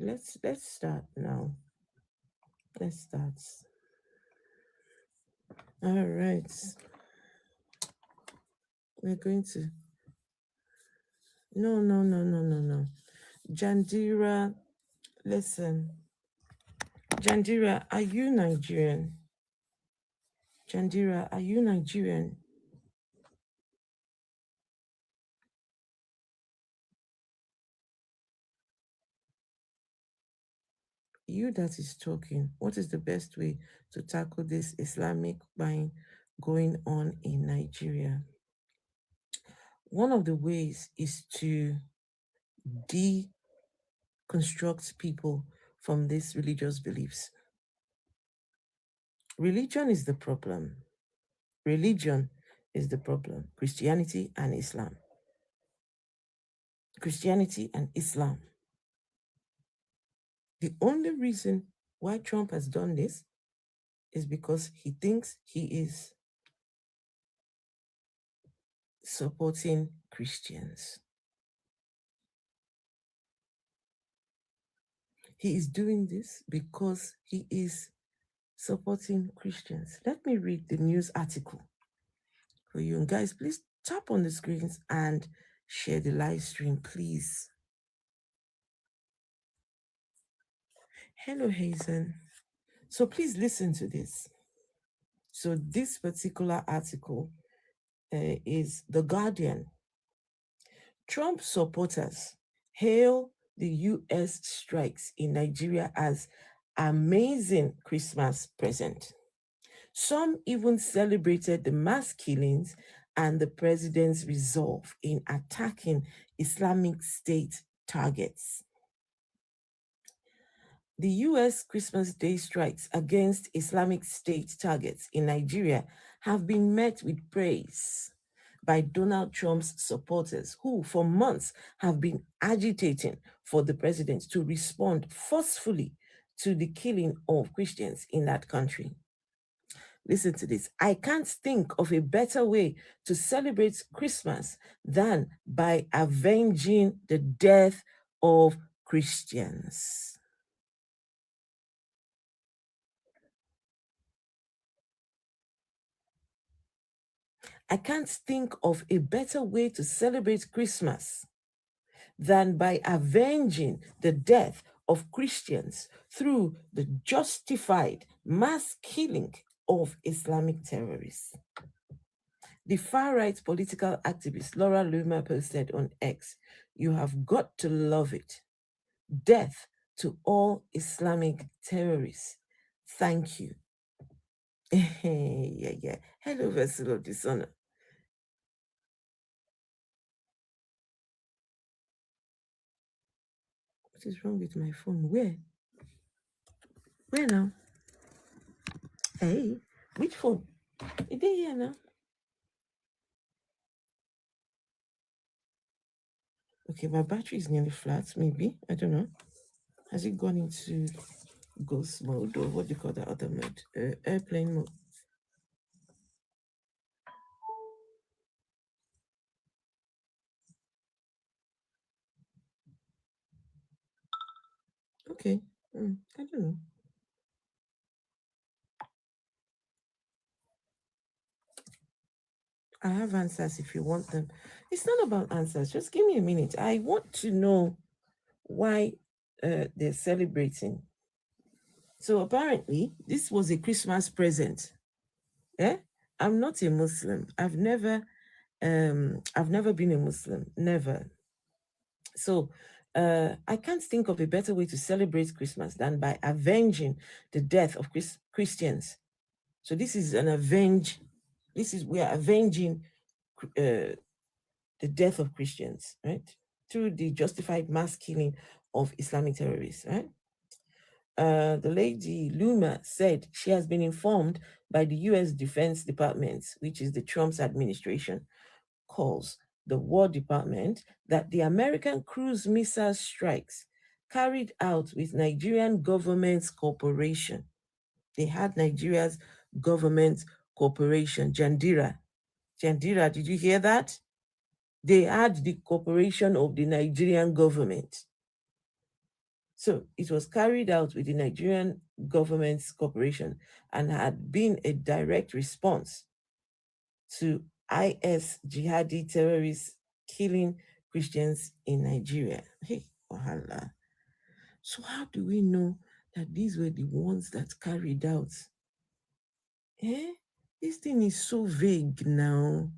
Let's start now. Let's start. All right. We're going to. No. Jandira, listen. Jandira, are you Nigerian? Jandira, are you Nigerian? You that is talking, what is the best way to tackle this Islamic buying going on in Nigeria? One of the ways is to deconstruct people from these religious beliefs. Religion is the problem. Religion is the problem. Christianity and Islam. Christianity and Islam. The only reason why Trump has done this is because he thinks he is supporting Christians. He is doing this because he is supporting Christians. Let me read the news article for you. And guys, please tap on the screens and share the live stream, please. Hello, Hazen. So please listen to this. So this particular article is The Guardian. Trump supporters hail the U.S. strikes in Nigeria as amazing Christmas present. Some even celebrated the mass killings and the president's resolve in attacking Islamic State targets. The U.S. Christmas Day strikes against Islamic State targets in Nigeria have been met with praise by Donald Trump's supporters, who for months have been agitating for the president to respond forcefully to the killing of Christians in that country. Listen to this. I can't think of a better way to celebrate Christmas than by avenging the death of Christians. I can't think of a better way to celebrate Christmas than by avenging the death of Christians through the justified mass killing of Islamic terrorists. The far-right political activist Laura Loomer posted on X, "You have got to love it. Death to all Islamic terrorists. Thank you." Yeah. Hello, vessel of dishonor. What is wrong with my phone? Where? Where now? Hey, which phone? Is it here now? Okay, my battery is nearly flat, maybe. I don't know. Has it gone into ghost mode, or what do you call the other mode? Airplane mode. Okay. I don't know. I have answers if you want them. It's not about answers. Just give me a minute. I want to know why they're celebrating. So apparently, this was a Christmas present. Yeah, I'm not a Muslim. I've never been a Muslim. Never. So I can't think of a better way to celebrate Christmas than by avenging the death of Christians. So this is an avenge. We are avenging the death of Christians, right? Through the justified mass killing of Islamic terrorists, right? The lady Loomer said she has been informed by the US Defense Department, which is the Trump's administration, calls the War Department, that the American cruise missile strikes carried out with Nigerian government's cooperation. They had Nigeria's government cooperation, Jandira. Jandira, did you hear that? They had the cooperation of the Nigerian government. So it was carried out with the Nigerian government's cooperation and had been a direct response to IS jihadi terrorists killing Christians in Nigeria. Hey, wahala. So how do we know that these were the ones that carried out? Eh? This thing is so vague now.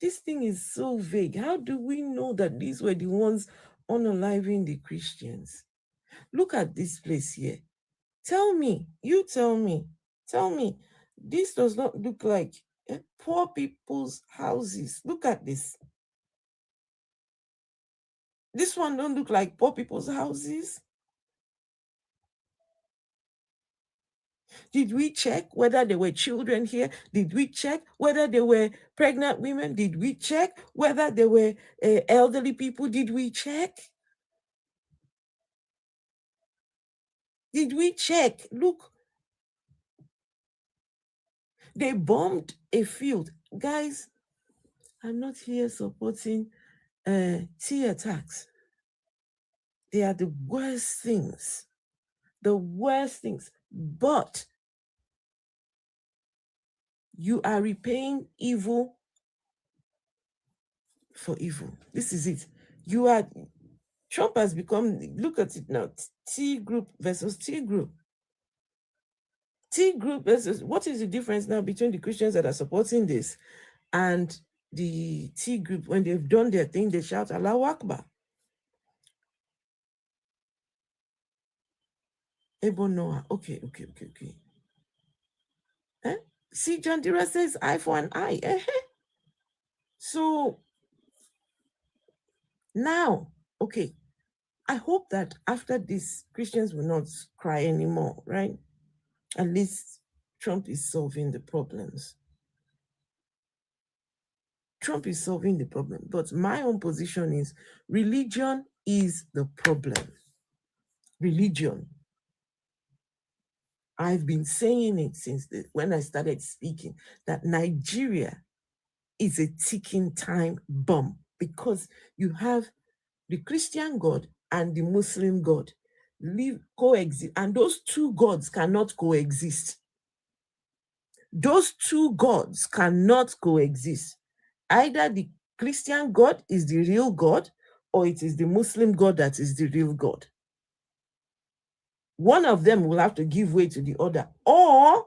This thing is so vague. How do we know that these were the ones unaliving the Christians? Look at this place here. Tell me, you tell me, this does not look like poor people's houses. Look at this. This one don't look like poor people's houses. Did we check whether there were children here? Did we check whether there were pregnant women? Did we check whether there were elderly people? Did we check? Did we check? Look, they bombed a field. Guys, I'm not here supporting tea attacks. They are the worst things. The worst things. But you are repaying evil for evil. This is it. You are Trump has become, look at it now, T group versus T group. T group versus, what is the difference now between the Christians that are supporting this and the T group? When they've done their thing, they shout Allahu Akbar. Ebo Noah, okay. Eh? See, John Dira says eye for an eye. So now, okay, I hope that after this, Christians will not cry anymore, right? At least Trump is solving the problems. Trump is solving the problem. But my own position is religion is the problem. Religion. I've been saying it since when I started speaking, that Nigeria is a ticking time bomb because you have the Christian God and the Muslim God coexist, and those two gods cannot coexist. Those two gods cannot coexist. Either the Christian God is the real God, or it is the Muslim God that is the real God. One of them will have to give way to the other, or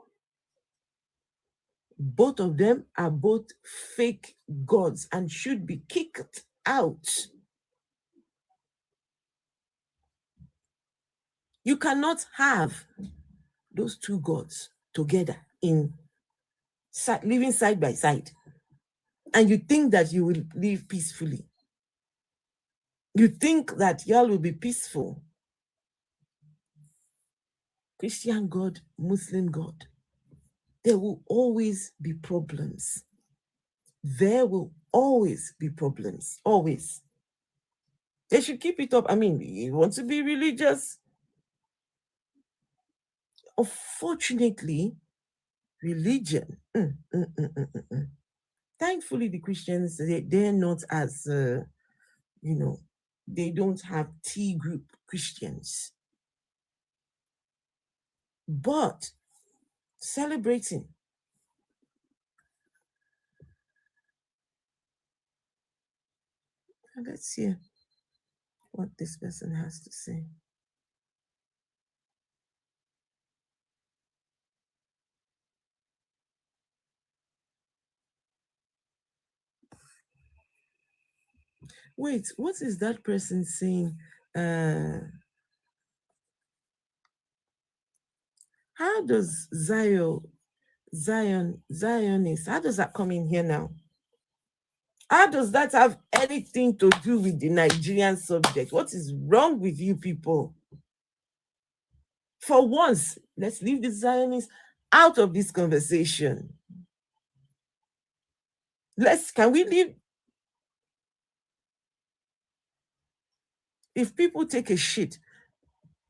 both of them are both fake gods and should be kicked out. You cannot have those two gods together living side by side, and you think that you will live peacefully. You think that y'all will be peaceful. Christian God, Muslim God, there will always be problems. There will always be problems. Always. They should keep it up. I mean, you want to be religious? Unfortunately, religion. Thankfully, the Christians, they're not as, they don't have T group Christians. But celebrating. Let's see what this person has to say. Wait, what is that person saying? How does Zionist, how does that come in here now? How does that have anything to do with the Nigerian subject? What is wrong with you people? For once, let's leave the Zionists out of this conversation. Can we leave? If people take a shit,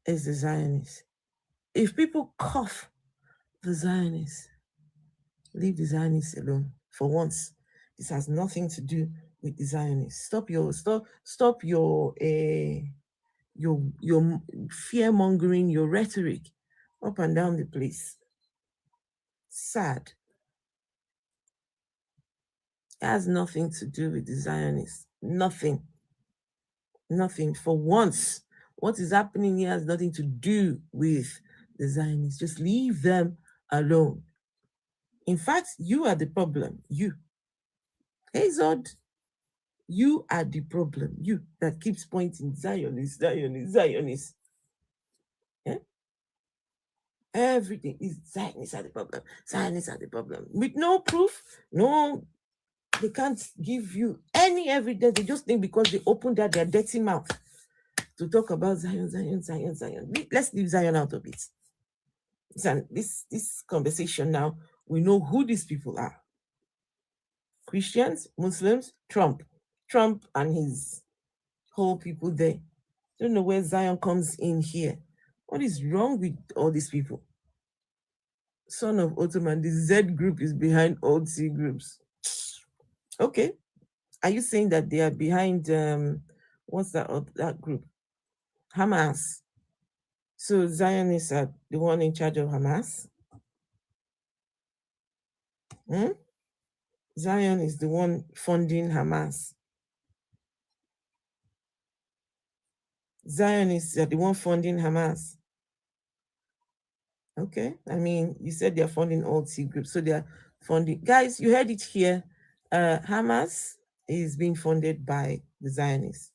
it's the Zionists. If people cough, the Zionists. Leave the Zionists alone. For once, this has nothing to do with the Zionists. Stop your your fear mongering, your rhetoric up and down the place. Sad. It has nothing to do with the Zionists. Nothing. Nothing. For once, what is happening here has nothing to do with the Zionists. Just leave them alone. In fact, you are the problem. You. Hey, Zod, you are the problem. You that keeps pointing Zionist, Zionist, Zionist. Yeah? Everything is Zionists are the problem. Zionists are the problem. With no proof, no, they can't give you any evidence. They just think because they opened their dirty mouth to talk about Zion, Zion, Zion, Zion. Let's leave Zion out of it. This conversation now, we know who these people are. Christians, Muslims, Trump and his whole people there. Don't know where Zion comes in here. What is wrong with all these people? Son of Ottoman, the Z group is behind all C groups. Okay. Are you saying that they are behind what's that group? Hamas. So Zionists are the one in charge of Hamas? Hmm? Zion is the one funding Hamas. Zionists are the one funding Hamas. Okay. I mean, you said they're funding all T groups. So they're funding. Guys, you heard it here. Hamas is being funded by the Zionists.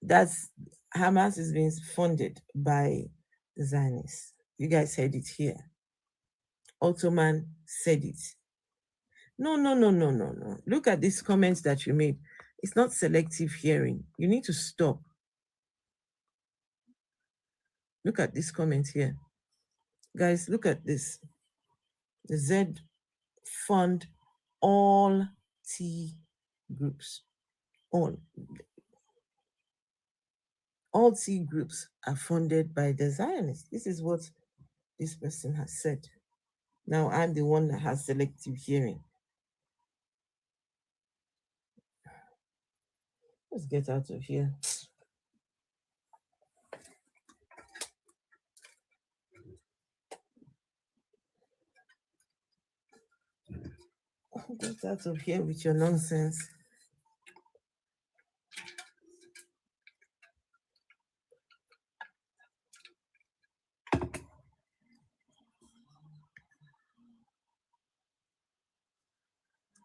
That's Hamas is being funded by the Zionists. You guys heard it here. Ottoman said it. No, no, no, no, no, no. Look at these comments that you made. It's not selective hearing. You need to stop. Look at this comment here. Guys, look at this. The Z fund all T groups. All T groups are funded by the Zionists. This is what this person has said. Now I'm the one that has selective hearing. Let's get out of here. Get out of here with your nonsense.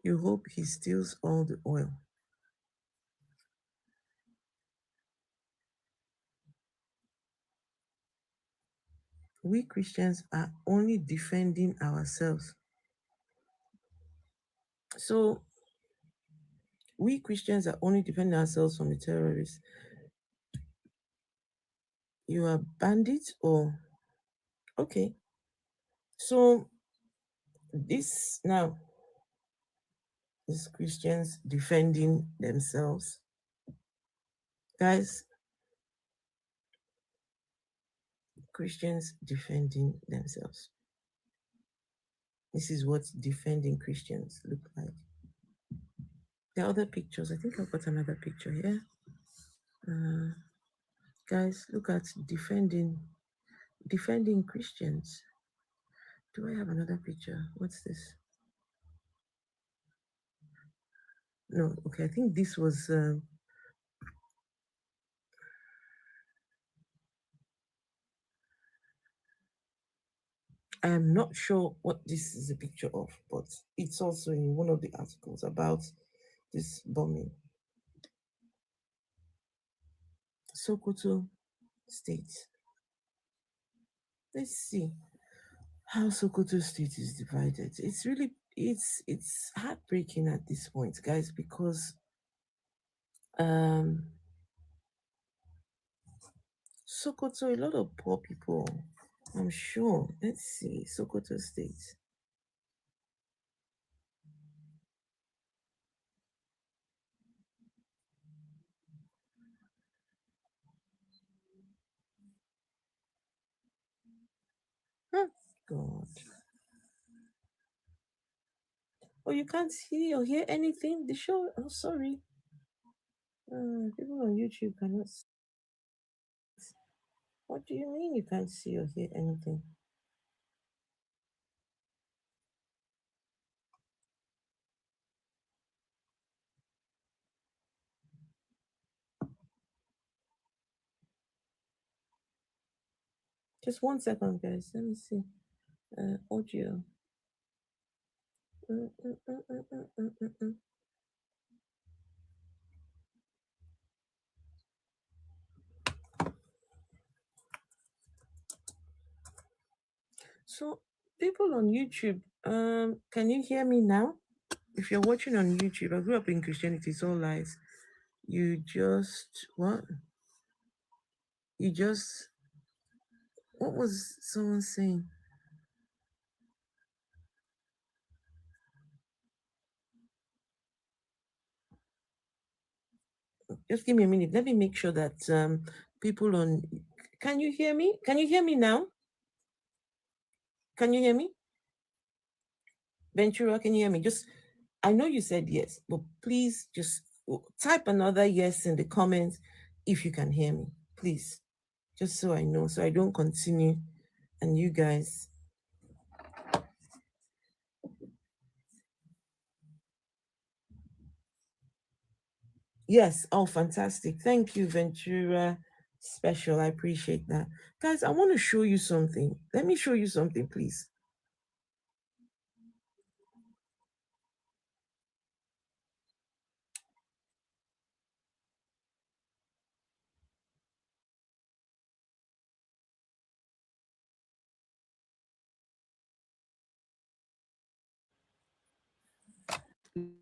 You hope he steals all the oil. We Christians are only defending ourselves. So, we Christians are only defending ourselves from the terrorists. You are bandits or. Okay. So, this now is Christians defending themselves. Guys, Christians defending themselves. This is what defending Christians look like. There are other pictures. I think I've got another picture here. Guys, look at defending Christians. Do I have another picture? What's this? No, okay. I think this was. I am not sure what this is a picture of, but it's also in one of the articles about this bombing. Sokoto State. Let's see how Sokoto State is divided. It's really it's heartbreaking at this point, guys, because Sokoto, a lot of poor people, I'm sure. Let's see, Sokoto State. Oh, God. Oh, you can't see or hear anything? The show, oh, sorry. People on YouTube cannot. What do you mean you can't see or hear anything? Just 1 second, guys. Let me see. Audio. Mm, mm, mm, mm, mm, mm, mm, mm. So, people on YouTube, can you hear me now? If you're watching on YouTube, I grew up in Christianity, it's all lies. You just what? You just what was someone saying? Just give me a minute. Let me make sure that people on. Can you hear me? Can you hear me now? Can you hear me? Ventura, can you hear me? Just, I know you said yes, but please just type another yes in the comments if you can hear me, please. Just so I know, so I don't continue. And you guys, yes, oh, fantastic. Thank you, Ventura Special. I appreciate that. Guys, I want to show you something. Let me show you something, please.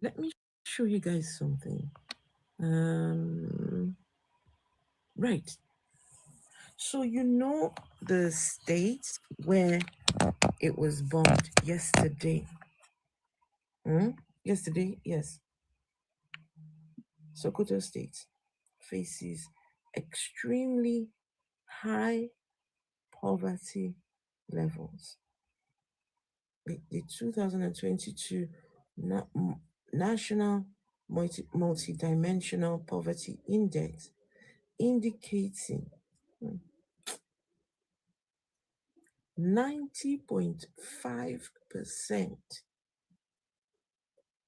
Let me show you guys something. Right. So you know the state where it was bombed yesterday. Hmm? Yesterday, yes. Sokoto State faces extremely high poverty levels. The 2022 National Multidimensional Poverty Index indicating 90.5%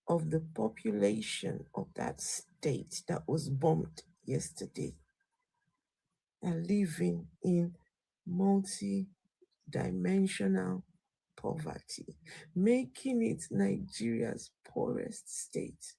of the population of that state that was bombed yesterday are living in multi dimensional poverty, making it Nigeria's poorest state.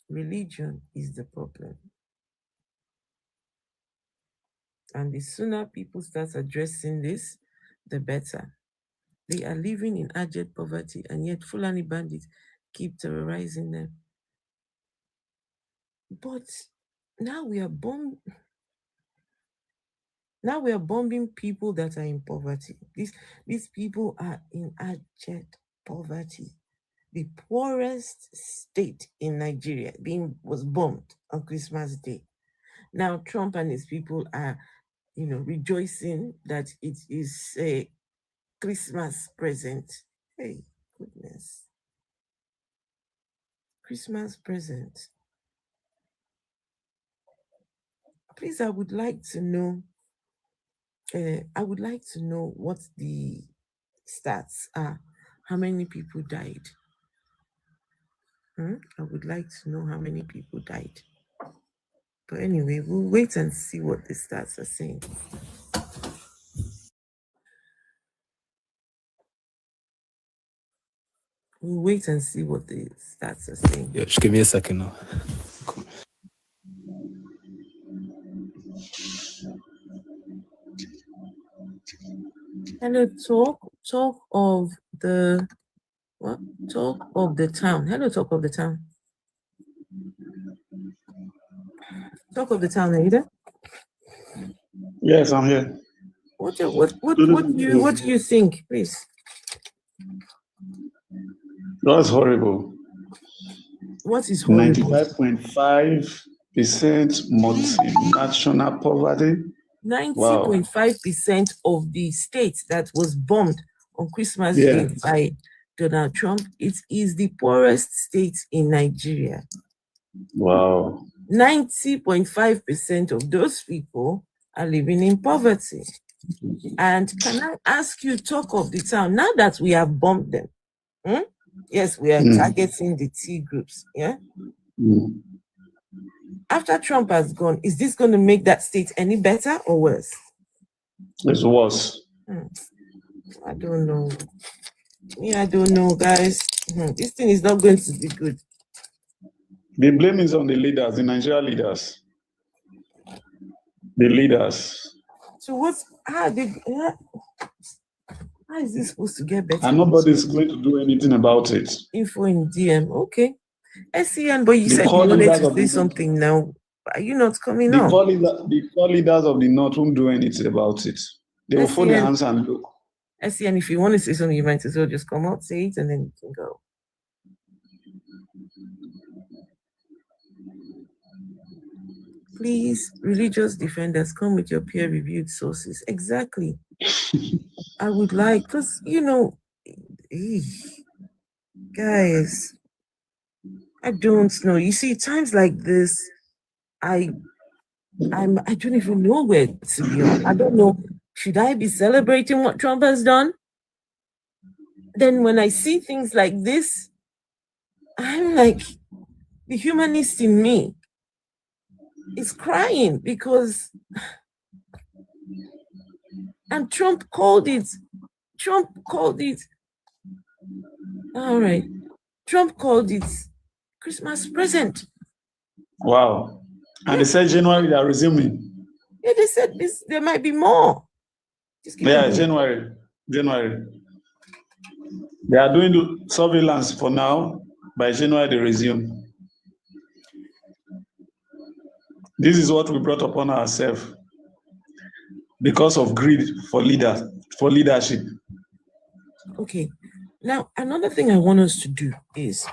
Religion is the problem. And the sooner people start addressing this, the better. They are living in abject poverty, and yet Fulani bandits keep terrorizing them. But now we are bomb. Now we are bombing people that are in poverty. These people are in abject poverty. The poorest state in Nigeria was bombed on Christmas Day. Now Trump and his people are, rejoicing that it is a Christmas present. Hey, goodness. Christmas present. Please, I would like to know what the stats are. How many people died? I would like to know how many people died. But anyway, we'll wait and see what the stats are saying. We'll wait and see what the stats are saying. Yeah, just give me a second now. Hello, talk of the what? Talk of the town. Hello, talk of the town. Talk of the town, are you there? Yes, I'm here. What do you think, please? That's horrible. What is horrible? 95.5% multinational poverty. 90.5% of the states that was bombed on Christmas Day by Donald Trump, it is the poorest state in Nigeria. Wow. 90.5% of those people are living in poverty. And can I ask you, talk of the town, now that we have bombed them, yes, we are targeting the T groups, yeah? After Trump has gone, is this going to make that state any better or worse? It's worse. I don't know. I don't know, guys. This thing is not going to be good. The blame is on the leaders, the Nigerian leaders. The leaders. So how is this supposed to get better? And nobody's going to do anything about it. Info in DM, okay. SCN, but you said you wanted to say something now. Are you not coming on? The core leaders of the North won't do anything about it. They will fold their hands and look. SCN, if you want to say something, you might as well just come out, say it, and then you can go. Please, religious defenders, come with your peer-reviewed sources. Exactly. I would like, because, guys, I don't know. You see, times like this, I don't even know where to be on. I don't know. Should I be celebrating what Trump has done? Then when I see things like this, I'm like, the humanist in me is crying because, and Trump called it. All right. Trump called it Christmas present. Wow. And they said January they are resuming. Yeah, they said there might be more. January. They are doing surveillance for now. By January they resume. This is what we brought upon ourselves because of greed for leadership. Okay. Now, another thing I want us to do is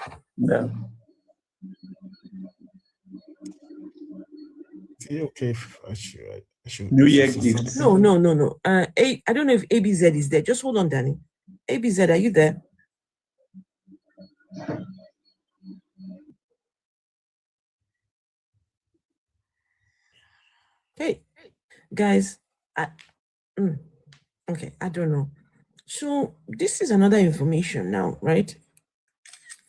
okay, I should New Year gift. No. I don't know if ABZ is there. Just hold on, Danny. ABZ, are you there? Hey, guys, okay, I don't know. So this is another information now, right?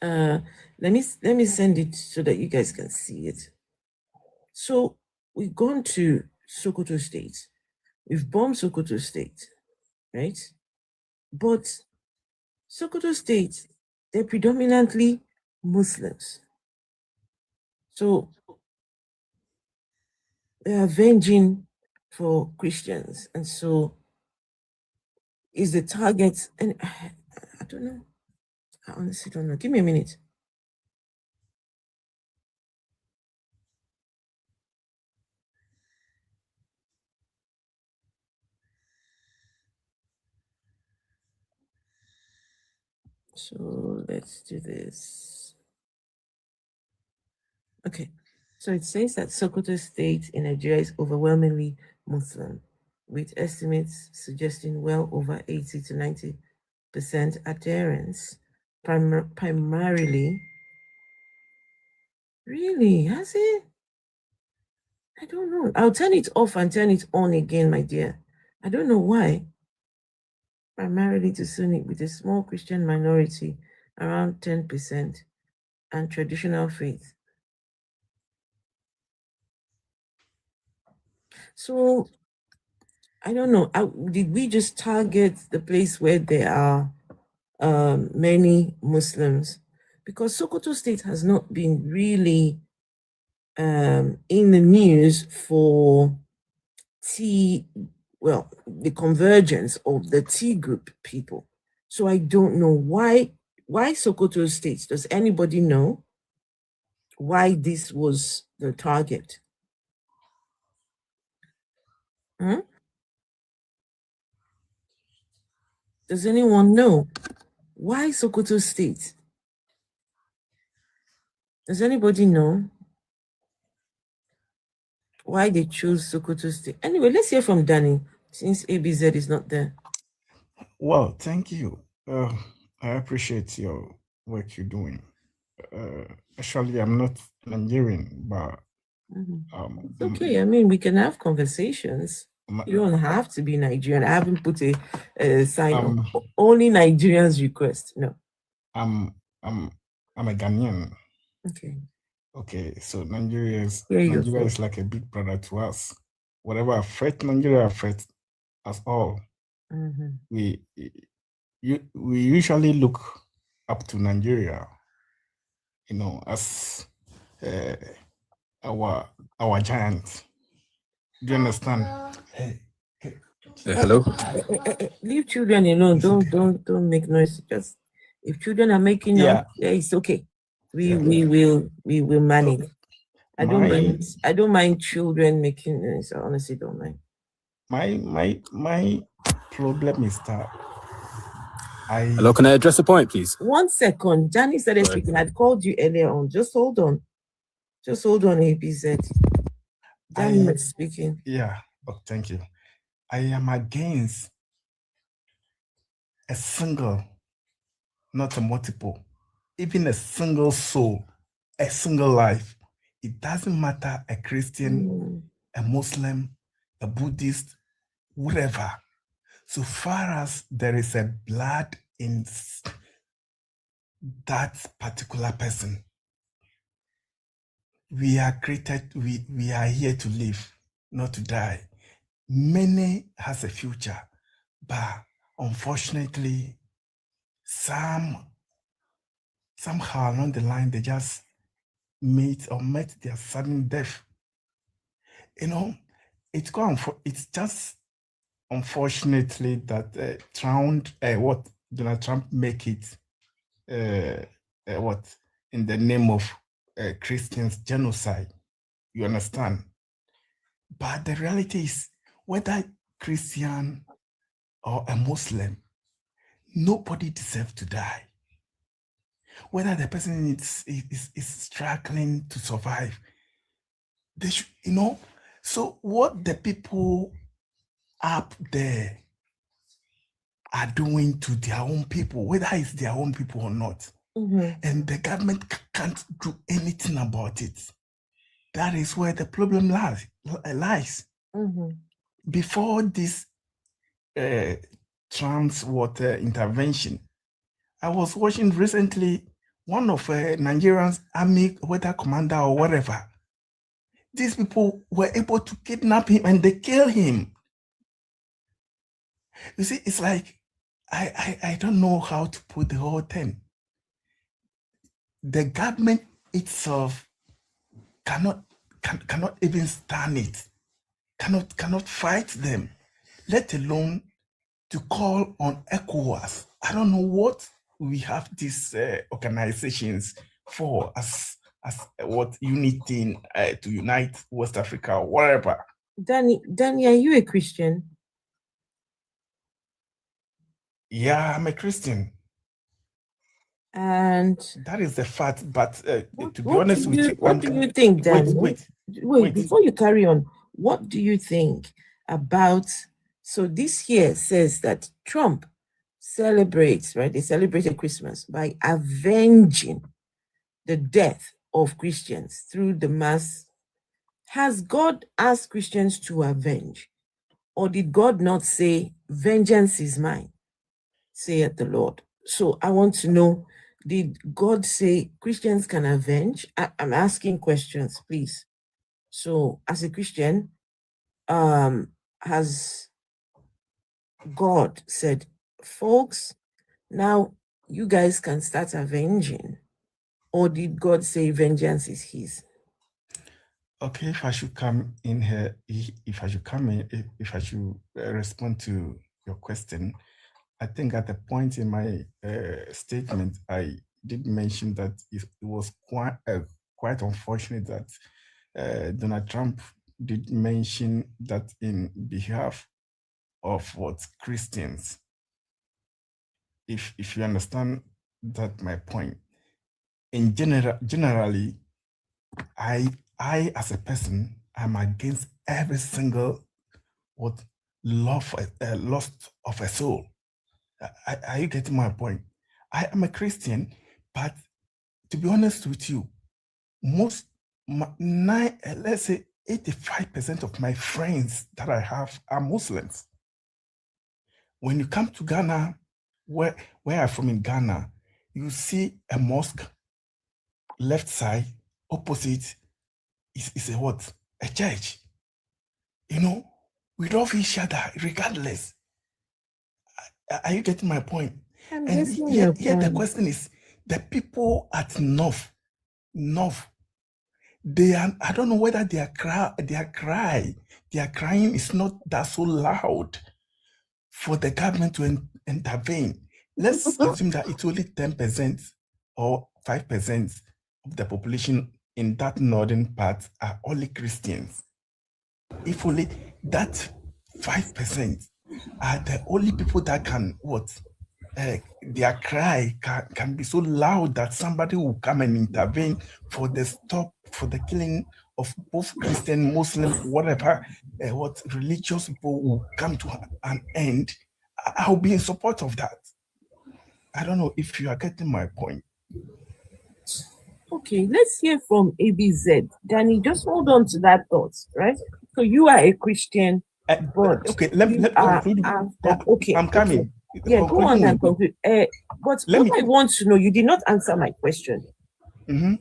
Let me send it so that you guys can see it. So we've gone to Sokoto State. We've bombed Sokoto State, right? But Sokoto State, they're predominantly Muslims. So they're avenging for Christians. And so is the target, and I don't know. I honestly don't know. Give me a minute. So let's do this. Okay. So it says that Sokoto State in Nigeria is overwhelmingly Muslim, with estimates suggesting well over 80 to 90% adherence, primarily. Really? Has it? I don't know. I'll turn it off and turn it on again, my dear. I don't know why. Primarily to Sunni, with a small Christian minority, around 10%, and traditional faith. So, I don't know. Did we just target the place where there are many Muslims? Because Sokoto State has not been really in the news for the convergence of the T group people. So I don't know why Sokoto State. Does anybody know why this was the target? Does anyone know why Sokoto State? Does anybody know why they chose Sokoto State? Anyway, let's hear from Danny, since ABZ is not there. Well, thank you. I appreciate your work you're doing. Actually, I'm not Nigerian, but it's okay. I mean, we can have conversations. You don't have to be Nigerian. I haven't put a sign on only Nigerians request. No. I'm a Ghanaian. Okay. Okay, so Nigeria is like a big brother to us. Whatever affect Nigeria affects us all. We usually look up to Nigeria, as our giant. Do you understand? Hey. Hello. Leave children alone. Don't make noise. Just if children are making noise, it's okay. We will manage. I don't mind children making noise. I honestly don't mind. My problem is that Hello, can I address the point, please? 1 second. Danny started speaking. I'd called you earlier on. Just hold on. ABZ. Danny was speaking. Yeah. Oh, thank you. I am against a single, not a multiple, even a single soul, a single life. It doesn't matter a Christian, a Muslim, a Buddhist, whatever. So far as there is a blood in that particular person, we are created, we are here to live, not to die. Many has a future, but unfortunately, somehow along the line, they just met their sudden death. It's just unfortunately that Donald Trump make it in the name of Christians genocide. You understand? But the reality is, whether Christian or a Muslim, nobody deserves to die. Whether the person is struggling to survive, they should, So what the people up there are doing to their own people, whether it's their own people or not, and the government can't do anything about it. That is where the problem lies. Before this Trump's water intervention, I was watching recently one of Nigerian's army, whether commander or whatever. These people were able to kidnap him and they kill him. You see, it's like, I don't know how to put the whole thing. The government itself cannot even stand it, cannot fight them, let alone to call on ECOWAS. I don't know what we have these organizations for as what unity to unite West Africa or whatever. Danny, are you a Christian? Yeah, I'm a Christian. And that is the fact. But to be what honest with you, what do you think, Dan? Wait. Before you carry on, what do you think about? So this year says that Trump celebrates, right? They celebrated Christmas by avenging the death of Christians through the mass. Has God asked Christians to avenge? Or did God not say, vengeance is mine, saith the Lord? So I want to know, did God say Christians can avenge? I'm asking questions, please. So as a Christian, has God said, folks, now you guys can start avenging? Or did God say vengeance is his? Okay, if I should come in here, if I should respond to your question, I think at the point in my statement, I did mention that it was quite unfortunate that Donald Trump did mention that in behalf of what Christians. If you understand that my point, in generally, I as a person, I'm against every single loss of a soul. Are you getting my point? I am a Christian, but to be honest with you, let's say 85% of my friends that I have are Muslims. When you come to Ghana, where I'm from in Ghana, you see a mosque, left side, opposite is a what? A church. You know, we love each other regardless. Are you getting my point? And yet the question is, the people at North, they are, I don't know whether their crying is not that so loud for the government to intervene. Let's assume that it's only 10% or 5% of the population in that northern part are only Christians. If only that 5% are the only people that can their cry can be so loud that somebody will come and intervene for the killing of both Christian, Muslim, whatever, religious people will come to an end. I'll be in support of that. I don't know if you are getting my point. Okay, let's hear from ABZ. Danny, just hold on to that thought, right? So you are a Christian, but okay, let me conclude. Okay, I'm coming. Okay. Yeah, go on and conclude. But I want to know, you did not answer my question. Mm-hmm.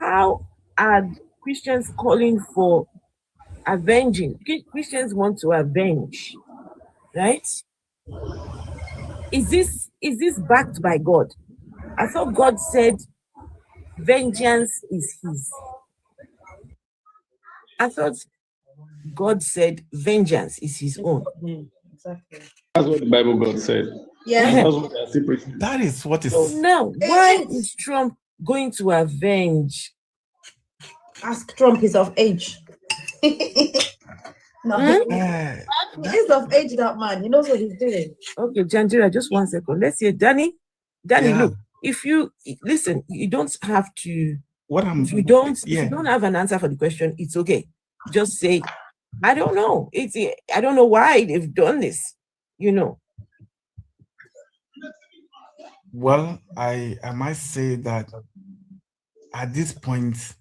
How are Christians calling for avenging? Christians want to avenge, right? Is this backed by God? I thought God said vengeance is his. I thought God said vengeance is his own. Exactly. That's what the Bible God said. Yeah. That's what they are still preaching. That is what is. So now, why is Trump going to avenge? Ask Trump, he's of age. No, he's of age, that man. He knows what he's doing. Okay, Janjira, just 1 second. Let's hear Danny. Danny, look, if you listen, you don't have to. If you don't have an answer for the question, it's okay. Just say, I don't know. I don't know why they've done this. You know. Well, I might say that at this point,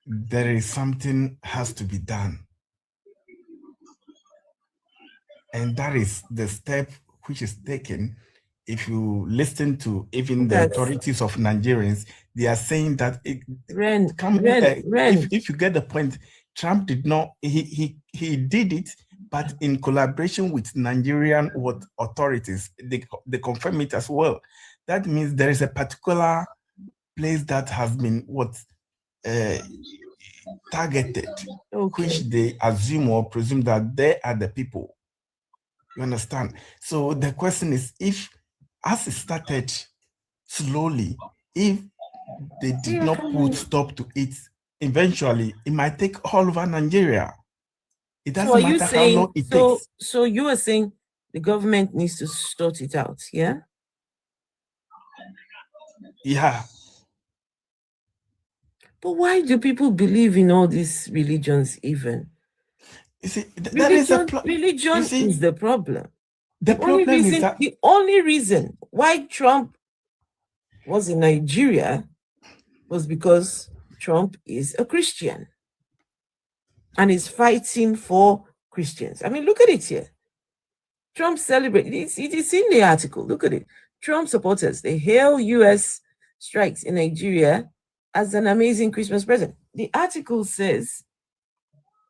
there is something has to be done. And that is the step which is taken. If you listen to even the authorities of Nigerians, they are saying that if you get the point, Trump did not, he did it, but in collaboration with Nigerian authorities, they confirm it as well. That means there is a particular place that has been targeted, which they assume or presume that they are the people. You understand? So the question is, if as it started slowly, if they did not put stop to it, eventually it might take all over Nigeria. It doesn't matter how long it takes. So you are saying The government needs to sort it out, yeah? Yeah. But why do people believe in all these religions even? You see, that is a religion is the problem. The problem is that the only reason why Trump was in Nigeria was because Trump is a Christian and is fighting for Christians. I mean, look at it here. Trump celebrated, it is in the article, look at it. Trump supporters, they hail US strikes in Nigeria as an amazing Christmas present. The article says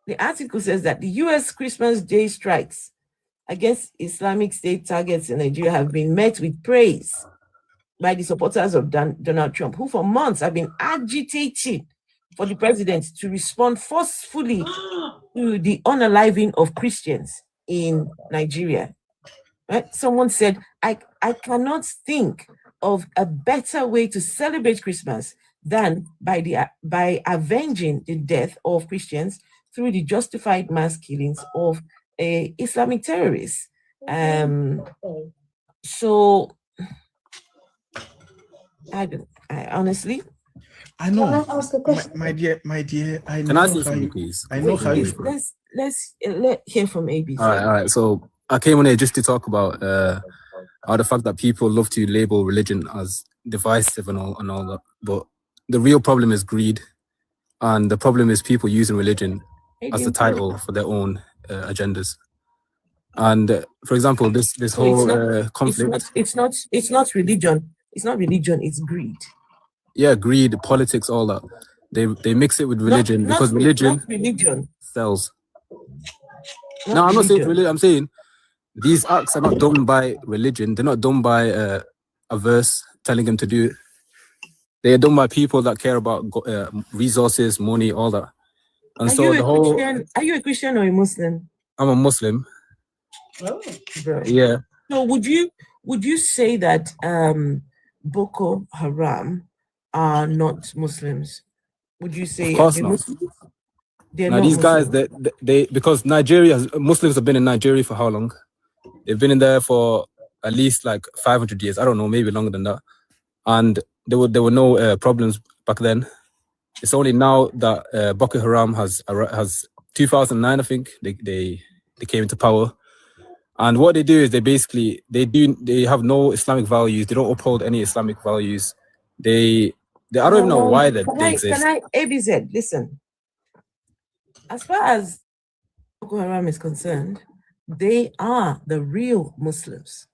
that the US Christmas Day strikes against Islamic State targets in Nigeria have been met with praise by the supporters of Donald Trump, who for months have been agitating for the president to respond forcefully to the unaliving of Christians in Nigeria. Right? Someone said, I cannot think of a better way to celebrate Christmas than by avenging the death of Christians through the justified mass killings of Islamic terrorists. So I honestly, I know, my dear, I Can know I say how something, you, please? I know how you. Let's hear from ABC. All right. So I came on here just to talk about the fact that people love to label religion as divisive and all that. But the real problem is greed, and the problem is people using religion as the title for their own agendas. And for example, this whole conflict. It's not religion. It's not religion. It's greed. Yeah, greed, politics, all that. They mix it with religion because religion sells. No, I'm not saying religion. I'm saying these acts are not done by religion. They're not done by a verse telling them to do it. They are done by people that care about resources, money, all that. And are you a Christian or a Muslim? I'm a Muslim. Oh, bro. Yeah. So would you say that Boko Haram are not Muslims? Would you say? Of course not. Now these guys, they because Muslims have been in Nigeria for how long? They've been in there for at least like 500 years. I don't know, maybe longer than that. And there were no problems back then. It's only now that Boko Haram has 2009, I think they came into power. And what they do is they have no Islamic values. They don't uphold any Islamic values. I don't even know why they exist. Can I ABZ, listen. As far as Boko Haram is concerned, they are the real Muslims.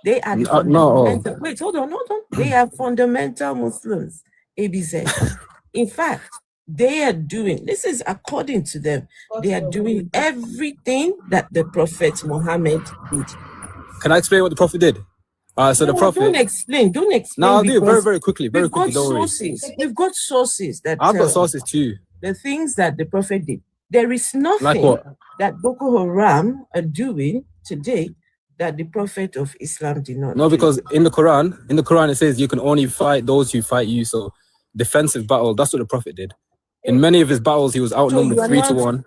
They are the fundamental. Wait, hold on. They are fundamental Muslims, ABZ. In fact, they are doing, this is according to them, they are doing everything that the Prophet Muhammad did. Can I explain what the Prophet did? So the Prophet. Don't explain. No, I'll do it very quickly. We've got sources that I've got sources too. The things that the Prophet did. There is nothing that Boko Haram are doing today that the Prophet of Islam did not. No, because in the Quran it says you can only fight those who fight you. So defensive battle, that's what the Prophet did. In many of his battles, he was outnumbered 3-1.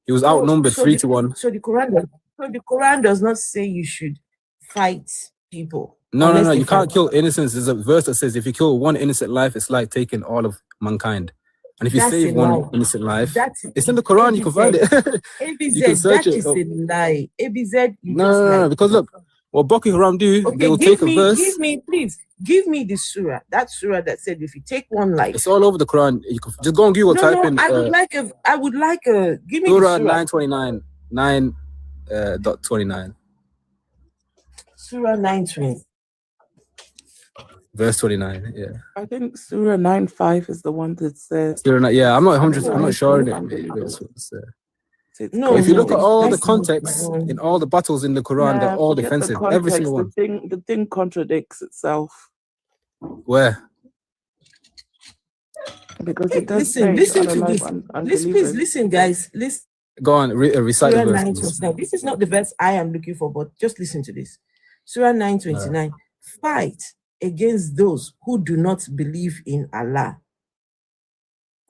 He was outnumbered 3-1. So the Quran does not say you should fight people. No, you can't kill innocents. There's a verse that says if you kill one innocent life, it's like taking all of mankind. And if you save one innocent life, it's in the Quran. You can find it. You can search it. That is a lie. ABZ. No, because look, what Boko Haram do, they will take a verse. Give me the surah. That surah that said if you take one life. It's all over the Quran. You can just go on Google, type in. I would like a. Give me Surah the surah. 929, 9.29. Surah 9:20. Verse 29, yeah. I think Surah 9:5 is the one that says. I'm not I'm not sure in it. No, if you look at all the context in all the battles in the Quran, they're all defensive. Every single one. The thing contradicts itself. Where? Because it does listen to this. Please listen, guys. Listen. Go on, recite the verse. This is not the verse I am looking for, but just listen to this. Surah 9:29. Fight against those who do not believe in Allah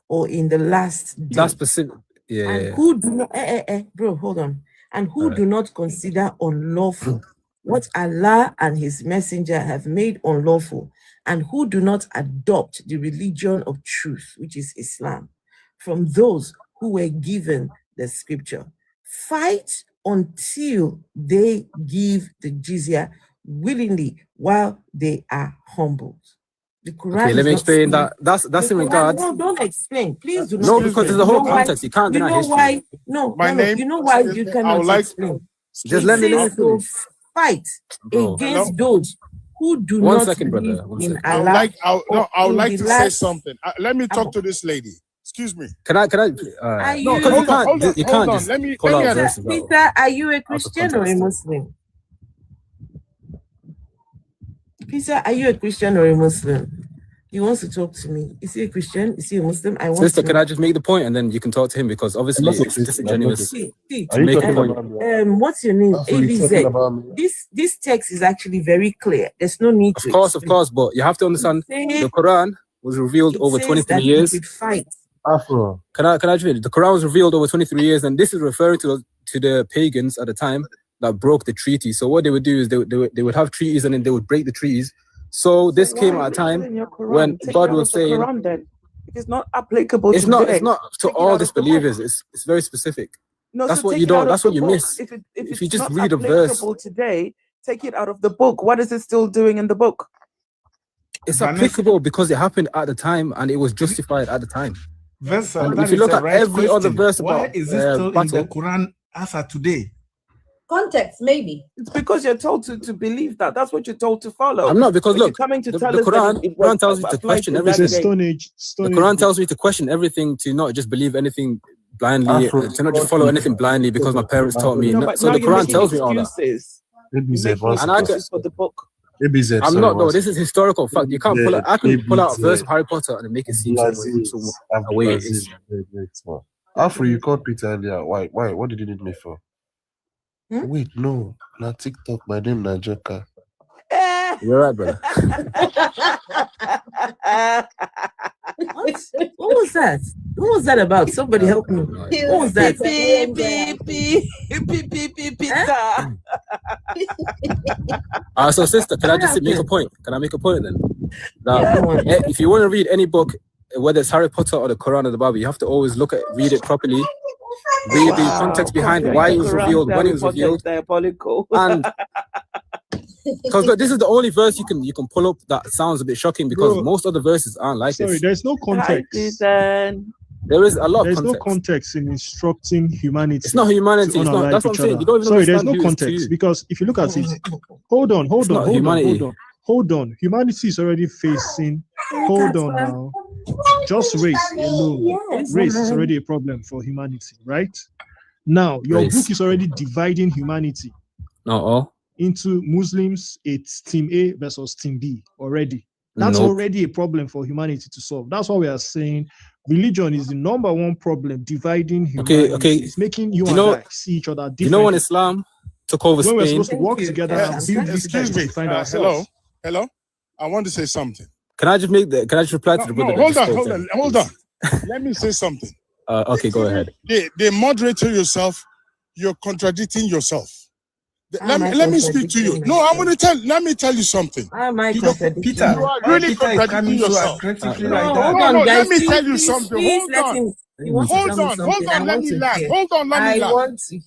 or in the last day. That's specific. Yeah. And who do not, bro, hold on. and who do not consider unlawful what Allah and his messenger have made unlawful, and who do not adopt the religion of truth, which is Islam, from those who were given the scripture. Fight until they give the jizya willingly while they are humbled. The Quran. Okay, let me explain that. That's in regards. No, don't explain. Please do not. No, because there's a whole context. You can't deny history. Why? No, you know why you cannot explain. Just let me fight against those who do One not second, believe brother. in Allah. I would like to say something. Let me talk to this lady. Excuse me. Can I? No, because you can't just pull out verses. Peter, are you a Christian or a Muslim? Peter, are you a Christian or a Muslim? He wants to talk to me. Is he a Christian? Is he a Muslim? Sister, can I just make the point and then you can talk to him, because obviously it's disingenuous to make a point. What's your name? ABZ. This text is actually very clear. There's no need to. Of course, but you have to understand the Quran was revealed over 23 years. Afro. Can I just read it? The Quran was revealed over 23 years, and this is referring to the pagans at the time that broke the treaty. So what they would do is they would have treaties and then they would break the treaties. So this came at a time when God was saying, it's not applicable. It's not to all disbelievers. It's very specific. No, that's so what you don't. That's what you miss. If you just read a verse today, take it out of the book. What is it still doing in the book? It's applicable because it happened at the time and it was justified at the time. If you look at every other verse about why is it still in the Quran as of today? Context, maybe. It's because you're told to believe that. That's what you're told to follow. I'm not, because look, coming to the tell us Quran tells you to question everything. The Quran tells me to question everything, to not just believe anything blindly, to not just follow anything blindly because my parents taught me. So the Quran tells me all that. And I for the book. I'm not though. This is historical fact. You can't pull. I can pull out a verse of Harry Potter and make it seem some way it is. Afro, you called Peter earlier. Why? What did you need me for? Wait, no. Not TikTok. My name is Najoka. You're right, brother. What was that? What was that about? Somebody help me. What was that? So sister, can I just make a point? Can I make a point then? Now, if you want to read any book, whether it's Harry Potter or the Quran or the Bible, you have to always read it properly. Read the context behind why it was revealed, when it was revealed. And because look, this is the only verse you can pull up that sounds a bit shocking, because most other verses aren't like this. Sorry, there's no context. There is a lot of context. There's no context in instructing humanity. It's not humanity. It's not. That's what I'm saying. You don't even Sorry, there's no context, because if you look at it, hold on. Humanity is already facing. Hold on now. Just race alone. Race is already a problem for humanity, right? Now, your book is already dividing humanity into Muslims. It's Team A versus Team B already. That's already a problem for humanity to solve. That's why we are saying religion is the number one problem dividing humanity. Okay. It's making you and I see each other differently. You know when Islam took over Spain? We're supposed to work together and build this to find ourselves. Hello. I want to say something. Can I just reply to the brother? Hold on. Let me say something. Okay, go ahead. The moderator yourself, you're contradicting yourself. Let me speak to you. No, let me tell you something. Peter, you are really contradicting yourself. Let me tell you something. Hold on, let me land.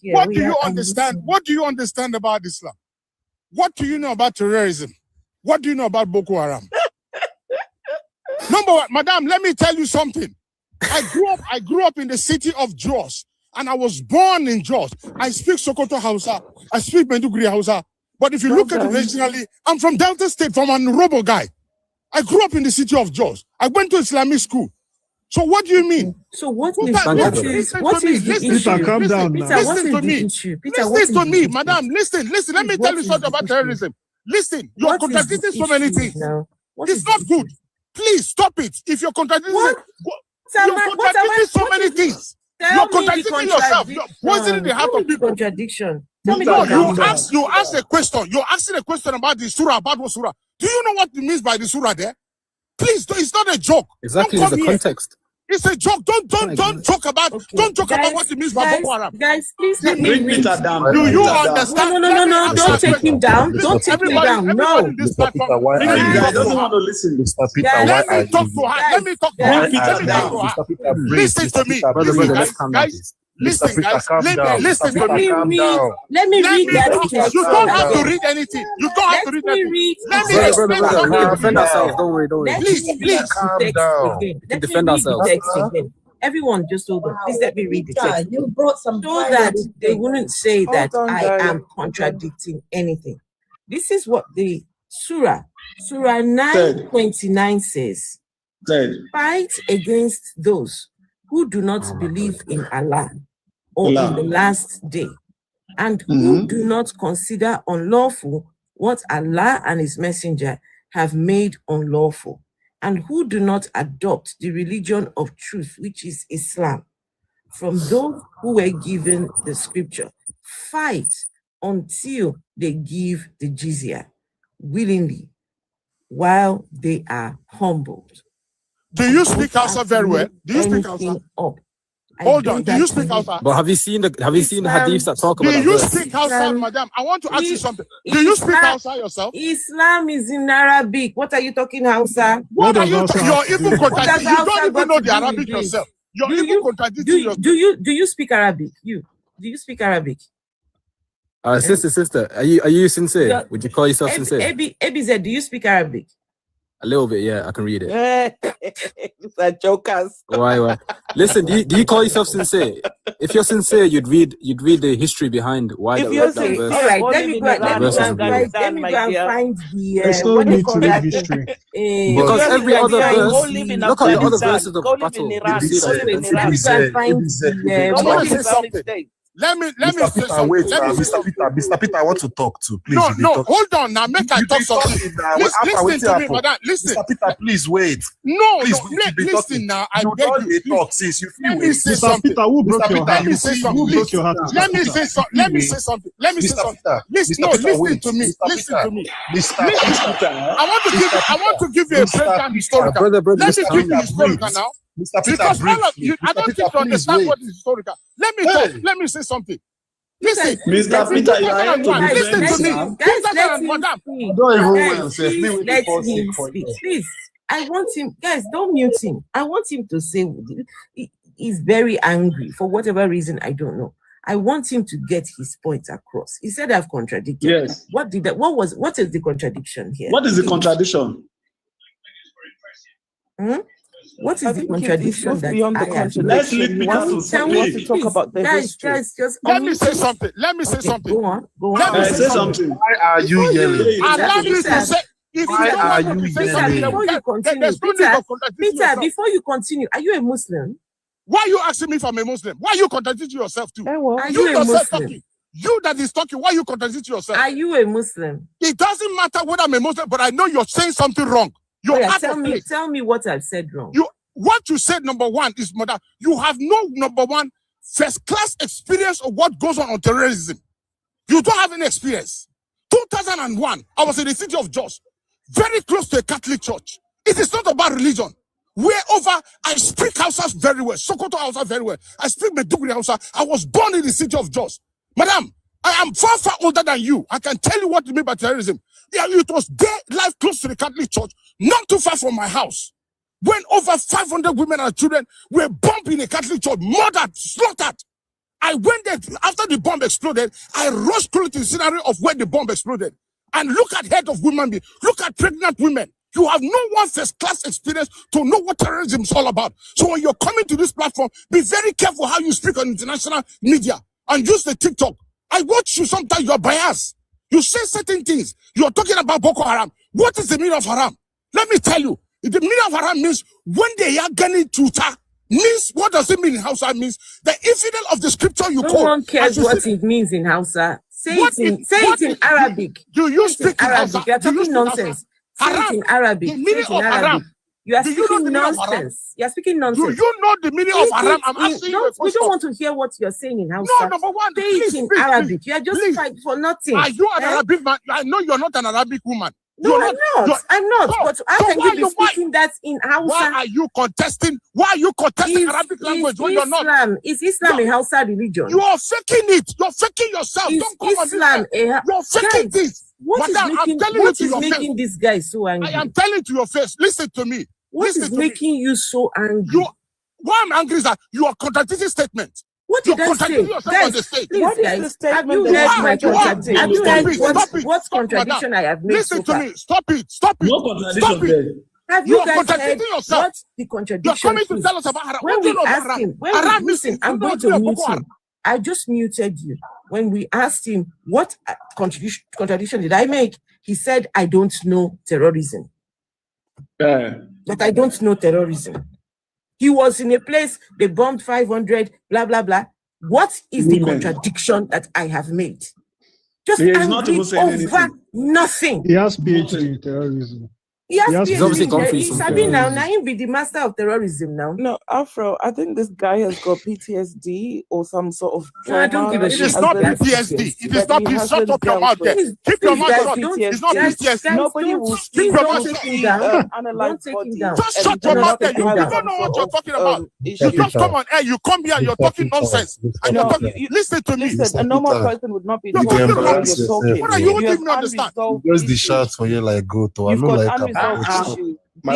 What do you understand? What do you understand about Islam? What do you know about terrorism? What do you know about Boko Haram? Number one, madam, let me tell you something. I grew up in the city of Jos, and I was born in Jos. I speak Sokoto Hausa. I speak Mendugri Hausa. But if you look at it regionally, I'm from Delta State, from a Robo guy. I grew up in the city of Jos. I went to Islamic school. So what do you mean? So what is the issue? Peter, calm down now. Listen to me. Listen to me, madam. Listen. Let me tell you something about terrorism. Listen, you're contradicting so many things. It's not good. Please stop it. If you're contradicting, you're contradicting so many things. You're contradicting yourself. You're poisoning the heart of people. Contradiction. You ask a question. You're asking a question about the surah, about what surah. Do you know what it means by the surah there? Please, it's not a joke. Exactly, it's the context. It's a joke. Don't talk about about what it means by Boko Haram. Guys, please let me Bring read. Peter down. Do you understand? No, don't take him down. Don't take him down. No. Mr. Peter, why are He you doesn't want to listen. Mr. Peter, why are you Let me talk to her. Mr. Peter, Listen to me. Guys, Listen, guys. Listen to me. Let me read that text. You don't have to read anything. You don't have to read anything. Let me explain something. Defend ourselves. Don't worry. Please calm down. Defend ourselves. Everyone, just hold on. Please let me read the text. You brought some So that they wouldn't say that Hold on, I guys. am contradicting anything. This is what the Surah 9:29 says. Fight against those who do not believe in Allah or in the last day, and who do not consider unlawful what Allah and his messenger have made unlawful, and who do not adopt the religion of truth, which is Islam, from those who were given the scripture. Fight until they give the jizya willingly, while they are humbled. Do you speak Hausa very well? Do you speak Hausa? Hold on. Do you speak Hausa? But have you seen the hadiths that talk about that? Do you speak Hausa, madam? I want to ask you something. Do you speak Hausa yourself? Islam is in Arabic. What are you talking Hausa? What are you talking? You're even contradicting. You don't even know the Arabic yourself. You're even contradicting yourself. Do you speak Arabic? Do you speak Arabic? Sister, are you sincere? Would you call yourself sincere? ABZ, do you speak Arabic? A little bit, yeah. I can read it. It's a jokers. Why? Listen, do you call yourself sincere? If you're sincere, you'd read the history behind why If that you're verse. sincere, All right, let me go and find the. I still need to read history. Because every other verse, look at the other Afghanistan. verses of Go live battle. in You Iran. see Go live in Iran. I want to say something. Let me say Peter, something. wait, Let me say Mr. Peter, I want to talk to. Please, No, hold on now. Make I talk something. Listen to me, madam. Listen. Mr. Peter, please wait. No, Please, listen now. I you beg don't you. talk since you feel Let me say Mr. something. Peter, who broke your Peter, heart? Let me say something. Who broke your heart? Let me say something. Let me say something. Let me say Mr. something. Peter, Listen, Mr. Peter, listen wait. to me. Mr. Listen Peter, to me. Mr. Peter, I want to give you a breakdown historical. Brother, Let me Mr. give you Peter, historical breathe. now. Mr. Peter, Because all of breathe. you, I Mr. don't Peter, think you understand please what wait. is historical. Let me talk. Let me say something. Listen, Mr. Peter, you are here to listen defend to me. Islam. Guys, let him Madam. speak. Don't even Guys, wait yourself. please let him speak. Please, I want him. Guys, don't mute him. I want him to say he's very angry for whatever reason, I don't know. I want him to get his point across. He said I've contradicted. Yes. What is the contradiction here? What is the contradiction? What is I the think contradiction it's that beyond the I have? Let's leave contradiction. He Peter wants to to talk about the history. Guys, just Let me say something. Let me say something. Go on. Let me Say something. Why are you yelling? Allow me to say. If Why you don't are want me you to say yelling? something, Before you continue, there's no need of contradicting Peter, yourself. before you continue, are you a Muslim? Why are you asking me if I'm a Muslim? Why are you contradicting yourself too? Are You you a yourself Muslim? talking. You that is talking, why are you contradicting yourself? Are you a Muslim? It doesn't matter whether I'm a Muslim, but I know you're saying something wrong. You're out of place. Tell me what I've said wrong. What you said, number one, is mother. You have no number one first-class experience of what goes on terrorism. You don't have any experience. 2001, I was in the city of Jos, very close to a Catholic church. It is not about religion. Wherever I speak Hausa very well, Sokoto Hausa very well. I speak Meduguri Hausa. I was born in the city of Jos. Madam, I am far, far older than you. I can tell you what you mean by terrorism. Yeah, it was there, live close to the Catholic church, not too far from my house. When over 500 women and children were bombed in a Catholic church, murdered, slaughtered. I went there after the bomb exploded. I rushed close to the scenario of where the bomb exploded. And look at head of women, look at pregnant women. You have no one first-class experience to know what terrorism is all about. So when you're coming to this platform, be very careful how you speak on international media and use the TikTok. I watch you sometimes, you're biased. You say certain things. You're talking about Boko Haram. What is the meaning of haram? Let me tell you. The meaning of haram means when they are getting tuta. Means what does it mean in Hausa? It means the infidel of the scripture you call. No one cares what it means in Hausa. Say it in Arabic. Do you speak in Arabic? You're talking nonsense. Say it in Arabic. The meaning of haram. You are speaking nonsense. You are speaking nonsense. Do you know the meaning of haram? I'm asking you. We don't want to hear what you're saying in Hausa. No, number one. Say it in Arabic. You are just fighting for nothing. Are you an Arabic man? I know you're not an Arabic woman. No, I'm not. But how can you be speaking that in Hausa? Why are you contesting? Why are you contesting Arabic language when you're not? Is Islam a Hausa religion? You are faking it. You're faking yourself. Don't come Islam you're faking this. What is making this guy so angry? I am telling to your face. Listen to me. What is making you so angry? Why I'm angry is that you are contradicting statements. What did I say? Guys, please, guys, have you heard my contradiction? Have you heard what contradiction I have made? Listen to me. Stop it. Stop it. No contradiction there. Have you guys heard what the contradiction coming to is? tell us about Haram. When we asked him, listen, I'm going to mute him. I just muted you. When we asked him what contradiction did I make, he said, I don't know terrorism. But I don't know terrorism. He was in a place, they bombed 500, blah, blah, blah. What is the contradiction that I have made? Just angry over nothing. He has PhD in terrorism. He's obviously gone through something. Now he be the master of terrorism now. No, Afro, I think this guy has got PTSD or some sort of trauma. I don't give a shit. It is not PTSD. It is not PTSD. Shut up your mouth there. Keep your mouth shut. It's not PTSD. Nobody will speak. Don't take him down. Analyze body. Just shut your mouth there. You don't know what you're talking about. You just come on air. You come here. You're talking nonsense. And you're talking. Listen to me. Listen, a normal person would not be talking. What are you making me understand? Where's the shots for you like go to? I know like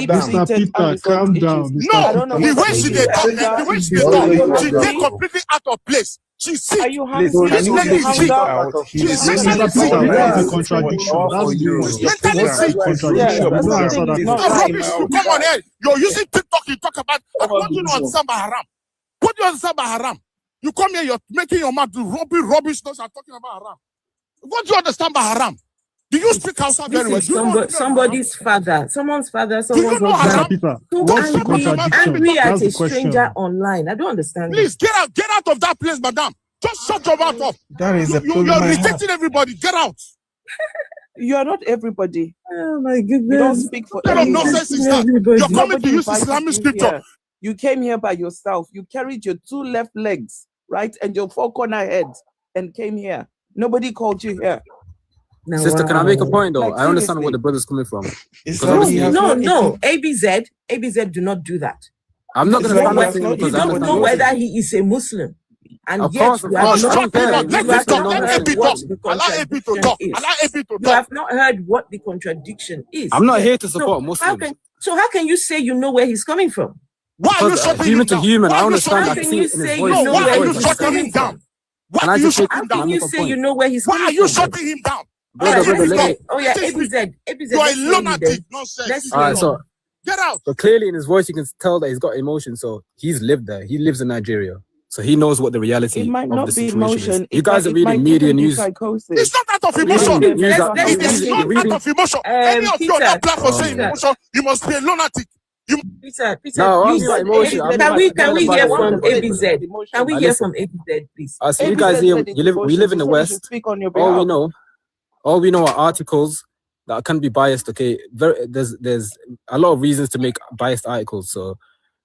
Mr. Peter, calm down. No, the way she did talk, she did completely out of place. She's sick. Are you hungry? This lady is sick. She's Mr. Peter, that's a contradiction. That's the Come on, here. You're using TikTok. You talk about what do you understand by haram? What do you understand by haram? You come here, you're making your mouth do rubbish. Those are talking about haram. What do you understand by haram? Do you speak Hausa very well? Somebody's father, someone's father, someone's husband. Angry at a stranger online. I don't understand. Please get out of that place, madam. Just shut your mouth up. That is a problem. You're irritating everybody. Get out. You are not everybody. Oh my goodness. You don't speak for what kind of nonsense is that? You're coming to use Islamic scripture. You came here by yourself. You carried your 2 left legs, right, and your 4 corner head, and came here. Nobody called you here. Sister, can I make a point though? I understand where the brother's coming from. No. ABZ do not do that. I'm not going to stand up to him because I don't know whether he is a Muslim. And of yet course, you have not heard what the contradiction is. I'm not here to support Muslims. How can you say you know where he's coming from? Why are you shutting human to human? I understand. How can you say you know where he's coming from? How can you say you know where he's coming from? Why are you shutting him down? ABZ. You are a lunatic. Nonsense. All right, so get out. So clearly in his voice, you can tell that he's got emotion. So he's lived there. He lives in Nigeria. So he knows what the reality of the situation is. You guys are reading media news. It's not out of emotion. It is not out of emotion. Any of you on that platform saying emotion, you must be a lunatic. Peter, can we hear from ABZ? Can we hear from ABZ, please? So you guys here, we live in the West. All we know are articles that can be biased. Okay, there's a lot of reasons to make biased articles. So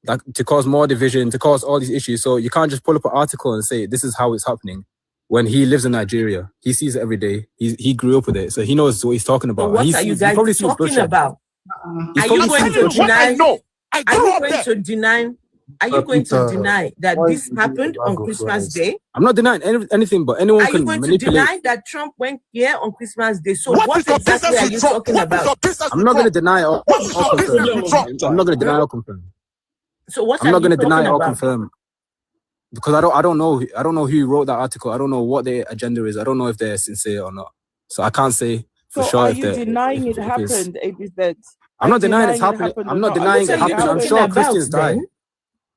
that to cause more division, to cause all these issues. So you can't just pull up an article and say this is how it's happening. When he lives in Nigeria, he sees it every day. He grew up with it, so he knows what he's talking about. But what are you guys talking about? Are you going to deny? Are you going to deny that this happened on Christmas Day? I'm not denying anything, but anyone can manipulate. Are you going to deny that Trump went here on Christmas Day? So what exactly are you talking about? I'm not going to deny or confirm. I'm not going to deny or confirm. So what? I'm not going to deny or confirm because I don't know who wrote that article. I don't know what their agenda is. I don't know if they're sincere or not. So I can't say for sure. Are you denying it happened, ABZ? I'm not denying it's happening. I'm not denying it happened. I'm sure Christians died.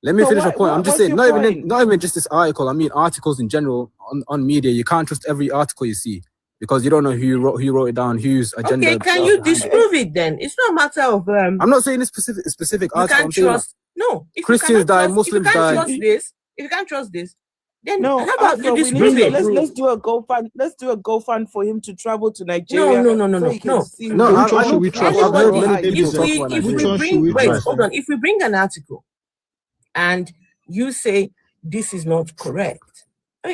Let me finish my point. I'm just saying, not even just this article. I mean, articles in general on media. You can't trust every article you see because you don't know who wrote it down, whose agenda. Okay, can you disprove it then? It's not a matter of. I'm not saying this specific article. You can't trust. No, Christians die, Muslims die. If you can't trust this, then how about you disprove it? Let's do a GoFund. Let's do a GoFund for him to travel to Nigeria. No. Which one should we trust? If we bring an article and you say this is not correct,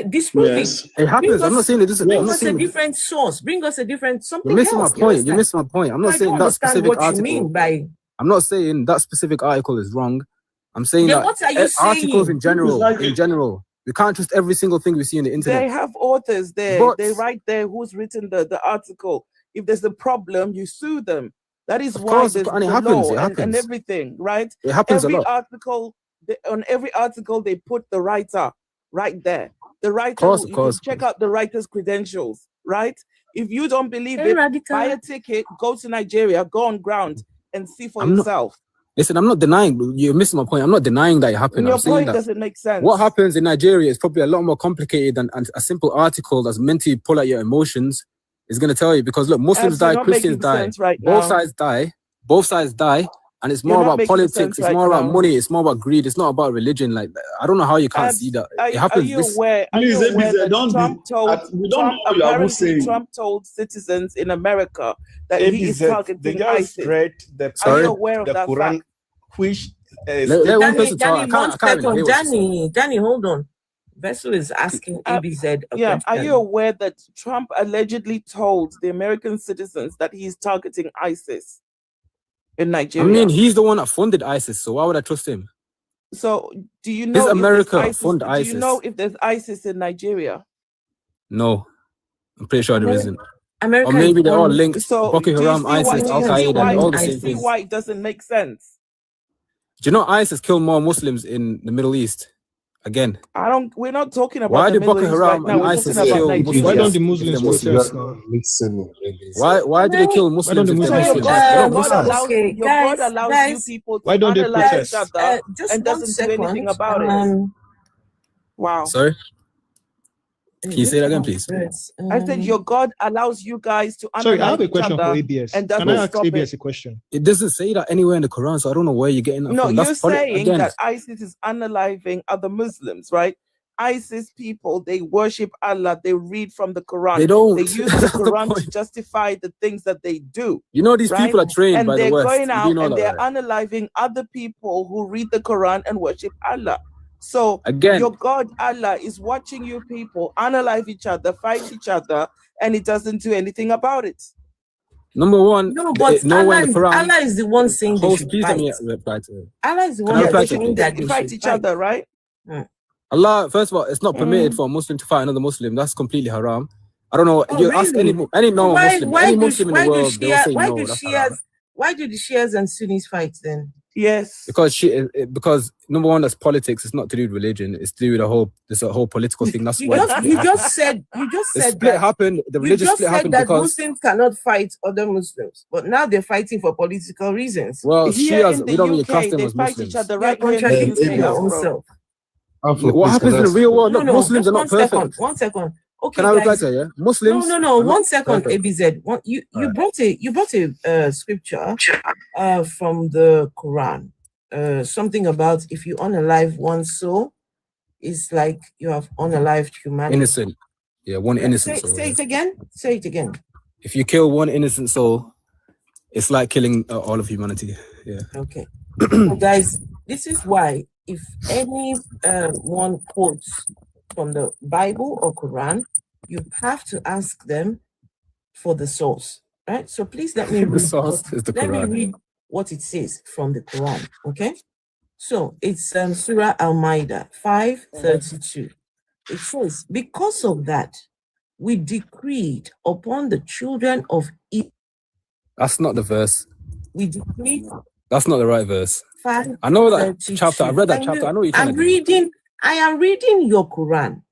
Disprove Yes. it. It happens. I'm not saying it doesn't. Bring I'm not us a saying different source. Bring us a different something. you're missing my else. point. You're missing my point. I'm not I saying don't that understand specific what you article. mean by. I'm not saying that specific article is wrong. I'm saying Then that what are you articles saying? in general, we can't trust every single thing we see on the internet. They have authors there. But- They write there who's written the article. If there's a problem, you sue them. That is Of why course, there's and it the happens, law it and happens. everything, right? It happens Every a lot. article, on every article, they put the writer right there. The writer, Of you course. can check out the writer's credentials, right? If you don't believe Very it, radical. buy a ticket, go to Nigeria, go on ground and see for I'm not- yourself. Listen, I'm not denying. You're missing my point. I'm not denying that it happened. Your I'm saying point that doesn't make sense. what happens in Nigeria is probably a lot more complicated than a simple article that's meant to pull out your emotions is going to tell you. Because look, Muslims you're die, not Christians making die, sense right both now. sides die, and it's You're more not about making politics. sense It's right more about now. money. It's more about greed. It's not about religion. Like I don't know how you can't see that. It Are happens. you aware? Are Please, you aware Ebize, that don't Trump be. told We don't know what you are apparently saying. Trump told citizens in America that he is They targeting just ISIS? read the, Are you Sorry? aware of the that Quran, fact? which Let one person talk. Danny, I can't really hear what she's saying. Danny, hold on. Vessel is asking EBZ a Yeah, are question. you aware that Trump allegedly told the American citizens that he's targeting ISIS in I Nigeria? mean, he's the one that funded ISIS, so why would I trust him? So do you know His if there's America ISIS? fund Do ISIS. you know if there's ISIS in Nigeria? No, I'm pretty sure there isn't. America Or maybe is they're all on- linked. So Boko do you Haram, see why? ISIS, Do Al you see Qaeda, why? all the Do same you see things. why it doesn't make sense? Do you know ISIS killed more Muslims in the Middle East? Again, We're not talking about why the did Middle Boko East right Haram now. and We're ISIS talking about kill Nigeria. Why don't Muslims the if Muslims they're Muslims? protest now? Why do they kill Muslims if they're So your Muslims? God, They're your not God Muslims. allows Okay, your guys, God allows you guys, people to Why don't they analyze each protest? other just and one doesn't do anything second. about it. Wow. Sorry? Can you say that again, please? I said your God allows you guys to Sorry, I analyze have a each question for other ABS. and Can doesn't I ask stop ABS it. a question? It doesn't say that anywhere in the Quran, so I don't know where you're getting that No, from. you're saying again, that ISIS is unaliving other Muslims, right? ISIS people, they worship Allah, they read from the Quran. They don't. They use the That's the Quran to point. justify the things that they do. You know, these right? people are trained And by the they're West. going You do out know and that, they're right? unaliving other people who read the Quran and worship Allah. So Again, your God Allah is watching you people unalive each other, fight each other, and it doesn't do anything about it. number one, No, but nowhere in the Quran. Allah is the one saying they should Please let fight. me reply to it. Allah is the Can one I reply to saying it? that They they fight should each other, right? Allah, first of all, it's not permitted for a Muslim to fight another Muslim. That's completely haram. I don't know. Oh, You ask any really? normal Muslim, any Muslim in the world, they'll say why no. do That's haram. why do the Shias and Sunnis fight then? Yes. Because number one, that's politics. It's not to do with religion. It's to do with a whole political thing. That's why You just said the split happened. The religious split happened that because Muslims cannot fight other Muslims, but now they're fighting for political reasons. well, Here Shias, in we don't the really class UK, them they as fight Muslims. each other You're right here in the contradicting your UK, own bro. self. What happens in the real world? Look, Muslims are not perfect. One second. Okay, Can I reply guys. to that? Yeah, Muslims. No. 1 second, perfect. ABZ. You brought a scripture from the Quran. Something about if you unalive one soul, it's like you have unalived humanity. Innocent. Yeah, one innocent soul. Say it again. Say it again. If you kill one innocent soul, it's like killing all of humanity. Yeah. Okay. So guys, this is why if any one quotes from the Bible or Quran, you have to ask them for the source, right? So please let me read. The source is the Let me Quran. read what it says from the Quran. Okay. So it's Surah Al-Ma'idah 5:32. It says, because of that, we decreed upon the children of Israel. That's not the verse. We decreed. That's not the right verse. 5:32. I know that chapter. I've read that chapter. I know what you're trying to do. I am reading your Quran.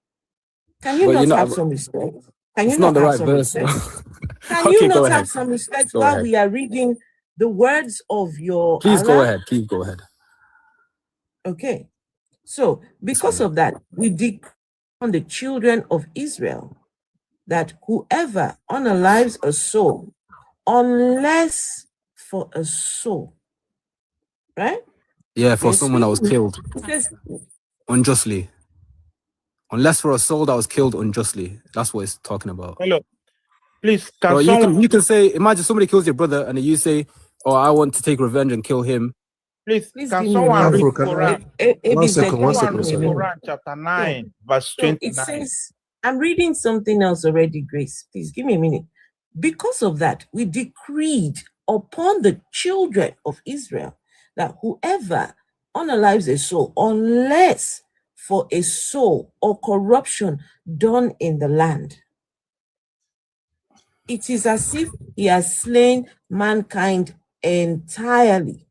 Can you not have some respect? Can you It's not the right some verse. respect? Can Okay, you go not ahead. have some respect Go while ahead. we are reading the words of your Please go Allah? ahead. Please go ahead. Okay. So because of that, we decree on the children of Israel that whoever unalives a soul, unless for a soul, right? Yeah, for someone that was killed It says, unjustly. Unless for a soul that was killed unjustly. That's what it's talking about. Hello. Please, Bro, you can say, imagine somebody kills your brother and then you say, oh, I want to take revenge and kill him. Please, Please can give me a someone read minute. Quran? One second, Someone read one second. Quran chapter 9, verse So it 29. says, I'm reading something else already, Grace. Please give me a minute. Because of that, we decreed upon the children of Israel that whoever unalives a soul, unless for a soul or corruption done in the land, it is as if he has slain mankind entirely.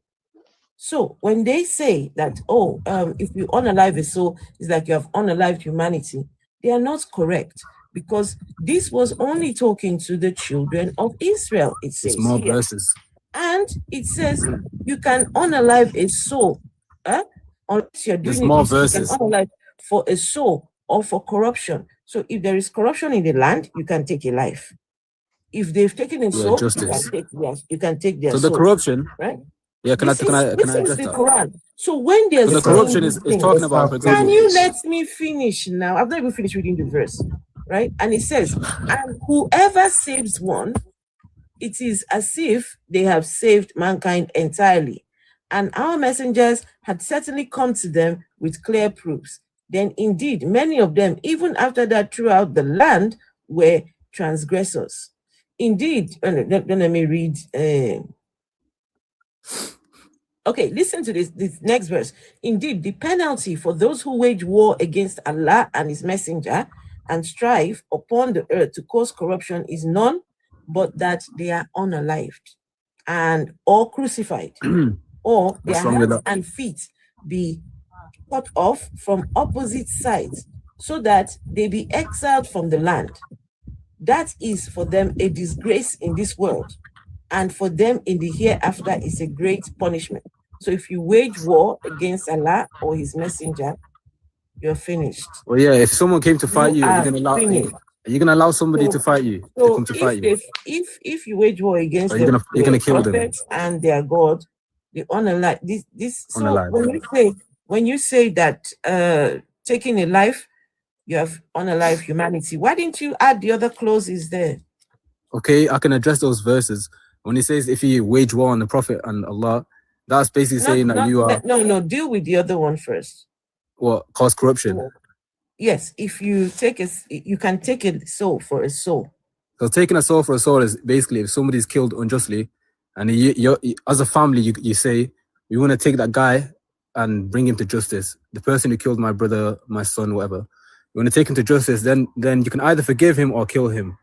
So when they say that, if you unalive a soul, it's like you have unalived humanity, they are not correct, because this was only talking to the children of Israel, it says. It's more here. verses. And it says you can unalive a soul, unless you're doing more it, verses. you can unalive for a soul or for corruption. So if there is corruption in the land, you can take a life. If they've taken a soul, justice. you can take their So soul. the corruption, right? yeah, can I This address is the that? Quran. So when they're So the saying corruption these is things, talking about, for example, can you let me finish now? I've not even finished reading the verse, right? And it says, and whoever saves one, it is as if they have saved mankind entirely. And our messengers had certainly come to them with clear proofs. Then indeed, many of them, even after that, throughout the land, were transgressors. Indeed, let me read. Okay, listen to this next verse. Indeed, the penalty for those who wage war against Allah and his messenger and strive upon the earth to cause corruption is none but that they are unalived and or crucified, or their hands and feet be cut off from opposite sides, so that they be exiled from the land. That is for them a disgrace in this world, and for them in the hereafter is a great punishment. So if you wage war against Allah or his messenger, you're finished. Well, yeah, if someone came to fight you, are you gonna allow somebody to fight you? So to come to fight you? If you wage war against you're gonna kill them and their God, they unalive this. So unalive. when you say that taking a life, you have unalive humanity, why didn't you add the other clauses there? Okay, I can address those verses. When he says if you wage war on the Prophet and Allah, that's basically saying that you are... No, deal with the other one first. What? Cause corruption? Yes, if you you can take a soul for a soul. So taking a soul for a soul is basically if somebody's killed unjustly, and you as a family, you say, we want to take that guy and bring him to justice. The person who killed my brother, my son, whatever. You want to take him to justice, then you can either forgive him or kill him.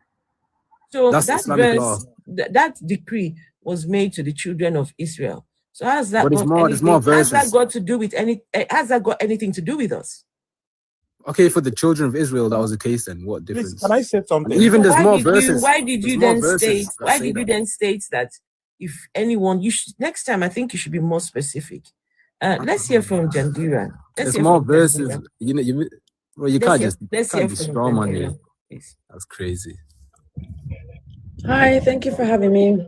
So that's that Islamic verse, law. That decree was made to the children of Israel. So has that there's more verses. Has that got to do with has that got anything to do with us? Okay, for the children of Israel, that was the case. Then what difference? Please, can I say something? And even there's more verses. Why did you then state? Why did you then state that if anyone, you should next time? I think you should be more specific. Let's hear from Jandira. There's more verses. You can't just straw man here. That's crazy. Hi, thank you for having me.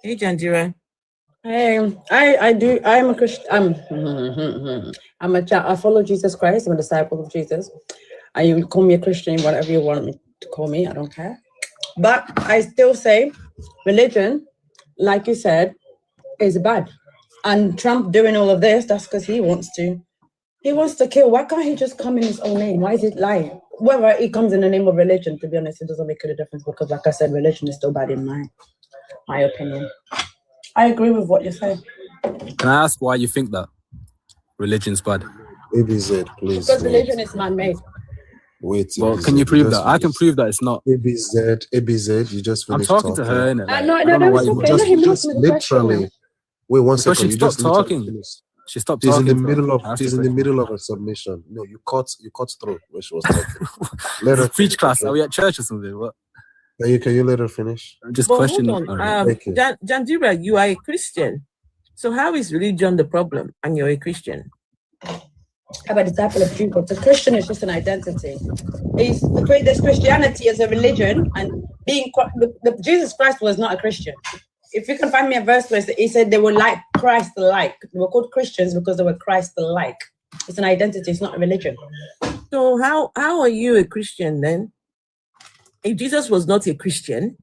Hey, Jandira. Hey, I'm a Christian. I follow Jesus Christ. I'm a disciple of Jesus. And you call me a Christian, whatever you want me to call me, I don't care. But I still say religion, like you said, is bad. And Trump doing all of this, that's because he wants to kill. Why can't he just come in his own name? Why is it lying? Whether he comes in the name of religion, to be honest, it doesn't make a difference, because like I said, religion is still bad in my opinion. I agree with what you're saying. Can I ask why you think that religion's bad? ABZ, please. Because religion is man-made. Wait. Well, can you prove that? I can prove that it's not. ABZ, you just finished talking to her, innit? Just literally. Wait 1 second. She stopped talking. She stopped talking. She's in the middle of a submission. No, you cut through when she was talking. Let her preach class. Are we at church or something? What? Can you let her finish? Just questioning. Jandira, you are a Christian. So how is religion the problem and you're a Christian? I'm a disciple of Jesus. The Christian is just an identity. There's Christianity as a religion, and Jesus Christ was not a Christian. If you can find me a verse where he said they were like Christ-like. They were called Christians because they were Christ-like. It's an identity, it's not a religion. So how are you a Christian then? If Jesus was not a Christian,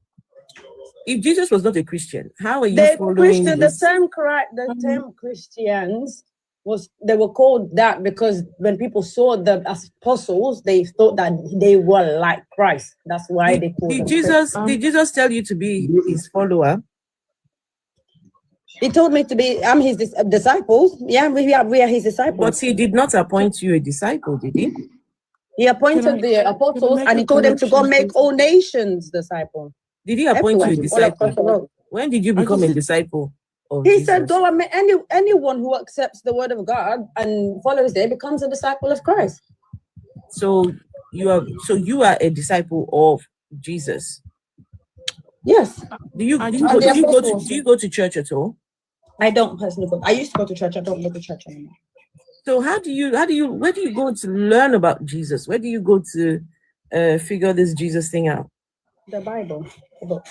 if Jesus was not a Christian, how are you The following Christian, this? the term Christians they were called that because when people saw the apostles, they thought that they were like Christ. That's why they called them. Did Jesus tell you to be his follower? He told me to be. I'm his disciples. Yeah, we are his disciples. But he did not appoint you a disciple, did he? He appointed the apostles and he told them to go make all nations disciples. Did he appoint you a disciple? When did you become a disciple? He said, "Go and make anyone who accepts the word of God and follows it becomes a disciple of Christ." So you are a disciple of Jesus. Yes. Do you go to church at all? I don't personally go. I used to go to church. I don't go to church anymore. So where do you go to learn about Jesus? Where do you go to figure this Jesus thing out? The Bible. The book.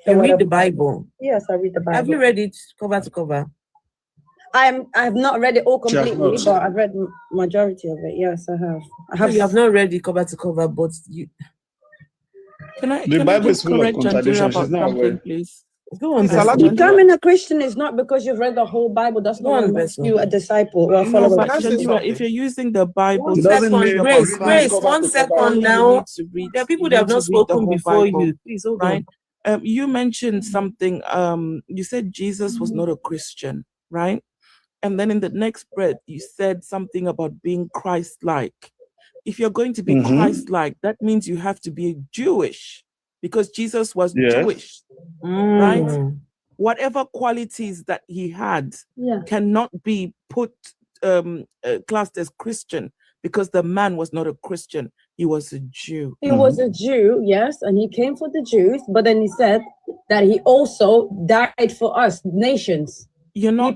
You read the Bible? Yes, I read the Bible. Have you read it cover to cover? I have not read it all completely, but I've read majority of it. Yes, I have. So you have not read it cover to cover, but you. The Bible is full of contradictions. She's not aware. Please. Go on. Becoming a Christian is not because you've read the whole Bible. That's not makes you a disciple or a follower. If you're using the Bible, Grace, 1 second now. There are people that have not spoken before you. Please hold on. You mentioned something. You said Jesus was not a Christian, right? And then in the next breath, you said something about being Christ-like. If you're going to be Christ-like, that means you have to be Jewish, because Jesus was Jewish, right? Whatever qualities that he had cannot be put classed as Christian, because the man was not a Christian. He was a Jew. He was a Jew, yes, and he came for the Jews, but then he said that he also died for us, nations. You're not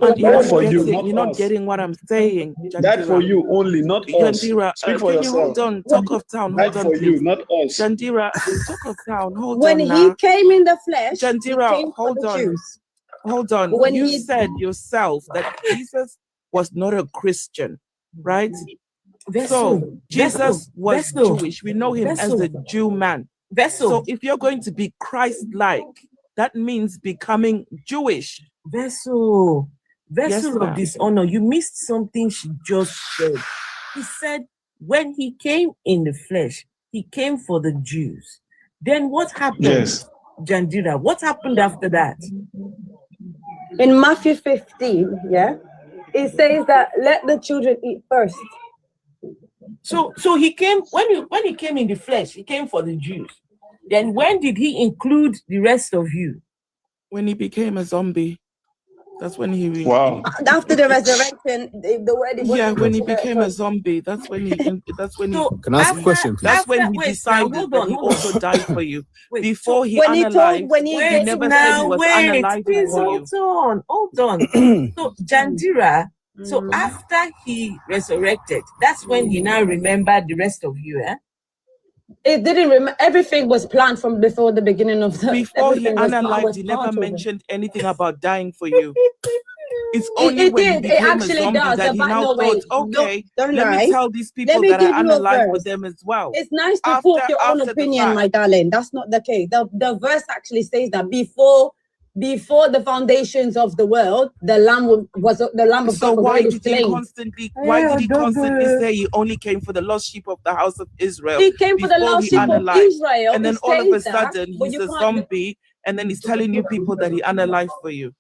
getting what I'm saying. That for you only, not us. Jandira, speak for yourself. Hold on, talk of town. That for you, not us. Jandira, talk of town. Hold when on. When he came in the flesh, Jandira, hold on. Jews. Hold on. When you said yourself that Jesus was not a Christian, right? So Jesus was Jewish. We know him as a Jew man. So if you're going to be Christ-like, that means becoming Jewish. Vessel of dishonor. You missed something she just said. He said when he came in the flesh, he came for the Jews. Then what happened? Yes. Jandira, what happened after that? In Matthew 15, it says that let the children eat first. So he came when he came in the flesh, he came for the Jews. Then when did he include the rest of you? When he became a zombie. That's when he. Wow. After the resurrection, the word. Yeah, when he became a zombie, that's when he. That's when he. Can I ask a question, please? That's when he decided that he also died for you. Before he unalived, he never said he was unaliving for you. Hold on. So Jandira. So after he resurrected, that's when he now remembered the rest of you, It didn't remember. Everything was planned from before the beginning of the. Before he unalived, he never mentioned anything about dying for you. It's only when he became a zombie that he now thought, okay, let me tell these people that I unalive for them as well. It's nice to talk your own opinion, my darling. That's not the case. The verse actually says that before the foundations of the world, the lamb was the lamb of God. So why did he constantly say he only came for the lost sheep of the house of Israel? He came for the lost sheep of Israel, and then all of a sudden he's a zombie, and then he's telling you people that he unalived for you.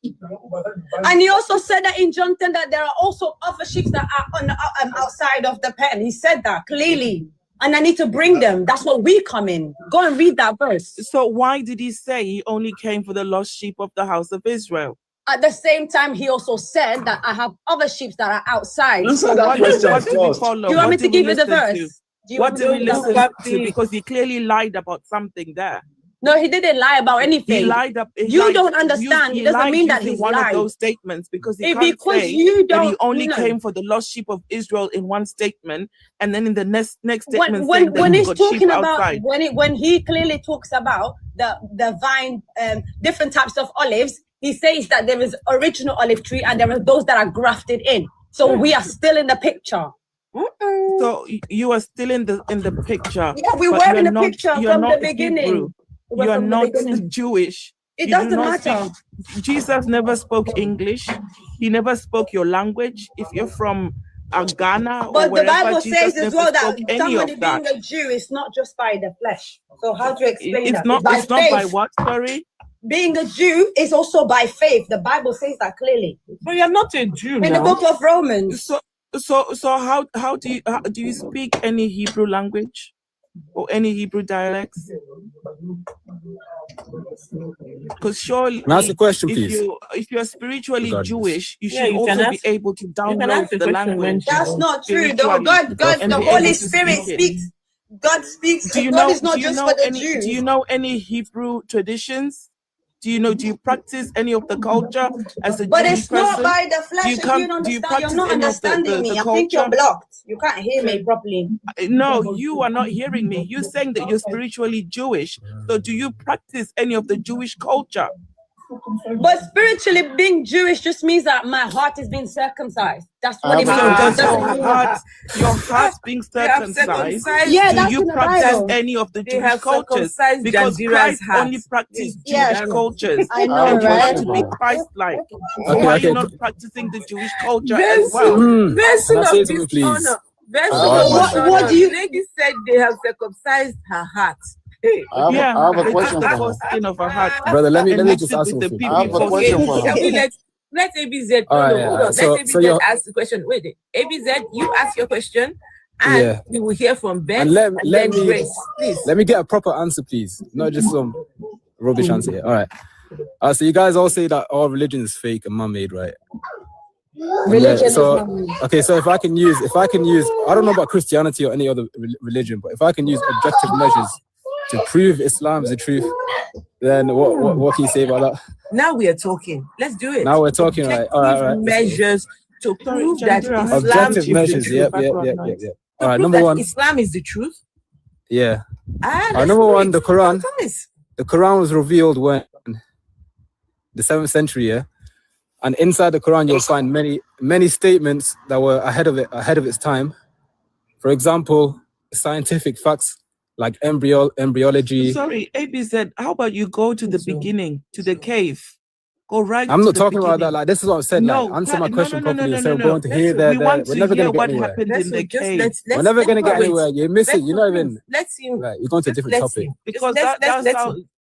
And he also said that in John 10 that there are also other sheep that are on outside of the pen. He said that clearly. And I need to bring them. That's what we come in. Go and read that verse. So why did he say he only came for the lost sheep of the house of Israel? At the same time, he also said that I have other sheep that are outside. Answer that question first. Do you want me to give you the verse? What did we listen to? Because he clearly lied about something there. No, he didn't lie about anything. He lied up. You don't understand. It doesn't mean that he's one lied. of those statements because he can't say that he only came for the lost sheep of Israel in one statement, and then in the next statement when he's talking about when he clearly talks about the vine, different types of olives, he says that there is original olive tree and there are those that are grafted in. So we are still in the picture. So you are still in the picture. Yeah, we were in the picture from the beginning. You are not Jewish. It doesn't matter. Jesus never spoke English. He never spoke your language. If you're from Ghana but or wherever, the Bible Jesus says as well that somebody that. being a Jew is not just by the flesh. So how do you explain that? It's not by what? Sorry? Being a Jew is also by faith. The Bible says that clearly. But you're not a Jew in the book of Romans. So how do you speak any Hebrew language or any Hebrew dialects? Because surely, can I ask a question, please? If you're spiritually Jewish, you Yeah, should you also can be able to download the language. That's not true. God, the Holy Spirit speaks. God speaks. God is not just for the Jews. Do you know any Hebrew traditions? Do you practice any of the culture as a Jewish person? But it's not by the flesh. You understand? You're not understanding me. I think you're blocked. You can't hear me properly. No, you are not hearing me. You're saying that you're spiritually Jewish. So do you practice any of the Jewish culture? But spiritually being Jewish just means that my heart is being circumcised. That's what it means. Your heart's being circumcised. Yeah, do you practice any of the Jewish cultures? Because Christ only practiced Jewish cultures. I know, and you right? want to be Christ-like. So why are you not practicing the Jewish culture as well? What do you? Lady said they have circumcised her heart. I have a question for her. Skin of her heart. Brother, let me just ask something. I have a question for her. Let ABZ. All right, Hold on. so Let ABZ ask the question. Wait, ABZ, you ask your question, and we will hear from Ben. And let me Grace, please. Let me get a proper answer, please. Not just some rubbish answer here. All right. So you guys all say that all religion is fake and man-made, right? Religion so if I can use, I don't know about Christianity or any other religion, but if I can use objective measures to prove Islam is the truth, then what can you say about that? Now we are talking. Let's do it. Now we're talking, right? All right. Measures to prove that Islam objective is measures. the truth. Yep. All right, number one. Islam is the truth. Yeah. Number one, the Quran. The Quran was revealed when the 7th century, yeah. And inside the Quran, you'll find many statements that were ahead of its time. For example, scientific facts like embryology. Sorry, ABZ, how about you go to the beginning, to the cave? Go right. I'm not talking about that. Like, this is what I'm saying. Like, answer my question properly. So we're going to hear that. We're never going to get anywhere. In the cave. We're never going to get anywhere. You're missing. You're not even. Let's see. Right, you're going to a different topic. Because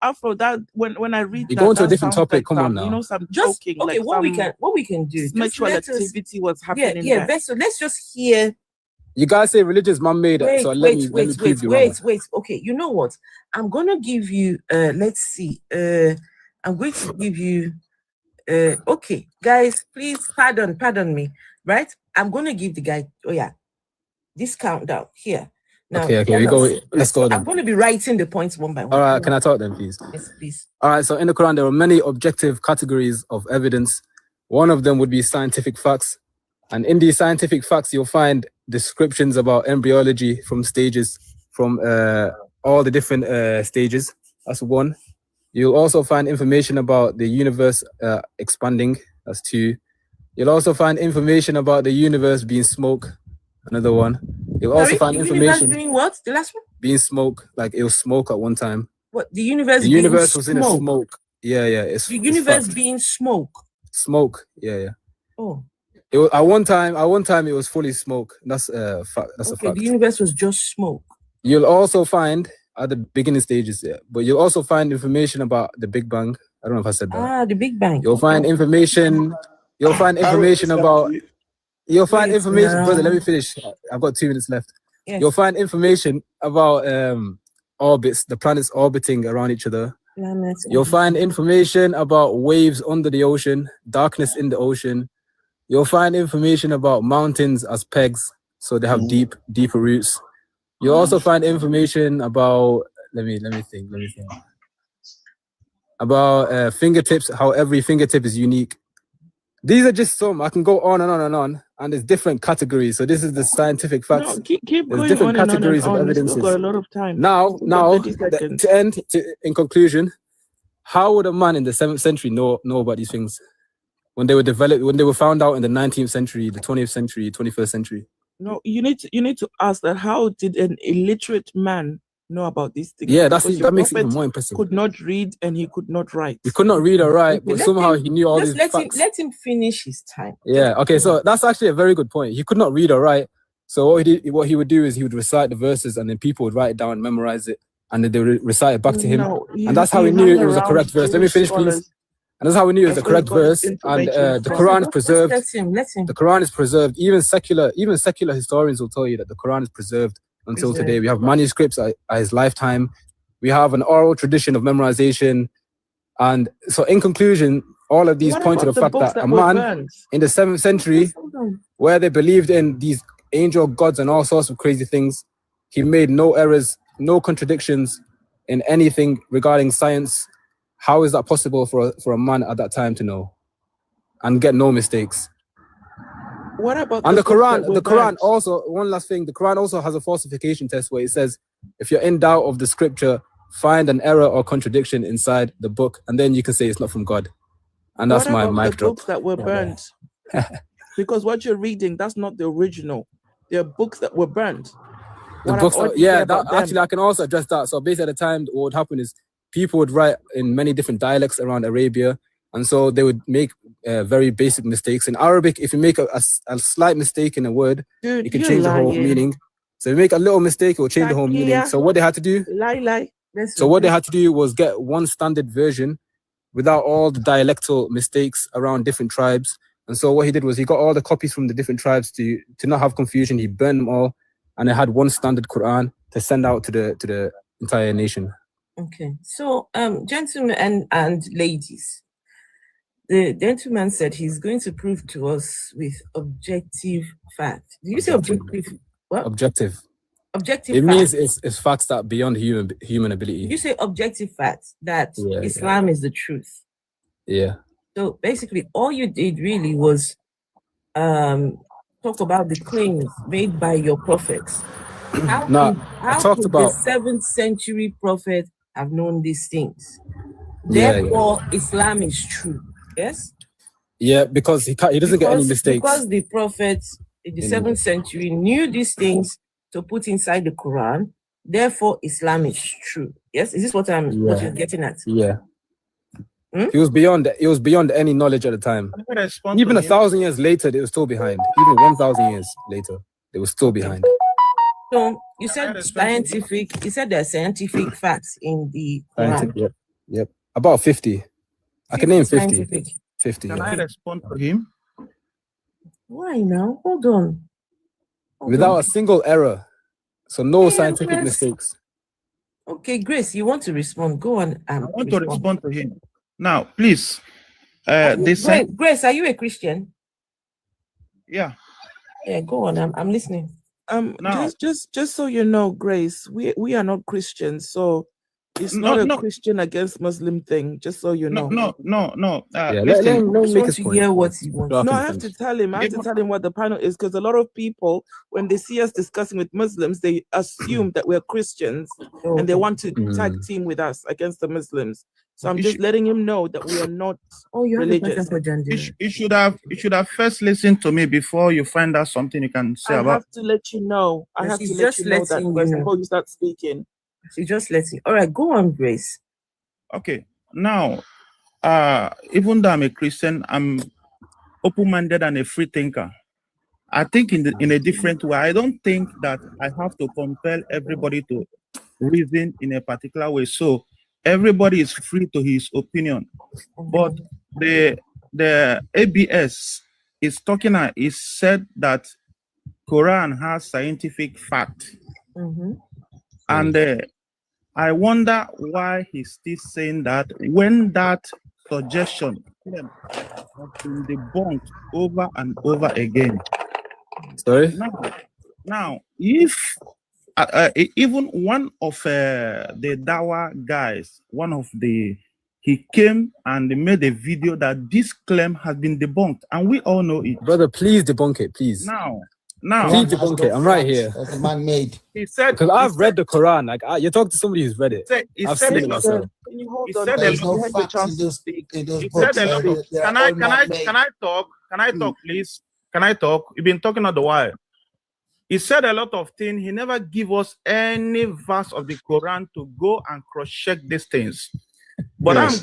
after that, when I read, you're going to a different topic. Come on now. You know, some just joking. Okay, like what we can do. Sexual activity was happening. Yeah. So let's just hear. You guys say religion's man-made. So let me prove you wrong. Wait. Okay, you know what? I'm gonna give you. Let's see. I'm going to give you. Okay, guys, please pardon me. Right? I'm gonna give the guy. Oh yeah, this countdown here. Now, okay. We go. Let's go then. I'm going to be writing the points one by one. All right. Can I talk then, please? Yes, please. All right. So in the Quran, there are many objective categories of evidence. One of them would be scientific facts. And in these scientific facts, you'll find descriptions about embryology from all the different stages. That's one. You'll also find information about the universe expanding. That's two. You'll also find information about the universe being smoke. Another one. You'll also find information. Doing what? The last one? Being smoke. Like it was smoke at one time. What? The universe was in a smoke. Yeah. The universe being smoke. Smoke. Yeah. Oh. It was, at one time it was fully smoke. That's a fact. That's a fact. The universe was just smoke. You'll also find at the beginning stages, but you'll also find information about the Big Bang. I don't know if I said that. The Big Bang. You'll find information. You'll find information about. You'll find information, brother. Let me finish. I've got 2 minutes left. Yes. You'll find information about orbits, the planets orbiting around each other. You'll find information about waves under the ocean, darkness in the ocean. You'll find information about mountains as pegs, so they have deeper roots. You'll also find information about let me think. About fingertips, how every fingertip is unique. These are just some. I can go on and on and on, and there's different categories. So this is the scientific facts. No, keep there's going different on categories and on of and on. evidences. We've got a lot of time. Now, how would a man in the 7th century know about these things when they were developed, when they were found out in the 19th century, the 20th century, 21st century? No, you need to ask that. How did an illiterate man know about these things. Yeah, Because that makes it even prophet more impressive. could not read and he could not write. He could not read or write, Okay, but somehow he knew all these let facts. let him finish his time. Yeah. Okay. So that's actually a very good point. He could not read or write. So what he would do is he would recite the verses, and then people would write it down, memorize it, and then they would recite it back to him. And that's how he knew it was a correct verse. Let me finish, please. And that's how we knew it was the correct verse. And the Quran is preserved. The Quran is preserved. Even secular historians will tell you that the Quran is preserved until today. We have manuscripts at his lifetime. We have an oral tradition of memorization. And so in conclusion, all of these point to the fact that a man in the 7th century, where they believed in these angel gods and all sorts of crazy things, he made no errors, no contradictions in anything regarding science. How is that possible for a man at that time to know and get no mistakes? What about and the Quran also, one last thing, the Quran also has a falsification test where it says, if you're in doubt of the scripture, find an error or contradiction inside the book, and then you can say it's not from God. And that's my mic drop. Books that were burnt? Because what you're reading, that's not the original. There are books that were burnt. Actually, I can also address that. So basically at the time, what would happen is people would write in many different dialects around Arabia, and so they would make very basic mistakes. In Arabic, if you make a slight mistake in a word, it can change the whole meaning. So if you make a little mistake, it will change the whole meaning. So what they had to do, what they had to do was get one standard version without all the dialectal mistakes around different tribes. And so what he did was he got all the copies from the different tribes to not have confusion. He burned them all, and they had one standard Quran to send out to the entire nation. Okay, so gentlemen and ladies, the gentleman said he's going to prove to us with objective fact. Did you say objective? What? Objective. Objective. It means it's facts that beyond human ability. Did you say objective facts that Islam is the truth? Yeah. So basically, all you did really was talk about the claims made by your prophets. How could the 7th century prophet have known these things? Therefore, Islam is true. Yes? Yeah, because he doesn't get any mistakes. Because the prophets in the 7th century knew these things to put inside the Quran, therefore Islam is true. Yes? Is this what you're getting at? Yeah. It was beyond any knowledge at the time. Even 1,000 years later, they were still behind. Even 1,000 years later, they were still behind. So you said scientific. You said there are scientific facts in the Quran. Yep. About 50. I can name 50. 50. Can I respond to him? Why now? Hold on. Without a single error. So no scientific mistakes. Okay, Grace, you want to respond? Go on. I want to respond to him. Now, please. Grace, are you a Christian? Yeah. Yeah, go on. I'm listening. Just so you know, Grace, we are not Christians, so it's not a Christian against Muslim thing. Just so you know. No. Let him hear what he wants. No, I have to tell him. I have to tell him what the panel is, because a lot of people, when they see us discussing with Muslims, they assume that we're Christians and they want to tag team with us against the Muslims. So I'm just letting him know that we are not religious. You should have first listened to me before you find out something you can say about. I have to let you know. I have to let you know that before you start speaking. So just let it. All right, go on, Grace. Okay. Now, even though I'm a Christian, I'm open-minded and a free thinker. I think in a different way. I don't think that I have to compel everybody to reason in a particular way. So everybody is free to his opinion. But the ABS is said that Quran has scientific fact. And I wonder why he's still saying that when that suggestion has been debunked over and over again. Sorry? Now if even one of the Dawa guys, he came and made a video that this claim has been debunked, and we all know it. Brother, please debunk it, please. Now, please debunk it. I'm right here. That's man-made. He said, because I've read the Quran. Like you're talking to somebody who's read it. I've seen it myself. Can you hold on? There's no facts in those books. Can I talk? Can I talk, please? Can I talk? You've been talking all the while. He said a lot of things. He never give us any verse of the Quran to go and cross-check these things. But Yes,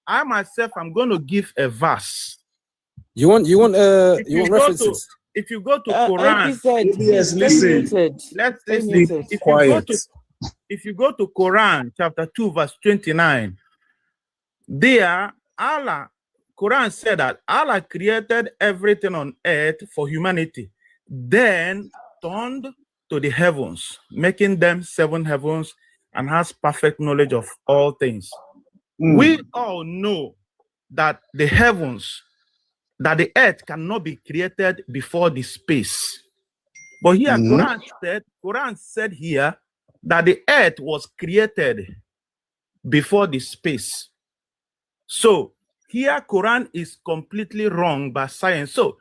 I myself, I'm going to give a verse. You want references? If you go to Quran, yes, listen. Let's listen. If you go to Quran chapter 2 verse 29, there Quran said that Allah created everything on earth for humanity, then turned to the heavens, making them 7 heavens, and has perfect knowledge of all things. We all know that the heavens, that the earth cannot be created before the space. But here Quran said here that the earth was created before the space. So here Quran is completely wrong by science. So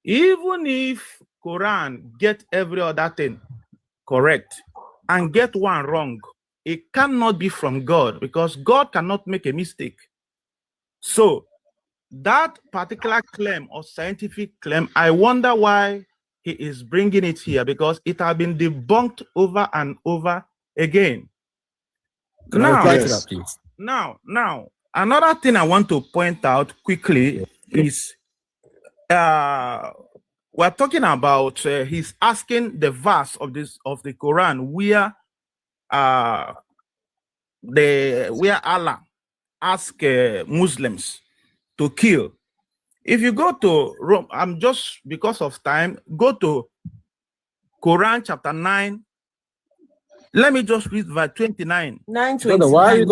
even if Quran get every other thing correct and get one wrong, it cannot be from God, because God cannot make a mistake. So that particular claim or scientific claim, I wonder why he is bringing it here, because it has been debunked over and over again. Now, another thing I want to point out quickly is we're talking about he's asking the verse of the Quran where Allah asked Muslims to kill. If you go to Rome, I'm just because of time, go to Quran chapter 9. Let me just read verse 29. 9:29.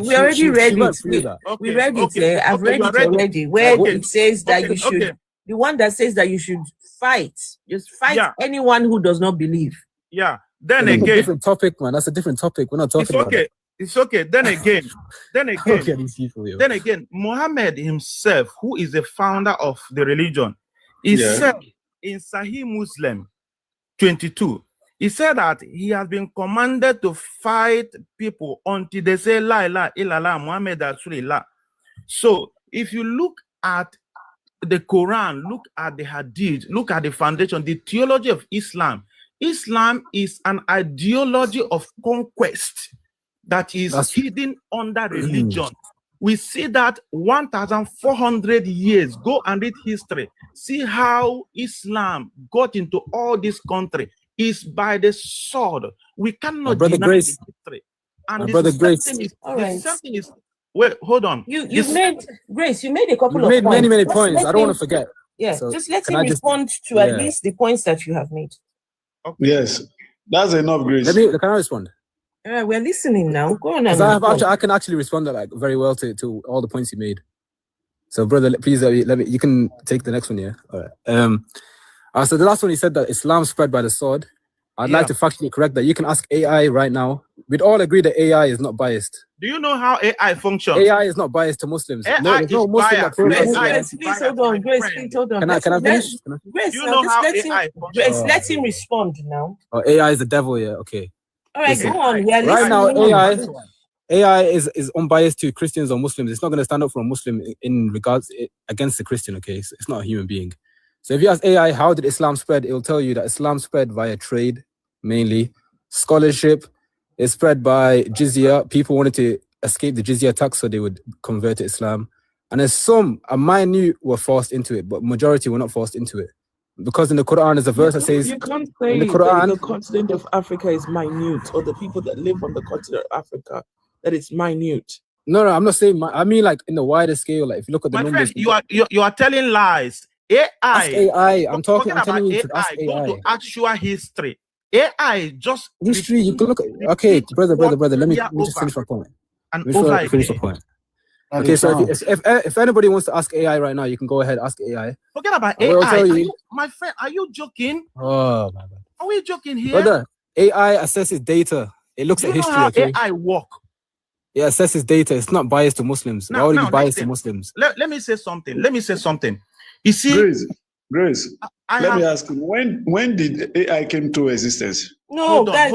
We already read it. We read it. I've read it already. Where it says that you should, the one that says that you should fight, just fight anyone who does not believe. Yeah. Then That's again, a different topic, man. That's a different topic. We're not talking about it. It's okay. Then again, Muhammad himself, who is the founder of the religion, he said in Sahih Muslim 22, he said that he has been commanded to fight people until they say La ilaha illallah Muhammad Rasulullah. So if you look at the Quran, look at the Hadith, look at the foundation, the theology of Islam. Islam is an ideology of conquest that is hidden under religion. We see that 1,400 years. Go and read history. See how Islam got into all this country. Is by the sword. We cannot deny the history. And something is wait, hold on. You made Grace, you made a couple of points. Many points. I don't want to forget. Yeah, so just let him respond to at least the points that you have made. Okay. Yes, that's enough, Grace. Can I respond? We're listening now. Go on. I can actually respond like very well to all the points you made. So, brother, please let me. You can take the next one. Yeah. All right. So the last one, he said that Islam spread by the sword. I'd like to factually correct that. You can ask AI right now. We'd all agree that AI is not biased. Do you know how AI functions? AI is not biased to Muslims. AI there's no Muslim Grace, please hold on. Grace, please hold on. Can I finish? Grace, you know how AI functions? Grace, let him respond now. Oh, AI is the devil, yeah. Okay. All right, go on. Right now, AI is unbiased to Christians or Muslims. It's not going to stand up for a Muslim in regards against the Christian. Okay, it's not a human being. So if you ask AI, how did Islam spread? It will tell you that Islam spread via trade, mainly. Scholarship is spread by jizya. People wanted to escape the jizya tax, so they would convert to Islam. And there's a minute were forced into it, but majority were not forced into it. Because in the Quran, there's a verse that says, you can't say in the Quran, the continent of Africa is minute, or the people that live on the continent of Africa, that it's minute. No, I'm not saying. I mean, like in the wider scale. Like if you look at the numbers, friend, you are telling lies. AI. I'm telling you to ask AI. Go to actual history. AI just history. You can look at. Okay, brother. Let me just finish my point. Finish my point. Okay, so if anybody wants to ask AI right now, you can go ahead, ask AI. Forget about AI. My friend, are you joking? Oh my God. Are we joking here? Brother, AI assesses data. It looks at history. How AI work? It assesses data. It's not biased to Muslims. Why would it be biased to Muslims? Let me say something. You see, Grace. Let me ask you, when did AI came to existence? No, guys,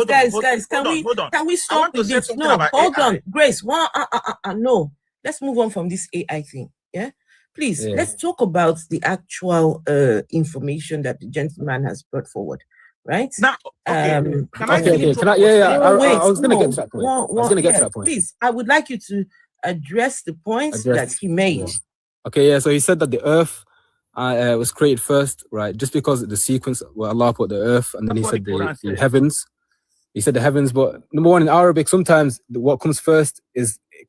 can we stop with this? No, hold on, Grace. No, let's move on from this AI thing. Yeah, Please, let's talk about the actual information that the gentleman has brought forward, right? Now, okay. Can I? I was going to get to that point. I was going to get to that point. Please, I would like you to address the points that he made. Okay, yeah. So he said that the earth was created first, right? Just because the sequence where Allah put the earth, and then he said the heavens. He said the heavens, but number one, in Arabic, sometimes what comes first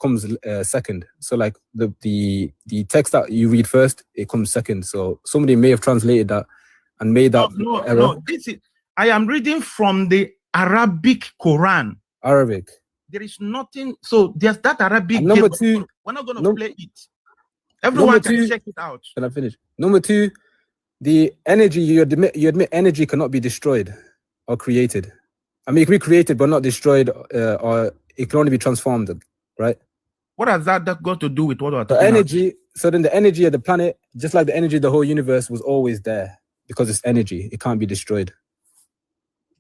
comes second. So like the text that you read first, it comes second. So somebody may have translated that and made that error. No, I am reading from the Arabic Quran. Arabic. There is nothing. So there's that Arabic. And number two, we're not going to play it. Everyone can check it out. Can I finish? Number two, the energy you admit energy cannot be destroyed or created. I mean, it can be created but not destroyed, or it can only be transformed, right? What has that got to do with what we're talking about? Energy. So then the energy of the planet, just like the energy of the whole universe, was always there because it's energy. It can't be destroyed.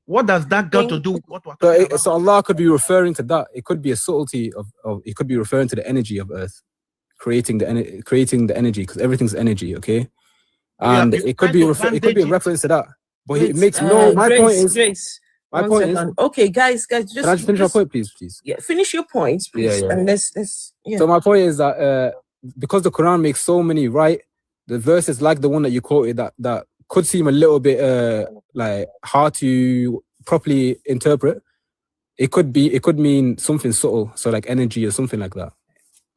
What does that got to do with what we're talking about? So Allah could be referring to that. It could be a subtlety of it could be referring to the energy of Earth, creating the energy, because everything's energy, okay? And it could be a reference to that. But it makes my point is. My point is, okay, guys, just can I just finish my point, please? Yeah, finish your points, please. Yeah. And let's. So my point is that because the Quran makes so many the verses like the one that you quoted that could seem a little bit like hard to properly interpret. It could mean something subtle, so like energy or something like that.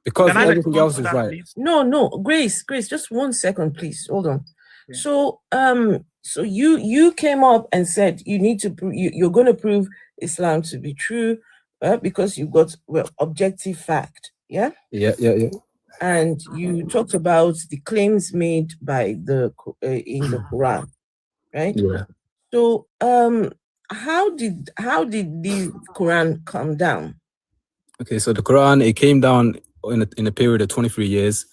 Because everything else is right. Please? No, Grace, just 1 second, please. Hold on. Okay. So you came up and said you need to you're going to prove Islam to be true, because you got objective fact, yeah. And you talked about the claims made by in the Quran, right? Yeah. So how did the Quran come down? Okay, so the Quran, it came down in a period of 23 years.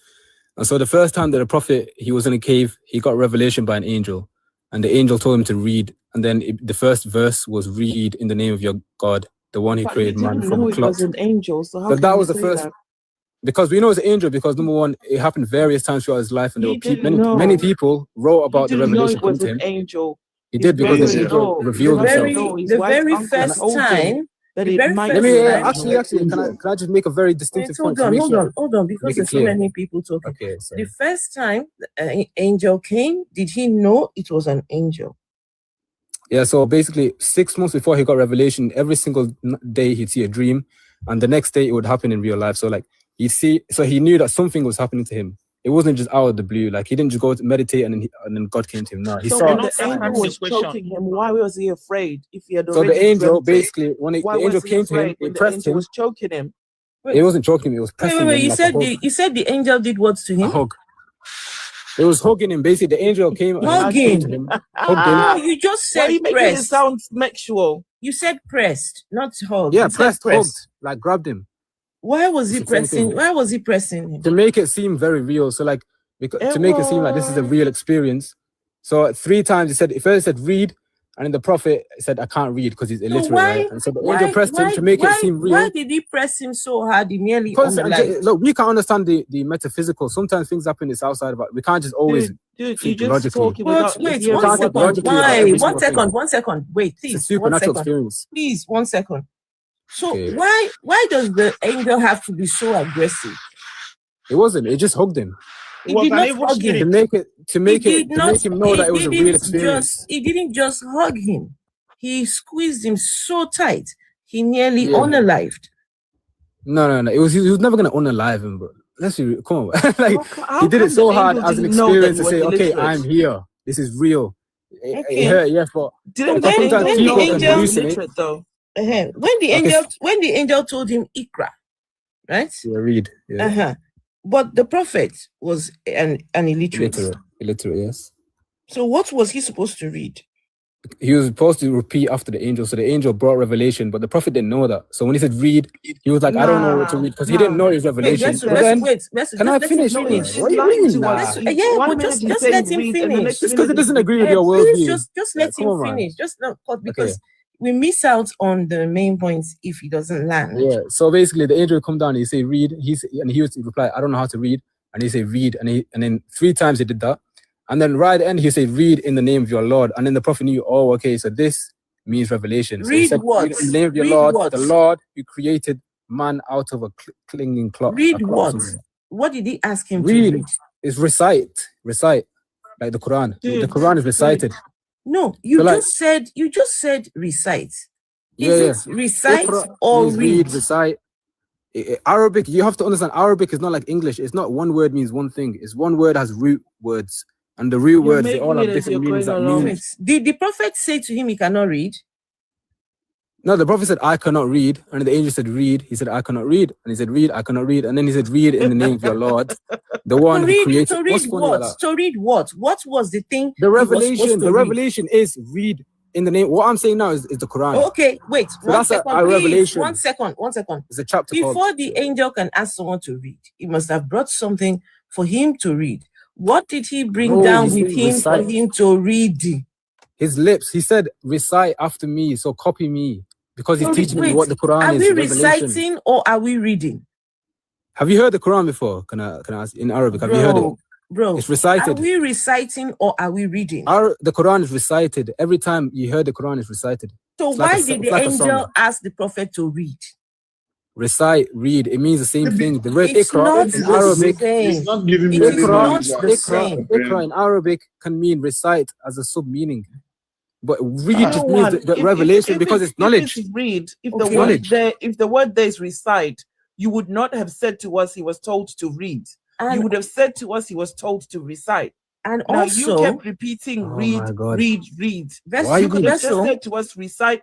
And so the first time that the Prophet, he was in a cave, he got revelation by an angel. And the angel told him to read. And then the first verse was, read in the name of your God, the one who created man from a clot. It was an angel, so how but that was the first. That? Because we know it's an angel, because number one, it happened various times throughout his life, and there were many people wrote about the revelation. It was an angel. He did, because the angel revealed himself. The very first time. That it might actually, can I just make a very distinctive point? Hold on, because there's so many people talking. Okay, the first time the angel came, did he know it was an angel? Yeah, so basically 6 months before he got revelation, every single day he'd see a dream, and the next day it would happen in real life. So like he knew that something was happening to him. It wasn't just out of the blue. Like he didn't just go to meditate and then God came to him. No, he saw the angel was choking him. Why was he afraid? If he had already. So the angel basically, when the angel came to him, it pressed him. Was choking him. It wasn't choking him. It was pressing him. Wait. You said the angel did what to him? A hug. It was hugging him. Basically, the angel came. Hugging him. You just said pressed. It sound sexual. You said pressed, not hug. Yeah, pressed, hugged, like grabbed him. Why was he pressing? Why was he pressing him? To make it seem very real. So like, to make it seem like this is a real experience. So 3 times he said read, and then the Prophet said I can't read because he's illiterate. Right? And so the angel pressed him to make it seem real. Why did he press him so hard? He nearly look, we can't understand the metaphysical. Sometimes things happen it's outside of it. We can't just always think logically. Wait, 1 second. 1 second. Wait, please. It's a supernatural experience. Please, 1 second. So why does the angel have to be so aggressive? It wasn't. It just hugged him. He did not hug him. To make him know that it was a real experience. He didn't just hug him. He squeezed him so tight. He nearly unalived. No. He was never gonna unalive him, bro. Let's see. Come on. Like he did it so hard as an experience to say, okay, I'm here. This is real. It hurt, yes, but when the angel told him Ikra, right? Yeah, read. Yeah. But the Prophet was an illiterate. Illiterate, yes. So what was he supposed to read? He was supposed to repeat after the angel. So the angel brought revelation, but the Prophet didn't know that. So when he said read, he was like, I don't know what to read, because he didn't know his revelation. Can I finish? What do you mean? But just let him finish. Just because it doesn't agree with your worldview. Just let him finish. Just not because we miss out on the main points if he doesn't land. Yeah. So basically, the angel would come down and he say read. He would reply, I don't know how to read. and he said read, and then 3 times he did that, and then right at the end he said read in the name of your Lord, and then the Prophet knew, oh, okay, so this means revelation. So he said, read in the name of your Lord, the Lord who created man out of a clinging cloth. Read what? What did he ask him to read? Is recite, like the Quran. The Quran is recited. No, you just said recite. Is it recite or read? Recite. Arabic, you have to understand, Arabic is not like English. It's not one word means one thing. It's one word has root words. And the root words, they all have different meanings. Did the Prophet say to him he cannot read? No, the Prophet said, I cannot read. And the angel said, read. He said, I cannot read. And he said, read, I cannot read. And then he said, read in the name of your Lord. The one who created. To read what? To read what? What was the thing? The revelation. The revelation is read in the name. What I'm saying now is the Quran. Okay, wait. So that's a revelation. 1 second. It's a chapter. Before the angel can ask someone to read, he must have brought something for him to read. What did he bring down with him for him to read? His lips. He said, recite after me, so copy me. Because he's teaching me what the Quran is. Are we reciting or are we reading? Have you heard the Quran before? Can I ask in Arabic? Have you heard it? Bro, it's recited. Are we reciting or are we reading? The Quran is recited. Every time you heard the Quran is recited. So why did the angel ask the Prophet to read? Recite, read. It means the same thing. The word Ikra in Arabic. It's not giving me Ikra in Arabic can mean recite as a sub meaning. But read just means the revelation because it's knowledge. Read. If the word there is recite, you would not have said to us he was told to read. You would have said to us he was told to recite. And now also, you kept repeating read. Why you could have just said to us recite.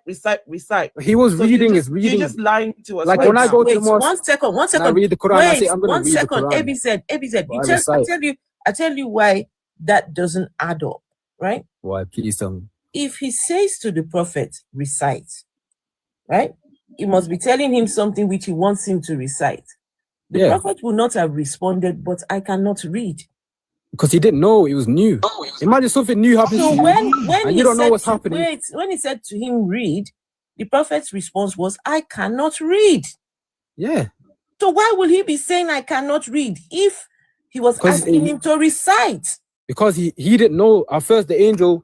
He was reading his reading. You're just lying to us. Like when I go to the mosque, 1 second. I read the Quran. I say I'm going to read the Quran. ABZ. I tell you why that doesn't add up, right? Why? Please tell me. If he says to the Prophet, recite, right? He must be telling him something which he wants him to recite. The Prophet will not have responded, but I cannot read. Because he didn't know, it was new. Imagine something new happens to you, and you don't know what's happening. When he said to him, read, the Prophet's response was, I cannot read. Yeah. So why will he be saying I cannot read if he was asking him to recite? Because he didn't know. At first, the angel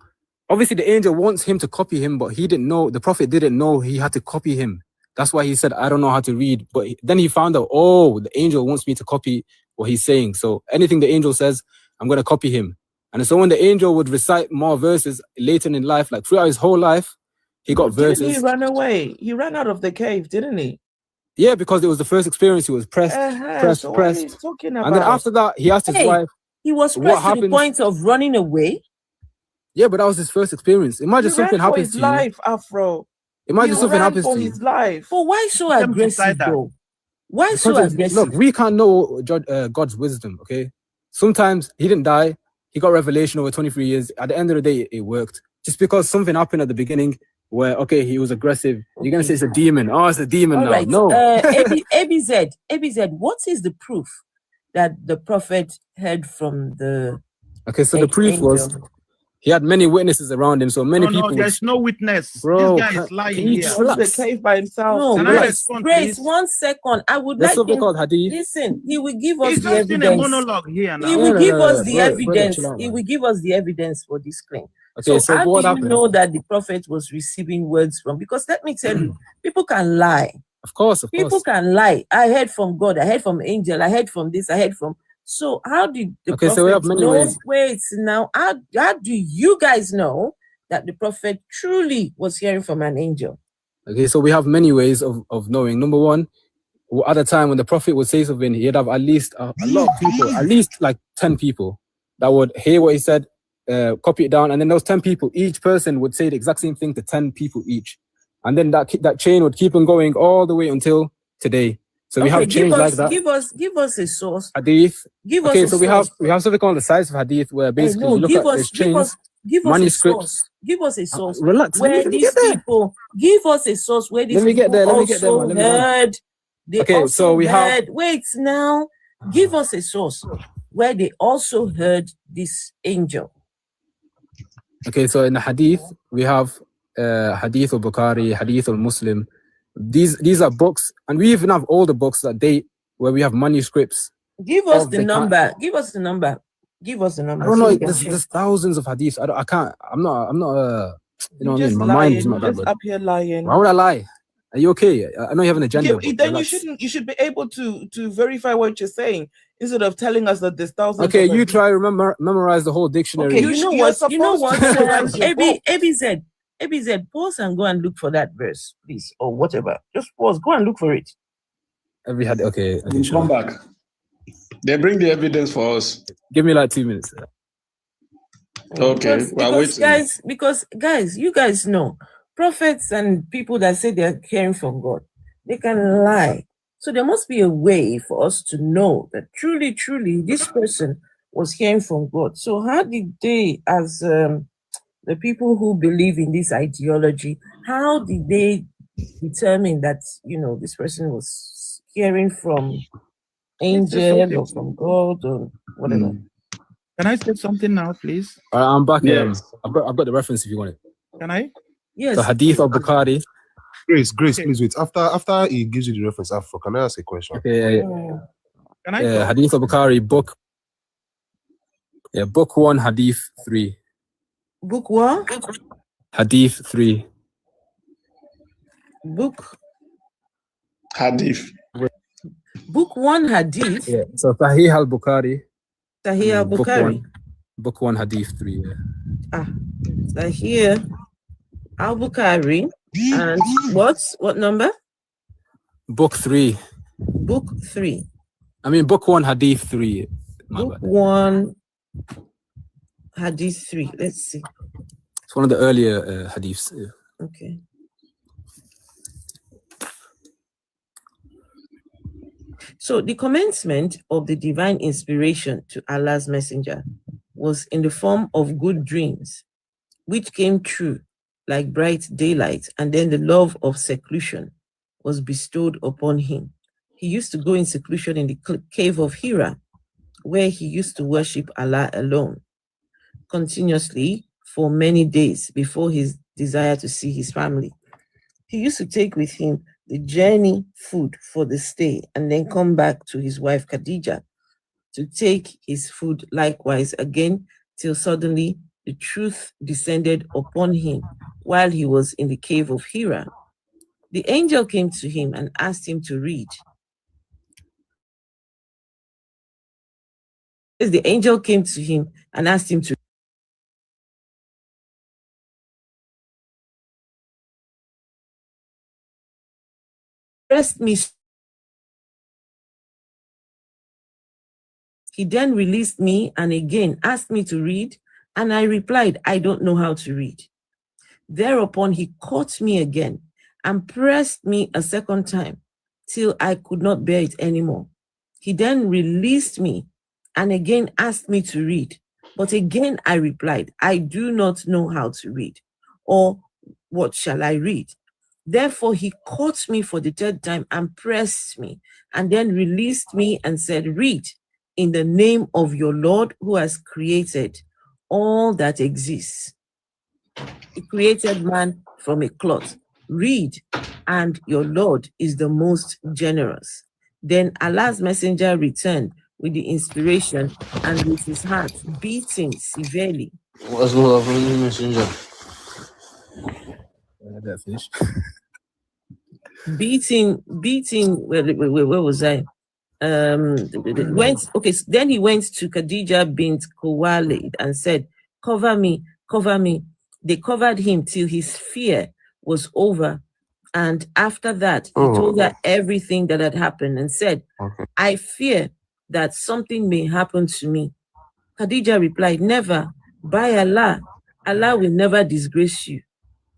wants him to copy him, but he didn't know. The Prophet didn't know he had to copy him. That's why he said, I don't know how to read. But then he found out, oh, the angel wants me to copy what he's saying. So anything the angel says, I'm going to copy him. And so when the angel would recite more verses later in life, like throughout his whole life, he got verses. Didn't he run away? He ran out of the cave, didn't he? Yeah, because it was the first experience. He was pressed. So what are you talking about? And then after that, he asked his wife. He was pressed to the point of running away. Yeah, but that was his first experience. Imagine something happens to you. Life, Afro. Imagine something happens to you. His life. But why so aggressive, though? Why so aggressive? Look, we can't know God's wisdom, okay? Sometimes he didn't die. He got revelation over 23 years. At the end of the day, it worked. Just because something happened at the beginning where, okay, he was aggressive, you're going to say it's a demon. Oh, it's a demon now. Right. No. ABZ, what is the proof that the Prophet heard from the Okay, so the proof was he had many witnesses around him, so many people. No, there's no witness. Bro, this guy is lying here. He's in the cave by himself. No, Grace, 1 second. I would like something called hadith. Listen, he will give us the evidence. A monologue here now. He will give us the evidence. He will give us the evidence for this claim. Okay, so how what do happened? You know that the Prophet was receiving words from? Because let me tell you, people can lie. Of course. People can lie. I heard from God. I heard from angel. I heard from this. I heard from. So how did the Prophet we have many ways. Wait, now how do you guys know that the Prophet truly was hearing from an angel? Okay, so we have many ways of knowing. Number one, at the time when the Prophet would say something, he'd have at least a lot of people, at least like 10 people that would hear what he said, copy it down, and then those 10 people, each person would say the exact same thing to 10 people each. And then that chain would keep on going all the way until today. So we have chains like that. Give us a source. Hadith. So we have something called the size of hadith, where basically you look at these chains, manuscripts. Give us a source. Relax. Where these people give us a source where these people also heard. Okay, so we have. Wait now. Give us a source where they also heard this angel. Okay, so in the hadith we have Hadith al-Bukhari, Hadith al-Muslim. These are books, and we even have older books that date where we have manuscripts Give us the number. Give us the number. Give us the number. I don't know. There's thousands of hadiths. I can't. I'm not. You know what I mean? My mind is not that good. Up here lying. Why would I lie? Are you okay? I know you have an agenda. Then you shouldn't. You should be able to verify what you're saying instead of telling us that there's thousands. Okay, you try memorize the whole dictionary. Okay, you know what? ABZ, pause and go and look for that verse, please, or whatever. Just pause. Go and look for it. Okay. We'll come back. They bring the evidence for us. Give me like 2 minutes. Okay, because guys, you guys know prophets and people that say they're hearing from God, they can lie. So there must be a way for us to know that truly, this person was hearing from God. So how did they, as the people who believe in this ideology, how did they determine that, this person was hearing from angel or from God or whatever? Can I say something now, please? I'm back. Yes. I've got the reference if you want it. Can I? Yes. The Hadith of Bukhari. Grace, please wait. After he gives you the reference, can I ask a question? Okay. Can I? Hadith of Bukhari, book 1, Hadith 3. Book 1? Hadith 3. Book Hadith. Book 1 Hadith. Yeah. So Sahih al-Bukhari. Sahih al-Bukhari. Book 1 Hadith 3. Yeah. Sahih al-Bukhari. And what number? Book 3. Book 3. I mean book 1 Hadith 3. Book 1 Hadith 3. Let's see. It's one of the earlier hadiths. Yeah. Okay. So the commencement of the divine inspiration to Allah's messenger was in the form of good dreams, which came true like bright daylight, and then the love of seclusion was bestowed upon him. He used to go in seclusion in the cave of Hira, where he used to worship Allah alone, continuously for many days before his desire to see his family. He used to take with him the journey food for the stay and then come back to his wife Khadija to take his food likewise again, till suddenly the truth descended upon him while he was in the cave of Hira. The angel came to him and asked him to read. The angel came to him and asked him to pressed me. He then released me and again asked me to read, and I replied, I don't know how to read. Thereupon he caught me again and pressed me a second time till I could not bear it anymore. He then released me and again asked me to read, but again I replied, I do not know how to read, or what shall I read? Therefore, he caught me for the third time and pressed me, and then released me and said, read in the name of your Lord who has created all that exists. He created man from a cloth. Read, and your Lord is the most generous. Then Allah's messenger returned with the inspiration and with his heart beating severely. What's going on from the messenger? That finished. Beating, where was I? Then he went to Khadija bint Khuwailid and said, cover me. They covered him till his fear was over. And after that, he told her everything that had happened and said, I fear that something may happen to me. Khadija replied, never. By Allah, Allah will never disgrace you.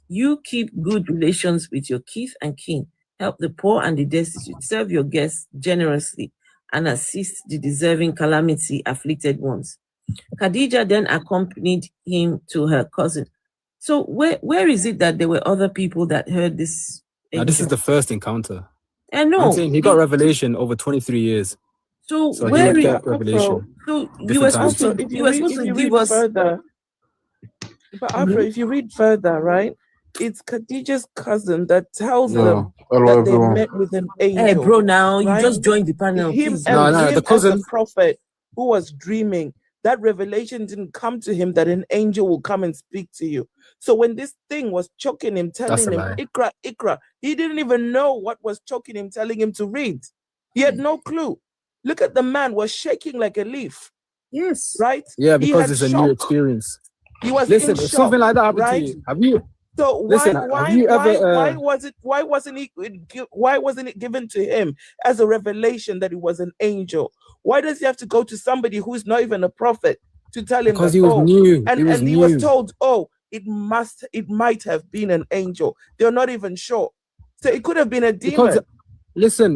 You keep good relations with your kith and kin, help the poor and the destitute, serve your guests generously, and assist the deserving calamity afflicted ones. Khadija then accompanied him to her cousin. So where is it that there were other people that heard this? Now, this is the first encounter. I know. I'm saying he got revelation over 23 years. So where is that revelation? So you were supposed to give us further. But Afra, if you read further, right? it's Khadija's cousin that tells them Hello, that everyone. they met with an angel. Hey, bro, now right? you just joined the panel. Him Please. and No, him the cousin. as the prophet who was dreaming, that revelation didn't come to him that an angel will come and speak to you. So when this thing was choking him, telling him, Ikra, Ikra, he didn't even know what was choking him, telling him to read. He had no clue. Look at the man, was shaking like a leaf. Yes. Right? Yeah, because it's a new experience. He was Listen, in if shock, something like that happened right? to you, have you? So Listen, have you ever? Why wasn't it given to him as a revelation that he was an angel? Why does he have to go to somebody who's not even a prophet to tell him Because that? he was new. And he was told, oh, it might have been an angel. They're not even sure. So it could have been a demon.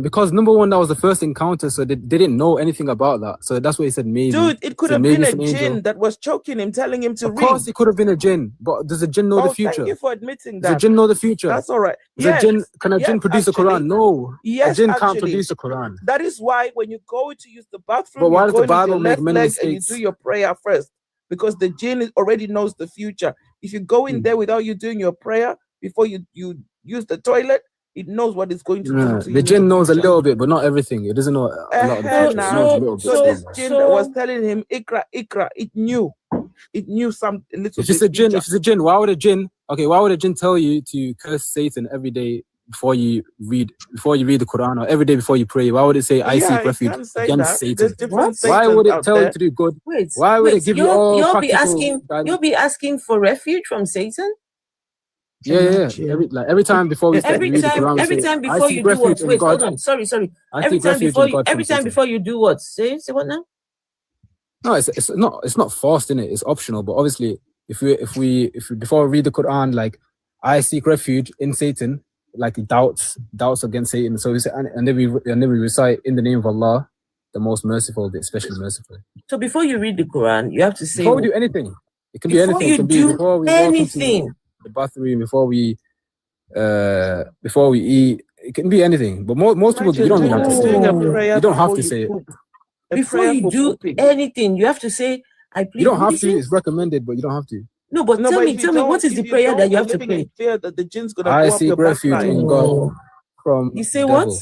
Because number one, that was the first encounter, so they didn't know anything about that. So that's what he said, maybe. Dude, it could have been a jinn that was choking him, telling him to read. Of course, it could have been a jinn, but does a jinn know the future? Thank you for admitting that. Does a jinn know the future? That's all right. Can a jinn produce a Quran? No. Yes, a jinn can't produce a Quran. That is why when you go to use the bathroom, but why you does the Bible make many leg mistakes? and you do your prayer first, because the jinn already knows the future. If you go in there without you doing your prayer before you use the toilet, it knows what it's going to do to you. The jinn knows a little bit, but not everything. It doesn't know a lot of the future. So this jinn that was telling him, Ikra, Ikra, it knew some a little bit. If it's a jinn, why would a jinn tell you to curse Satan every day before you read the Quran, or every day before you pray? Why would it say, I seek refuge against Satan? Why would it tell you to do good? Why would it give you all you'll be asking for refuge from Satan? Yeah. Every time before we start reading the Quran, every time before you do what? Wait, hold on. Sorry. Every time before you do what? Say what now? No, it's not forced in it. It's optional. But obviously, if we before we read the Quran, like I seek refuge in Satan, like doubts against Satan. So we say, and then we recite in the name of Allah, the most merciful, the especially merciful. So before you read the Quran, you have to say before we do anything. It can be anything. It can be before we anything. The bathroom, before we eat, it can be anything. But most people, you don't have to say it. You don't have to say it. Before you do anything, you have to say, I plead. You don't have to. It's recommended, but you don't have to. No, but tell me, what is the prayer that you have to pray? Fear that the jinn's gonna I go seek up your refuge backside. in God from. You say the what? devil.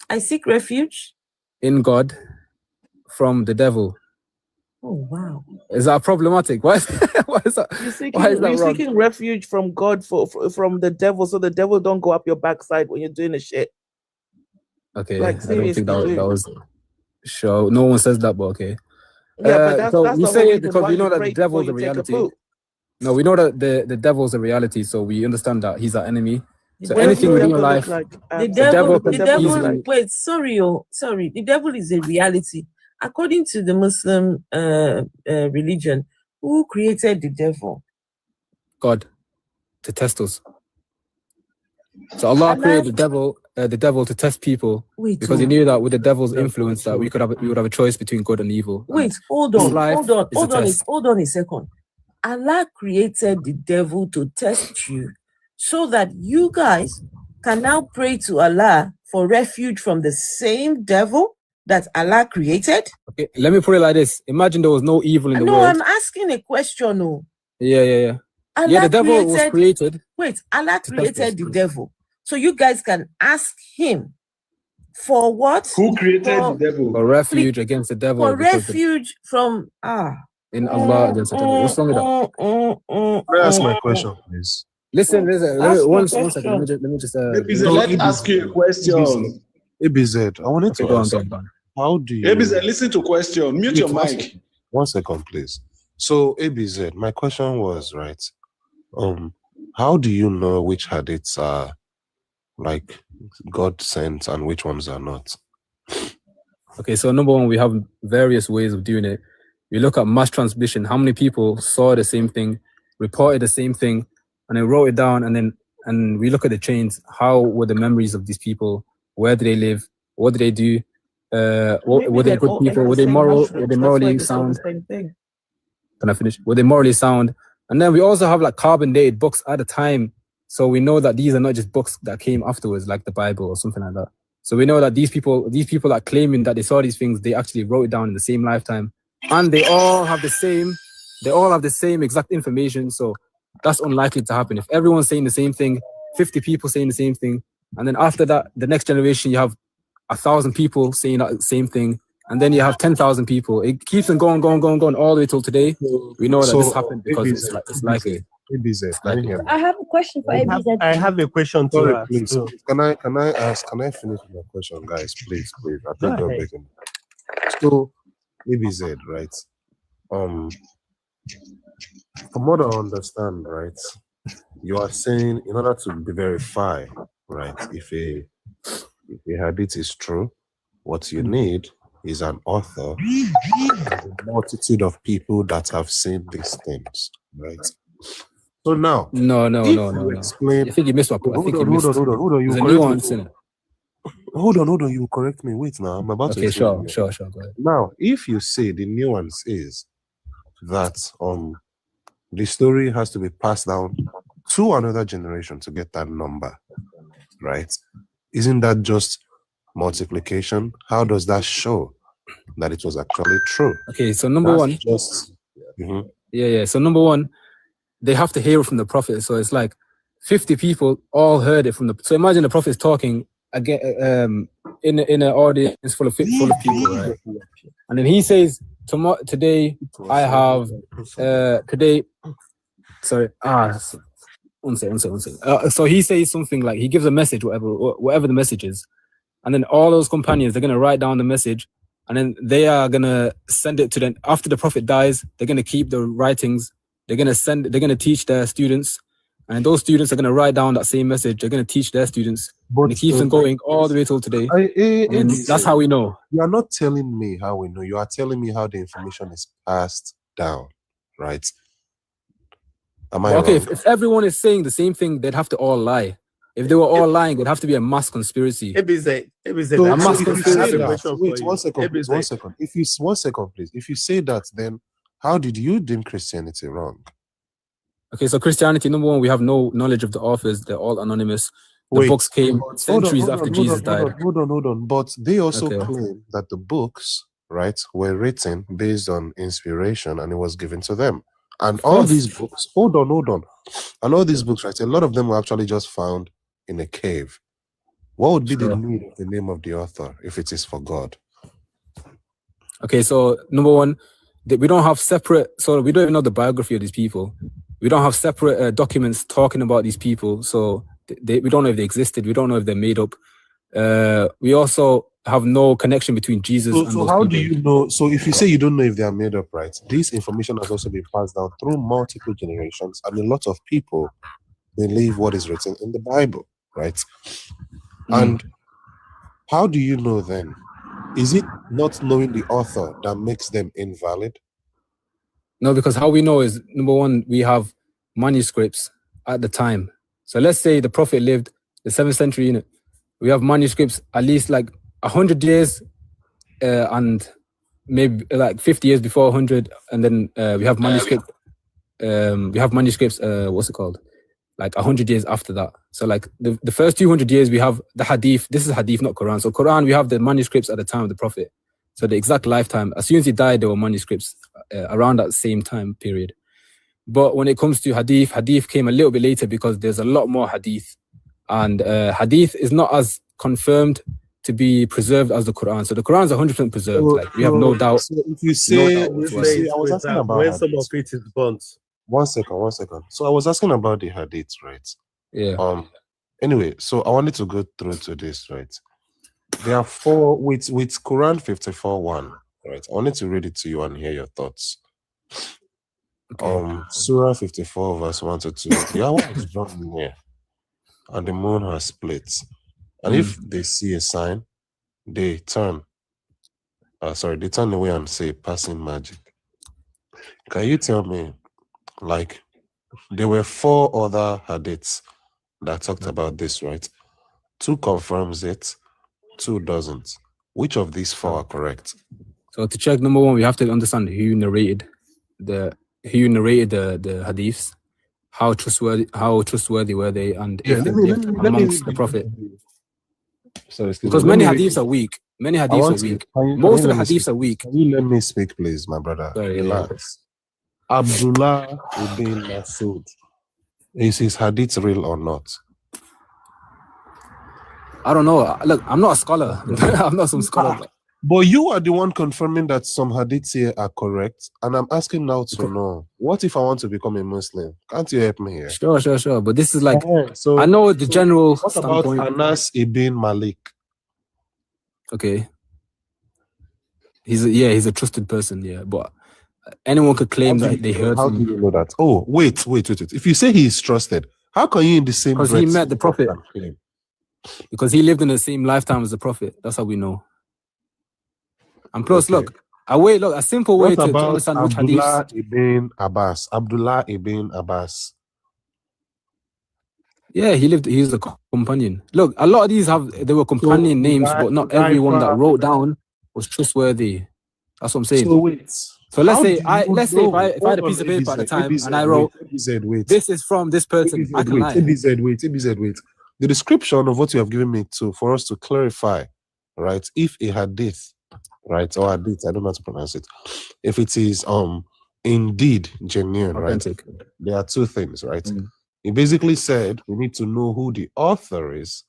I seek refuge in God from the devil. Oh wow! Is that problematic? Why is that? You're seeking refuge from God from the devil, so the devil don't go up your backside when you're doing the shit. Okay, like, I don't think that was sure. No one says that, but okay. Yeah, but we say it because we know that the devil is a reality. No, we know that the devil is a reality, so we understand that he's our enemy. So anything within your life, the devil. Wait, sorry. The devil is a reality. According to the Muslim religion, who created the devil? God, to test us. So Allah created the devil to test people because He knew that with the devil's influence that we would have a choice between good and evil. Wait, hold on a second. Allah created the devil to test you so that you guys can now pray to Allah for refuge from the same devil that Allah created? Okay, let me put it like this. Imagine there was no evil in the world. No, I'm asking a question. No. Yeah. The devil was created. Wait, Allah created the devil. So you guys can ask him for what? Who created the devil? For refuge against the devil. For refuge from in Allah against the devil. What's wrong with that? Can I ask my question, please? Listen. One second. Let me just. Let me ask you a question. ABZ, I wanted to ask. How do you? ABZ, listen to question. Mute your mic. 1 second, please. So ABZ, my question was right. How do you know which hadiths are like God sent and which ones are not? Okay, so number one, we have various ways of doing it. We look at mass transmission. How many people saw the same thing, reported the same thing, and then wrote it down, and we look at the chains. How were the memories of these people? Where do they live? What do they do? Were they good people? Were they moral? Were they morally sound? Can I finish? Were they morally sound? And then we also have like carbon dated books at the time. So we know that these are not just books that came afterwards, like the Bible or something like that. So we know that these people are claiming that they saw these things, they actually wrote it down in the same lifetime. And they all have the same exact information. So That's unlikely to happen. If everyone's saying the same thing, 50 people saying the same thing, and then after that, the next generation, you have 1,000 people saying that same thing, and then you have 10,000 people. It keeps on going all the way till today. We know that this happened because it's likely. I have a question for ABZ. I have a question to ask. Please. Can I finish my question, guys? Please. I think you're begging. So, ABZ, right? From what I understand, right, you are saying in order to verify, right, if a hadith is true, what you need is an author and a multitude of people that have seen these things, right? So now, no. Explain. I think you missed one. Hold on. You correct me. Wait, now I'm about to. Okay, sure. Go ahead. Now, if you say the nuance is that the story has to be passed down to another generation to get that number, right? Isn't that just multiplication? How does that show that it was actually true? Okay, so number one, So number one, they have to hear it from the prophet. So it's like 50 people all heard it from the. So imagine the prophet is talking again in an audience full of people, right? And then he says, "Today I have today." Sorry. One second. So he says something like he gives a message, whatever the message is, and then all those companions, they're gonna write down the message, and then they are gonna send it to them. After the prophet dies, they're gonna keep the writings. They're gonna teach their students, and those students are gonna write down that same message. They're gonna teach their students, and it keeps on going all the way till today. And that's how we know. You are not telling me how we know. You are telling me how the information is passed down, right? Am I okay? wrong? If everyone is saying the same thing, they'd have to all lie. If they were all lying, it'd have to be a mass conspiracy. Wait, 1 second, please. 1 second. If you say that, then how did you deem Christianity wrong? Okay, so Christianity, number one, we have no knowledge of the authors. They're all anonymous. The books came centuries after Jesus died. Hold on. But they also claim that the books, right, were written based on inspiration and it was given to them. And all these books, hold on. And all these books, right, a lot of them were actually just found in a cave. What would be the need of the name of the author if it is for God? Okay, so number one, we don't have separate, so we don't even know the biography of these people. We don't have separate documents talking about these people. So we don't know if they existed. We don't know if they're made up. We also have no connection between Jesus and so those how people. do you know? So if you say you don't know if they are made up, right? This information has also been passed down through multiple generations, and a lot of people believe what is written in the Bible, right? And how do you know then? Is it not knowing the author that makes them invalid? No, because how we know is, number one, we have manuscripts at the time. So let's say the prophet lived the 7th century, we have manuscripts at least like 100 years and maybe like 50 years before 100, and then we have manuscripts, what's it called? Like 100 years after that. So like the first 200 years we have the hadith. This is hadith, not Quran. So Quran, we have the manuscripts at the time of the prophet. So the exact lifetime. As soon as he died, there were manuscripts around that same time period. But when it comes to hadith, hadith came a little bit later because there's a lot more hadith. And hadith is not as confirmed to be preserved as the Quran. So the Quran is 100% preserved. Like we have no doubt. So if you say, I was asking about when some of it is burnt. 1 second. So I was asking about the hadith, right? Yeah. Anyway, so I wanted to go through to this, right? There are 4 with Quran 54:1, right? I wanted to read it to you and hear your thoughts. Surah 54 verse 1 to 2. The hour is drawing near, and the moon has split. And if they see a sign, they turn away and say, passing magic. Can you tell me, like, there were 4 other hadiths that talked about this, right? 2 confirms it, 2 doesn't. Which of these 4 are correct? So to check, number one, we have to understand who narrated the hadiths, how trustworthy were they, and if they lived amongst the prophet. Because many hadiths are weak. Most of the hadiths are weak. Can you let me speak, please, my brother? Sorry, relax. Abdullah ibn Masud, Is his hadith real or not? I don't know. Look, I'm not a scholar. I'm not some scholar. But you are the one confirming that some hadiths here are correct, and I'm asking now to know, what if I want to become a Muslim? Can't you help me here? Sure. But this is like, so I know the general what standpoint. about Anas ibn Malik? Okay. He's a trusted person, yeah. But anyone could claim that they heard How from do you know that? Oh, wait. If you say he is trusted, how can you in the same breath? Because he met the Prophet. Because he lived in the same lifetime as the Prophet. That's how we know. And plus, look, a simple way to understand which hadith. Abdullah ibn Abbas. Yeah, he's a companion. Look, a lot of these they were companion names, but not everyone that wrote down was trustworthy. That's what I'm saying. So let's say if I had a piece of paper at the time and I wrote, this is from this person, I can lie. Wait. The description of what you have given me for us to clarify, right? If a hadith, right, or hadith, I don't know how to pronounce it. If it is indeed genuine, authentic, right? There are two things, right? He basically said we need to know who the author is,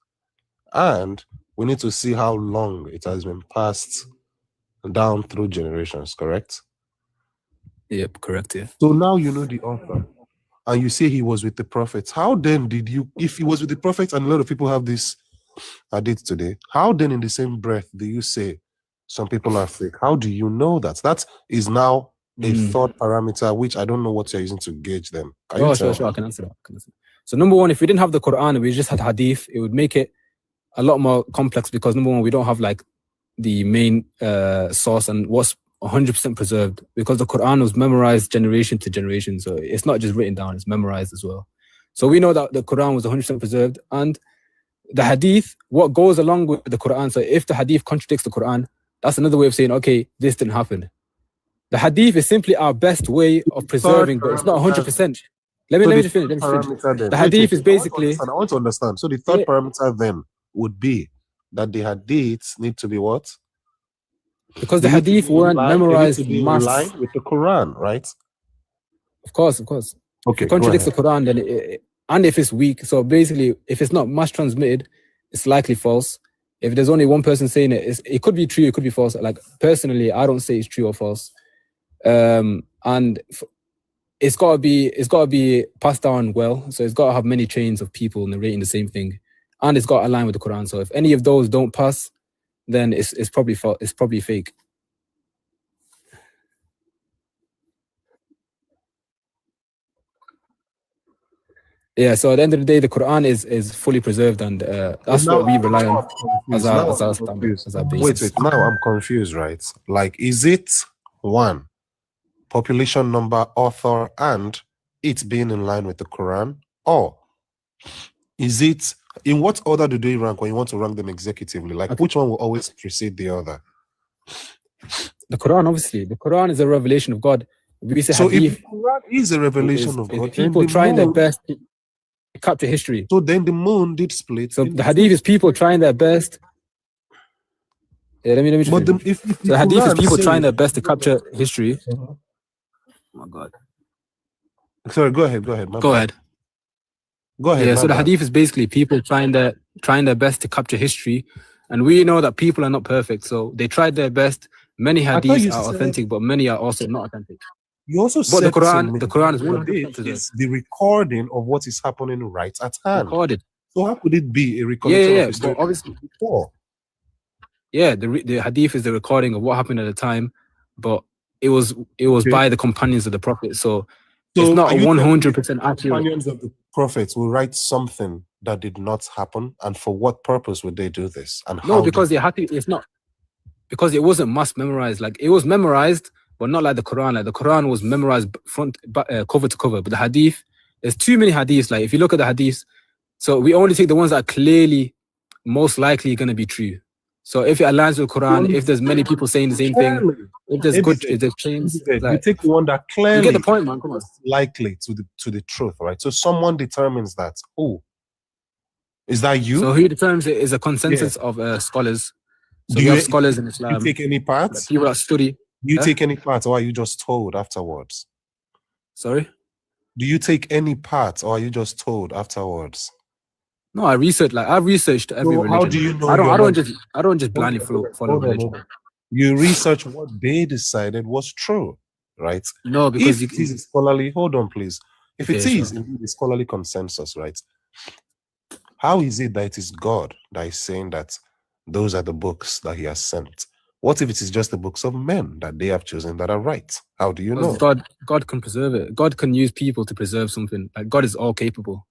and we need to see how long it has been passed down through generations, correct? Yep, correct, yeah. So now you know the author, and you say he was with the prophets. How then did you, if he was with the prophets, and a lot of people have this hadith today, how then in the same breath do you say some people are fake? How do you know that? That is now a third parameter, which I don't know what you're using to gauge them. Sure, I can answer that. So number one, if we didn't have the Quran and we just had hadith, it would make it a lot more complex because number one, we don't have like the main source and what's 100% preserved, because the Quran was memorized generation to generation. So it's not just written down, it's memorized as well. So we know that the Quran was 100% preserved, and the hadith, what goes along with the Quran. So if the hadith contradicts the Quran, that's another way of saying, okay, this didn't happen. The hadith is simply our best way of preserving, but it's not 100%. Let me just finish. The hadith is basically... I want to understand. So the third parameter then would be that the hadiths need to be what? Because the hadith weren't memorized in line with the Quran, right? Of course. Okay, if it contradicts the Quran, then and if it's weak, so basically, if it's not mass transmitted, it's likely false. If there's only one person saying it, it could be true, it could be false. Like personally, I don't say it's true or false. And it's got to be passed down well. So it's got to have many chains of people narrating the same thing, and it's got to align with the Quran. So if any of those don't pass, then it's probably false. It's probably fake. Yeah. So at the end of the day, the Quran is fully preserved, and that's what we rely on as our basis. Wait. Now I'm confused, right? Like, is it one? Population number, author, and it being in line with the Quran? Or is it, in what order do they rank when you want to rank them executively? Like, which one will always precede the other? The Quran, obviously. The Quran is a revelation of God. We say so hadith, if the Quran is a revelation of God, people trying their best to capture history. So then the moon did split. So the hadith is people trying their best. Yeah, let me but the hadith is people trying their best to capture history. Oh my God. Sorry, go ahead. Go ahead. Yeah, so the hadith is basically people trying their best to capture history, and we know that people are not perfect, so they tried their best. Many hadiths are authentic, but many are also not authentic. You also said the Quran is 100% it's the recording of what is happening right at hand. Recorded. So how could it be a recording of history? But obviously before. Yeah, the hadith is the recording of what happened at the time, but it was by the companions of the Prophet. So it's not 100% accurate. Companions of the prophets will write something that did not happen, and for what purpose would they do this? And no, because it's not, because it wasn't mass memorized. Like, it was memorized, but not like the Quran. Like, the Quran was memorized cover to cover, but the hadith, there's too many hadiths. Like, if you look at the hadiths, so we only take the ones that are clearly most likely going to be true. So if it aligns with the Quran, if there's many people saying the same thing, if there's chains, you take the one that clearly, you get the point, man. Come on. Likely to the truth, right? So someone determines that. Oh, is that you? So who determines it is a consensus of scholars. So you have scholars in Islam. You take any part? People that study. You take any part, or are you just told afterwards? Sorry? Do you take any part, or are you just told afterwards? No, I've researched every religion. How do you know? I don't just blindly follow religion. You research what they decided was true, right? No, because if it is scholarly, hold on, please. If it is indeed a scholarly consensus, right? How is it that it is God that is saying that those are the books that He has sent? What if it is just the books of men that they have chosen that are right? How do you know? God can preserve it. God can use people to preserve something. Like, God is all capable.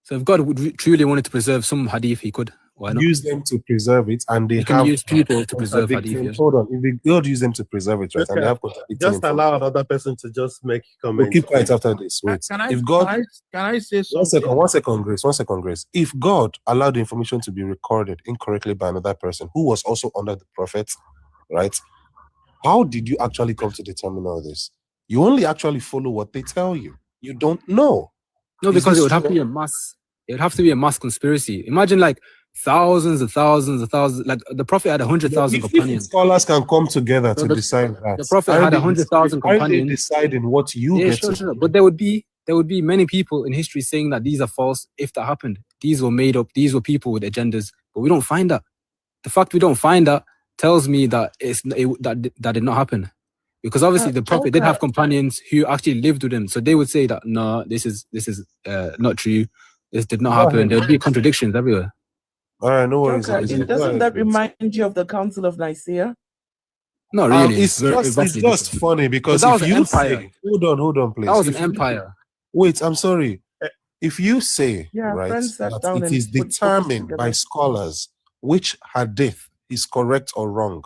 So if God would truly wanted to preserve some hadith, He could. Why not? Use them to preserve it, and they can use people to preserve hadith. Yes. Hold on, if God use them to preserve it, right, and they have just allow another person to just make comments. We'll keep quiet after this. Wait, can I say something? One second, Grace. If God allowed the information to be recorded incorrectly by another person who was also under the prophet, right? How did you actually come to determine all this? You only actually follow what they tell you. You don't know. No, because it would have to be a mass. It would have to be a mass conspiracy. Imagine like thousands and thousands and thousands. Like the prophet had 100,000 companions. Scholars can come together to decide that. The prophet had 100,000 companions. Are they deciding what you get? Sure. But there would be many people in history saying that these are false. If that happened, these were made up. These were people with agendas. But we don't find that. The fact we don't find that tells me that that did not happen. Because obviously the prophet did have companions who actually lived with him. So they would say that, no, this is not true. This did not happen. There would be contradictions everywhere. All right, no worries. Doesn't that remind you of the Council of Nicaea? Not really. It's just funny because that was if an you empire. Say, hold on, please. That was an empire. Wait, I'm sorry. If you say, right, that it is determined by scholars which hadith is correct or wrong,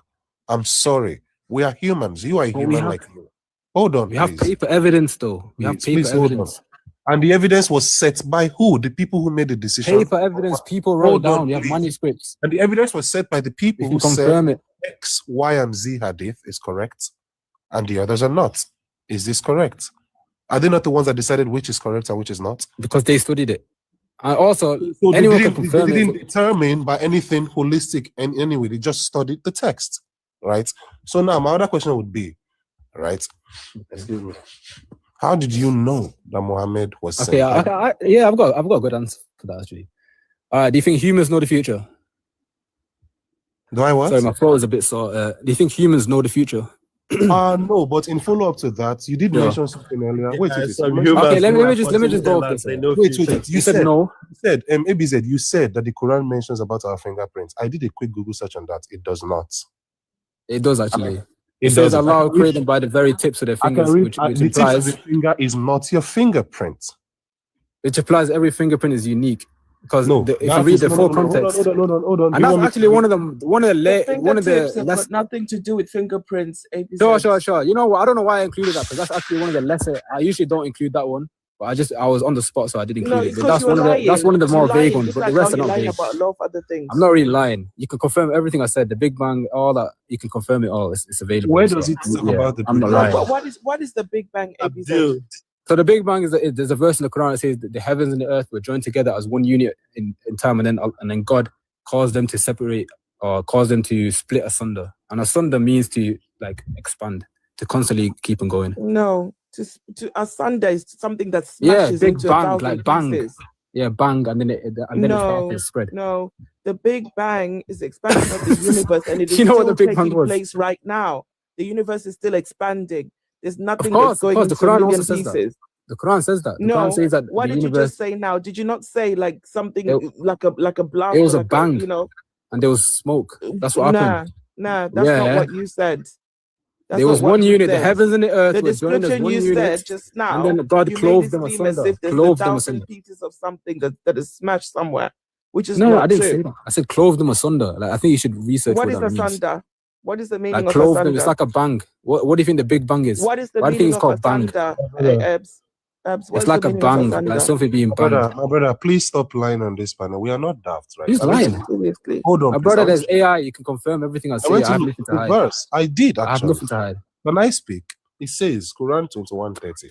I'm sorry. We are humans. You are human like you. Hold on. We have paper evidence, though. We have paper evidence. And the evidence was set by who? The people who made the decision. Paper evidence. People wrote down. We have manuscripts. And the evidence was set by the people who confirm said X, Y, and Z hadith is correct, and the others are not. Is this correct? Are they not the ones that decided which is correct and which is not? Because they studied it. And also, anyone can confirm they didn't determine by anything holistic and anyway. They just studied the text, right? So now my other question would be, right? How did you know that Muhammad was sent? Okay, I've got a good answer for that actually. Do you think humans know the future? Do I what? Sorry, my throat is a bit sore. Do you think humans know the future? No, but in follow-up to that, you did mention something earlier. Wait, okay, let me just go off this. Wait. You said no. You said ABZ. You said that the Quran mentions about our fingerprints. I did a quick Google search on that. It does not. It does actually. It says Allah created them by the very tips of their fingers, which implies the finger is not your fingerprint. Which implies every fingerprint is unique. Because if you read the full context, hold on. And that's actually one of the got nothing to do with fingerprints. Sure. You know what? I don't know why I included that because that's actually one of the lesser. I usually don't include that one, but I was on the spot, so I did include it. But that's one of the more vague ones. But the rest are not vague. About a lot of other things. I'm not really lying. You can confirm everything I said. The Big Bang, all that. You can confirm it all. It's available. Where does it talk about the Big Bang? I'm not lying. What is the Big Bang? So the Big Bang there's a verse in the Quran that says that the heavens and the earth were joined together as one unit in time, and then God caused them to separate or caused them to split asunder. And asunder means to like expand, to constantly keep on going. No, to asunder is something that smashes big into bang, like bang. Pieces. Yeah, bang, and then it starts to spread. No, the Big Bang is the expansion of the universe, and it is you know still what the Big Bang taking was? place right now. The universe is still expanding. There's nothing that's going into the Quran million also pieces. Says that. The Quran says that. The Quran says that what did universe, you just say now? Did you not say like something like a blast? It was a bang, and there was smoke. That's what happened. Nah, that's not what you said. There was one unit, the heavens and the earth. The description you said just now, and then God clothed them asunder. Clothed them asunder. Pieces of something that is smashed somewhere, which is I didn't say that. I said clothed them asunder. Like I think you should research what is asunder. Means. What is the meaning like of clothed asunder? them. It's like a bang. What do you think the Big Bang is? What is the Why meaning do you think it's called bang? It's like a bang, like something being banged. My brother, please stop lying on this panel. We are not daft, right? Who's lying? Hold on, my brother. There's AI. You can confirm everything I say. I have nothing to hide. Verse. I did actually. I have nothing to hide. When I speak, it says Quran 21:30.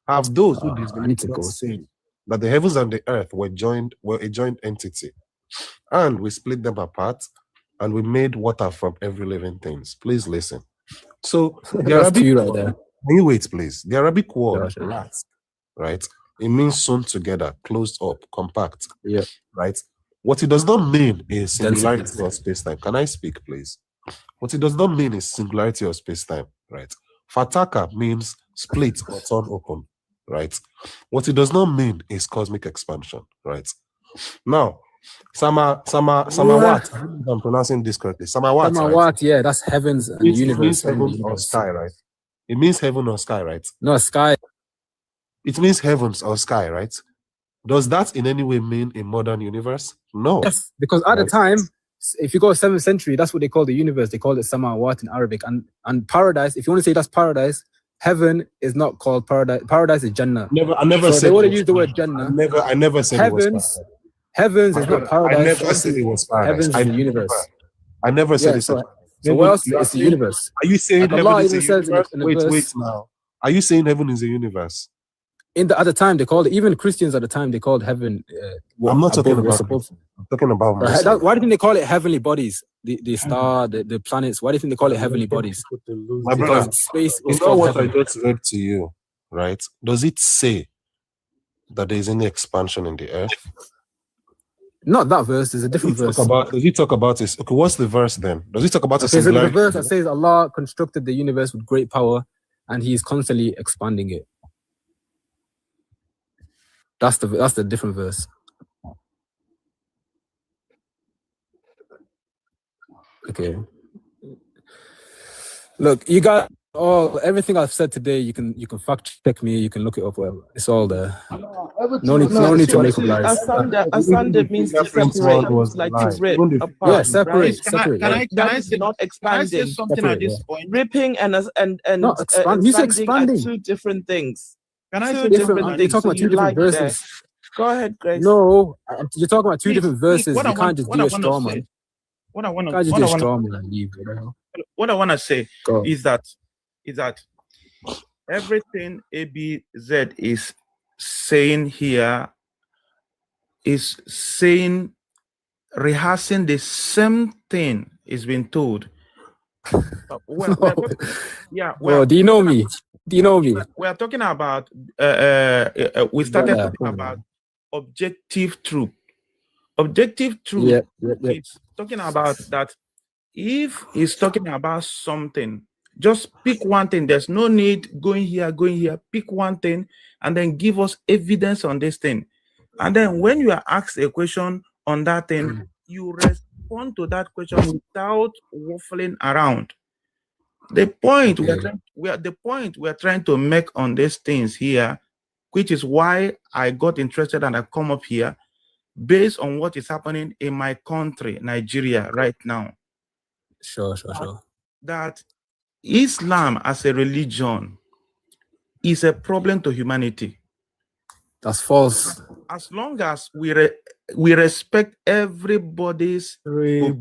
Have those who disbelieve saying that the heavens and the earth were a joint entity, and we split them apart, and we made water from every living thing. Please listen. So the Arabic right there. Can you wait, please? The Arabic word last right? It means sewn together, closed up, compact. Yeah. Right? What it does not mean is singularity or space-time. Can I speak, please? What it does not mean is singularity or space-time, right? Fataka means split or torn open, right? What it does not mean is cosmic expansion, right? Now, Samawat, if I'm pronouncing this correctly. Samawat, right? Yeah, that's heavens and universe. It means heaven or sky, right? It means heaven or sky, right? No, sky. It means heavens or sky, right? Does that in any way mean a modern universe? No. Yes, because at the time, if you go 7th century, that's what they call the universe. They call it Samawat in Arabic. And paradise, if you want to say that's paradise, heaven is not called paradise. Paradise is Jannah. I never so said they want to use the word Jannah. I never said heavens, it was heavens is not paradise. I never said it was paradise. Heavens is the universe. I never said it. So what else? It's the universe. Are you saying like heaven is a universe? Wait now. Are you saying heaven is a universe? At the time, they called it, even Christians at the time, they called heaven. I'm not talking about. I'm talking about. Why do you think they call it heavenly bodies? The star, the planets. Why do you think they call it heavenly bodies? My brother, space is not what I just read to you, right? Does it say that there is any expansion in the earth? Not that verse. There's a different verse. Does he talk about this? Okay, what's the verse then? Does he talk about the verse that says Allah constructed the universe with great power, and He is constantly expanding it. That's the different verse. Okay. Look, you got everything I've said today. You can fact check me. You can look it up. Whatever. It's all there. No need to make up lies. Asunder means to separate, like to rip apart. Yeah, separate. Can I say not expanding? Something at this point? Ripping and not expanding. You say expanding. Two different things. Can I say different? You're talking about two different verses. Go ahead, Grace. No, you're talking about two different verses. You can't just do a straw man. What I want to say is that everything ABZ is saying here is rehearsing the same thing is being told. Do you know me? We are talking about we started talking about objective truth. Objective truth is talking about that if he's talking about something, just pick one thing. There's no need going here, pick one thing and then give us evidence on this thing. And then when you are asked a question on that thing, you respond to that question without waffling around. The point we're trying to make on these things here, which is why I got interested and I come up here, based on what is happening in my country, Nigeria, right now. Sure. That Islam as a religion is a problem to humanity. That's false. As long as we respect everybody's idea.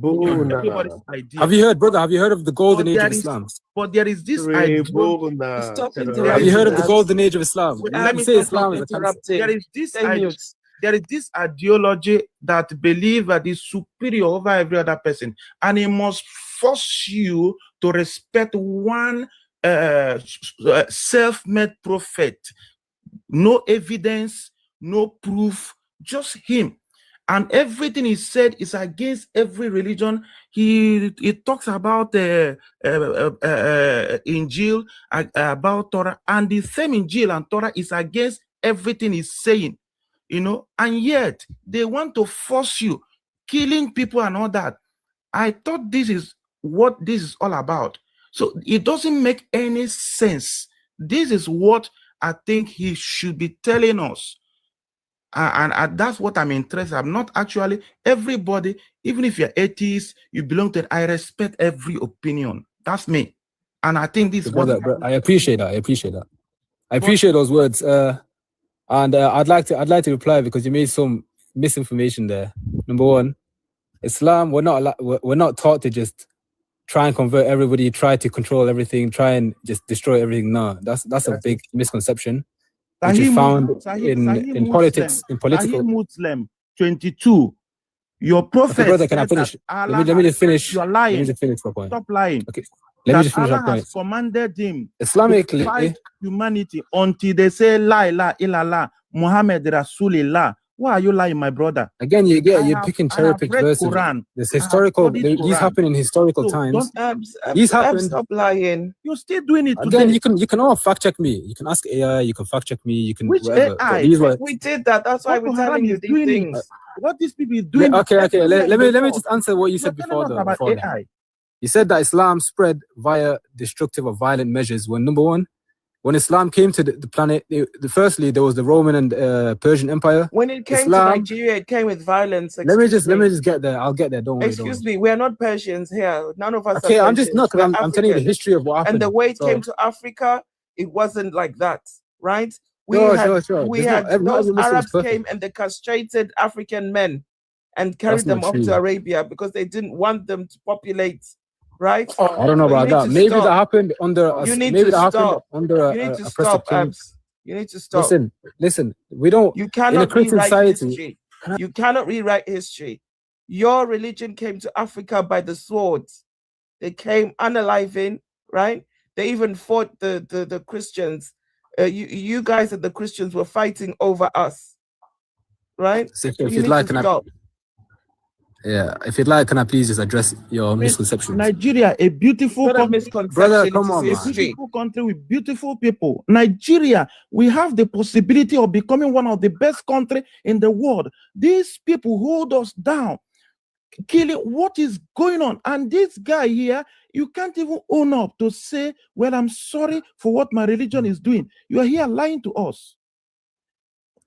Have you heard, brother? Have you heard of the golden age of Islam? But there is this idea. Have you heard of the golden age of Islam? Let me say Islam is there is this ideology that believes that is superior over every other person, and it must force you to respect one self-made prophet. No evidence, no proof, just him. And everything he said is against every religion. He talks about Injil, about Torah, and the same Injil and Torah is against everything he's saying. And yet they want to force you, killing people and all that. I thought this is what this is all about. So it doesn't make any sense. This is what I think he should be telling us. And that's what I'm interested. I'm not actually everybody, even if you're atheist, you belong to it. I respect every opinion. That's me. And I think this is what I appreciate that. I appreciate those words. And I'd like to reply because you made some misinformation there. Number one, Islam, we're not taught to just try and convert everybody, try to control everything, try and just destroy everything. No, that's a big misconception, which is found in politics, in political. Muslim 22. Your prophet. Okay, brother, can I finish? Let me just finish. You're lying. Let me just finish my point. Stop lying. Okay. Let me just finish Allah that point. has commanded him Islamically, to fight humanity until they say La ilaha illallah Muhammad Rasulillah. Why are you lying, my brother? Again, you're picking cherry-picked verses. Quran. This historical, these happen in historical times. These happen. Stop lying. You're still doing it Again, today. you can all fact check me. You can ask AI. You can fact check me. You can Which whatever. AI? These were, We did that. That's why we're telling you these things. What these people is doing? okay. Let me just answer what you said before. About AI. You said that Islam spread via destructive or violent measures. When number one, when Islam came to the planet, firstly there was the Roman and Persian Empire. When it came to Nigeria, it came with violence. Let me just get there. I'll get there. Don't worry. Excuse me, we are not Persians here. None of us. Okay, are I'm just not. I'm telling you the history of what happened. And the way it came to Africa, it wasn't like that, right? We had those Arabs came and they castrated African men and carried them off to Arabia because they didn't want them to populate. Right? I don't know about that. Maybe that happened under. You need to stop. Under. You need to stop, Abs. You need to stop. Listen. We don't. You cannot rewrite history. You cannot rewrite history. Your religion came to Africa by the sword. They came unaliving, right? They even fought the Christians. You guys and the Christians were fighting over us, right? So if you'd like, if you'd like, can I please just address your misconceptions? Nigeria, a beautiful brother, come on, a beautiful country with beautiful people. Nigeria, we have the possibility of becoming one of the best countries in the world. These people hold us down, killing. What is going on? And this guy here, you can't even own up to say, well, I'm sorry for what my religion is doing. You are here lying to us.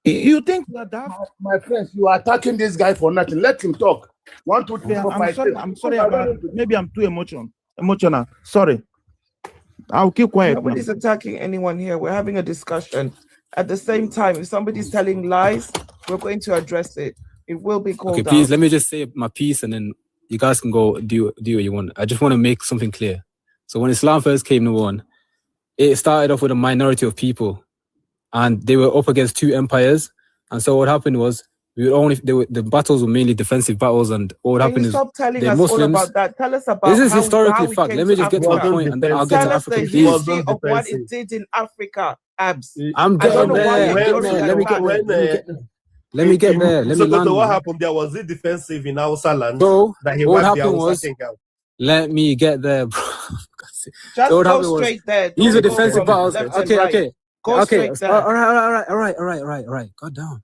You think that my friends, you are attacking this guy for nothing. Let him talk. 1, 2, 3, 4, 5. I'm sorry about it. Maybe I'm too emotional. Sorry. I'll keep quiet. Nobody's attacking anyone here. We're having a discussion. At the same time, if somebody's telling lies, we're going to address it. It will be called out. Please let me just say my piece and then you guys can go do what you want. I just want to make something clear. So when Islam first came to one, it started off with a minority of people and they were up against two empires. And so what happened was the battles were mainly defensive battles, and what happened is stop telling us Muslims, all about that. Tell us about this is how historically fact. Let me just get to my point and then I'll get to Africa. Tell us the history of what it did in Africa, Abs. I'm getting there. Let me get there. Let me land. So what happened there? Was it defensive in Hausa land? So that he what happened was, let me get there, bro. Just go straight there. These are defensive battles. Okay. Go straight there. All right. God damn.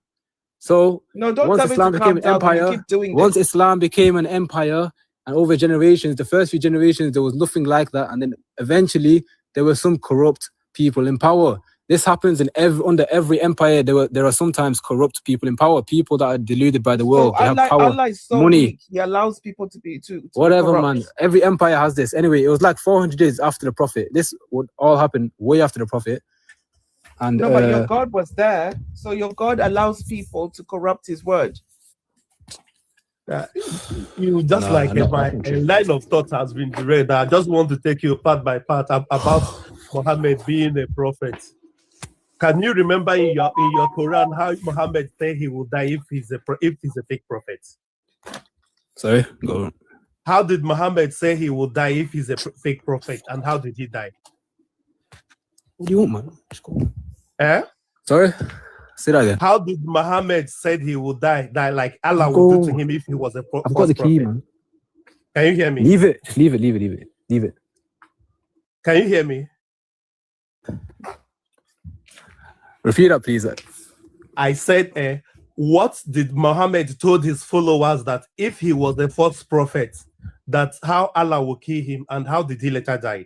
So once Islam became an empire, Islam became an empire, and over generations, the first few generations, there was nothing like that, and then eventually there were some corrupt people in power. This happens under every empire. There are sometimes corrupt people in power, people that are deluded by the world. They have power, Allah is so money. Weak. He allows people to be whatever, corrupt. man. Every empire has this. Anyway, it was like 400 years after the Prophet. This would all happen way after the Prophet. And, no, but your God was there, so your God allows people to corrupt His word. You just a line of thought has been read. I just want to take you part by part about Muhammad being a prophet. Can you remember in your Quran how Muhammad said he will die if he's a fake prophet? Sorry, go on. How did Muhammad say he will die if he's a fake prophet, and how did he die? What do you want, man? Just go. Sorry? Say that again. How did Muhammad said he would die like Allah would do to him if he was a prophet? I've got the key, man. Can you hear me? Leave it. Just leave it. Can you hear me? Repeat that, please. I said, what did Muhammad told his followers that if he was a false prophet, that's how Allah will kill him, and how did he later die?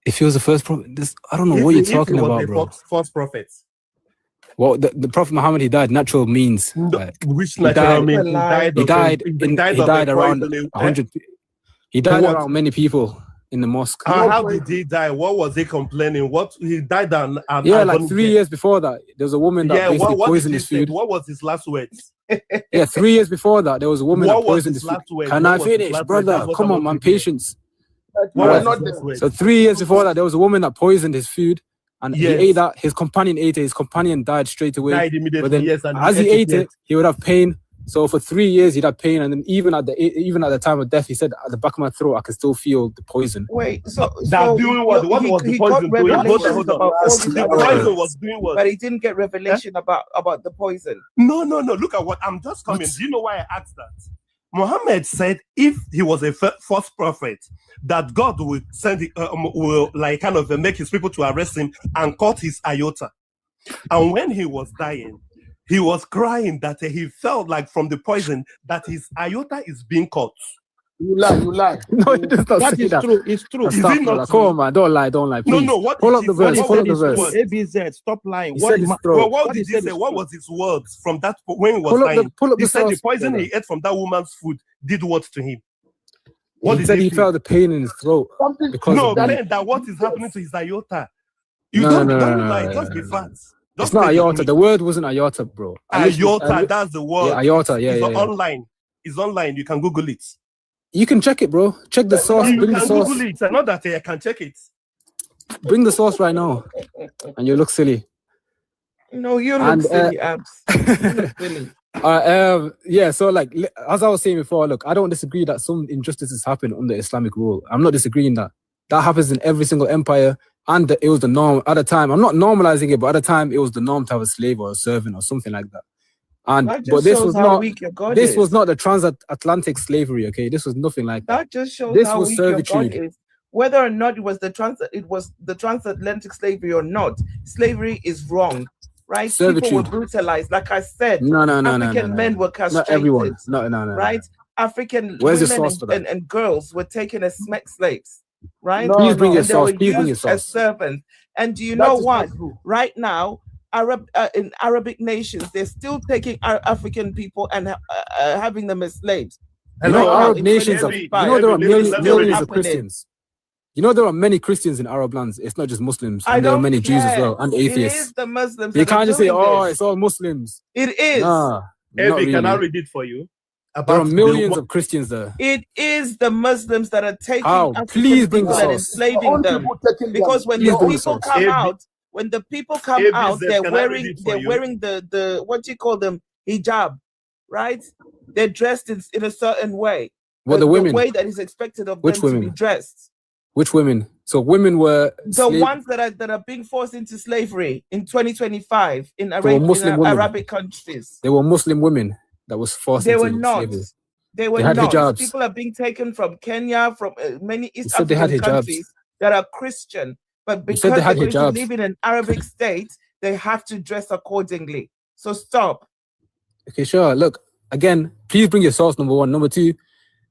If he was the first prophet, I don't know what you're talking about, bro. False prophet. Well, the Prophet Muhammad, he died natural means. Which natural means? He died around 100. He died around many people in the mosque. How did he die? What was he complaining? What he died and like 3 years before that, there was a woman that basically poisoned his food. What was his last words? 3 years before that, there was a woman that poisoned his food. Can I finish, brother? Come on, man, patience. So 3 years before that, there was a woman that poisoned his food, and he ate that. His companion ate it. His companion died straight away. Died immediately. But then, as he ate it, he would have pain So for 3 years he'd had pain, and then even at the time of death, he said, at the back of my throat I could still feel the poison. Wait, so doing what? What was the poison doing? The poison was doing what? But he didn't get revelation about the poison. No. Look at what I'm just coming. Do you know why I asked that? Muhammad said if he was a false prophet, that God would send will like kind of make his people to arrest him and cut his aorta. And when he was dying, he was crying that he felt like from the poison that his aorta is being cut. You lie. No, it does not That say is that. true. It's true. Is it not true? Come on, man. Don't lie. Please. No. What pull up the verse. ABZ, stop lying. What did he say? What was his words from that when he was dying? He said the poison he ate from that woman's food did what to him? He said he felt the pain in his throat. That what is happening to his aorta. You don't lie. Just be facts. It's not aorta. The word wasn't aorta, bro. Aorta, that's the word. Yeah, aorta. Yeah, it's yeah. Online. It's online. You can Google it. You can check it, bro. Check the source. Bring the source. Google it. Not that I can check it. Bring the source right now, and you look silly. No, you look silly, Abs. You look silly. Yeah. So, like, as I was saying before, look, I don't disagree that some injustices happen under Islamic rule. I'm not disagreeing that happens in every single empire, and it was the norm at the time. I'm not normalizing it, but at the time, it was the norm to have a slave or a servant or something like that. But this was not the transatlantic slavery, okay? This was nothing like that. That just shows this how was weak servitude. your God is. Whether or not it was the transatlantic slavery or not, slavery is wrong, right? Servitude. People were brutalized. Like I said, African men were castrated. Not everyone. No. Right? African Where's women and girls were taken as slaves, right? Please bring your source. Please bring your source. As servants. And do you know what? Right now, in Arabic nations, they're still taking African people and having them as slaves. Arab nations there are millions of Christians. You know there are many Christians in Arab lands. It's not just Muslims. And there are many Jews as well, and atheists. It is the Muslims. You can't just say, it's all Muslims. It is. Nah, can I read it for you? There are millions of Christians there. It is the Muslims that are taking African please bring people and enslaving them. Because when the people come out, they're wearing the what do you call them? Hijab, right? They're dressed in a certain way. The women? The way that is expected of them to be dressed. Which women? So women were the ones that are being forced into slavery in 2025 in Arabic countries. They were Muslim women that was forced into slavery. They were had not. Hijabs. People are being taken from Kenya, from many East African countries that are Christian. But because they're going to live in an Arabic state, they have to dress accordingly. So stop. Okay, sure. Look, again, please bring your source, number one. Number two,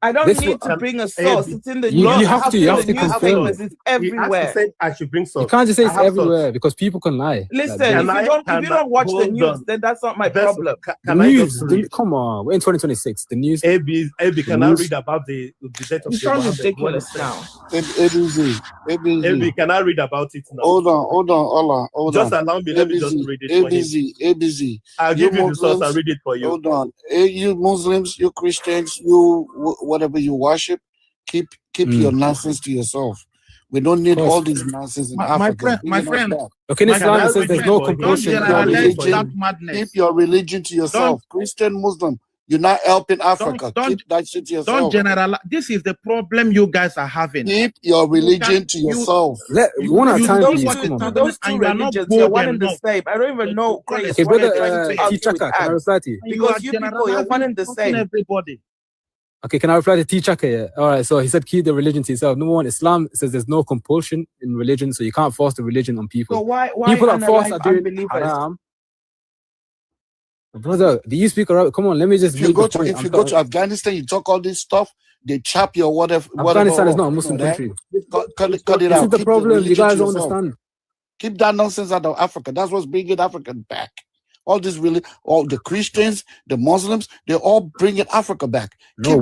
I don't need to bring a source. It's in the you have to confirm it. It's everywhere. I should bring source. You can't just say it's everywhere because people can lie. Listen, if you don't watch the news, then that's not my problem. Come on, we're in 2026. The news. AB, can I read about the death of It's ridiculous now. AB, can I read about it now? Hold on. Just allow me. Let me just read it for you. ABC. I'll give you the source and read it for you. Hold on. You Muslims, you Christians, you whatever you worship, keep your nonsense to yourself. We don't need all these nonsense in Africa. My friend. Okay, Islam says there's no compulsion. Keep your religion to yourself. Christian, Muslim, you're not helping Africa. Keep that shit to yourself. Don't generalize. This is the problem you guys are having. Keep your religion to yourself. One at a time, please. Those two religions, you're one and the same. I don't even know. Okay, brother, T-Chaka, can I reply to you? Because you people, you're one and the same. Everybody. Okay, can I reply to T-Chaka? Yeah. All right, so he said keep the religion to yourself. Number one, Islam says there's no compulsion in religion, so you can't force the religion on people. So why people that force are doing haram. Brother, do you speak Arabic? Come on, let me just. If you go to Afghanistan, you talk all this stuff. They chop your whatever. Afghanistan is not a Muslim country. Cut it out. This is the problem. You guys don't understand. Keep that nonsense out of Africa. That's what's bringing Africa back. All this all the Christians, the Muslims, they're all bringing Africa back. No,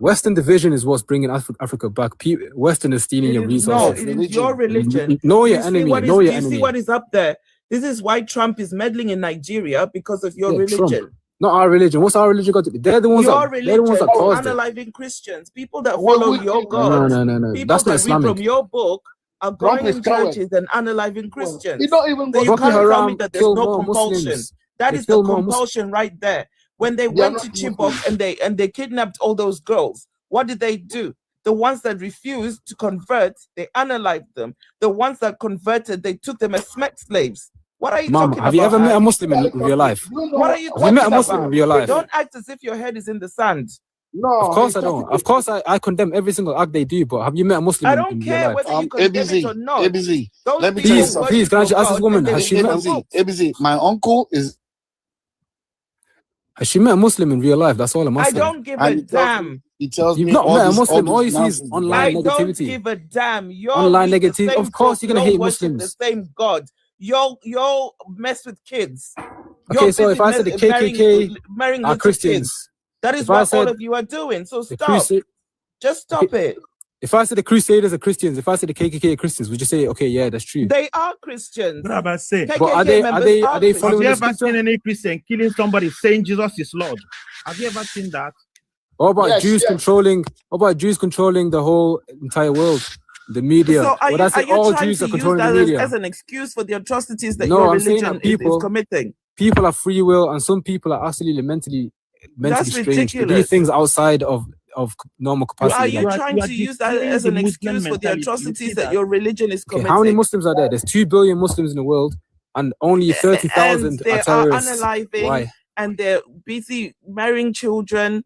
Western division is what's bringing Africa back. Western is stealing your resources. No, it is your religion. Know your enemy. Know your enemy. You see what is up there? This is why Trump is meddling in Nigeria because of your religion. Trump. Not our religion. What's our religion got to be? They're the ones that caused it. Unaliving Christians, people that follow your God. No. People That's not that Islamic. read from your book are going in churches and unaliving Christians. You don't even so you can't tell me that there's no compulsion. That is the compulsion right there. When they went to Chibok and they kidnapped all those girls, what did they do? The ones that refused to convert, they unalived them. The ones that converted, they took them as slaves. What are you talking about? Have you ever met a Muslim in real life? What are you talking Have you met a Muslim about? in real life? Don't act as if your head is in the sand. No, of course I don't. Of course I condemn every single act they do, but have you met a Muslim I don't in care real life? whether you condemn it or not. ABZ, let me please, can I just ask this woman, has she met ABZ, my uncle is... Has she met a Muslim in real life? That's all I'm asking. I don't give a damn. He tells You've me not all met a this- Muslim. all All this you see is nonsense. online I negativity. don't give a damn. You're Online read the negativity. same Of course book, you're gonna you're hate worship Muslims. the same God. You're mess with kids. Okay, You're so if busy I said the KKK marrying are little Christians, kids. That is if I what all said of you are doing. So the stop. Just stop it. If I said the Crusaders are Christians, if I said the KKK are Christians, would you say, okay, yeah, that's true? They are Christians. What about say? KKK But are they members are they following Have you the ever seen any Christian killing somebody saying Jesus is Lord? Have you ever seen that? What about Yes, Jews yes. controlling? What about Jews controlling the whole entire world, the media? So are Would I say you all trying Jews to are use controlling that the media? as an excuse for the atrocities that No, your I'm saying religion that is committing? people have free will, and some people are absolutely mentally That's strange. They do ridiculous. things outside of normal capacity. Are you like- trying to use that as an excuse for the atrocities that your religion is Okay, committing? how many Muslims are there? There's 2 billion Muslims in the world, and only 30,000 And they are are terrorists. unaliving Why? and they're busy marrying children,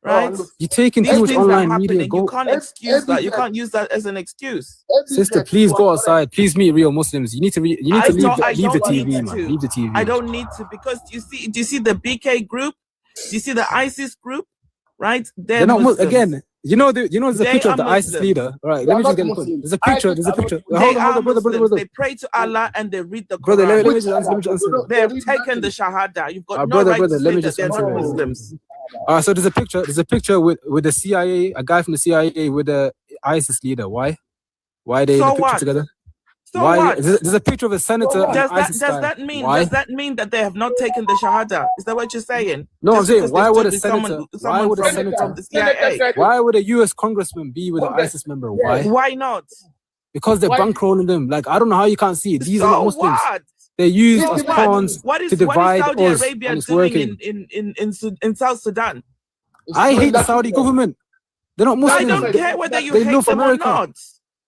right? You're taking These too much things are online media. happening. You Go, can't excuse that. You can't use that as an excuse. sister, please go outside. Please meet real Muslims. You need to leave the TV, man. Leave the TV. I don't need to, because do you see the BK group? Do you see the ISIS group? Right? They're not Muslims. again. There's a They picture of are the ISIS Muslims. leader. All right, let me just get a point. There's a picture. There's a picture. They Hold are on, brother. Muslims. They pray to Allah and they read the Quran. Brother, let me just answer. They have taken the Shahada. You've got no Brother, right to let say me that just they're answer not it. Muslims. So there's a picture with the CIA, a guy from the CIA with the ISIS leader. Why? Why are they in the picture together? So what? There's a picture of a senator and Does ISIS guy. that mean Why? does that mean that they have not taken the Shahada? Is that what you're saying? No, I'm Just saying because why they would a stood with senator? someone Why would a from senator? the CIA? Why would a U.S. congressman be with an ISIS member? Why? Why not? Because they're bankrolling them. Like, I don't know how you can't see it. These are not Muslims. What? They're used So as what? pawns What is to divide Saudi us, Arabia and it's doing working. in South Sudan? I hate the Saudi government. They're not I Muslim. don't care whether you They hate love them America. or not.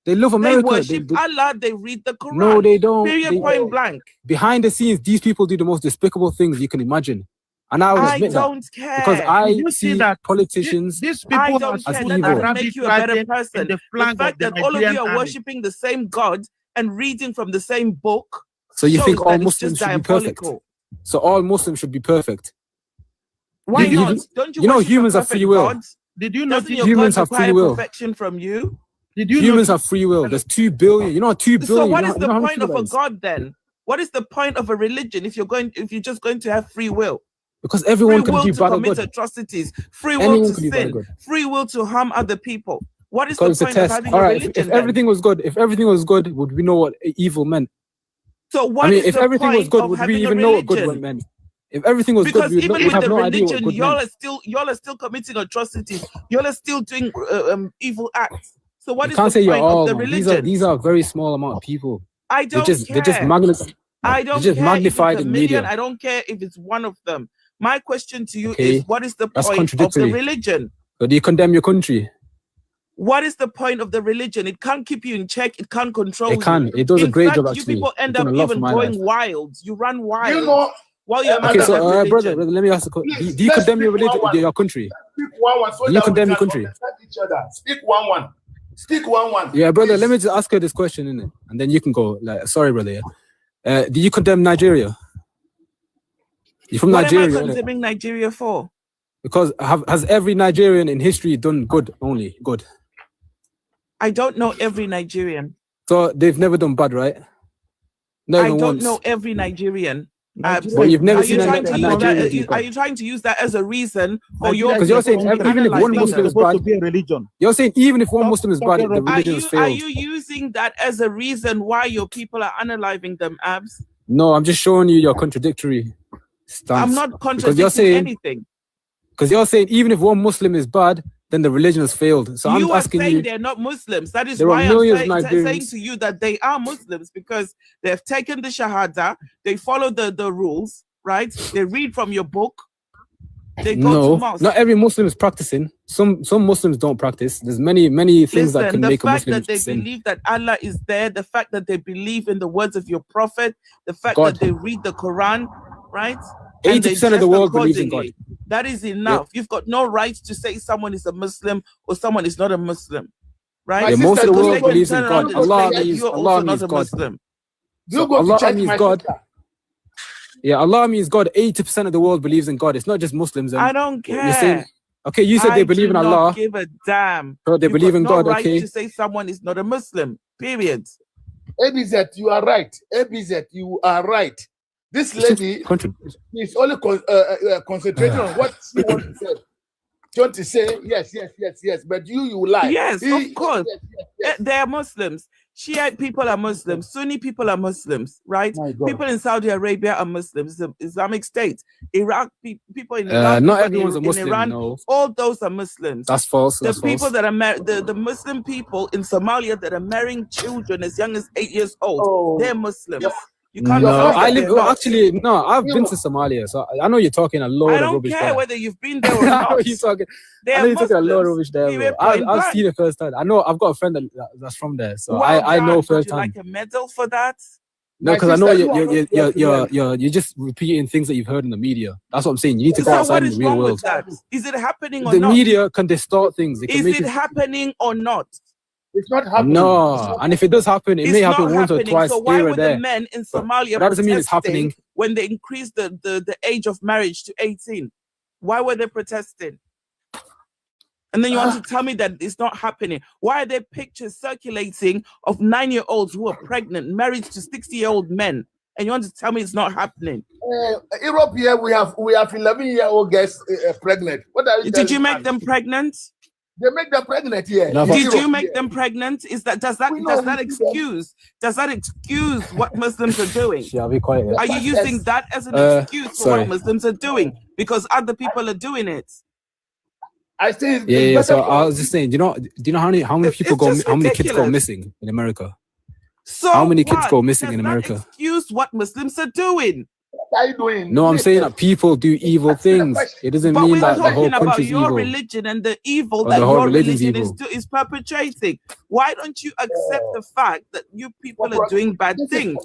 They love They America. worship Allah. They read the Quran. No, they don't. Period. Point blank. Behind the scenes, these people do the most despicable things you can imagine. And I would I admit don't that. care. Because I You see that politicians these I people don't are care. as That evil. doesn't Arabic make you a better writing person. in the The flag fact of the that all of Nigerian you are army. worshiping the same God and reading from the same book. So you think shows all that it's Muslims just should be perfect? diabolical. So all Muslims should be perfect. Why You- not? Don't you you know worship a humans have perfect free will. God? Did you Doesn't notice your humans God have free require will? perfection from you? Did you Humans notice have free will. There's 2 billion. You know, 2 billion. So what you is know, the how much point free of that a is? God then? What is the point of a religion if you're just going to have free will? Because Free everyone can will be to bad or commit good. atrocities, free will Anyone to can be bad or sin, good. free will to harm other people. What is Because the it's a point of test. having All a right, religion if then? everything was good, would we know what evil meant? So what I mean, is if the everything was point good, of would we having a even know what good religion? meant? If everything was Because good, we'd even we'd with have the no idea what religion, good y'all meant. are still committing atrocities. Y'all are still doing evil acts. So what You is can't the say you're point of all, the man. religion? These are a very small amount of people. I don't They're just care. I don't just care magnified if it's a in million. media. I don't care if it's one of them. My question to you Okay, is, what is the that's point of the contradictory. religion? But do you condemn your country? What is the point of the religion? It can't keep you in check. It can't control It can. you. It does a In great fact, job, you actually. people end It's done up a lot for even my going life. wild. You run wild You know, while you're Okay, under so that religion. brother, let me ask a question. Do you Let's condemn your speak religion, one-one. your country? Speak one so Do you that we condemn your can country? understand each other. Speak one. Speak one. Yeah, brother, let me Please. just ask her this question, innit? And then you can go. Like, sorry, brother. Yeah. Do you condemn Nigeria? You're from What am I Nigeria, innit? condemning Nigeria for? Because has every Nigerian in history done good only? Good. I don't know every Nigerian. So they've never done bad, right? Not I even don't once. know every Nigerian. But you've never Are seen you a trying to use Nigerian that? do Are bad. you trying to use that as a reason for your? Because you're saying even if one Muslim is bad, be a religion. you're saying even if one Muslim is bad, talking the rubbish. religion has Are failed. you using that as a reason why your people are unaliving them, Abs? No, I'm just showing you your contradictory stance. I'm not Because you're contradicting saying, anything. because you're saying even if one Muslim is bad, then the religion has failed. So You I'm are asking saying you. they're not Muslims. That is There are why I'm millions of saying Nigerians. to you that they are Muslims because they've taken the Shahada, they follow the rules, right? They read from your book, They go to mosque. Not every Muslim is practicing. Some Muslims don't practice. There's many things that can make a Muslim the fact that they sin. believe that Allah is there, the fact that they believe in the words of your prophet, the fact that they read the Quran, right? 80% of the world believes in God. That is enough. You've got no right to say someone is a Muslim or someone is not a Muslim, right? Yeah, most of the world believes in God. Allah means God. Muslim. You go to church, my God. sister. Yeah, Allah means God. 80% of the world believes in God. It's not just Muslims. I don't care. You're saying, okay, you said they believe in Allah. I give a damn. So they believe in God. Right Okay. to say someone is not a Muslim. Period. ABZ, you are right. ABZ, you are right. This lady is only concentrating on what she wants to say. She wants to say yes, but you lie. Yes, of course. Yes. They are Muslims. Shiite people are Muslims. Sunni people are Muslims, right? People in Saudi Arabia are Muslims. The Islamic State, Iraq, people in Iraq, not everyone's a Muslim, in Iran, no. all those are Muslims. That's false. The people that are the Muslim people in Somalia that are marrying children as young as 8 years old, they're Muslims. You can't I've been to Somalia, so I know you're talking a load of rubbish. I don't care whether you've been there or not. I know you're talking a load of rubbish there. I've seen it firsthand. I know I've got a friend that's from there, so I know firsthand. Would you like a medal for that? No, because I know you're just repeating things that you've heard in the media. That's what I'm saying. You need to go outside in the real world. Is it happening or not? not? The media can distort things. Is it happening or not? It's not happening. No, and if it does happen, it may happen once or twice. So why were the men in Somalia that doesn't mean it's happening when they increased the age of marriage to 18? Why were they protesting? And then you want to tell me that it's not happening. Why are there pictures circulating of 9-year-olds who are pregnant, married to 60-year-old men? And you want to tell me it's not happening? Europe here, we have 11-year-old girls pregnant. What are you Did you make them pregnant? They make them pregnant here. Did you make them pregnant? Does that excuse what Muslims are doing? I'll be quiet. Are you using that as an excuse for what Muslims are doing? Because other people are doing it. I think. Yeah. So I was just saying, do you know how many kids go missing in America? So how many kids go missing in America? Excuse what Muslims are doing. What are you doing? No, I'm saying that people do evil things. It doesn't mean that the whole country's evil. Your religion and the evil that your religion is perpetrating. Why don't you accept the fact that you people are doing bad things?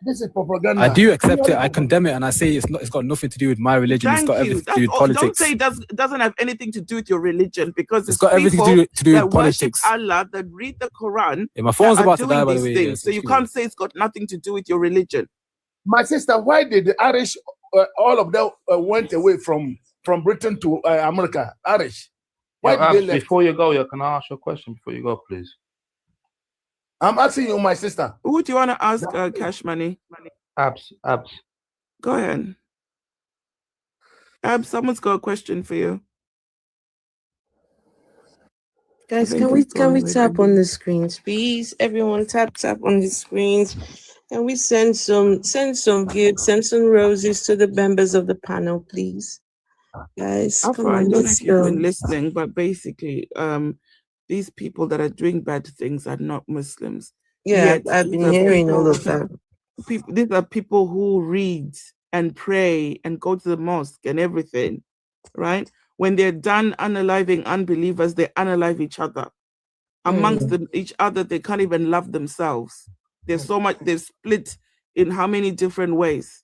This is propaganda. I do accept it. I condemn it, and I say it's got nothing to do with my religion. It's got everything to do with politics. Don't say it doesn't have anything to do with your religion, because it's got everything to do with politics. Allah, that read the Quran. Yeah, my phone's about to die, by the way. So you can't say it's got nothing to do with your religion. My sister, why did the Irish, all of them went away from Britain to America? Irish. Why did they left? Before you go, can I ask you a question before you go, please? I'm asking you, my sister. Who do you want to ask Cash Money? Abs. Go ahead. Abs, someone's got a question for you. Guys, can we tap on the screens, please? Everyone tap on the screens. Can we send some gifts, send some roses to the members of the panel, please? Guys, come on, let's go. You've been listening, but basically, these people that are doing bad things are not Muslims. Yeah, I've been hearing all of that. These are people who read and pray and go to the mosque and everything, right? When they're done unaliving unbelievers, they unalive each other. Amongst each other, they can't even love themselves. There's so much, they're split in how many different ways.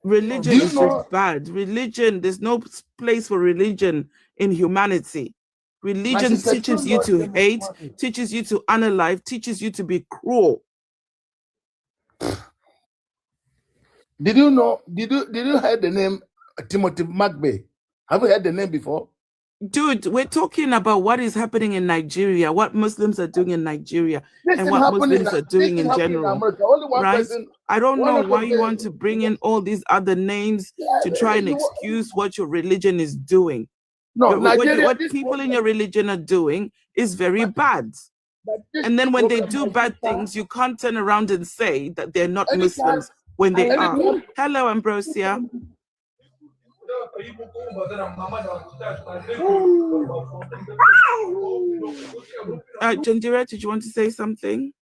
Religion is just bad. Religion, there's no place for religion in humanity. Religion teaches you to hate, teaches you to unalive, teaches you to be cruel. Did you hear the name Timothy McVeigh? Have you heard the name before? Dude, we're talking about what is happening in Nigeria, what Muslims are doing in Nigeria, and what Muslims are doing in general. Right? I don't know why you want to bring in all these other names to try and excuse what your religion is doing. No, what people in your religion are doing is very bad. And then when they do bad things, you can't turn around and say that they're not Muslims when they are. Hello, Ambrosia. Jandira, did you want to say something?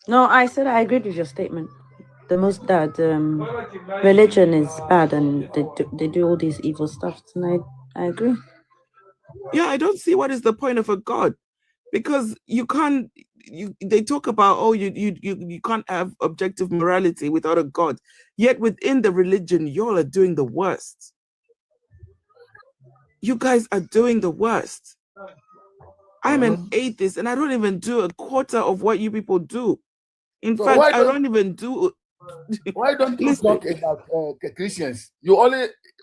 No, I said I agreed with your statement. religion is bad and they do all these evil stuff. And I agree. Yeah, I don't see what is the point of a God, because you can't. They talk about you can't have objective morality without a God. Yet within the religion, y'all are doing the worst. You guys are doing the worst. I'm an atheist and I don't even do a quarter of what you people do. In fact, I don't even do. Why don't you talk about Christians?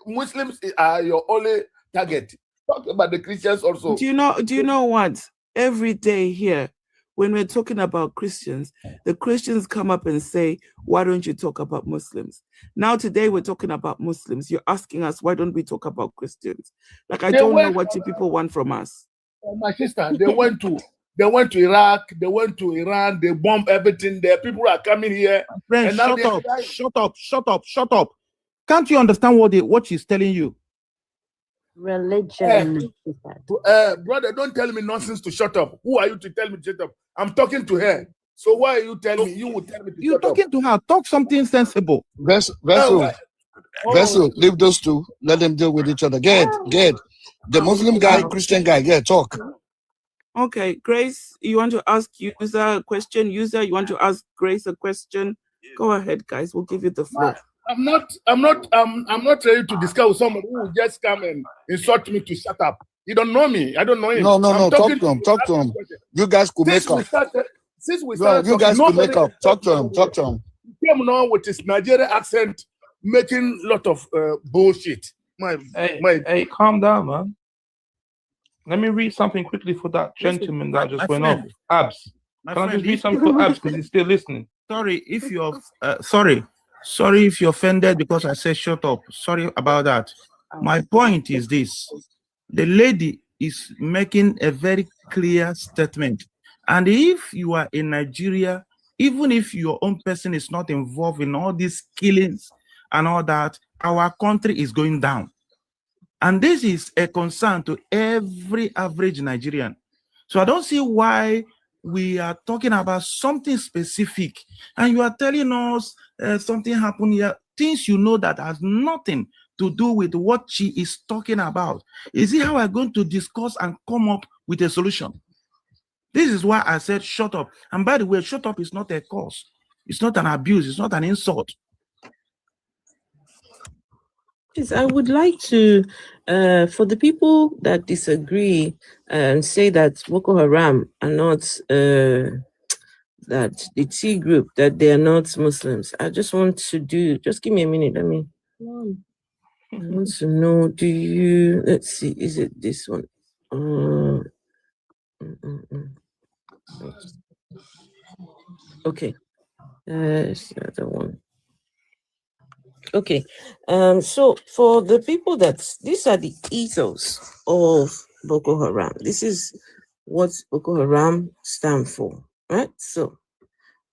Muslims are your only target. Talk about the Christians also. Do you know what? Every day here, when we're talking about Christians, the Christians come up and say, why don't you talk about Muslims? Now today we're talking about Muslims. You're asking us, why don't we talk about Christians? Like, I don't know what you people want from us. My sister, they went to Iraq, they went to Iran, they bombed everything there. People are coming here. Friend, shut up. Can't you understand what she's telling you? Religion. Brother, don't tell me nonsense to shut up. Who are you to tell me to shut up? I'm talking to her. So why are you telling me? You would tell me to You're shut up. talking to her. Talk something sensible. Vessel, leave those two. Let them deal with each other. Get. The Muslim guy, Christian guy, talk. Okay, Grace, you want to ask User a question? User, you want to ask Grace a question? Go ahead, guys. We'll give you the floor. I'm not ready to discuss with somebody who will just come and insult me to shut up. You don't know me. I don't know him. No. Talk to him. You guys could make up. Since we started, you guys could make up. Talk to him. He came now with his Nigerian accent, making a lot of bullshit. Hey, calm down, man. Let me read something quickly for that gentleman that just went off. Abs. Can I just read something for Abs because he's still listening? Sorry if you're sorry if you're offended because I said shut up. Sorry about that. My point is this: the lady is making a very clear statement, and if you are in Nigeria, even if your own person is not involved in all these killings and all that, our country is going down. And this is a concern to every average Nigerian. So I don't see why we are talking about something specific and you are telling us something happened here, things you know that has nothing to do with what she is talking about. Is it how we're going to discuss and come up with a solution? This is why I said shut up. And by the way, shut up is not a curse. It's not an abuse. It's not an insult. Yes, I would like to, for the people that disagree and say that Boko Haram are not, that the T group, that they are not Muslims. I just want to just give me a minute. I want to know, let's see, is it this one? Okay, it's the other one. Okay, so for the people these are the ethos of Boko Haram. This is what Boko Haram stands for, right? So,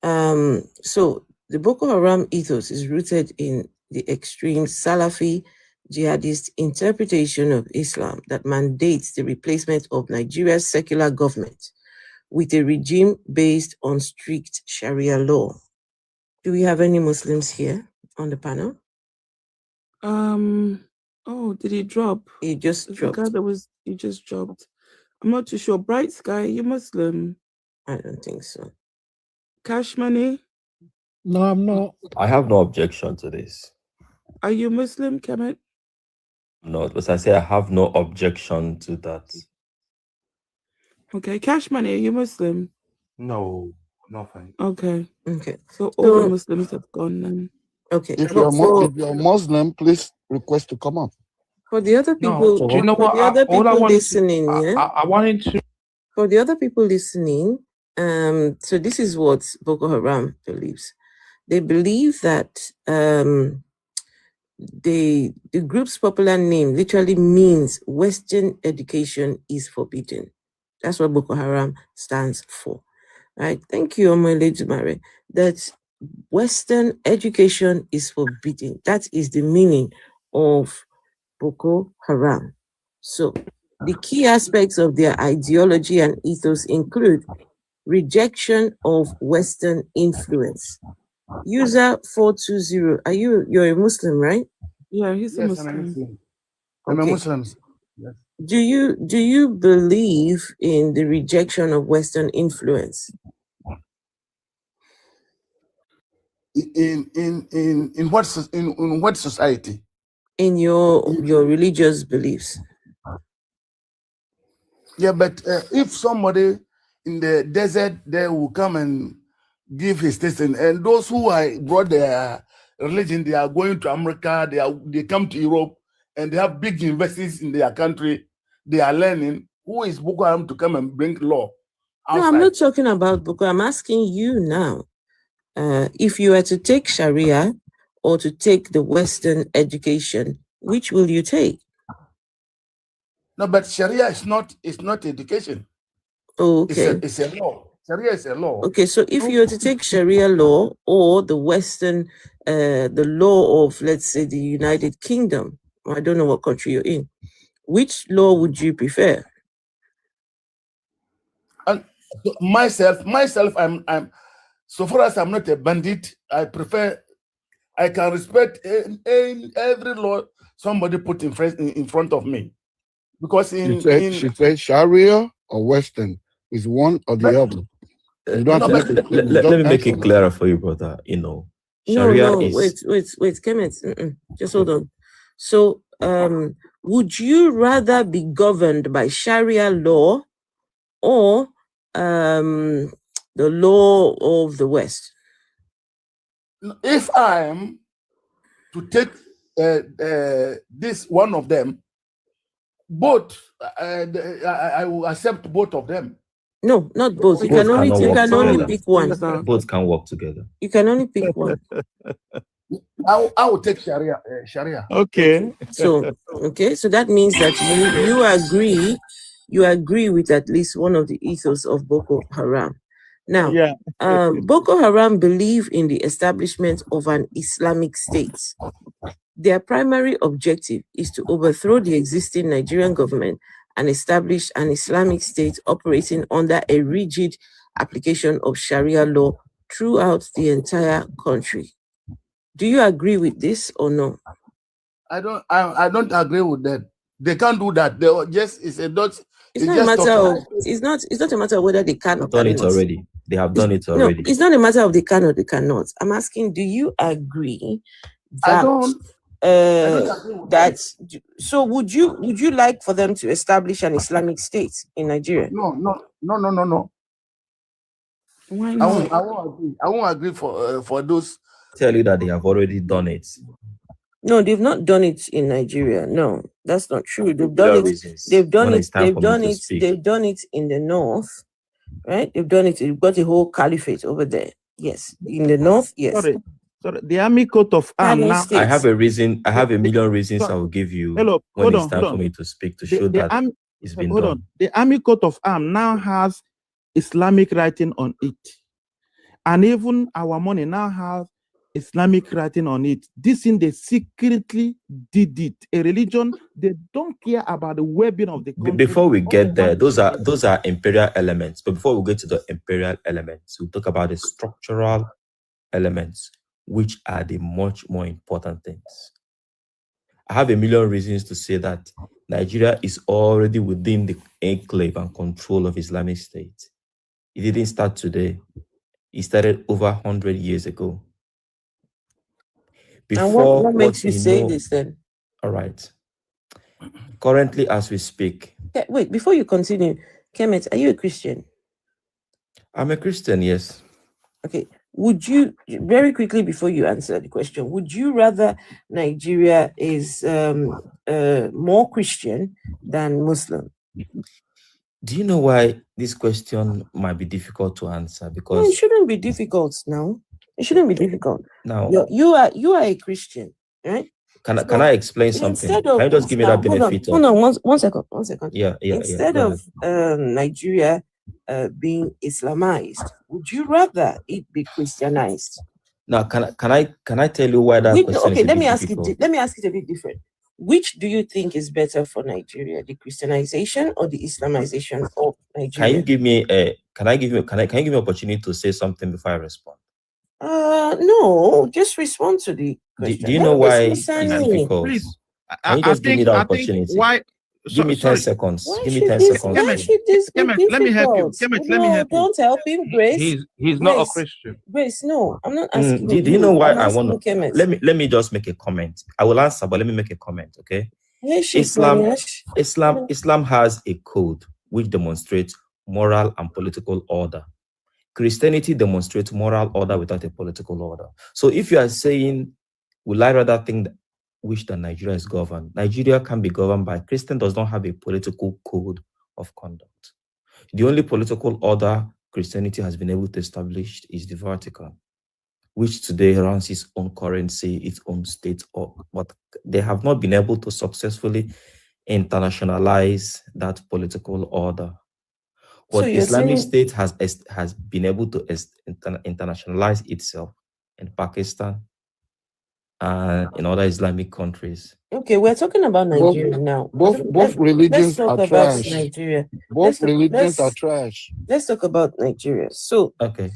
so the Boko Haram ethos is rooted in the extreme Salafi jihadist interpretation of Islam that mandates the replacement of Nigeria's secular government with a regime based on strict Sharia law. Do we have any Muslims here on the panel? Oh, did he drop? He just dropped. The guy he just dropped. I'm not too sure. Bright Sky, you Muslim? I don't think so. Cash Money? No, I'm not. I have no objection to this. Are you Muslim, Kemet? No, because I say I have no objection to that. Okay, Cash Money, are you Muslim? No, nothing. Okay. Okay. So all the Muslims have gone then. Okay. If you're Muslim, please request to come up. For the other people, do you know what? The other people listening, I wanted to. For the other people listening, so this is what Boko Haram believes. They believe that the group's popular name literally means Western education is forbidden. That's what Boko Haram stands for. Right? Thank you, Lady Mary. That Western education is forbidden. That is the meaning of Boko Haram. So the key aspects of their ideology and ethos include rejection of Western influence, User 420. You're a Muslim, right? Yeah, he's a Yes, Muslim. I'm a Muslim. I'm a Okay. Muslim. Yes. Do you believe in the rejection of Western influence? In what society? In your religious beliefs. Yeah, but if somebody in the desert there will come and give his testimony, and those who brought their religion, they are going to America, they come to Europe, and they have big universities in their country, they are learning. Who is Boko Haram to come and bring law outside? No, I'm not talking about Boko. I'm asking you now. If you were to take Sharia or to take the Western education, which will you take? No, but Sharia is not education. Oh, okay. It's a law. Sharia is a law. Okay, so if you were to take Sharia law or the Western, the law of, let's say, the United Kingdom, I don't know what country you're in, which law would you prefer? And myself, I'm so far as I'm not a bandit, I can respect every law somebody put in front of me, because she said Sharia or Western is one or the other. Let me make it clearer for you, brother. Sharia is. Wait, Kenneth, just hold on. So, would you rather be governed by Sharia law or the law of the West? If I am to take this one of them, both I will accept both of them. No, not both. You can only pick one. Both can work together. You can only pick one. I will take Sharia. Okay. So that means that you agree with at least one of the ethos of Boko Haram. Now, yeah. Boko Haram believe in the establishment of an Islamic State. Their primary objective is to overthrow the existing Nigerian government and establish an Islamic State operating under a rigid application of Sharia law throughout the entire country. Do you agree with this or no? I don't agree with that. They can't do that. It's not a matter of whether they can or cannot. Done it already. They have done it already. No, it's not a matter of they can or they cannot. I'm asking, do you agree that so would you like for them to establish an Islamic State in Nigeria? No. Why not? I won't agree for those. Tell you that they have already done it. No, they've not done it in Nigeria. No, that's not true. They've done it. They've done it in the north, right? They've done it. They've got a whole caliphate over there. Yes, in the north. Yes. Sorry. The Army coat of arms now. I have a reason. I have a million reasons I will give you when it's time for me to speak to show that it's been done. The Army coat of arms now has Islamic writing on it, and even our money now has Islamic writing on it. This thing they secretly did it. A religion, they don't care about the well-being of the country. Before we get there, those are imperial elements. But before we get to the imperial elements, we'll talk about the structural elements, which are the much more important things. I have a million reasons to say that Nigeria is already within the enclave and control of Islamic State. It didn't start today. It started over 100 years ago. And what makes you say this then? All right. Currently, as we speak. Wait, before you continue, Kemet, are you a Christian? I'm a Christian, yes. Okay. Would you, very quickly before you answer the question, would you rather Nigeria is more Christian than Muslim? Do you know why this question might be difficult to answer? Because no, it shouldn't be difficult now. It shouldn't be difficult. Now you are a Christian, right? Can I explain something? Can you just give me that benefit? Hold on, one second. Yeah. Instead of Nigeria being Islamized, would you rather it be Christianized? Now, can I tell you why that question? Okay, let me ask it a bit different. Which do you think is better for Nigeria, the Christianization or the Islamization of Nigeria? Can you give me an opportunity to say something before I respond? No, just respond to the question. Do you know why it's difficult? Please, Can you just give me the opportunity? Why? Give me 10 seconds. Give me 10 seconds. Why should this be difficult? Let me help you. Kemet, let me help you. Don't help him, Grace. He's not a Christian. Grace, no, I'm not asking do you know why I want to? Let me just make a comment. I will answer, but let me make a comment, okay? Islam has a code which demonstrates moral and political order. Christianity demonstrates moral order without a political order. So if you are saying, will I rather think that which that Nigeria is governed? Nigeria can be governed by Christian does not have a political code of conduct. The only political order Christianity has been able to establish is the Vatican, which today runs its own currency, its own state, but they have not been able to successfully internationalize that political order. But Islamic State has been able to internationalize itself in Pakistan and in other Islamic countries. Okay, we're talking about Nigeria now. Both religions are trash. Nigeria. Both religions are trash. Let's talk about Nigeria. So, okay,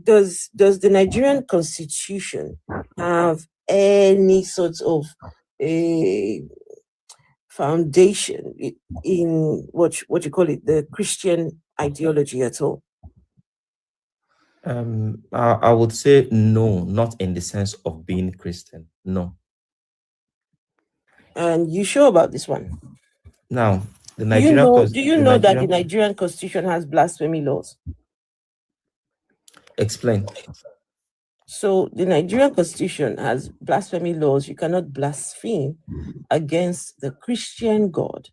does the Nigerian Constitution have any sort of a foundation in what you call it, the Christian ideology at all? I would say no, not in the sense of being Christian. No. And you sure about this one? Now, the Nigerian do you know that the Nigerian Constitution has blasphemy laws? Explain. So the Nigerian Constitution has blasphemy laws. You cannot blaspheme against the Christian God,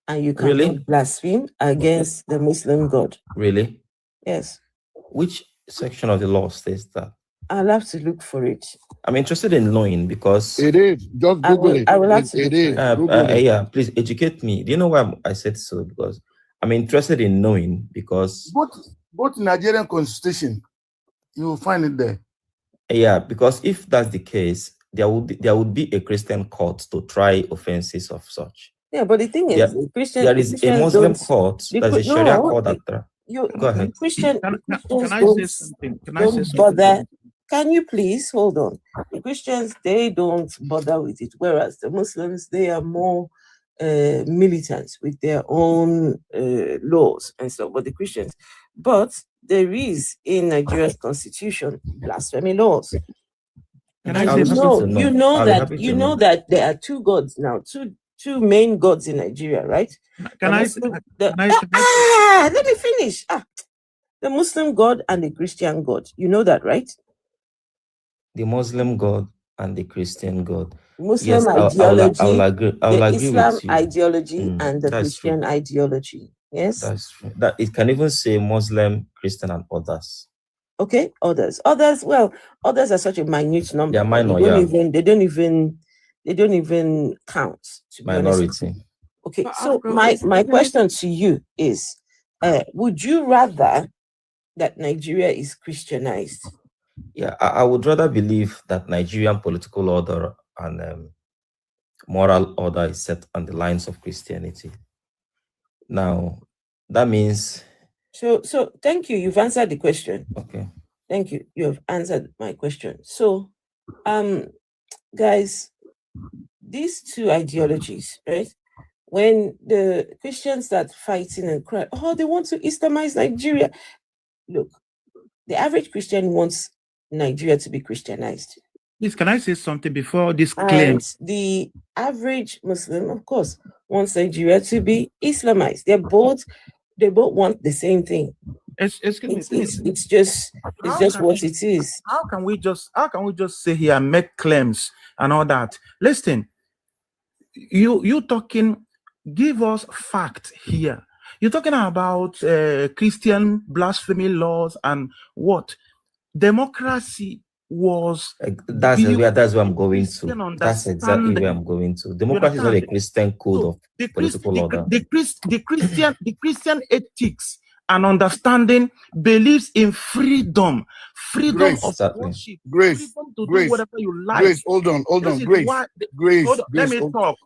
and you cannot blaspheme against the Muslim God. Really? Yes. Which section of the law says that? I'll have to look for it. I'm interested in knowing because it is. Just Google it. I will have to. It is. Yeah, please educate me. Do you know why I said so? Because I'm interested in knowing because both Nigerian Constitution, you will find it there. Yeah, because if that's the case, there would be a Christian court to try offenses of such. Yeah, but the thing is, there is a Muslim court. There's a Sharia court that. Go ahead. Christians Can I say something? Bother. Can you please hold on? The Christians, they don't bother with it, whereas the Muslims, they are more militant with their own laws and stuff. But the Christians, there is in Nigeria's constitution blasphemy laws. You know that there are two gods now, two main gods in Nigeria, right? Let me finish. The Muslim God and the Christian God. You know that, right? The Muslim God and the Christian God. Muslim ideology, I will agree Islam with you. ideology, and the Christian ideology. Yes, that's true. That it can even say Muslim, Christian, and others. Okay, others. Well, others are such a minute number. They are minor. They don't even count. To minority. Okay, so my question to you is, would you rather that Nigeria is Christianized? Yeah, I would rather believe that Nigerian political order and moral order is set on the lines of Christianity. Now, that means... So thank you. You've answered the question. Okay. Thank you. You have answered my question. So, guys, these two ideologies, right? When the Christians start fighting and cry, they want to Islamize Nigeria. Look, the average Christian wants Nigeria to be Christianized. Please, can I say something before this claim? And the average Muslim, of course, wants Nigeria to be Islamized. They both want the same thing. Excuse me. It's just what it is. How can we just say here and make claims and all that? Listen, you talking, give us fact here. You're talking about Christian blasphemy laws and what? Democracy was... That's where I'm going to. That's exactly where I'm going to. Democracy is not a Christian code of political order. The Christian ethics and understanding believes in freedom of worship, freedom to do whatever you like. Grace, hold on, Grace. Let me talk.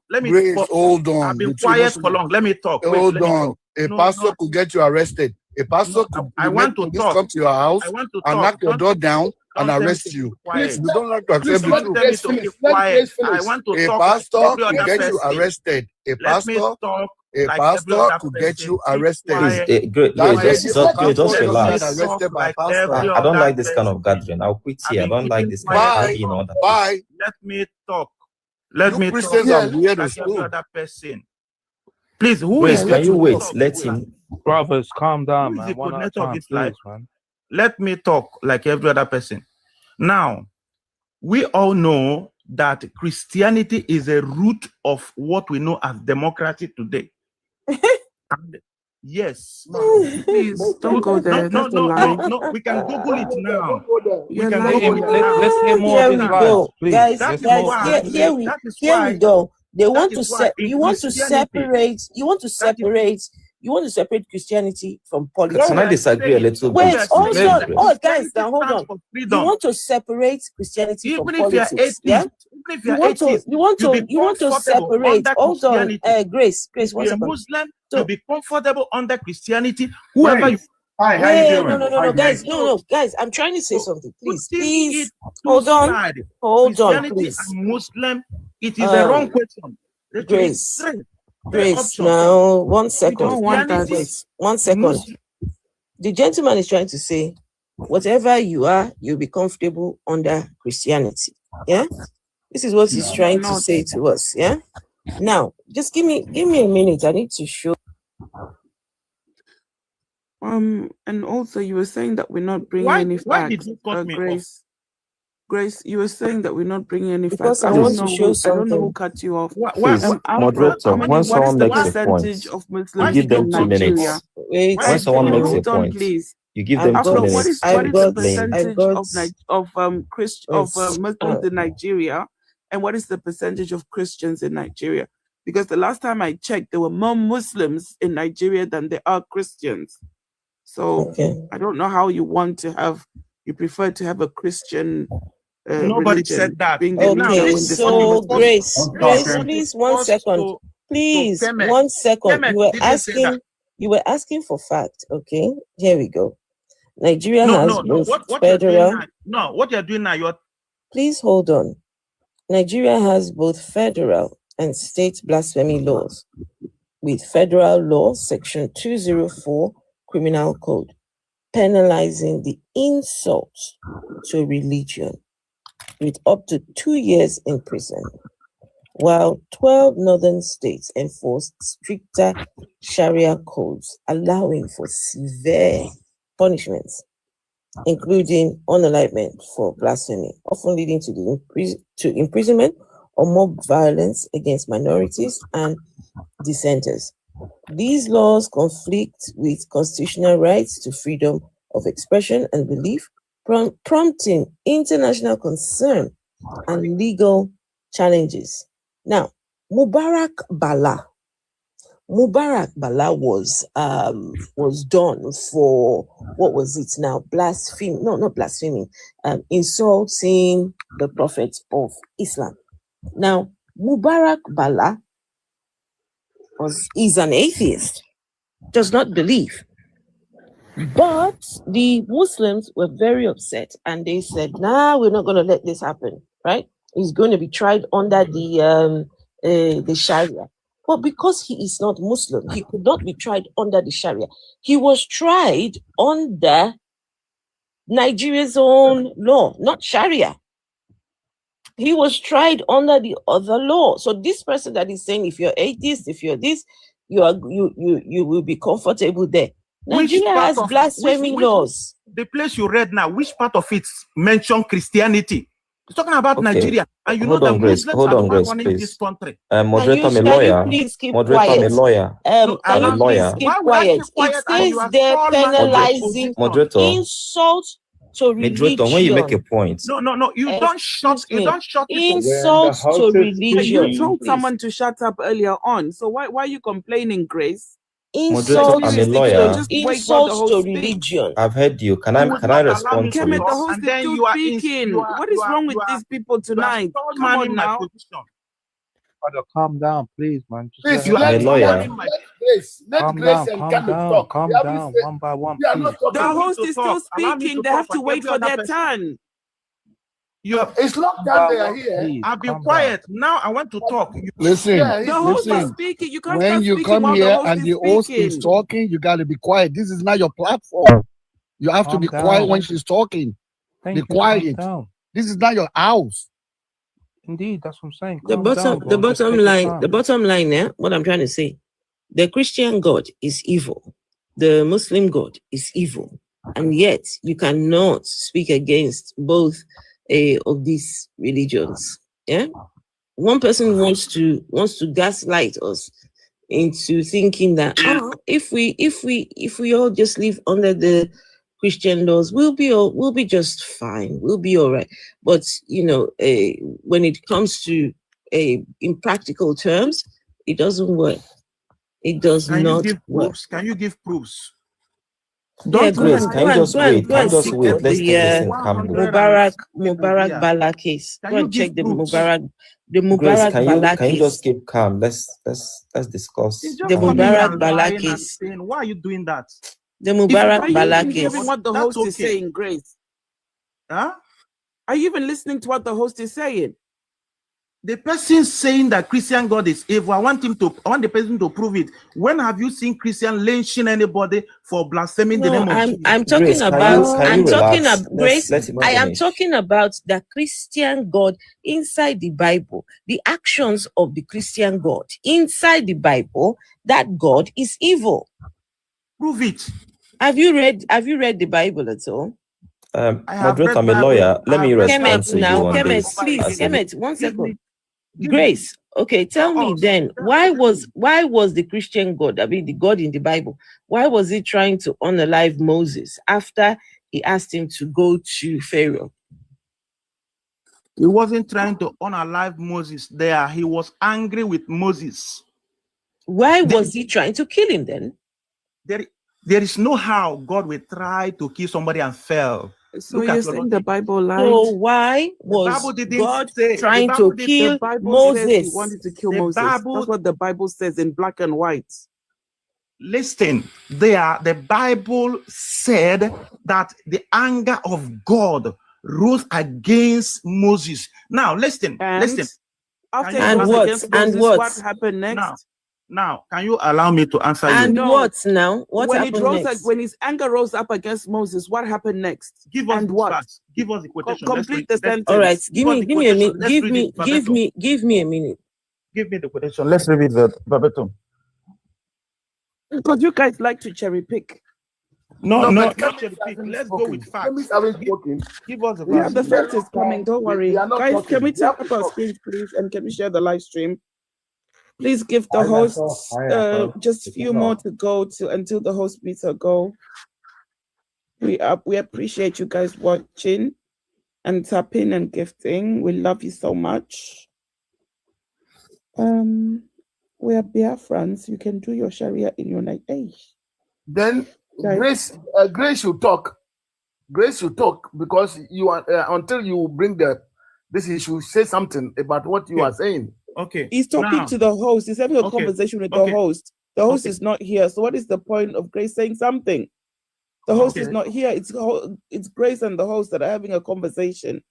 Hold on. I've been quiet for long. Let me talk. Hold on. A pastor could get you arrested. A pastor could make police come to your house and knock your door down and arrest you. Please, we don't like to accept the truth. A pastor could get you arrested. A pastor could get you arrested. Please, just relax. I don't like this kind of gathering. I'll quit here. I don't like this kind of Bye. Let me talk. Let me Christians talk. are weird Like as every well. other person. Please, who Wait, is can you wait? talk? Let him. Brothers, calm down, Who is man. the One at a coordinator of time, this please, life? man. Let me talk like every other person. Now, we all know that Christianity is a root of what we know as democracy today. And yes, Please don't go there. That's a lie. No. We can Google it now. You're can lying. Google it now. Let's hear more Here of we his lies, go, please. guys. That is Guys, why. here we That is why. go. They want to is why in you want to Christianity- separate. You want to separate Christianity from politics. Can I disagree a little Wait, bit? hold on. Please? Oh, guys, now hold on. For You freedom. want to separate Christianity Even from if you're politics, atheist, yeah? even if You you're want to atheist, you want you'll to be you want to comfortable separate. under Hold on, Christianity. Grace, If one you're a second. Muslim, So- you'll be comfortable under Christianity. Whoever you Hi, how Wait, you doing? no, guys, no, guys. I'm trying to say something. Please, putting please, it hold on, aside, hold on, Christianity please. and Muslim, it is a wrong question. Grace, Three Grace. options. Now, 1 second. don't want that. Grace, 1 second. Muslim. The gentleman is trying to say, whatever you are, you'll be comfortable under Christianity. Yeah, this is what he's trying to say to us. Yeah. Now, just give me a minute. I need to show. And also you were saying that we're not bringing Why- any why facts. did you cut me Grace, you were saying that we're not bringing any Because facts. I want to know show I don't know who something. cut you off. Please, moderator, when what is someone the makes a percentage point, of you Muslims give them in 2 Nigeria? minutes. Wait, When someone makes a Hold on, point, please. you give them 2 Afro, minutes what is to the explain. percentage of Muslims in Nigeria, and what is the percentage of Christians in Nigeria? Because the last time I checked, there were more Muslims in Nigeria than there are Christians. So I don't know how you prefer to have a Christian Nobody religion said that. being the leader when Okay, the so Muslims- Grace, please, 1 second. Please, Kemet. 1 second. Kemet You were didn't say that. asking for fact. Okay, here we go. Nigeria No. has both What you're doing federal. now? No, what you're doing now, you're Please hold on. Nigeria has both federal and state blasphemy laws, with federal law, section 204 Criminal Code, penalizing the insult to religion with up to 2 years in prison, while 12 northern states enforced stricter Sharia codes allowing for severe punishments, including unalignment for blasphemy, often leading to imprisonment or mob violence against minorities and dissenters. These laws conflict with constitutional rights to freedom of expression and belief, prompting international concern and legal challenges. Now, Mubarak Bala was done for, what was it now? Blasphemy, no, not blasphemy, insulting the Prophet of Islam. Now, Mubarak Bala is an atheist, does not believe. But the Muslims were very upset and they said, nah, we're not going to let this happen, right? He's going to be tried under the Sharia. But because he is not Muslim, he could not be tried under the Sharia. He was tried under Nigeria's own law, not Sharia. He was tried under the other law. So this person that is saying, if you're atheist, if you're this, you will be comfortable there. Nigeria has blasphemy laws. The place you read now, which part of it mention Christianity? It's talking about Nigeria, and you know that Muslims are running this country. Moderator, I'm a lawyer. Moderator, I'm a lawyer. I'm a lawyer. Keep quiet. It says they're penalizing insult to religion. When you make a point. No. You don't shut it. Insult to religion. You told someone to shut up earlier on. So why are you complaining, Grace? Insult, I'm a lawyer. Insult to religion. I've heard you. Can I respond to it? The host is still speaking. What is wrong with these people tonight? Come on now. Father, calm down, please, man. Just Please, let My lawyer. let Grace and Kanu talk. calm We haven't down, said- one by one, we are please. not talking. The host is still Allow me speaking. to They have talk to like wait every for other their person. turn. It's lockdown. They are here. Please, I've been calm quiet. Now I want to talk. Listen, Yeah, The host is listen. speaking. You can't When start you speaking come while the here host and is the host is speaking. talking, you got to be quiet. This is not your platform. You have to Calm be down. quiet when she's talking. Thank Be you, calm quiet. down. This is not your house. Indeed, that's what I'm saying. The Calm bottom, down, the bro. Just bottom take your line, time. the bottom line. What I'm trying to say, the Christian God is evil. The Muslim God is evil, and yet you cannot speak against both of these religions. Yeah, one person wants to gaslight us into thinking that if we all just live under the Christian laws, we'll be just fine. We'll be all right. But when it comes to in practical terms, it doesn't work. It does Can you not give work. proofs? Can you give proofs? Yeah, go Grace, and can you just wait? Can you just check wait? Let's listen calmly. Mubarak Bala case. Can Go you and check give the proofs? Grace, Mubarak Bala can you case. just keep calm? Let's discuss. He's just The coming here Mubarak and Bala lying and case. saying, why are you doing that? The Are Mubarak you Bala even case. hearing what the That's host is okay. saying, Grace? Huh? Are you even listening to what the host is saying? The person saying that Christian God is evil, I want the person to prove it. When have you seen Christian lynching anybody for blaspheming the No, name of Jesus? I'm talking Grace, about can you relax? Grace. Let him I am finish. talking about the Christian God inside the Bible, the actions of the Christian God inside the Bible. That God is evil. Prove it. Have you read the Bible at all? Moderator, I'm a lawyer. Let me respond to you on Kemet, this. please, As a- Kemet, 1 second. Grace, okay, tell me then, why was the Christian God, I mean the God in the Bible, why was he trying to unalive Moses after he asked him to go to Pharaoh? He wasn't trying to unalive Moses there. He was angry with Moses. Why was he trying to kill him then? There is no how God will try to kill somebody and fail. So you're saying the Bible lied? So why was God trying to kill The Bible Moses? says he wanted to kill Moses. That's what the Bible says in black and white. Listen, the Bible said that the anger of God rose against Moses. Now, listen. After And it was against Moses, what happened next? Now, can you allow me to answer you? And what now? What when happened next? When his anger rose up against Moses, what happened next? Give us and what? Facts. Give us the quotation. Complete the sentence. All right, give me a minute. Give me a minute. Give me the quotation. Let's read it verbatim. Because you guys like to cherry pick. No, cherry pick. Let's go with facts. Give us the Yeah, facts. the fact is coming. Don't worry. We are not Guys, talking. can we We have take to up our talk. screens, please? And can we share the live stream? Please give the hosts just a few more to go until the host meets her goal. We appreciate you guys watching and tapping and gifting. We love you so much. We are Biafrans. You can do your Sharia in your night. Hey. Then Grace should talk. Grace should talk because you are until you bring this issue, say something about what you are saying. Okay. He's talking to the host. He's having a conversation with the host. The host is not here. So what is the point of Grace saying something? The host is not here. It's Grace and the host that are having a conversation.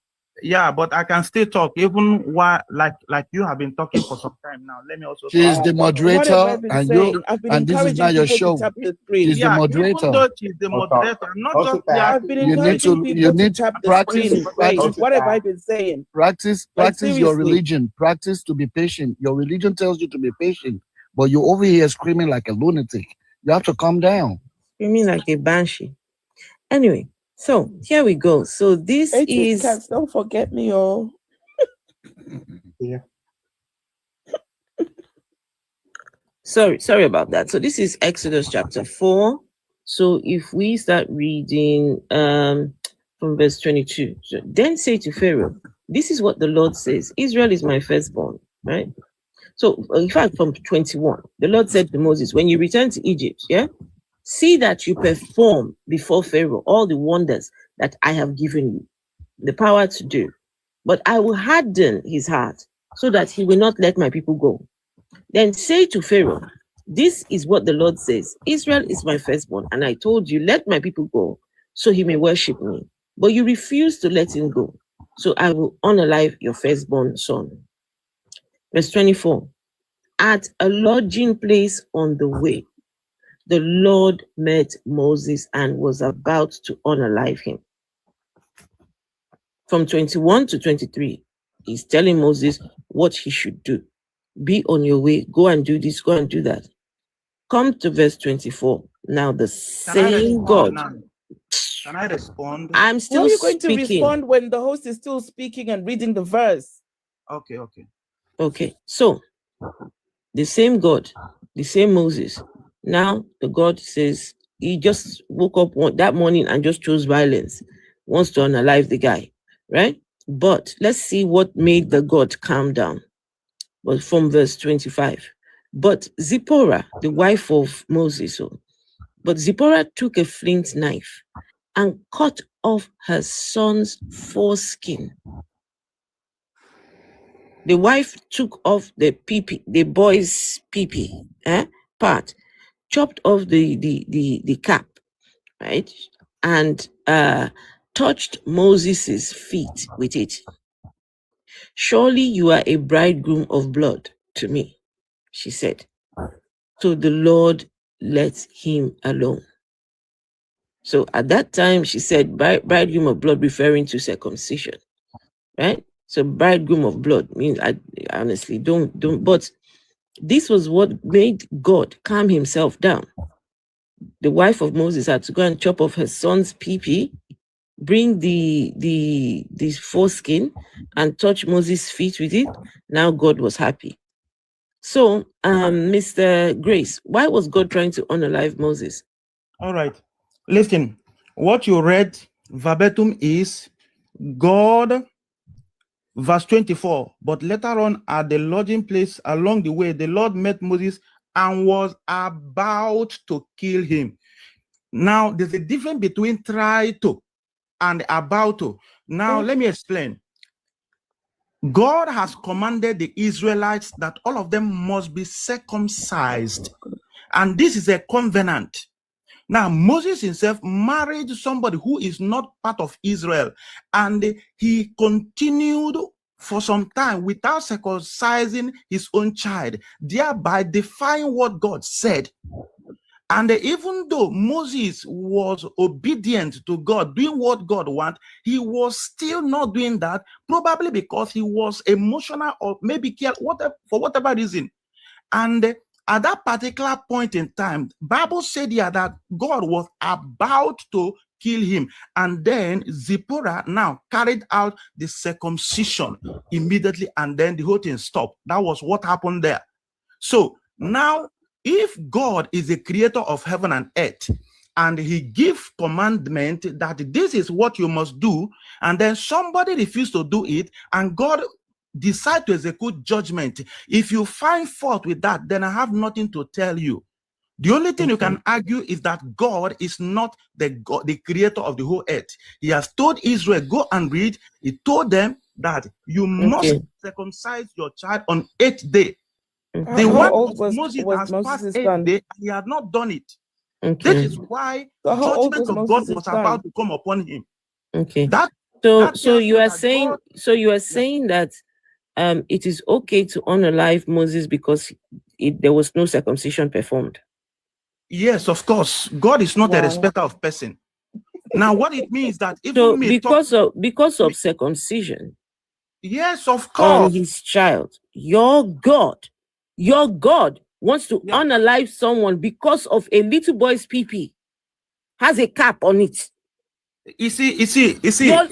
Yeah, but I can still talk even while like you have been talking for some time now. Let me also. She is the moderator, and this is not your show. She's the moderator. Even though she's the moderator, I'm not just. I've been encouraging people to tap the screen. What have I been saying? Practice your religion. Practice to be patient. Your religion tells you to be patient, but you're over here screaming like a lunatic. You have to calm down. Screaming like a banshee. Anyway. So here we go. So this is. Cats, don't forget me, oh. Yeah. Sorry about that. So this is Exodus chapter 4. So if we start reading from verse 22, so then say to Pharaoh, "This is what the Lord says: Israel is my firstborn." Right. So in fact, from 21, the Lord said to Moses, "When you return to Egypt, see that you perform before Pharaoh all the wonders that I have given you, the power to do. But I will harden his heart so that he will not let my people go. Then say to Pharaoh, this is what the Lord says. Israel is my firstborn, and I told you, let my people go, so he may worship me. But you refuse to let him go. So I will unalive your firstborn son. Verse 24. At a lodging place on the way, the Lord met Moses and was about to unalive him. From 21 to 23, he's telling Moses what he should do. Be on your way, go and do this, go and do that. Come to verse 24. Now the same God. Can I respond? I'm still How are you going speaking. to respond when the host is still speaking and reading the verse? Okay. Okay, so the same God, the same Moses. Now the God says he just woke up that morning and just chose violence, wants to unalive the guy, right? But let's see what made the God calm down. But from verse 25. But Zipporah, the wife of Moses, but Zipporah took a flint knife and cut off her son's foreskin. The wife took off the boy's part, chopped off the cap, right? And touched Moses' feet with it. Surely you are a bridegroom of blood to me, she said. So the Lord let him alone. So at that time, she said, bridegroom of blood, referring to circumcision, right? So bridegroom of blood means, I honestly don't, but this was what made God calm himself down. The wife of Moses had to go and chop off her son's pee-pee, bring the foreskin and touch Moses' feet with it. Now God was happy. So, Mr. Grace, why was God trying to unalive Moses? All right. Listen, what you read verbatim is God, verse 24. But later on at the lodging place along the way, the Lord met Moses and was about to kill him. Now, there's a difference between try to and about to. Now, let me explain. God has commanded the Israelites that all of them must be circumcised. And this is a covenant. Now, Moses himself married somebody who is not part of Israel, and he continued for some time without circumcising his own child, thereby defying what God said. And even though Moses was obedient to God, doing what God wants, he was still not doing that, probably because he was emotional or maybe for whatever reason. And at that particular point in time, Bible said here that God was about to kill him. And then Zipporah now carried out the circumcision immediately, and then the whole thing stopped. That was what happened there. So now, if God is the creator of heaven and earth, and he gives commandment that this is what you must do, and then somebody refuses to do it, and God decide to execute judgment, if you find fault with that, then I have nothing to tell you. The only thing you can argue is that God is not the creator of the whole earth. He has told Israel, go and read. He told them that you must circumcise your child on 8th day. The one of Moses has passed 8th day, and he had not done it. This is why judgment of God was about to come upon him. Okay. So you are saying that it is okay to unalive Moses because there was no circumcision performed. Yes, of course. God is not a respecter of person. Now, what it means that even because of circumcision, yes, of on course, his child, your God wants to unalive someone because of a little boy's pee-pee, has a cap on it. You see. No.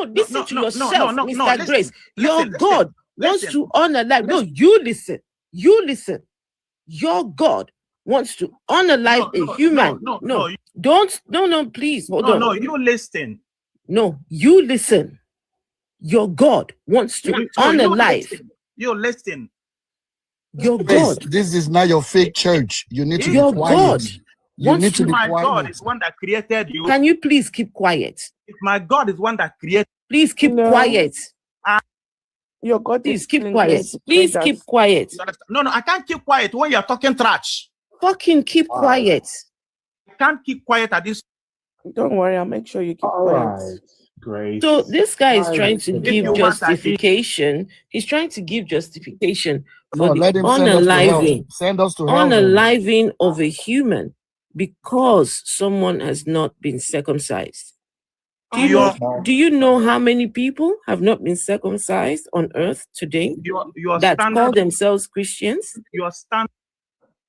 Listen to yourself, Mr. Grace. Your God wants to unalive. No, you listen. Your God wants to unalive a human. Please hold on. No, you listen. No, you listen. Your God wants to unalive. You listen. Your God. This is not your fake church. You need to your be quiet. God. You need to be my quiet. God is one that created you. Can you please keep quiet? If my God is one that created, please keep quiet. Your God Please keep quiet. Please keep quiet. No, I can't keep quiet when you're talking trash. Fucking keep quiet. I can't keep quiet at this. Don't worry, I'll make sure you keep quiet. Great. So this guy is trying to give justification. He's trying to give justification for the unaliving of a human because someone has not been circumcised. Do you know how many people have not been circumcised on earth today that call themselves Christians?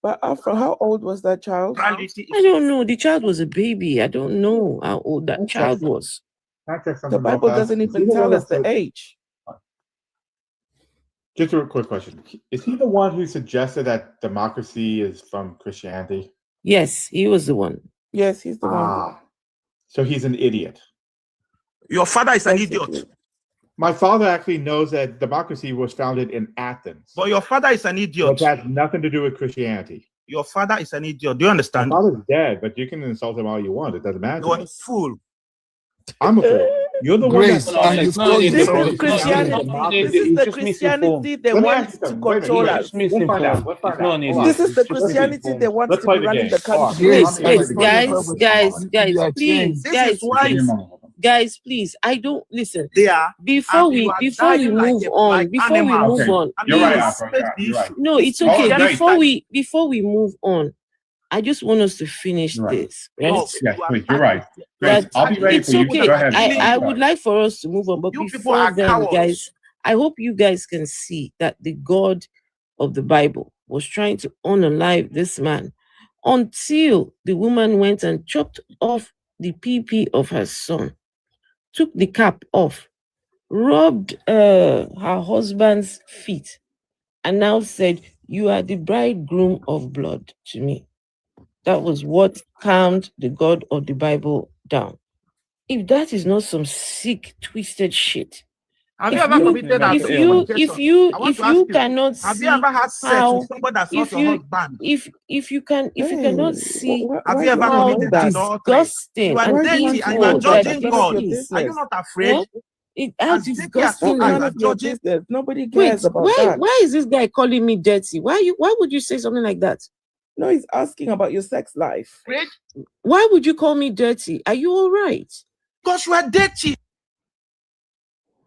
But Afro, how old was that child? I don't know. The child was a baby. I don't know how old that child was. The Bible doesn't even tell us the age. Just a quick question. Is he the one who suggested that democracy is from Christianity? Yes, he was the one. Yes, he's the one. So he's an idiot. Your father is an idiot. My father actually knows that democracy was founded in Athens. But your father is an idiot. Which has nothing to do with Christianity. Your father is an idiot. Do you understand? My father's dead, but you can insult him all you want. It doesn't matter. You're a fool. I'm a fool. You're the Grace, one This is Christianity. This is the Christianity they want to control us. This is the Christianity they want to be running the country. Guys, please. I don't listen. Before we move on, You're right. No, it's okay. Before we move on, I just want us to finish this. Right? Yes, please. You're right. Grace, I'll be ready for you. Okay. Go ahead. I would like for us to move on, but before then, guys, I hope you guys can see that the God of the Bible was trying to unalive this man until the woman went and chopped off the PP of her son, took the cap off, rubbed her husband's feet, and now said, "You are the bridegroom of blood to me." That was what calmed the God of the Bible down. If that is not some sick, twisted shit, Have you ever committed if you cannot see, have you ever had sex with somebody that's not your husband? If you cannot see, Have you ever committed adultery? Disgusting. You are dirty and you are judging God. Are you not afraid? How disgusting. Nobody cares about that. Why is this guy calling me dirty? Why would you say something like that? No, he's asking about your sex life. Why would you call me dirty? Are you all right? Because you are dirty.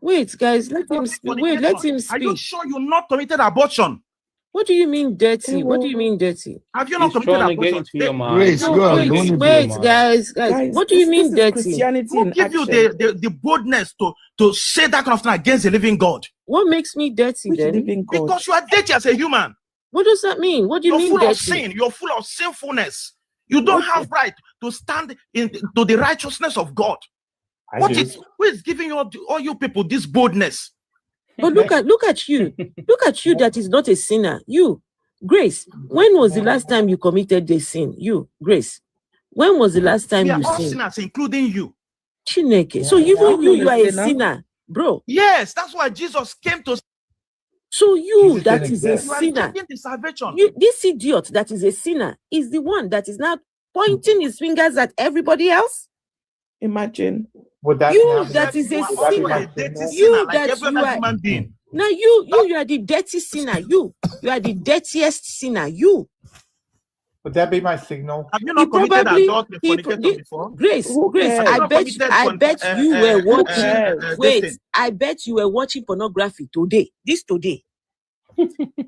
Wait, guys, let him speak. Wait, let him speak. Are you sure you're not committed abortion? What do you mean dirty? What do you mean dirty? Have you not committed abortion? Wait, guys. What do you mean dirty? Christianity Who give you the boldness to say that kind of thing against the living God? What makes me dirty then? Because you are dirty as a human. What does that mean? What do you mean full dirty? of sin. You're full of sinfulness. You don't have right to stand to the righteousness of God. Who is giving all you people this boldness? But look at you. Look at you that is not a sinner. You, Grace, when was the last time you committed the sin? You, Grace, when was the last time We are you all sinned? sinners, including you. Chineke. So even you are a sinner, bro. Yes, that's why Jesus came to. So you that is a You are sinner, taking the salvation. this idiot that is a sinner is the one that is now pointing his fingers at everybody else. Imagine. You that is a sinner. You that you are. Now you are the dirty sinner. You are the dirtiest sinner. You. Would that be my signal? Have you not committed adultery before? Grace, I bet you were watching. Wait, I bet you were watching pornography today.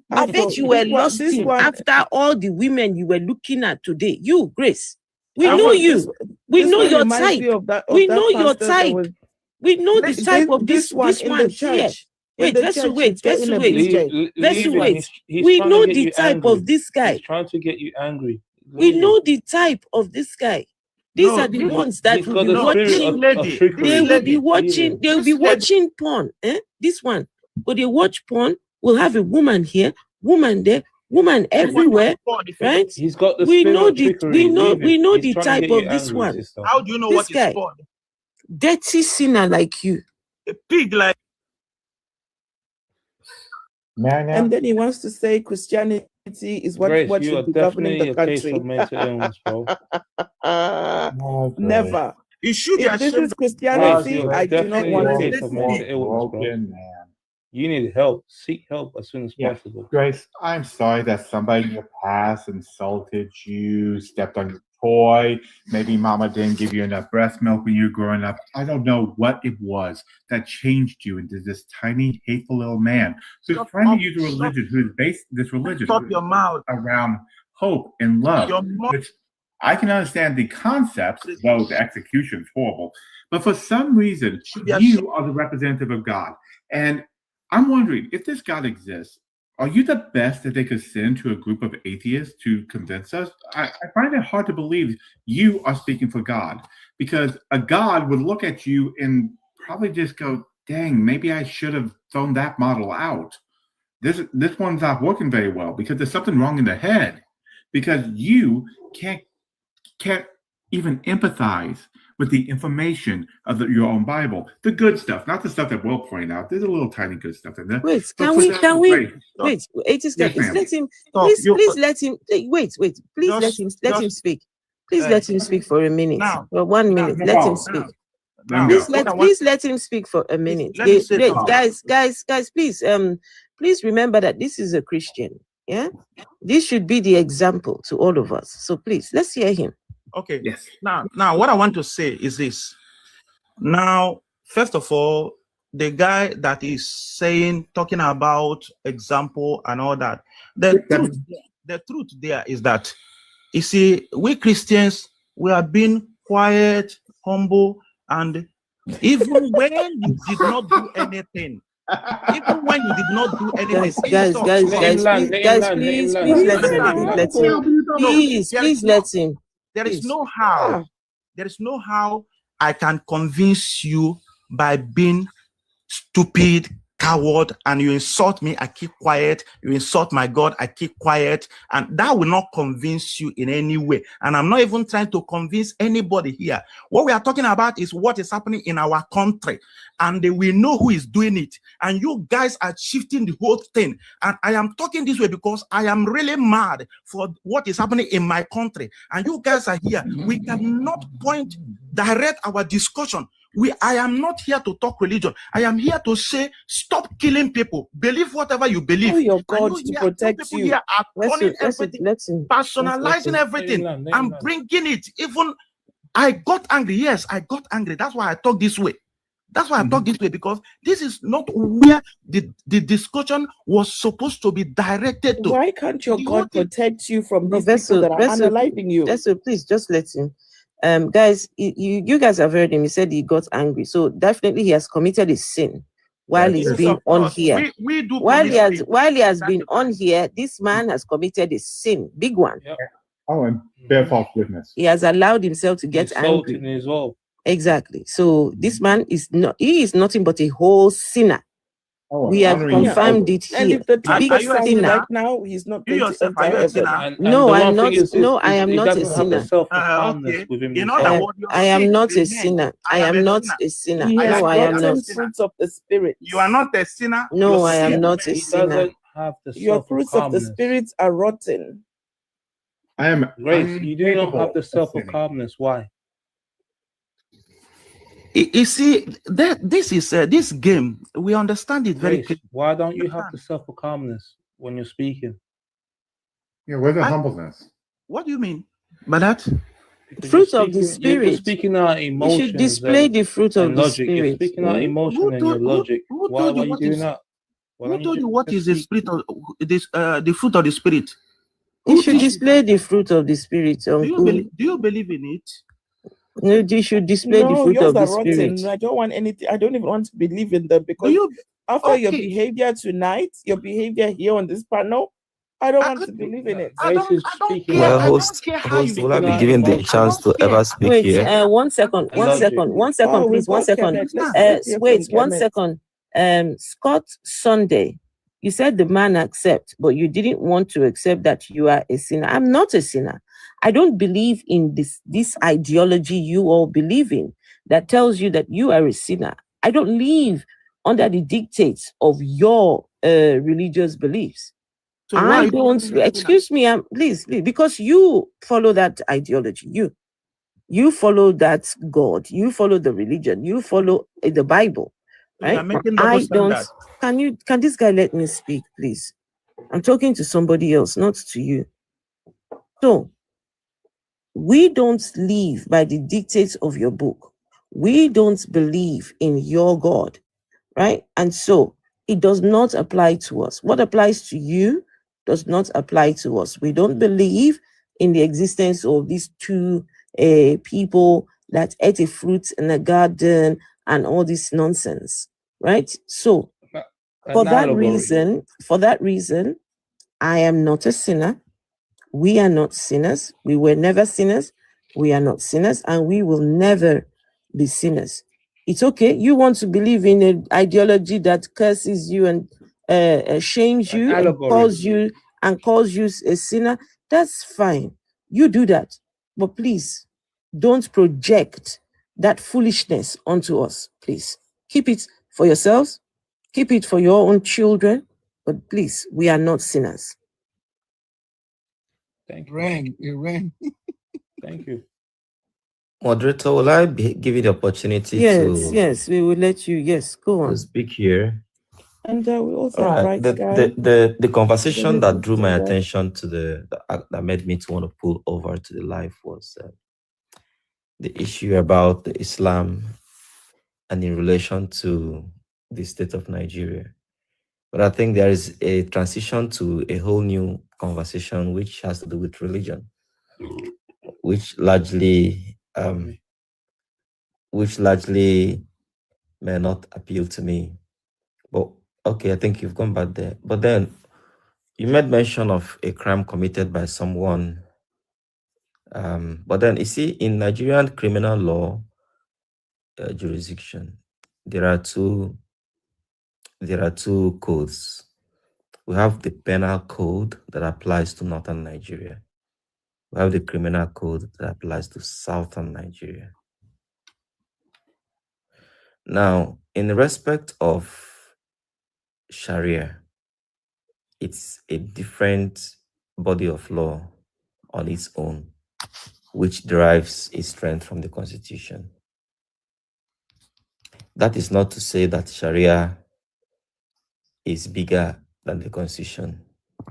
I bet you were lost after all the women you were looking at today. You, Grace. We know you. We know your type. We know your type. We know the type of this one here. Wait, let's wait. We know the type of this guy. He's trying to get you angry. We know the type of this guy. These are the ones that will be watching. They will be watching. They will be watching porn. This one, but they watch porn. We'll have a woman here, woman there, woman everywhere, right? He's got the we know the type of this one. How do you know what is porn? Dirty sinner like you, a pig like. And then he wants to say Christianity is what should be governing the country. Never. You should if this is Christianity, I do not want it. You need help. Seek help as soon as possible. Grace, I'm sorry that somebody in your past insulted you, stepped on your toy. Maybe mama didn't give you enough breast milk when you were growing up. I don't know what it was that changed you into this tiny, hateful little man who's trying to use a religion who is based this religion around hope and love. Which I can understand the concepts, though the execution is horrible. But for some reason, you are the representative of God. And I'm wondering, if this God exists, are you the best that they could send to a group of atheists to convince us? I find it hard to believe you are speaking for God, because a God would look at you and probably just go, dang, maybe I should have thrown that model out. This one's not working very well because there's something wrong in the head, because you can't even empathize with the information of your own Bible, the good stuff, not the stuff that we'll point out. There's a little tiny good stuff in there. Wait, can we? Wait, it is. Let him. Please let him. Wait. Please let him speak. Please let him speak for a minute. For 1 minute, let him speak. Please let him speak for a minute. Guys, please remember that this is a Christian. Yeah, this should be the example to all of us. So please, let's hear him. Okay. Yes. Now, what I want to say is this. Now, first of all, the guy that is talking about example and all that, the truth there is that, you see, we Christians, we are being quiet, humble, and even when you did not do anything, guys, please let him. There is no how I can convince you by being stupid, coward, and you insult me, I keep quiet. You insult my God, I keep quiet. And that will not convince you in any way. And I'm not even trying to convince anybody here. What we are talking about is what is happening in our country. And we know who is doing it. And you guys are shifting the whole thing. And I am talking this way because I am really mad for what is happening in my country. And you guys are here. We cannot direct our discussion. I am not here to talk religion. I am here to say, stop killing people. Believe whatever you believe. Your God to protect you. Here are personalizing everything and bringing it. Even I got angry. Yes, I got angry. That's why I talk this way. Because this is not where the discussion was supposed to be directed to. Why can't your God protect you from these people that are analyzing you? Please just let him. Guys, you guys have heard him. He said he got angry. So definitely he has committed a sin while he's been on here. While he has been on here, this man has committed a sin, big one. Yeah. Oh, and bear false witness. He has allowed himself to get angry as well. Exactly. So this man is nothing but a whole sinner. We have confirmed it here. And if the big sinner right now, he's not going to enter heaven. No, I'm not. No, I am not a sinner. I am not a sinner. I am not a sinner. No, I am not. Fruits of the spirit. You are not a sinner. No, I am not a sinner. Your fruits of the spirit are rotten. I am. Grace, you do not have the self of calmness. Why? You see, this game, we understand it very clearly. Why don't you have the self of calmness when you're speaking? Yeah, where's the humbleness? What do you mean by that? Fruit of the spirit. You're speaking out emotions. You should display the fruit of the spirit. You're speaking out emotion and your logic. Why are you doing that? Who told you what is the spirit of this? The fruit of the spirit. You should display the fruit of the spirit. Do you believe in it? No, you should display the fruit of the spirit. I don't want anything. I don't even want to believe in them because after your behavior tonight, your behavior here on this panel, I don't want to believe in it. Well, host, will I be given the chance to ever speak here? Wait, 1 second, please, 1 second. Wait, 1 second. Scott Sunday, you said the man accept, but you didn't want to accept that you are a sinner. I'm not a sinner. I don't believe in this ideology you all believe in that tells you that you are a sinner. I don't live under the dictates of your religious beliefs. So I don't, excuse me, please, because you follow that ideology. You follow that God. You follow the religion. You follow the Bible. Right? You're making double I don't. standard. Can this guy let me speak, please? I'm talking to somebody else, not to you. So we don't live by the dictates of your book. We don't believe in your God, right? And so it does not apply to us. What applies to you does not apply to us. We don't believe in the existence of these two people that ate a fruit in a garden and all this nonsense, right? So for that reason, I am not a sinner. We are not sinners. We were never sinners. We are not sinners, and we will never be sinners. It's okay. You want to believe in an ideology that curses you and shames you and calls you a sinner. That's fine. You do that, but please don't project that foolishness onto us. Please keep it for yourselves. Keep it for your own children. But please, we are not sinners. Thank you. It rang. Thank you. Moderator, will I be given the opportunity Yes, we will let you. Yes, go on. to speak here? And we also All right. right, The conversation that drew my attention to that made me to want to pull over to the live was the issue about the Islam and in relation to the state of Nigeria. But I think there is a transition to a whole new conversation which has to do with religion, which largely may not appeal to me. But okay, I think you've gone back there. But then you made mention of a crime committed by someone. But then you see, in Nigerian criminal law jurisdiction, there are two codes. We have the penal code that applies to northern Nigeria. We have the criminal code that applies to southern Nigeria. Now, in respect of Sharia, it's a different body of law on its own, which derives its strength from the Constitution. That is not to say that Sharia is bigger than the Constitution.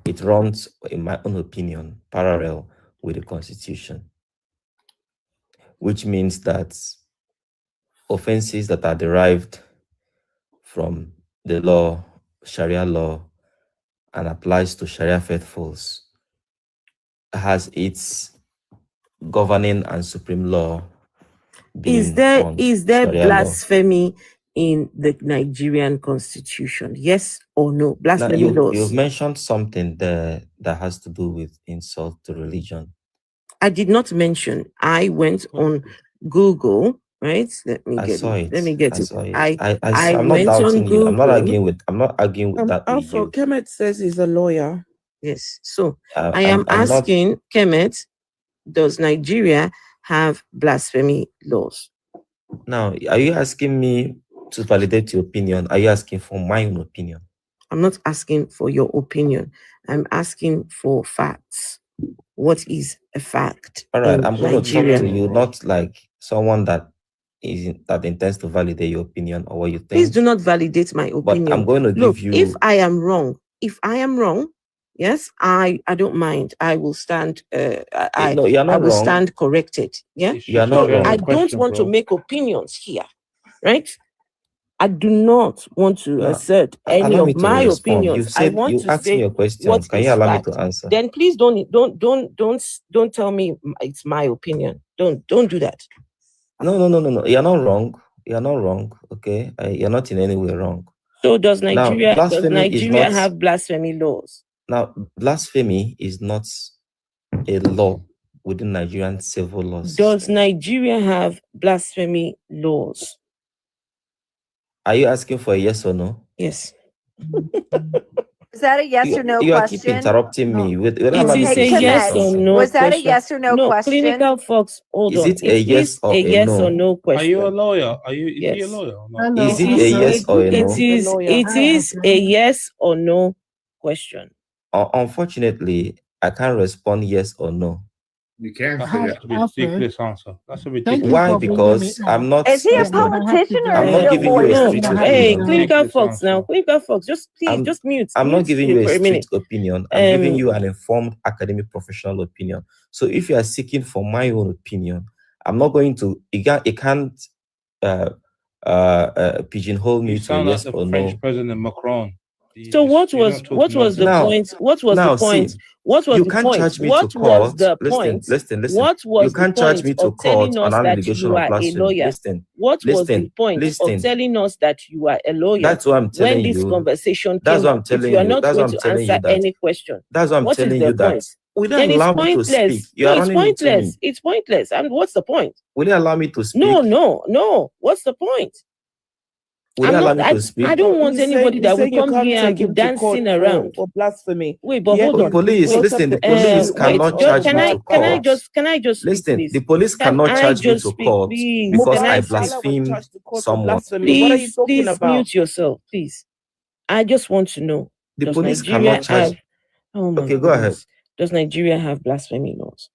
It runs, in my own opinion, parallel with the Constitution, which means that offenses that are derived from the law, Sharia law, and applies to Sharia faithfuls, has its governing and supreme law. Is there Sharia blasphemy in the Nigerian Constitution? Yes or no? Blasphemy laws. You've mentioned something there that has to do with insult to religion. I did not mention. I went on Google, right? Let me get it. I'm not doubting you. I'm not arguing with that. Also, Kemet says he's a lawyer. Yes. So I am asking Kemet, does Nigeria have blasphemy laws? Now, are you asking me to validate your opinion? Are you asking for my own opinion? I'm not asking for your opinion. I'm asking for facts. What is a fact? All right, I'm going to talk to you, not like someone that intends to validate your opinion or what you think. Please do not validate my opinion. But I'm going to give you. If I am wrong, yes, I don't mind. I will stand. I will stand corrected. Yeah, you are not wrong. I don't want to make opinions here, right? I do not want to assert any of my opinions. I want to ask me a question. Can you allow me to answer? Then please don't tell me it's my opinion. Don't do that. No. You're not wrong. You're not wrong. Okay, you're not in any way wrong. So does Nigeria have blasphemy laws? Now, blasphemy is not a law within Nigerian civil laws. Does Nigeria have blasphemy laws? Are you asking for a yes or no? Yes. Is that a yes or no question? You keep interrupting me. It is a yes or no Was that question. a yes or no question? Clinical Fox, hold on. Is it a yes or a no? Or no question? Are you a lawyer? Is he a lawyer or not? Is it a yes or a no? It is a yes or no question. Unfortunately, I can't respond yes or no. You can't That's say a that. ridiculous answer. That's a ridiculous. Why? Because I'm not. Is he a politician or I'm is not he a giving you a lawyer? street Hey, opinion. clinical folks now. Clinical folks, just please, just mute. I'm not giving you a for a street minute. opinion. I'm giving you an informed academic professional opinion. So if you are seeking for my own opinion, I'm not going to. It can't pigeonhole me You to a sound like yes the or French no. President Macron. So what was the point? What was the point? What was you the can't point? charge me What to was court. the Listen. point? What was You can't the charge point me to of court telling on us an that allegation you of are a blasphemy. lawyer? What was the point of telling us that you are a lawyer? That's what I'm telling when this you. conversation That's came what I'm up, if telling you are you. not That's going what I'm to telling you answer that. any question, That's what I'm what is telling the you that. point? Will you Then it's allow me to pointless. speak? You No, are it's running into me. pointless. It's pointless. And what's the point? Will you allow me to speak? No. What's the point? Will you allow me to speak? I don't want anybody that will come here and be dancing around. for blasphemy. Wait, but hold on. Police, Wait, listen, the police cannot charge me to court. Can I just speak, Listen, please? the police Can cannot I charge me just to speak, court please? because Can I speak? blaspheme someone. Please mute yourself, please. I just want to know. The does police Nigeria cannot charge. have? Oh my Okay, go ahead. goodness. Does Nigeria have blasphemy laws?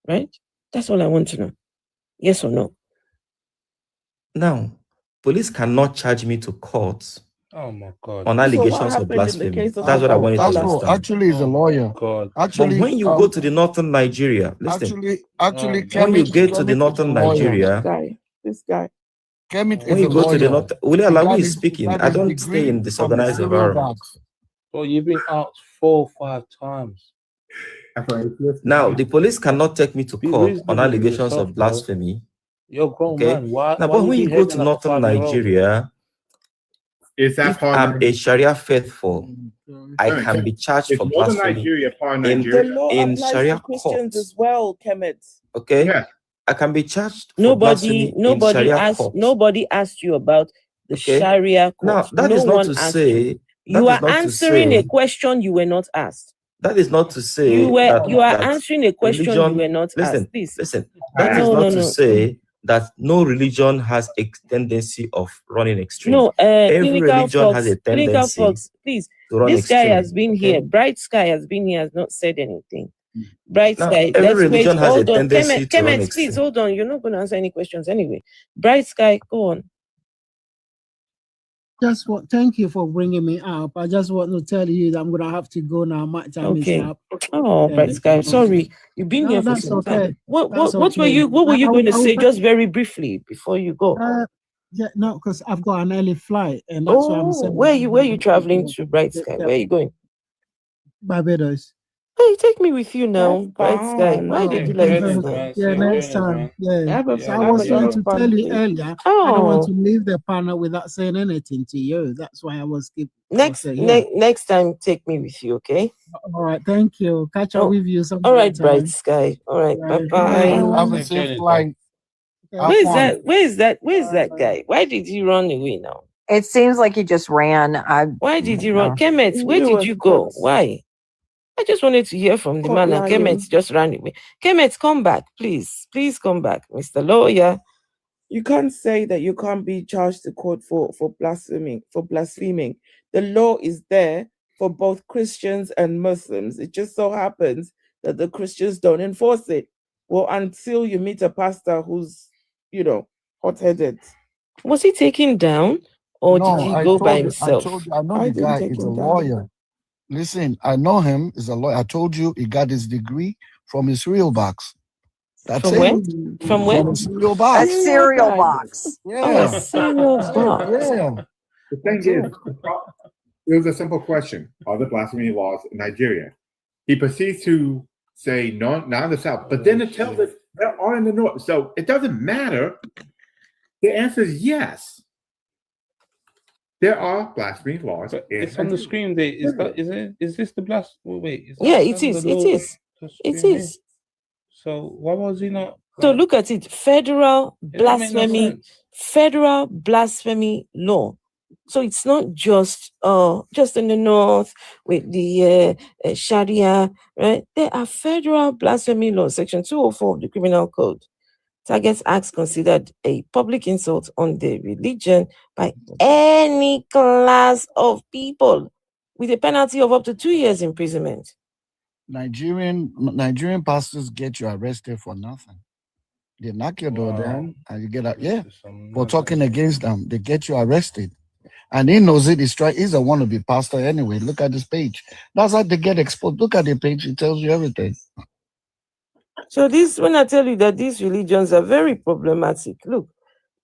Right? That's all I want to know. Yes or no? Now, police cannot charge me to court Oh my God. on allegations of blasphemy. That's what I wanted to understand. Actually, he's a lawyer. God. Actually, but when you go to the northern Nigeria, listen. Actually, when you Kemit- get to the Kemit northern is a lawyer. Nigeria, This guy. Kemit when is you a go to the lawyer. north, will you He allow got me his- speaking? got I his don't degree stay in from the disorganized serial environment. box. Well, you've been out 4 or 5 times. Now, the police cannot take me to Be court on reasonable with allegations yourself, of bro. blasphemy. You're a grown Okay. man. Why Now, why but you when you go to behaving like a northern 5-year-old? Nigeria, Is that if part of I'm a Sharia faithful, I can be charged Is for Northern blasphemy Nigeria part of in, Nigeria? The law in applies Sharia to Christians court. as well, Kemet. Okay. Yes. I can be charged for blasphemy in Sharia court. Nobody asked you about the Okay. Sharia court. Now, that no is not one to asked say you. that You is are not to answering a say question you were not asked. that is not to say You that are that answering a question religion. you were not Listen, asked. Please. listen. That is not to say that no religion has a tendency of running extreme. No, Every clinical religion has a folks, clinical tendency folks, please. to run This guy extreme. has been Okay? here. Bright Sky has been here, has not said anything. Bright Now, Sky, every let's wait. religion has a Hold on. tendency to run Kemet, extreme. please hold on. You're not going to answer any questions anyway. Bright Sky, go on. Thank you for bringing me up. I just want to tell you that I'm gonna have to go now. My time is Okay. up. Oh, Bright Sky, sorry. You've been here for that's some okay. time. What That's were okay. you going to I say will- just very briefly before you go? Yeah, no, because I've got an early flight, and that's why I'm saying. Where you traveling to, Bright Sky? Where are you going? Barbados. Hey, take me with you now, Bright Sky. Why did you like this now? Yeah, next time. Yeah. So I was trying to tell you earlier. Oh. I don't want to leave the panel without saying anything to you. That's why I was Next time, take me with you, okay? All right, thank you. Catch up with you some All right, time. Bright Sky. All right, Right. bye-bye. Have a safe flight. Where is that guy? Why did he run away now? It seems like he just ran. Why did he run? Kemet, where did you go? Why? I just wanted to hear from the man, and Kemet just ran away. Kemet, come back, please. Please come back, Mr. Lawyer. You can't say that you can't be charged to court for blaspheming. The law is there for both Christians and Muslims. It just so happens that the Christians don't enforce it. Well, until you meet a pastor who's, hot-headed. Was he taken down, or No, did he I go told by you- himself? I know the guy is a lawyer. Listen, I know him is a lawyer. I told you he got his degree from his cereal box. That's From it. where? From where? From a cereal box. A cereal box. Yeah. Oh, a cereal box. Yeah. The thing is, it was a simple question. Are the blasphemy laws in Nigeria? He proceeds to say no, not in the South, but then it tells us there are in the North. So it doesn't matter. The answer is yes. There are blasphemy laws. It's on the screen there. Is this the blasphemy? Wait. Yeah, it is. It is. It is. So why was he not? So look at it. Federal doesn't make no blasphemy law. So it's not just in the North with the Sharia, right? There are federal blasphemy laws. Section 204 of the Criminal Code targets acts considered a public insult on the religion by any class of people with a penalty of up to 2 years imprisonment. Nigerian pastors get you arrested for nothing. They knock your door down and you get out. Yeah, for talking against them, they get you arrested. And he knows it. He's a wannabe pastor anyway. Look at this page. That's how they get exposed. Look at the page. It tells you everything. So when I tell you that these religions are very problematic, look,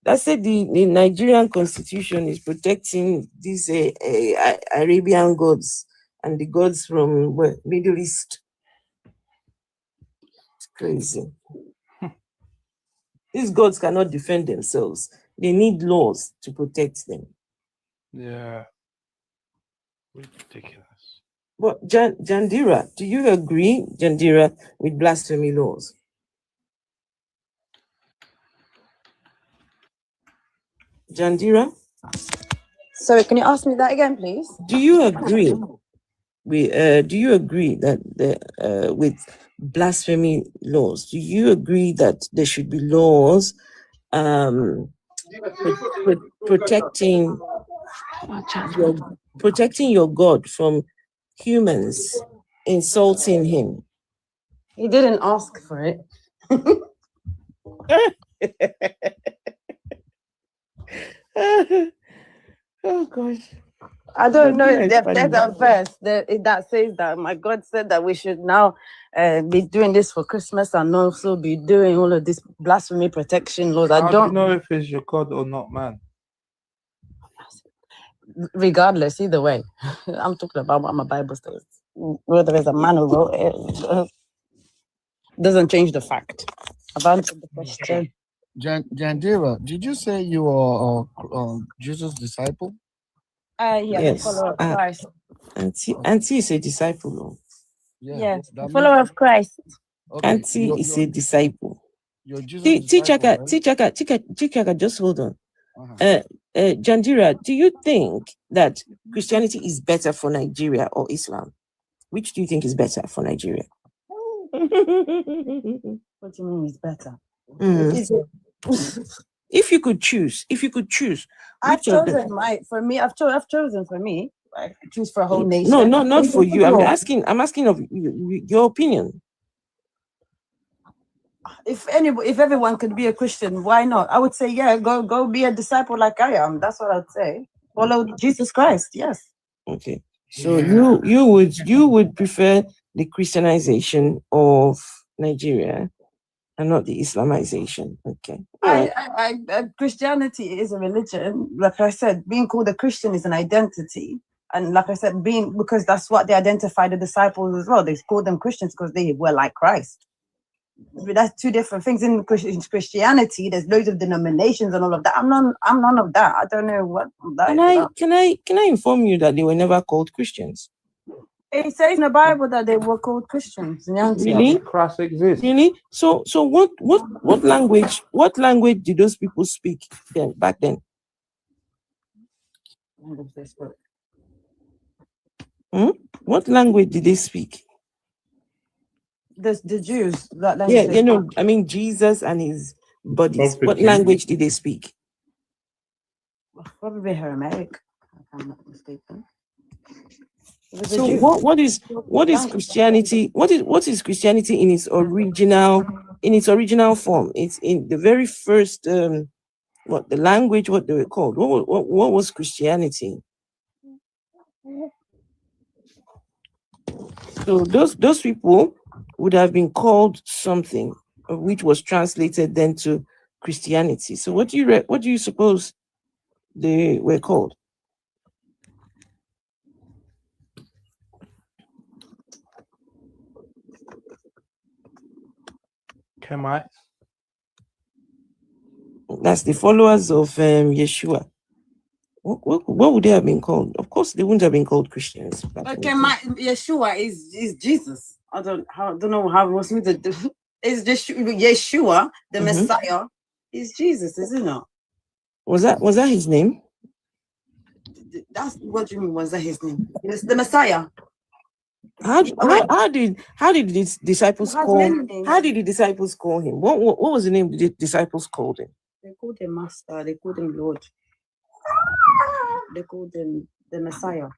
I said the Nigerian constitution is protecting these Arabian gods and the gods from Middle East. It's crazy. These gods cannot defend themselves. They need laws to protect them. Yeah. Ridiculous. But Jandira, do you agree, Jandira, with blasphemy laws? Jandira? Sorry, can you ask me that again, please? Do you agree that with blasphemy laws? Do you agree that there should be laws protecting your God from humans insulting him? He didn't ask for it. Oh gosh. I don't know if there's a verse that says that my God said that we should now be doing this for Christmas and also be doing all of this blasphemy protection laws. How do you know if it's your God or not, man? Regardless, either way, I'm talking about what my Bible says. Whether it's a man or wrote it, doesn't change the fact. I've answered the question. Jandira, did you say you are Jesus' disciple? Yes, follower of Christ. Auntie is a disciple. Yes, follower of Christ. Okay, Auntie is a disciple. Tichaka, just hold on. Jandira, do you think that Christianity is better for Nigeria or Islam? Which do you think is better for Nigeria? What do you mean is better? If you could choose, I've chosen I choose for a whole nation. No, not for you. I'm asking of your opinion. If everyone could be a Christian, why not? I would say, yeah, go be a disciple like I am. That's what I'd say. Follow Jesus Christ. Yes. Okay. So you would prefer the Christianization of Nigeria and not the Islamization. Okay. Christianity is a religion. Like I said, being called a Christian is an identity. And like I said, because that's what they identify the disciples as well. They called them Christians because they were like Christ. But that's two different things. In Christianity, there's loads of denominations and all of that. I'm none of that. I don't know what that Can I inform you that they were never called Christians? It says in the Bible that they were called Christians. Really? Christ exists. Really? So what language did those people speak back then? What language did they speak? The Jews. I mean Jesus and his bodies. What language did they speak? Probably Aramaic, if I'm not mistaken. So what is Christianity? What is Christianity in its original form? It's in the very first the language, what they were called. What was Christianity? So those people would have been called something, which was translated then to Christianity. So what do you suppose they were called? Kemites. That's the followers of Yeshua. What would they have been called? Of course, they wouldn't have been called Christians. Okay, Yeshua is Jesus. I don't know how was me to do. Is Yeshua the Messiah? Is Jesus, isn't it? Was that his name? That's what you mean. Was that his name? It's the Messiah. How did the disciples call him? How did the disciples call him? What was the name the disciples called him? They called him Master. They called him Lord. They called him the Messiah.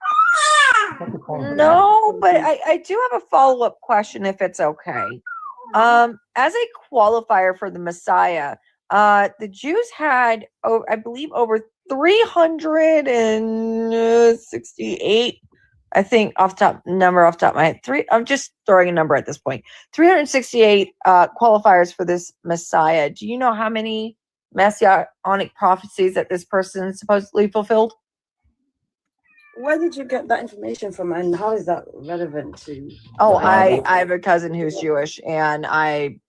No, but I do have a follow-up question if it's okay. As a qualifier for the Messiah, the Jews had, I believe, over 368. I think off the top of my head. I'm just throwing a number at this point. 368 qualifiers for this Messiah. Do you know how many messianic prophecies that this person supposedly fulfilled? Where did you get that information from, and how is that relevant to? Oh, I have a cousin who's Jewish, and I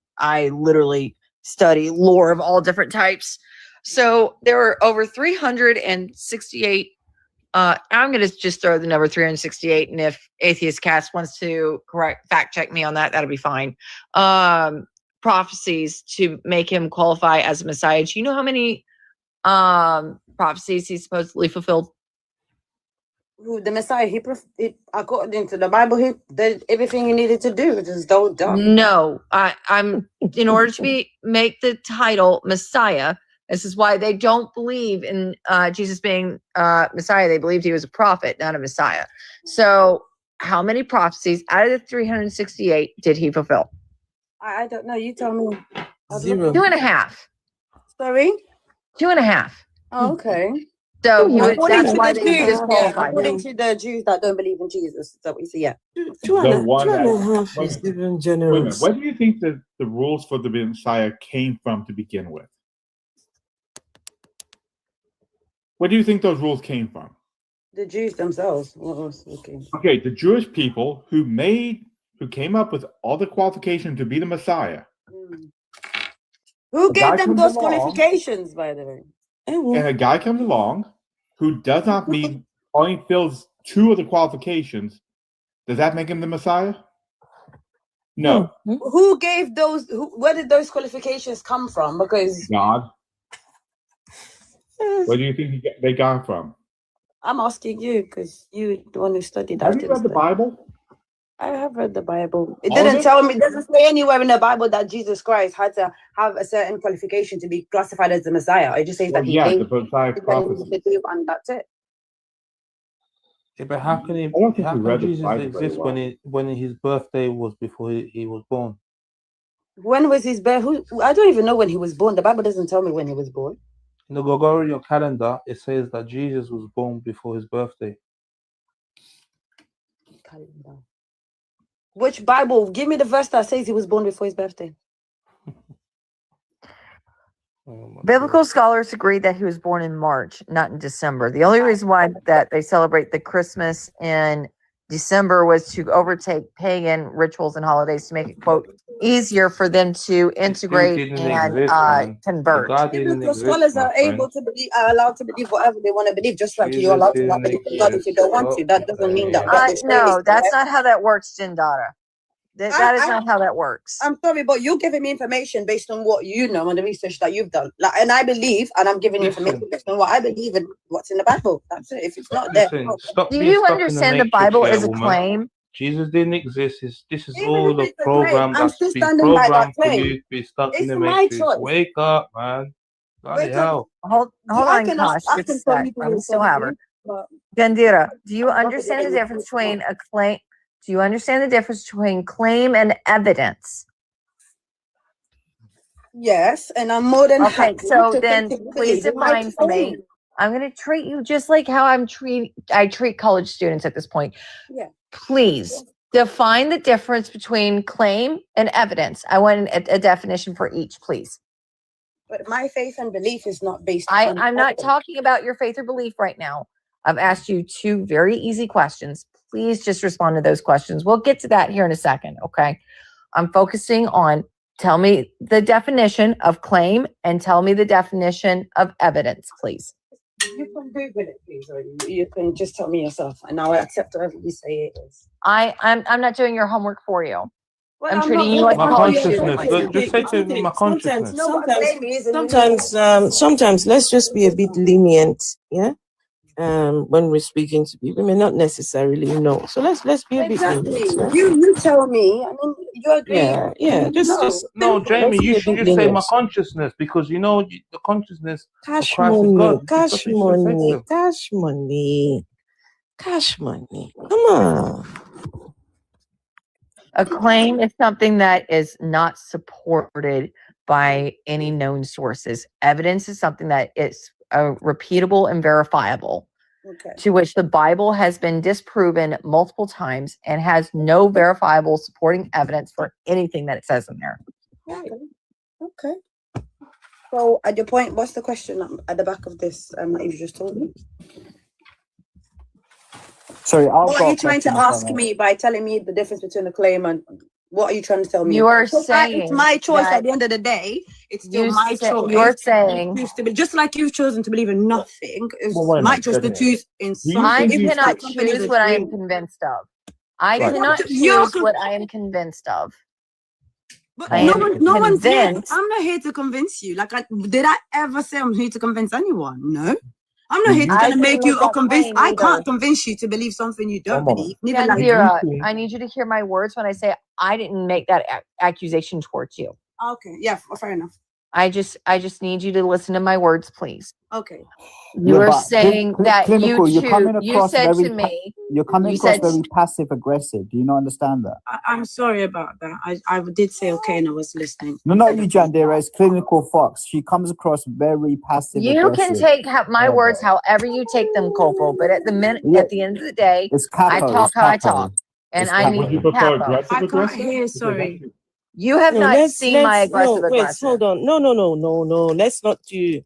literally study lore of all different types. So there were over 368. I'm going to just throw the number 368, and if Atheist Cast wants to fact check me on that, that'll be fine. Prophecies to make him qualify as a Messiah. Do you know how many prophecies he supposedly fulfilled? The Messiah, he according to the Bible, he did everything he needed to do. Just don't done. No, I'm in order to make the title Messiah. This is why they don't believe in Jesus being Messiah. They believed he was a prophet, not a Messiah. So, how many prophecies out of the 368 did he fulfill? I don't know. You tell me. 0. 2.5. Sorry? 2.5. Oh, okay. So according that's to why the they Jews, disqualified according him. to the Jews that don't believe in Jesus, is that what you say? Yeah. Two and a half is even generous. Where do you think that the rules for the Messiah came from to begin with? Where do you think those rules came from? The Jews themselves. Okay, the Jewish people who came up with all the qualifications to be the Messiah. Who gave them those qualifications, by the way? And a guy comes along who does not meet, only fills 2 of the qualifications. Does that make him the Messiah? No. Who gave those? Where did those qualifications come from? Because God. Where do you think they got from? I'm asking you because you're the one who studied. Have you read the Bible? I have read the Bible. It All of didn't it? tell me. It doesn't say anywhere in the Bible that Jesus Christ had to have a certain qualification to be classified as the Messiah. It just says that he came, the Messiah prophecy. and that's it. Yeah, but how can Jesus exist when his birthday was before he was born? When was his birth? I don't even know when he was born. The Bible doesn't tell me when he was born. In the Gregorian calendar, it says that Jesus was born before his birthday. Calendar. Which Bible? Give me the verse that says he was born before his birthday. Biblical scholars agree that he was born in March, not in December. The only reason why that they celebrate the Christmas in December was to overtake pagan rituals and holidays to make it, quote, easier for them to integrate and convert. Biblical scholars are able to believe, are allowed to believe whatever they want to believe, just like you're allowed to not believe in God if you don't want to. That doesn't mean that. No, that's not how that works, Jindara. That is not how that works. I'm sorry, but you're giving me information based on what you know and the research that you've done. And I believe, and I'm giving you information based on what I believe and what's in the Bible. That's it. If it's not there, do you understand the Bible is a claim? Jesus didn't exist. This is all a program that's been programmed for you to be stuck in the matrix. Wake up, man. Bloody hell. Hold on, Kosh. Just a sec. I'm still have her. Gandhira, do you understand the difference between a claim? Do you understand the difference between claim and evidence? Yes, and I'm more than okay. happy So to then, please define for me. I'm going to treat you just like how I treat college students at this point. Yeah. Please define the difference between claim and evidence. I want a definition for each, please. But my faith and belief is not based on I'm not talking about your faith or belief right now. I've asked you 2 very easy questions. Please just respond to those questions. We'll get to that here in a second, okay? I'm focusing on tell me the definition of claim and tell me the definition of evidence, please. You can Google it, please, or you can just tell me yourself, and I'll accept whatever you say it is. I'm not doing your homework for you. Well, I'm treating you like my consciousness. Just say to me, my consciousness. Sometimes let's just be a bit lenient, yeah. When we're speaking to people, we may not necessarily know. So let's be a bit lenient. Right? You tell me. I mean, you agree. Yeah. Just no, Jamie. You should just say my consciousness because you know the consciousness. Cash of Christ is money, God. cash money. Cash money. Come on. A claim is something that is not supported by any known sources. Evidence is something that is repeatable and verifiable, to which the Bible has been disproven multiple times and has no verifiable supporting evidence for anything that it says in there. Okay. So at your point, what's the question at the back of this that you just told me? Sorry, What are you trying to ask me by telling me the difference between a claim and what are you trying to tell me? You are Because saying it's my choice that at the end of the day. It's still my choice. You're saying Just like you've chosen to believe in nothing, it's my choice to choose in something. I If cannot something is choose a what I am dream. convinced of. I Right. cannot You're choose what I am convinced of. But I no am one's here. convinced. I'm not here to convince you. Like, did I ever say I'm here to convince anyone? No. I'm not here to try to make you or convince. I can't convince you to believe something you don't believe. Neither like Chandira, I need you to hear my words when I say I didn't make that accusation towards you. Okay, yeah, fair enough. I just need you to listen to my words, please. Okay. You are saying that clinical, you you're coming you across said very to me. you're coming you across said- very passive aggressive. Do you not understand that? I'm sorry about that. I did say okay and I was listening. No, not you, Jandira. It's clinical Fox. She comes across very passive You aggressive. can take my words however you take them, Corporal. But at the end of the day, It's I capo, talk it's how I capo. talk, and It's I capo. need Would you prefer capo. aggressive I can't hear. Sorry. You have not seen my aggressive Wait, aggressive. hold on. No. Let's not do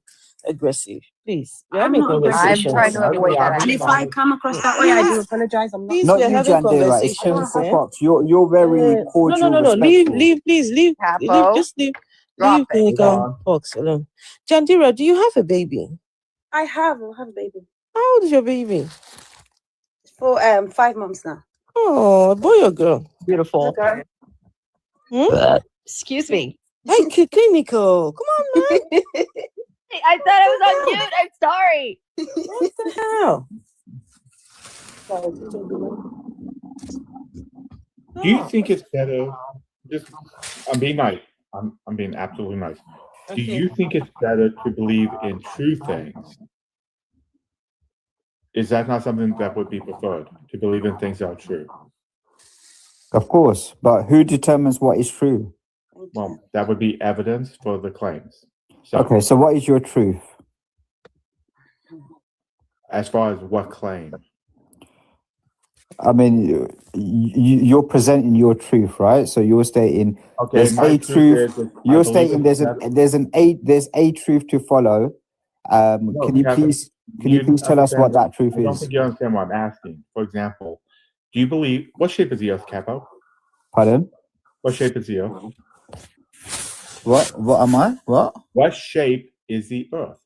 aggressive. Please. We're having conversations. I'm trying to avoid that. And if I come across that way, I do apologize. I'm not. Please, Not we're you, having Jandira. It's conversations. clinical Fox. You're very cordial. No. respectful. Please leave. Just leave. Leave clinical Fox alone. Jandira, do you have a baby? I have a baby. How old is your baby? For 5 months now. Oh, a boy or girl? Beautiful. Excuse me. Hey, clinical. Come on, man. I thought I was on mute. I'm sorry. What the hell? Do you think it's better? Just, I'm being nice. I'm being absolutely nice. Do you think it's better to believe in true things? Is that not something that would be preferred, to believe in things that are true? Of course, but who determines what is true? Well, that would be evidence for the claims. Okay, so what is your truth? As far as what claim? I mean, you're presenting your truth, right? So you're stating there's a truth. You're stating there's a truth to follow. Can you please tell us what that truth I don't is? think you understand what I'm asking. For example, do you believe, what shape is the Earth, Capo? Pardon? What shape is the Earth? What am I? What? What shape is the Earth?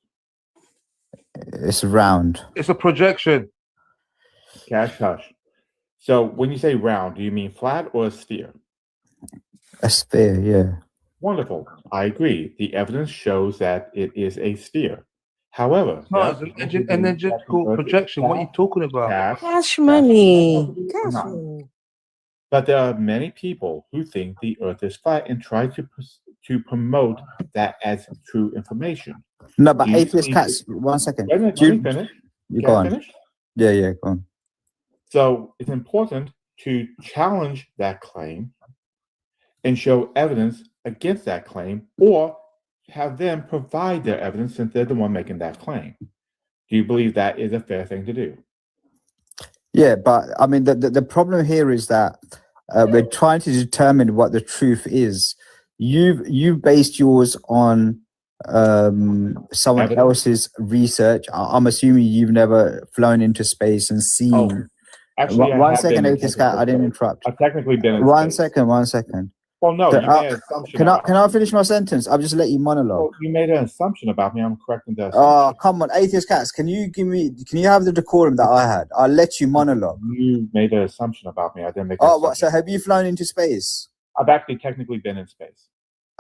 It's round. It's a projection. Cash hush. So when you say round, do you mean flat or a sphere? A sphere, yeah. Wonderful. I agree. The evidence shows that it is a sphere. However, No, it's an energetical projection. What are you talking about? Cash money. But there are many people who think the Earth is flat and try to promote that as true information. No, but atheist cats. 1 second. Wait a minute, let me finish. You Can go I on. finish? Yeah, go on. So it's important to challenge that claim and show evidence against that claim, or have them provide their evidence since they're the one making that claim. Do you believe that is a fair thing to do? Yeah, but I mean, the problem here is that we're trying to determine what the truth is. You've based yours on someone else's research. I'm assuming you've never flown into space and seen. Actually, One second, atheist cat. I didn't interrupt. I've technically been in One space. second. Well, no, you made an assumption. Can I finish my sentence? I've just let you monologue. Well, you made an assumption about me. I'm correcting that. Oh, come on, atheist cats. Can you have the decorum that I had? I'll let you monologue. You made an assumption about me. I didn't make. Oh, what? So have you flown into space? I've actually technically been in space.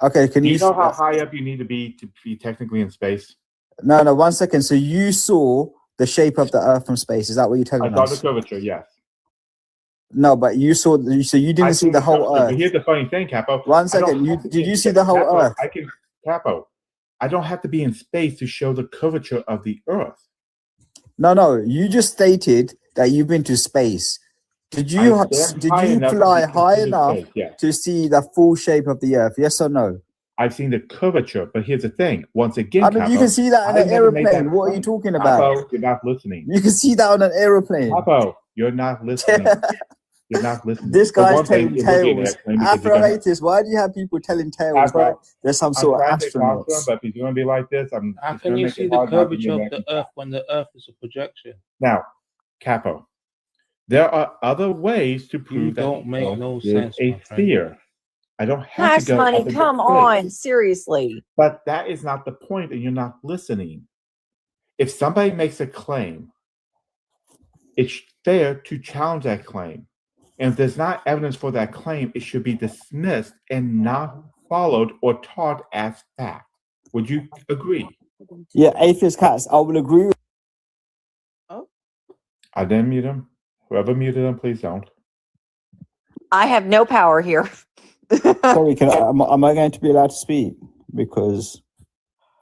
Okay, Do you know how high up you need to be technically in space? No, 1 second. So you saw the shape of the Earth from space. Is that what you're telling I us? saw the curvature, yes. No, but you saw. So you didn't see the whole curvature, Earth. But here's the funny thing, Capo. 1 second. Did you see the whole Capo, Earth? Capo, I don't have to be in space to show the curvature of the Earth. No. You just stated that you've been to space. Did you fly high enough to see the full shape of the Earth? Yes or no? I've seen the curvature, but here's the thing. Once again, I mean, you can see that in an aeroplane. What are you talking about? Capo, you're not listening. You can see that on an aeroplane. Capo, you're not listening. You're not listening. This guy's telling tales. Afro-atheists, why do you have people telling tales that there's some sort of astronauts? But if he's going to be like this, how can you see the curvature of the Earth when the Earth is a projection? Now, Capo, there are other ways to prove that don't make no sense. A sphere. I don't have Cash to go. money, come on, seriously. But that is not the point, and you're not listening. If somebody makes a claim, it's fair to challenge that claim. And if there's not evidence for that claim, it should be dismissed and not followed or taught as fact. Would you agree? Yeah, atheist cats, I will agree. I didn't mute him. Whoever muted him, please don't. I have no power here. Sorry, am I going to be allowed to speak? Because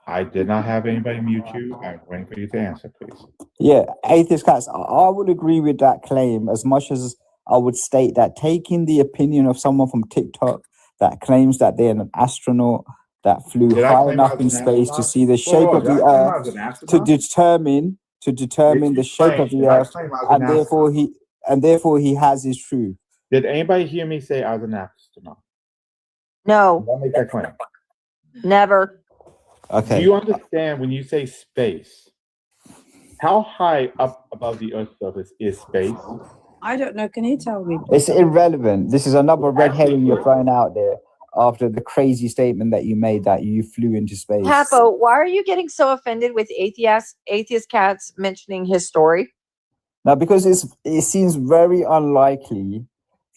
I did not have anybody mute you. I'm waiting for you to answer, please. Yeah, atheist cats, I would agree with that claim as much as I would state that taking the opinion of someone from TikTok that claims that they're an astronaut that flew high enough in space to see the shape of the Earth to determine the shape of the Earth, and therefore he has his truth. Did anybody hear me say I was an astronaut? No. Don't make that claim. Never. Okay. Do you understand when you say space? How high up above the Earth's surface is space? I don't know. Can you tell me? It's irrelevant. This is another red herring you're throwing out there after the crazy statement that you made that you flew into space. Capo, why are you getting so offended with atheist cats mentioning his story? Now, because it seems very unlikely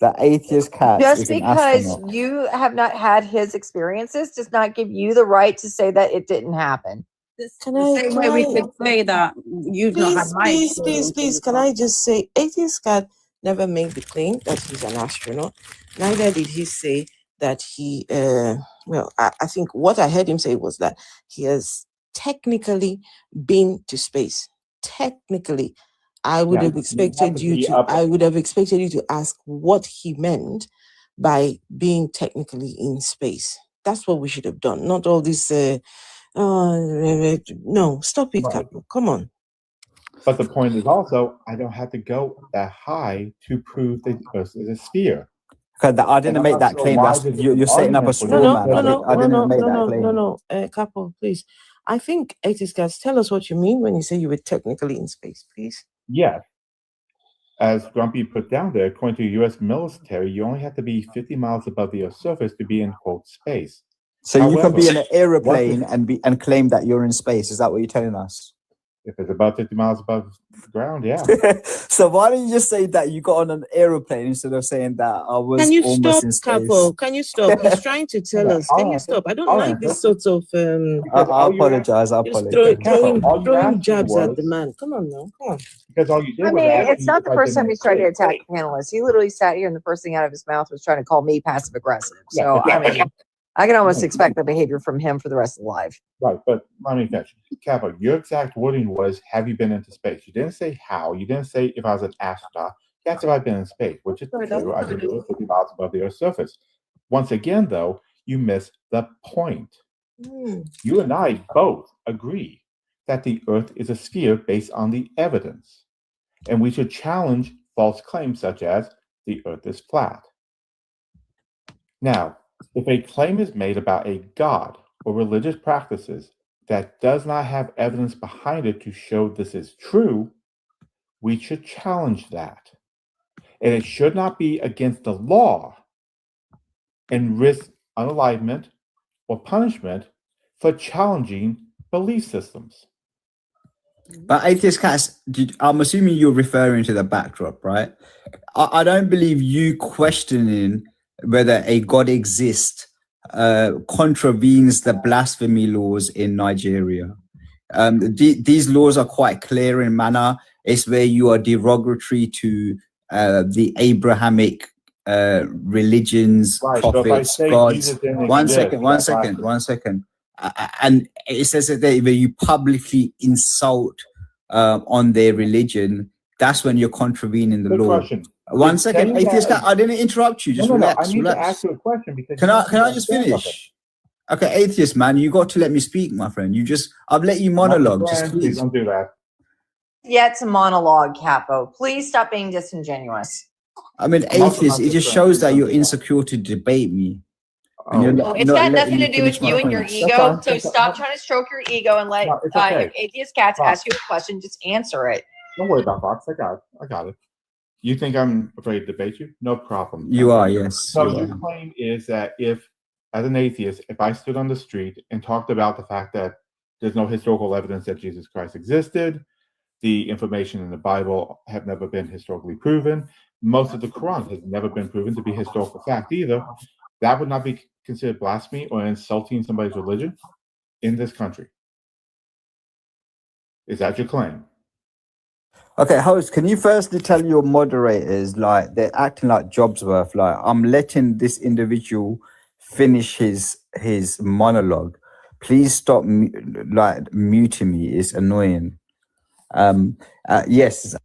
that atheist cats Just is an because astronaut. you have not had his experiences does not give you the right to say that it didn't happen. The same way we could say that you've not had my experience. Please, can I just say, atheist cat never made the claim that he's an astronaut. Neither did he say that he, I think what I heard him say was that he has technically been to space. Technically. I would have expected you to ask what he meant by being technically in space. That's what we should have done. Not all this no, stop it, Capo. Come on. But the point is also, I don't have to go that high to prove that the Earth is a sphere. Because I didn't make that claim. You're setting up a straw man. I didn't make that claim. No, Capo, please. I think atheist guys, tell us what you mean when you say you were technically in space, please. Yes. As Grumpy put down there, according to the U.S. military, you only have to be 50 miles above the Earth's surface to be in, quote, space. So however, you can be in an aeroplane and claim that you're in space. Is that what you're telling us? If it's about 50 miles above the ground, yeah. So why don't you just say that you got on an aeroplane instead of saying that I was Can you almost stop, in space? Capo? Can you stop? He's trying to tell us. Can you stop? I don't like this sort of I apologize. throwing jabs at the man. Come on now. Come on. Because all you did it's not the first time he's tried to attack a panelist. He literally sat here and the first thing out of his mouth was trying to call me passive aggressive. So I can almost expect the behavior from him for the rest of life. Right, but let me finish. Capo, your exact wording was, have you been into space? You didn't say how. You didn't say if I was an astronaut. You asked if I've been in space, which is true. I've been 50 miles above the Earth's surface. Once again, though, you missed the point. You and I both agree that the Earth is a sphere based on the evidence. And we should challenge false claims such as the Earth is flat. Now, if a claim is made about a god or religious practices that does not have evidence behind it to show this is true, we should challenge that. And it should not be against the law and risk unalivement or punishment for challenging belief systems. But atheist cats, I'm assuming you're referring to the backdrop, right? I don't believe you questioning whether a God exists contravenes the blasphemy laws in Nigeria. These laws are quite clear in manner. It's where you are derogatory to the Abrahamic religions, prophets, gods. One second. And it says that where you publicly insult on their religion, that's when you're contravening the Quick law. question. One second, atheist guy, I didn't interrupt you. Just No. relax. I need to relax. ask you a question because Can I just finish? Okay, atheist man, you got to let me speak, my friend. I've let you monologue. Just please don't do that. Yeah, it's a monologue, Capo. Please stop being disingenuous. I mean, atheist, it just shows that you're insecure to debate me. And you're No, not, it's not got letting nothing me to do with finish my you and your points. ego. So stop trying to stroke your ego and let it's okay. your atheist cats Fox. ask you a question. Just answer it. Don't worry about Fox. I got it. You think I'm afraid to debate you? No problem. You are, yes. So your claim is that if, as an atheist, if I stood on the street and talked about the fact that there's no historical evidence that Jesus Christ existed, the information in the Bible have never been historically proven, most of the Quran has never been proven to be historical fact either, that would not be considered blasphemy or insulting somebody's religion in this country. Is that your claim? Okay, host, can you firstly tell your moderators, like, they're acting like Jobsworth, like, I'm letting this individual finish his monologue. Please stop, muting me. It's annoying. Yes.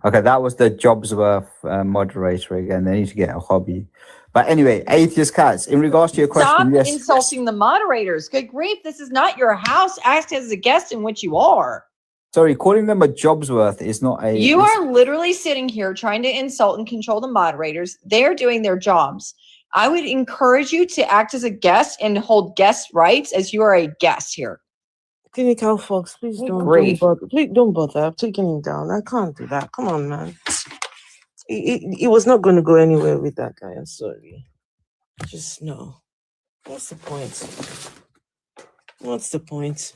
Okay, that was the Jobsworth moderator again. They need to get a hobby. But anyway, atheist cats, in regards to your question, Stop yes. insulting the moderators. Good grief, this is not your house. Act as a guest in which you are. Sorry, calling them a Jobsworth is not a... You are literally sitting here trying to insult and control the moderators. They're doing their jobs. I would encourage you to act as a guest and hold guest rights as you are a guest here. Clinical Fox, please don't bother. Please don't bother. I'm taking him down. I can't do that. Come on, man. He was not going to go anywhere with that guy. I'm sorry. Just no. What's the point? What's the point?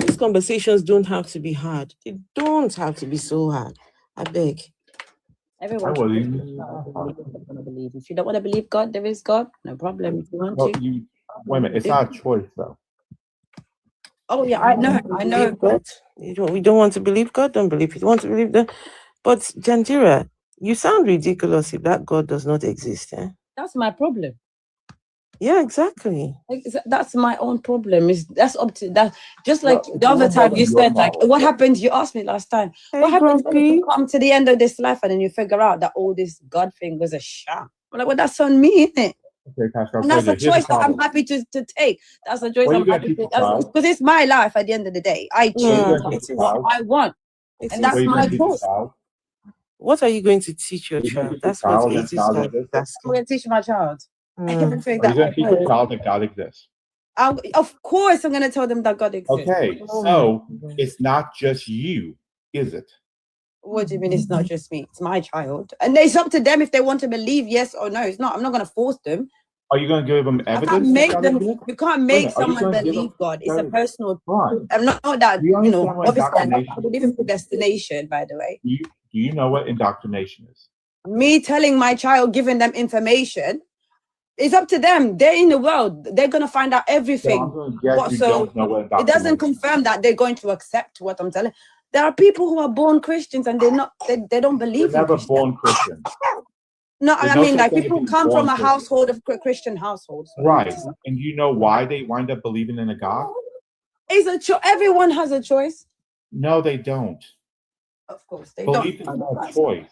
These conversations don't have to be hard. They don't have to be so hard. I beg. Everyone should believe. If you don't want to believe God, there is God. No problem. If you want to. Wait a minute. It's not a choice, though. Oh yeah, I know. God. We don't want to believe God. Don't believe it. You want to believe that. But Jandira, you sound ridiculous if that God does not exist. Eh? That's my problem. Yeah, exactly. That's my own problem. That's up to that. Just like the other time you said, like, what happened? You asked me last time. What happens when you come to the end of this life and then you figure out that all this God thing was a sham? I'm like, well, that's on me, isn't it? Okay, Pastor, and that's a choice that I'm happy to take. That's a choice I'm happy to take. Because it's my life at the end of the day. I choose what I want. And that's my choice. What are you going to teach your child? That's what it is. I'm going to teach my child. I can think Are you that. going to teach your child that God exists? Of course, I'm going to tell them that God exists. Okay, so it's not just you, is it? What do you mean it's not just me? It's my child. And it's up to them if they want to believe yes or no. It's not. I'm not going to force them. Are you going to give them evidence? I can't make them. You can't make someone believe God. It's a personal. I'm not that. Obviously, I believe in predestination. By the way. Do you know what indoctrination is? Me telling my child, giving them information. It's up to them. They're in the world. They're going to find out everything. So it doesn't confirm that they're going to accept what I'm telling. There are people who are born Christians and they don't believe. They're never born Christians. No, I mean, like, people come from a household of Christian households. Right. And you know why they wind up believing in a God? It's everyone has a choice. No, they don't. Of course, they Belief is not a choice.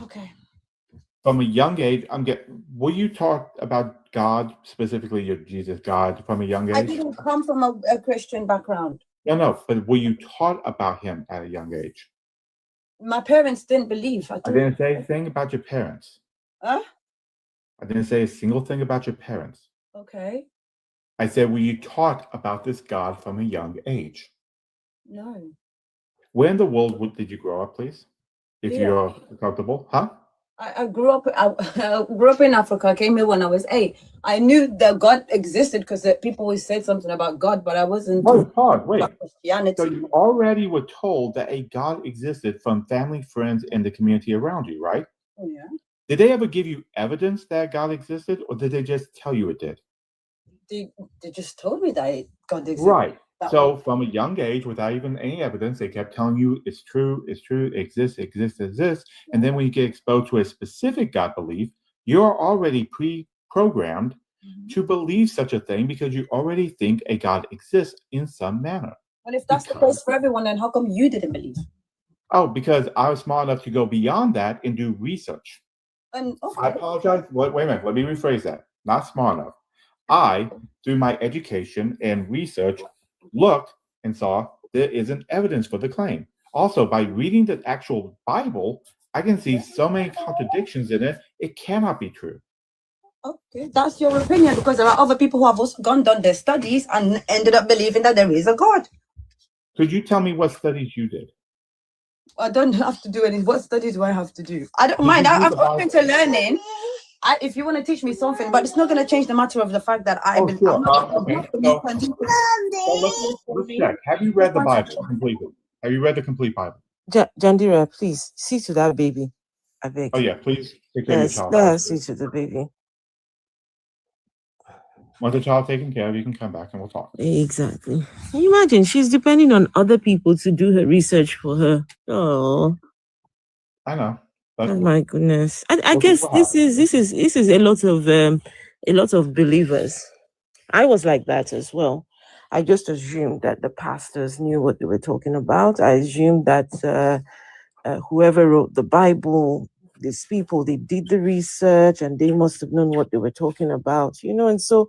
Okay. From a young age, will you talk about God, specifically your Jesus God, from a young age? I didn't come from a Christian background. No, but were you taught about him at a young age? My parents didn't believe. I didn't say a thing about your parents. Huh? I didn't say a single thing about your parents. Okay. I said, were you taught about this God from a young age? No. Where in the world did you grow up, please? If you're comfortable, huh? I grew up. I grew up in Africa. I came here when I was 8. I knew that God existed because people always said something about God, but I wasn't. Wait. Christianity. So you already were told that a God existed from family, friends, and the community around you, right? Yeah. Did they ever give you evidence that God existed, or did they just tell you it did? They just told me that God existed. Right. So from a young age, without even any evidence, they kept telling you it's true, exists. And then when you get exposed to a specific God belief, you're already pre-programmed to believe such a thing because you already think a God exists in some manner. Well, if that's the case for everyone, then how come you didn't believe? Oh, because I was smart enough to go beyond that and do research. Okay. I apologize. Wait a minute. Let me rephrase that. Not smart enough. I, through my education and research, looked and saw there isn't evidence for the claim. Also, by reading the actual Bible, I can see so many contradictions in it, it cannot be true. Okay, that's your opinion, because there are other people who have also done their studies and ended up believing that there is a God. Could you tell me what studies you did? I don't have to do any. What studies do I have to do? I don't mind. I'm open to learning. If you want to teach me something, but it's not going to change the matter of the fact that I believe. Sure. Let's check. Have you read the Bible completely? Have you read the complete Bible? Jandira, please see to that baby. I beg. Oh yeah, please take care of your child. Let her see to the baby. Once the child taken care of, you can come back and we'll talk. Exactly. Can you imagine? She's depending on other people to do her research for her. Oh, I know. Oh my goodness. I guess this is a lot of believers. I was like that as well. I just assumed that the pastors knew what they were talking about. I assumed that whoever wrote the Bible, these people, they did the research and they must have known what they were talking about, and so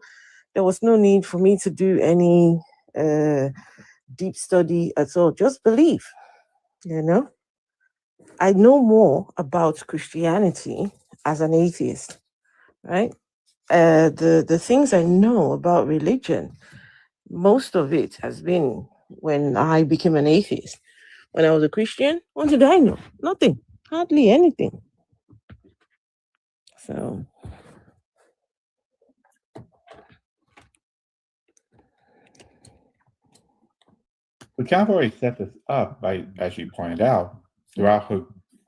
there was no need for me to do any deep study at all. Just believe, I know more about Christianity as an atheist, right? The things I know about religion, most of it has been when I became an atheist. When I was a Christian, what did I know? Nothing, hardly anything. So. We kind of already set this up by, as you pointed out, throughout her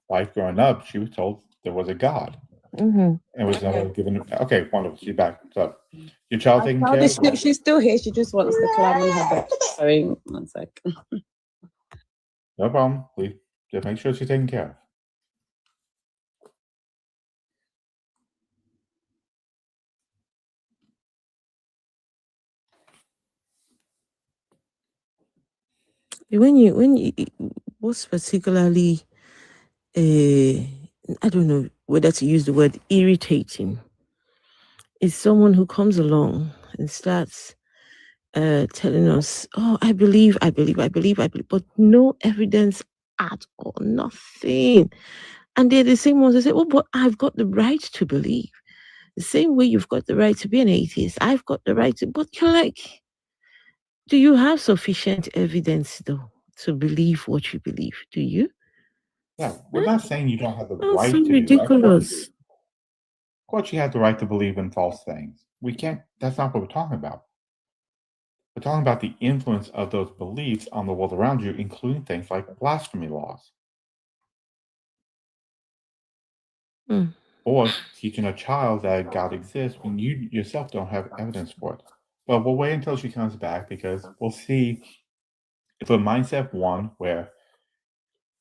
life growing up, she was told there was a God. Mm-hmm. And was never given. Okay, wonderful. She's back. So, your child taken care of? She's still here. She just wants to climb on her bed. Sorry, 1 sec. No problem. Please just make sure she's taken care of. When you what's particularly I don't know whether to use the word irritating, is someone who comes along and starts telling us, oh, I believe, but no evidence at all, nothing. And they're the same ones that say, oh, but I've got the right to believe. The same way you've got the right to be an atheist, I've got the right to, but you're like, do you have sufficient evidence, though, to believe what you believe? Do you? Yeah, we're not saying you don't have the That's right so to ridiculous. Of course, you have the right to believe in false things. We can't, that's not what we're talking about. We're talking about the influence of those beliefs on the world around you, including things like blasphemy laws. Or teaching a child that God exists when you yourself don't have evidence for it. But we'll wait until she comes back because we'll see if a mindset one where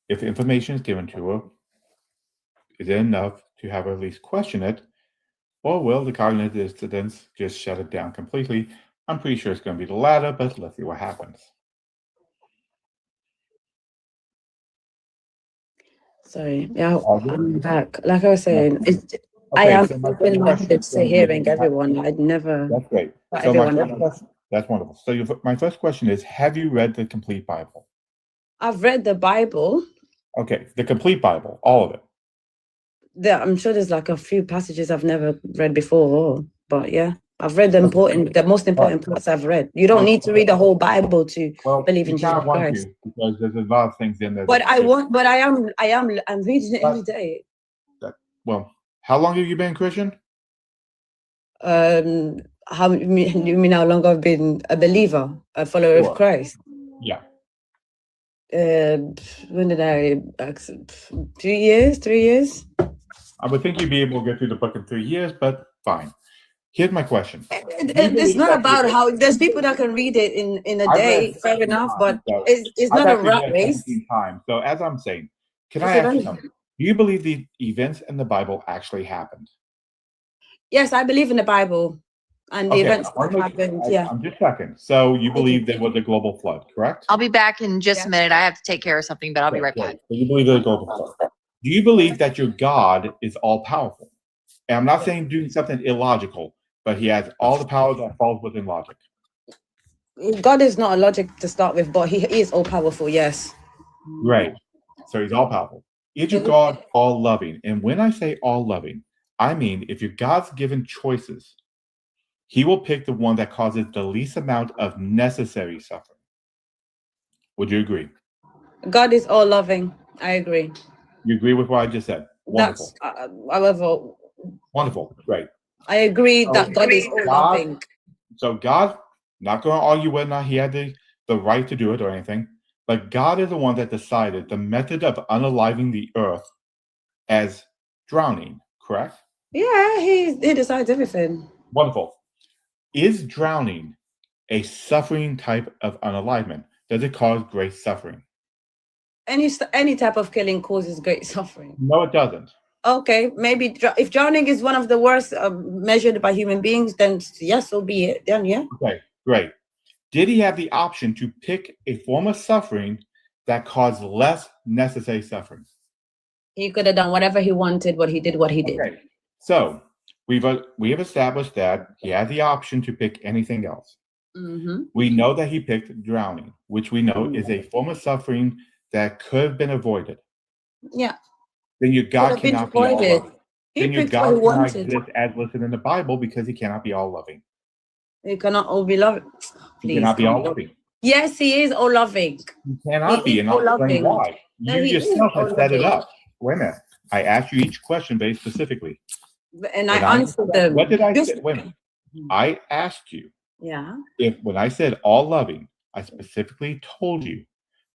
if information is given to her, is it enough to have her at least question it? Or will the cognitive dissonance just shut it down completely? I'm pretty sure it's going to be the latter, but let's see what happens. Sorry, yeah, I'm back. Like I was saying, I am open-minded to hearing everyone. I'd never. That's great. So that's wonderful. So my first question is: have you read the complete Bible? I've read the Bible. Okay, the complete Bible, all of it. I'm sure there's like a few passages I've never read before, but yeah, I've read the most important parts I've read. You don't need to read the whole Bible to believe in Jesus Christ. Because there's a lot of things in there. But I'm reading it every day. Well, how long have you been Christian? How you mean how long I've been a believer, a follower of Christ? Yeah. When did I? 2 years, 3 years. I would think you'd be able to get through the book in 3 years, but fine. Here's my question. It's not about how there's people that can read it in a day, fair enough, but it's not a rat race. So as I'm saying, can I ask you something? Do you believe the events in the Bible actually happened? Yes, I believe in the Bible. And the Okay, events that happened, yeah. I'm just checking. So you believe there was a global flood, correct? I'll be back in just a minute. I have to take care of something, but I'll be right back. So you believe there's a global flood. Do you believe that your God is all powerful? And I'm not saying doing something illogical, but he has all the power that falls within logic. God is not a logic to start with, but he is all powerful, yes. Right. So he's all powerful. Is your God all loving? And when I say all loving, I mean if your God's given choices, he will pick the one that causes the least amount of necessary suffering. Would you agree? God is all loving. I agree. You agree with what I just said? Wonderful. That's, however, wonderful. Great. I agree that God is all loving. So God, not going to argue whether or not he had the right to do it or anything, but God is the one that decided the method of unaliving the earth as drowning, correct? Yeah, he decides everything. Wonderful. Is drowning a suffering type of unalivement? Does it cause great suffering? Any type of killing causes great suffering. No, it doesn't. Okay, maybe if drowning is one of the worst measured by human beings, then yes, so be it. Then yeah. Okay, great. Did he have the option to pick a form of suffering that caused less necessary suffering? He could have done whatever he wanted, but he did what he did. Okay. So we have established that he had the option to pick anything else. Mm-hmm. We know that he picked drowning, which we know is a form of suffering that could have been avoided. Yeah. Then your God cannot be all loving. Then your God cannot wanted. exist as listed in the Bible because he cannot be all loving. He cannot all be loving. He cannot be all loving. Yes, he is all loving. He cannot be, and I'll explain why. You yourself have set it up. Wait a minute. I asked you each question very specifically. And I answered them. What did I say? Wait a minute. I asked you. Yeah. If when I said all loving, I specifically told you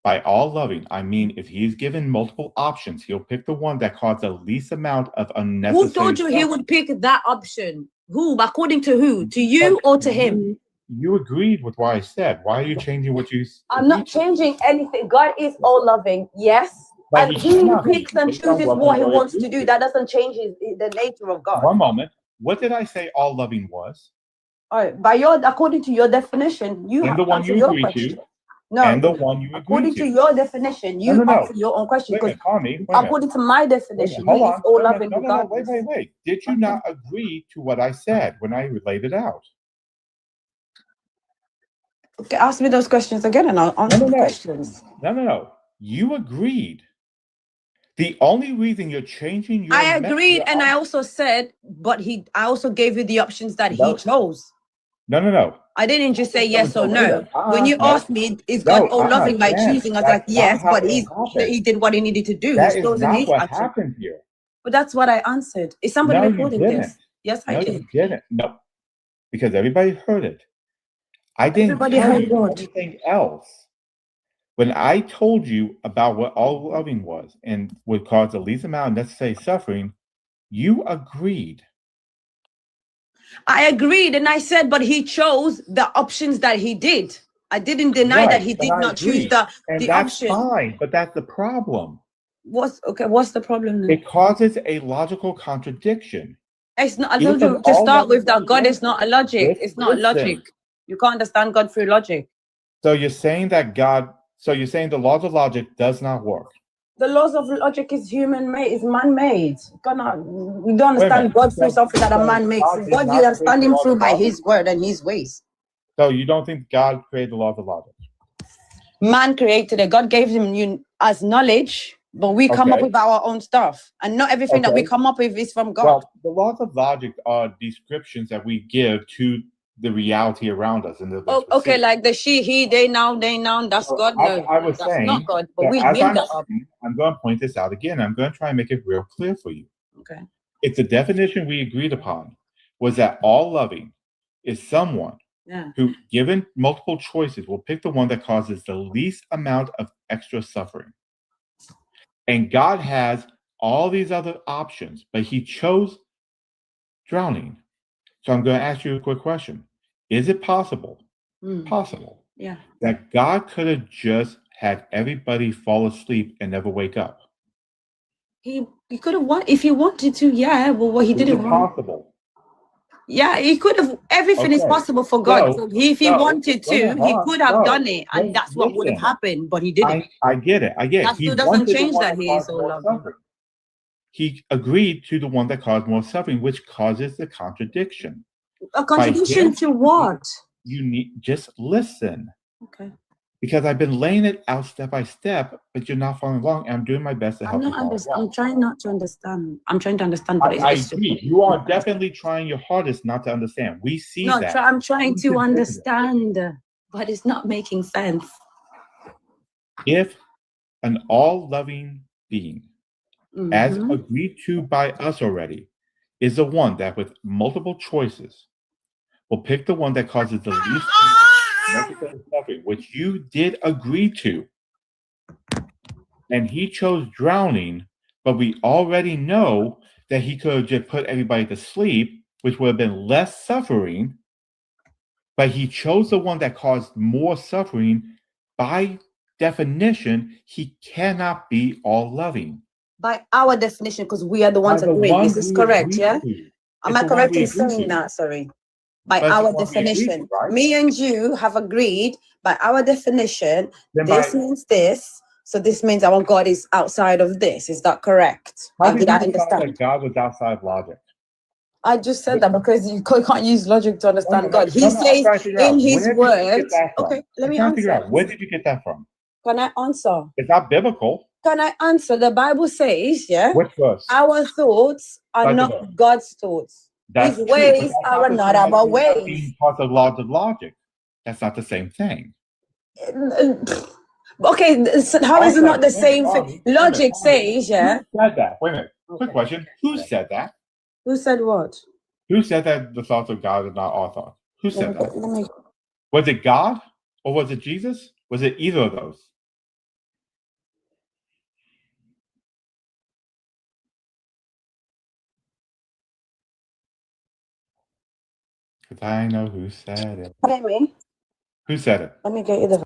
by all loving, I mean if he's given multiple options, he'll pick the one that caused the least amount of unnecessary. Who told you he would pick that option? Who? According to who? To you or to him? You agreed with what I said. Why are you changing what you? I'm not changing anything. God is all loving. Yes. But And he picks and chooses what he wants to do. That doesn't change the nature of God. One moment. What did I say all loving was? All right. According to your definition, you and the one you agreed to. No. And the one you agreed according to your definition, you answer your own question. According to my definition, he is all loving. Wait. Did you not agree to what I said when I laid it out? Okay, ask me those questions again and I'll answer the questions. No. You agreed. The only reason you're changing your I agreed, and I also said, but I also gave you the options that he chose. No. I didn't just say yes or no. When you asked me, is God all loving by choosing? I was like, yes, but he did what he needed to do. That is not what happened here. But that's what I answered. Is somebody recording this? Yes, I did. No, you didn't. No, because everybody heard it. I didn't tell you anything else. When I told you about what all loving was and would cause the least amount of necessary suffering, you agreed. I agreed, and I said, but he chose the options that he did. I didn't deny that he did not choose the that's option. Fine, but that's the problem. What's the problem then? It causes a logical contradiction. It's not. I told you to start with that God is not a logic. It's not logic. You can't understand God through logic. So you're saying that the laws of logic does not work. The laws of logic is human-made, is man-made. You don't understand God through something that a man makes. God, you understand him through by his word and his ways. So you don't think God created the laws of logic? Man created it. God gave him as knowledge, but we come up with our own stuff. And not everything that we come up with is from God. Well, the laws of logic are descriptions that we give to the reality around us. Okay, like the she, he, they, now, that's God. No, I was that's saying, not God, but we made that up. I'm going to point this out again. I'm going to try and make it real clear for you. Okay. If the definition we agreed upon was that all loving is someone who, given multiple choices, will pick the one that causes the least amount of extra suffering. And God has all these other options, but he chose drowning. So I'm going to ask you a quick question. Is it possible that God could have just had everybody fall asleep and never wake up? He could have if he wanted to, yeah. Well, what he didn't want. Possible. Yeah, he could have. Everything is possible for God. So if he wanted to, he could have done it, and that's what would have happened. But he didn't. I get it. That still doesn't change that he is so loving. He agreed to the one that caused more suffering, which causes the contradiction. A contradiction to what? You need just listen. Okay. Because I've been laying it out step by step, but you're not following along, and I'm doing my best to help you. I'm trying not to understand. I'm trying to understand. But I agree. You are definitely trying your hardest not to understand. We see that. I'm trying to understand, but it's not making sense. If an all-loving being, as agreed to by us already, is the one that with multiple choices will pick the one that causes the least necessary suffering, which you did agree to, and he chose drowning, but we already know that he could have just put everybody to sleep, which would have been less suffering, but he chose the one that caused more suffering. By definition, he cannot be all loving. By our definition, because we are the ones agreeing. This is correct, yeah? Am I correct in saying that? Sorry. By our definition. Me and you have agreed by our definition, this means this. So this means our God is outside of this. Is that correct? Did I understand? That God was outside logic. I just said that because you can't use logic to understand God. He says in his words. Okay, let me answer. Where did you get that from? Can I answer? It's not biblical. Can I answer? The Bible says, yeah, which verse? Our thoughts are not God's thoughts. His ways are not our ways. Part of laws of logic. That's not the same thing. Okay, so how is it not the same thing? Logic says, yeah. Who said that? Wait a minute. Quick question. Who said that? Who said what? Who said that the thoughts of God are not our thoughts? Who said that? Was it God or was it Jesus? Was it either of those? Because I know who said it. What me? Who said it? Let me get you the.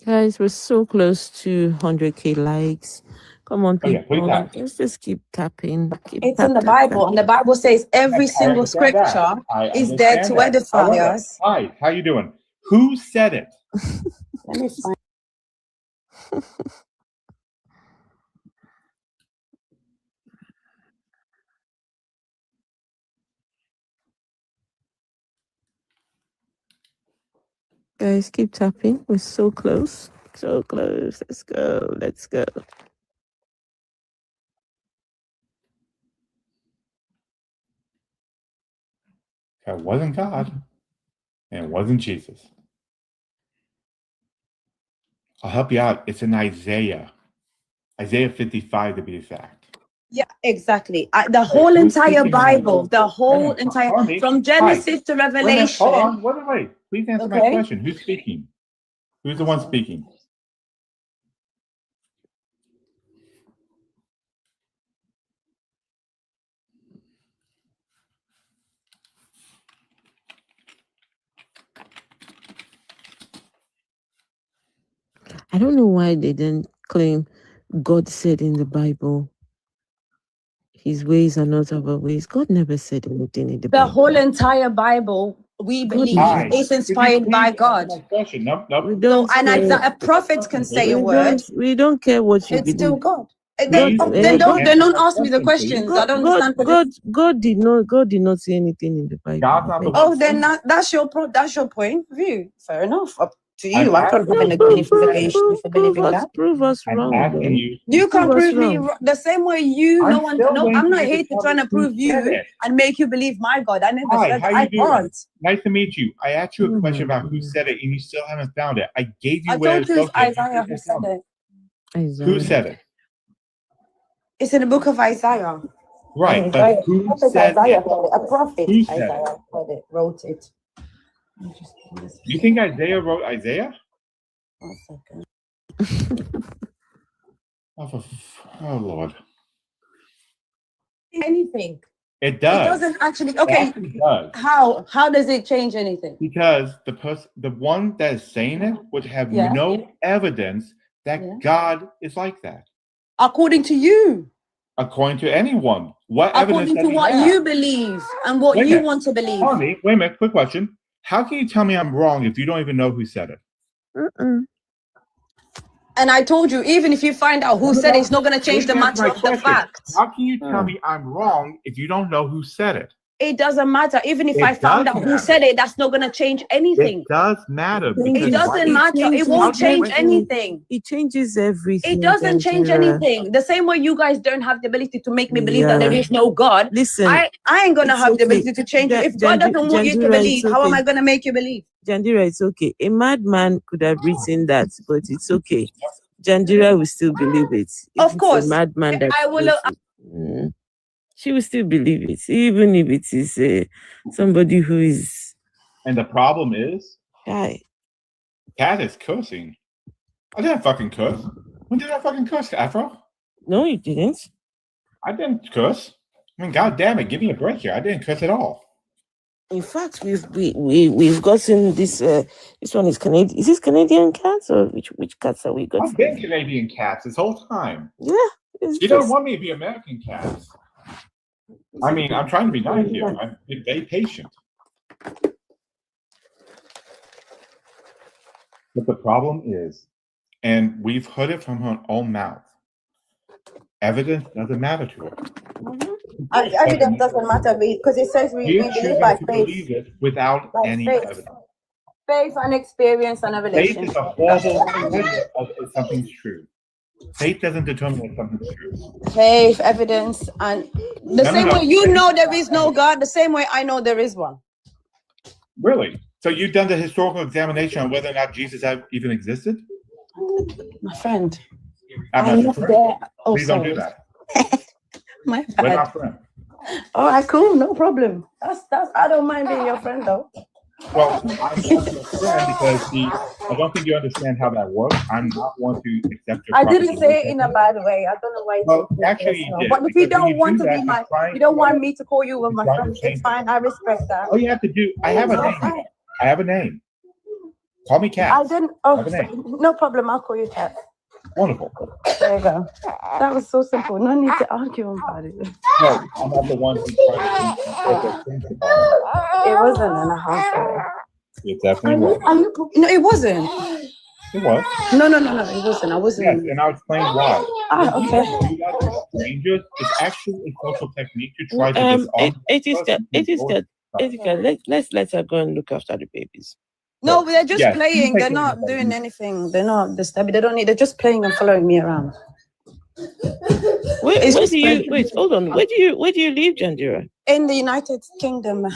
Guys, we're so close to 100K likes. Come on, people. Let's just keep tapping. It's in the Bible, and the Bible says every single scripture is there to edify us. Hi, how you doing? Who said it? Let me find. Guys, keep tapping. We're so close. So close. Let's go. Let's go. It wasn't God, and it wasn't Jesus. I'll help you out. It's in Isaiah 55 to be exact. Yeah, exactly. The whole entire Bible, the whole entire, from Genesis to Revelation. Hold on, wait. Please answer my question. Who's speaking? Who's the one speaking? I don't know why they didn't claim God said in the Bible, his ways are not our ways. God never said anything in the Bible. The whole entire Bible, we believe, is inspired by God. We don't a prophet can say a word. We don't care what you believe. It's still God. Then don't ask me the questions. I don't understand. God did not say anything in the Bible. Oh, then that's your point of view. Fair enough. Up to you. I don't have any qualification for believing that. Prove us wrong. You can prove me the same way you. I'm not here to try to prove you and make you believe my God. I never said I can't. Nice to meet you. I asked you a question about who said it, and you still haven't found it. I gave you. I told you it's Isaiah who said it. Who said it? It's in the book of Isaiah. Right, but who said it? A prophet. Isaiah wrote it. You think Isaiah wrote Isaiah? 1 second. Oh Lord. Anything. It does. It doesn't actually. Okay. It does. How does it change anything? Because the one that is saying it would have no evidence that God is like that. According to you. According to anyone. What According evidence to what you believe and what Wait a you minute. want to believe. Pardon me. Wait a minute. Quick question. How can you tell me I'm wrong if you don't even know who said it? And I told you, even if you find out who said it, it's not going to change the matter of the fact. How can you tell me I'm wrong if you don't know who said it? It doesn't matter. Even if It I found does out who matter. said it, that's not going to change anything. It does matter. It doesn't matter. It won't change anything. It changes everything. It doesn't change Tangira. anything. The same way you guys don't have the ability to make me believe that there is no God. Listen, I ain't going to it's have the okay. ability to change it. If God doesn't want you to Jandira, believe, it's how am okay. I going to make you believe? Jandira, it's okay. A madman could have written that, but it's okay. Jandira will still believe it. If Of course. it's a madman that I will. wrote it, she will still believe it, even if it is somebody who is. And the problem is, Guy. Cat is cursing. I didn't fucking curse. When did I fucking curse, Afro? No, you didn't. I didn't curse. I mean, god damn it, give me a break here. I didn't curse at all. In fact, we've gotten this. This one is Canadian. Is this Canadian cats or which cats are we got? I've been Canadian cats this whole time. Yeah, you don't want me to be American cats. I mean, I'm trying to be nice here. I'm being very patient. But the problem is, and we've heard it from her own mouth, evidence doesn't matter to her. Evidence doesn't matter because it says we You believe choose by to faith. believe it without By any faith. evidence. Faith and experience and Faith revelation. is a horrible measure of if something's true. Faith doesn't determine if something's true. Faith, evidence, and the same way you know there is no God, the same way I know there is one. Really? So you've done the historical examination on whether or not Jesus even existed? My friend. I'm I'm not not your there. friend. Oh, Please don't do sorry. that. My We're bad. not friends. All right, cool, no problem. That's I don't mind being your friend though. Well, I'm not your friend because I don't think you understand how that works. I'm not one to accept your I didn't proposition. say it in a bad way. I don't know why. Well, actually, you did. But if you because when don't want do to that, be you're my, trying- you don't want me to call you with my you're trying friend. to change It's fine. I respect that. All you have to do, I have a name. I have a name. Call me Cat. I didn't. I Oh, have a name. no problem. I'll call you Cat. Wonderful. There you go. That was so simple. No need to argue about it. No, I'm not the one who's trying to think about It wasn't in a house. it. It definitely was. No, it wasn't. It was. No, it wasn't. I wasn't. Yes, and I'll explain why. Ah, okay. You guys are strangers. It's actually a social technique to try to disarm. Let's let her go and look after the babies. No, they're just Yes, playing. you They're take not it. doing anything. They're not disturbing. They don't need. They're just playing and following me around. Where It's do just you like- wait? Hold on. Where do you live, Jandira? In the United Kingdom.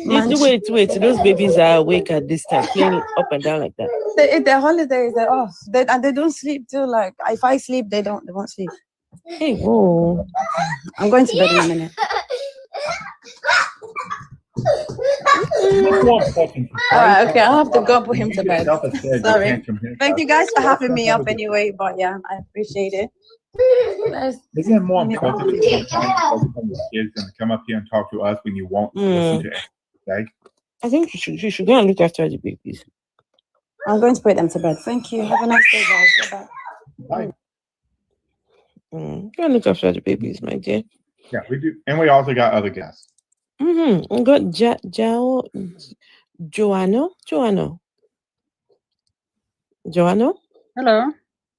Wait. Those babies are awake at this time, playing up and down like that. Their holidays, they're off. And they don't sleep till like if I sleep, they won't sleep. Hey, whoa. I'm going to bed in a minute. More important. All right, okay, I'll have to go put him to bed. Self-assured, Sorry. you can't compare Thank you guys for having me up anyway, but yeah, I appreciate it. Isn't it more important to sometimes focus on your kids than to come up here and talk to us when you won't listen to anything? I think you should go and look after the babies. I'm going to put them to bed. Thank you. Have a nice day, guys. Bye-bye. Bye. Go and look after the babies, my dear. Yeah, we do. And we also got other guests. We got Joanna. Hello.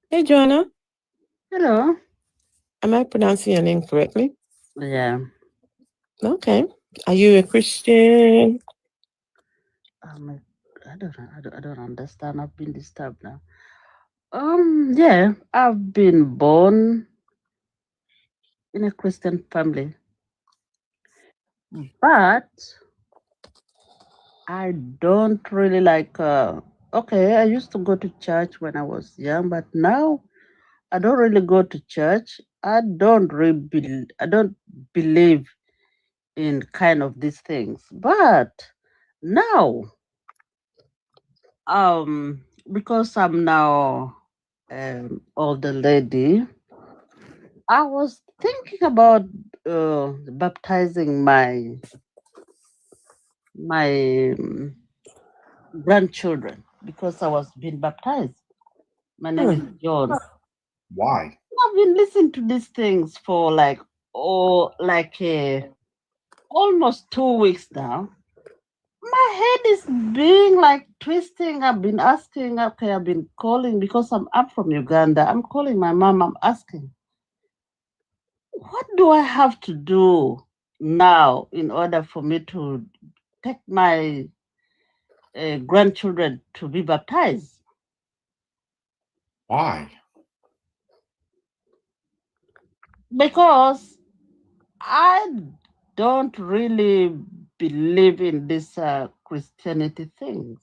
Hey, Joanna. Hello. Am I pronouncing your name correctly? Yeah. Okay. Are you a Christian? I don't understand. I've been disturbed now. Yeah, I've been born in a Christian family, but I don't really like. Okay, I used to go to church when I was young, but now I don't really go to church. I don't believe in kind of these things, but now, because I'm now older lady, I was thinking about baptizing my grandchildren because I was being baptized. My name is John. Why? I've been listening to these things for like almost 2 weeks now. My head is being like twisting. I've been asking, okay, I've been calling because I'm from Uganda. I'm calling my mom, I'm asking, what do I have to do now in order for me to take my grandchildren to be baptized? Why? Because I don't really believe in this Christianity things.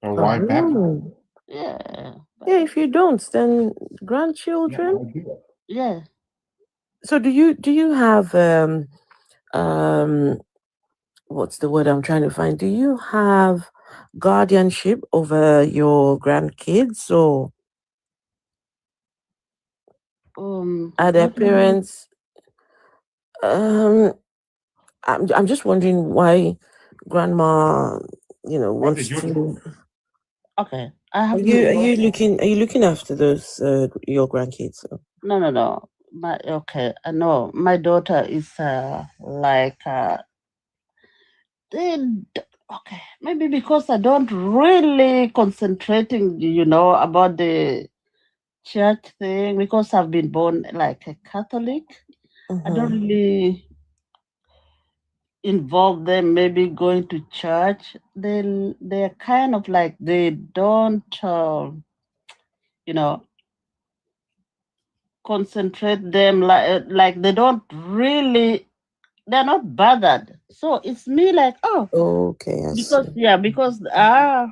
Or why baptize? Yeah. Yeah, if you don't, then grandchildren. Yeah. So do you have what's the word I'm trying to find? Do you have guardianship over your grandkids, or are their parents? I'm just wondering why grandma, wants to. Okay. I Are have you looking after those your grandkids? No. I know my daughter is okay, maybe because I don't really concentrating, about the church thing, because I've been born like a Catholic. I don't really involve them maybe going to church. They're kind of like they don't concentrate them like they don't really, they're not bothered. So it's me like, oh, okay, because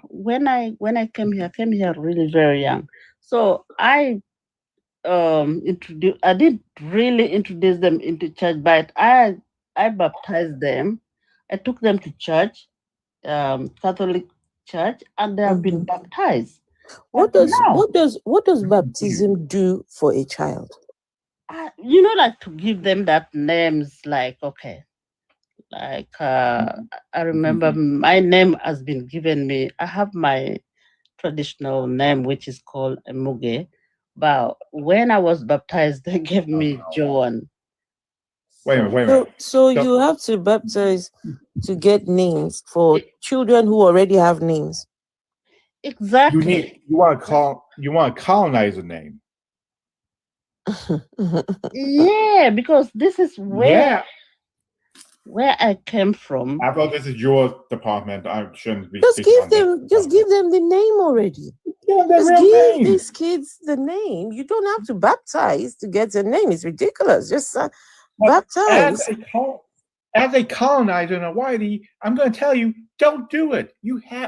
when I came here really very young. So I didn't really introduce them into church, but I baptized them. I took them to church, Catholic church, and they have been baptized. What does baptism do for a child? Like to give them that names, like, okay, like I remember my name has been given me. I have my traditional name, which is called Muge, but when I was baptized, they gave me John. Wait a minute. So you have to baptize to get names for children who already have names. Exactly. You want to colonize a name. Yeah, because this is where I came from. I thought this is your department. I shouldn't be. Just give them the name already. Just give these kids the name. You don't have to baptize to get a name. It's ridiculous. Just baptize. As a colonizer in Hawaii, I'm going to tell you, don't do it.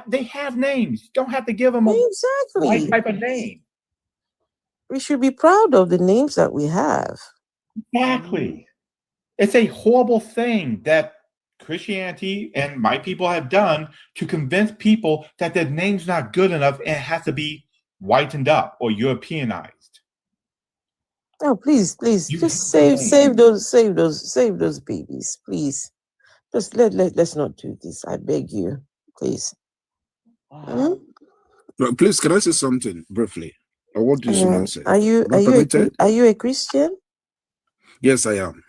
They have names. You don't have to give them a right type of name. We should be proud of the names that we have. Exactly. It's a horrible thing that Christianity and my people have done to convince people that their name's not good enough and it has to be whitened up or Europeanized. Oh, please, just save those babies, please. Just let's not do this. I beg you, please. Please, can I say something briefly? Or what did someone say? Are you a Christian? Yes, I am.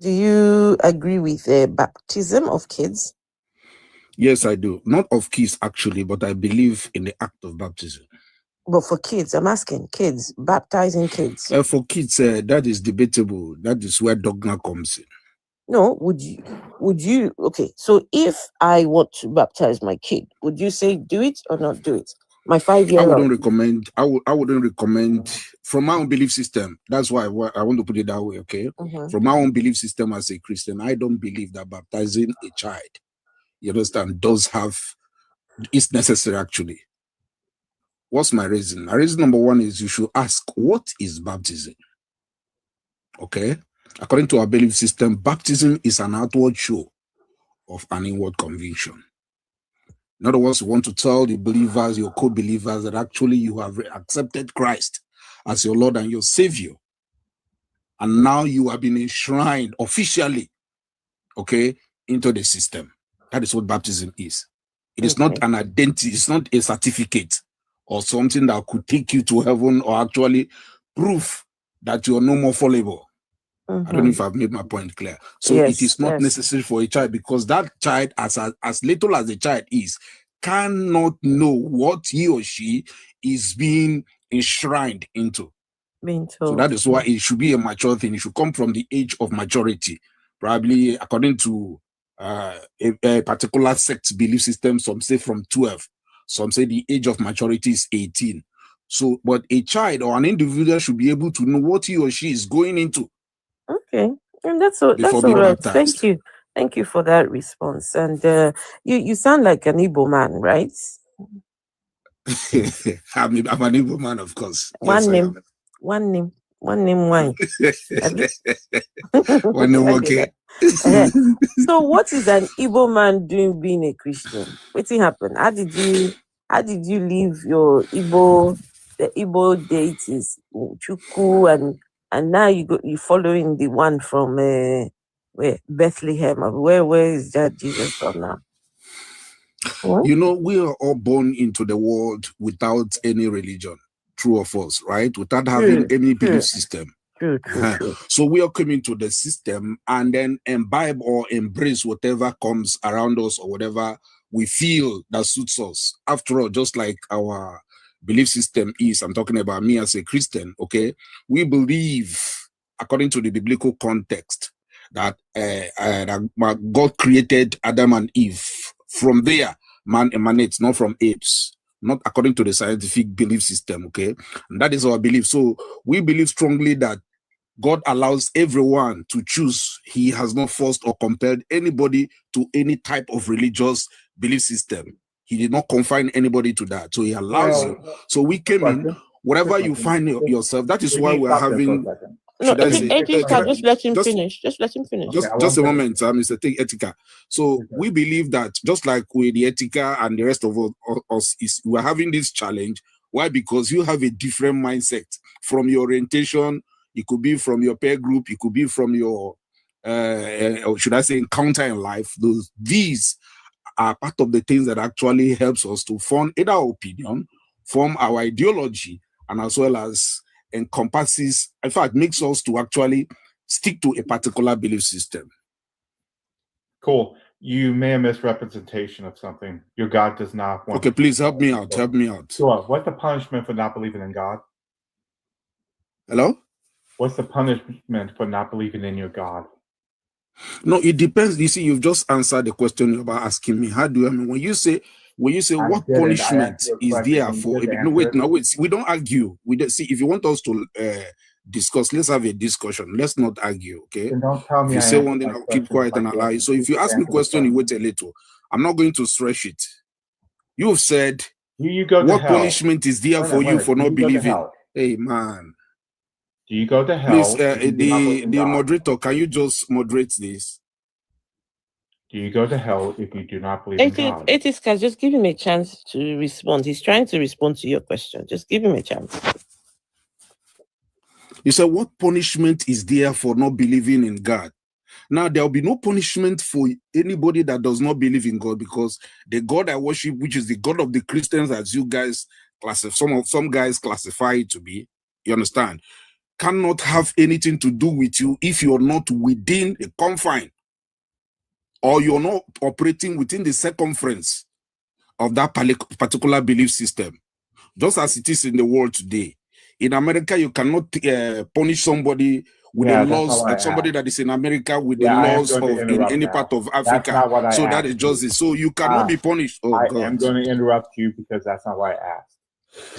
Do you agree with the baptism of kids? Yes, I do. Not of kids, actually, but I believe in the act of baptism. But for kids, I'm asking kids, baptizing kids. For kids, that is debatable. That is where dogma comes in. No, would you? Okay, so if I want to baptize my kid, would you say do it or not do it? My 5-year-old. I wouldn't recommend from my own belief system. That's why I want to put it that way, okay? From my own belief system as a Christian, I don't believe that baptizing a child, you understand, is necessary actually. What's my reason? My reason number one is you should ask, what is baptism? Okay? According to our belief system, baptism is an outward show of an inward conviction. In other words, you want to tell the believers, your co-believers, that actually you have accepted Christ as your Lord and your Savior. And now you have been enshrined officially, okay, into the system. That is what baptism is. It is not an identity, it's not a certificate or something that could take you to heaven or actually prove that you are no more fallible. I don't know if I've made my point clear. So it is not necessary for a child, because that child, as little as the child is, cannot know what he or she is being enshrined into. So that is why it should be a mature thing. It should come from the age of maturity. Probably according to a particular sect belief system, some say from 12. Some say the age of maturity is 18. So, but a child or an individual should be able to know what he or she is going into. Okay, and that's all. That's all right. Thank you for that response. And you sound like an Igbo man, right? I'm an Igbo man, of course. One name. One name. Why? One name, okay. So, what is an Igbo man doing being a Christian? What happened? How did you leave your the Igbo deities, Chukwu, and now you following the one from where Bethlehem? Where is that Jesus from now? You know, we are all born into the world without any religion, true or false, right? Without having any belief system. True. So we are coming to the system and then imbibe or embrace whatever comes around us or whatever we feel that suits us. After all, just like our belief system is, I'm talking about me as a Christian, okay? We believe, according to the biblical context, that God created Adam and Eve. From there, man emanates, not from apes, not according to the scientific belief system, okay? And that is our belief. So we believe strongly that God allows everyone to choose. He has not forced or compelled anybody to any type of religious belief system. He did not confine anybody to that. So he allows you. So we came in, whatever you find yourself, that is why we're having... Etika, just let him finish. Just let him finish. Just a moment, Mr. Etika. So we believe that just like with the Etika and the rest of us, we're having this challenge. Why? Because you have a different mindset from your orientation. It could be from your peer group. It could be from your, should I say, encounter in life. These are part of the things that actually helps us to form either our opinion, form our ideology, and as well as encompasses, in fact, makes us to actually stick to a particular belief system. Cool. You may have misrepresentation of something. Your God does not want. Okay, please help me out. Help me out. Sure. What's the punishment for not believing in God? Hello? What's the punishment for not believing in your God? No, it depends. You see, you've just answered the question you're about asking me. How do you, I mean, when you say what punishment is there for? No, wait. We don't argue. We don't see. If you want us to discuss, let's have a discussion. Let's not argue, okay? Then don't tell me. If you say one thing, I'll keep quiet and allow you. So if you ask me a question, you wait a little. I'm not going to stretch it. You've said, what punishment is there for you for not believing? Hey, man. Do you go to hell? Please, the moderator, can you just moderate this? Do you go to hell if you do not believe in God? Etika, just give him a chance to respond. He's trying to respond to your question. Just give him a chance. You said, what punishment is there for not believing in God? Now, there will be no punishment for anybody that does not believe in God, because the God I worship, which is the God of the Christians, as you guys classify, some guys classify it to be, you understand, cannot have anything to do with you if you're not within the confine, or you're not operating within the circumference of that particular belief system. Just as it is in the world today. In America, you cannot punish somebody with the laws, like somebody that is in America with the laws of in any part of Africa. So that is justice. So you cannot be punished. Oh, I God. am going to interrupt you because that's not what I asked.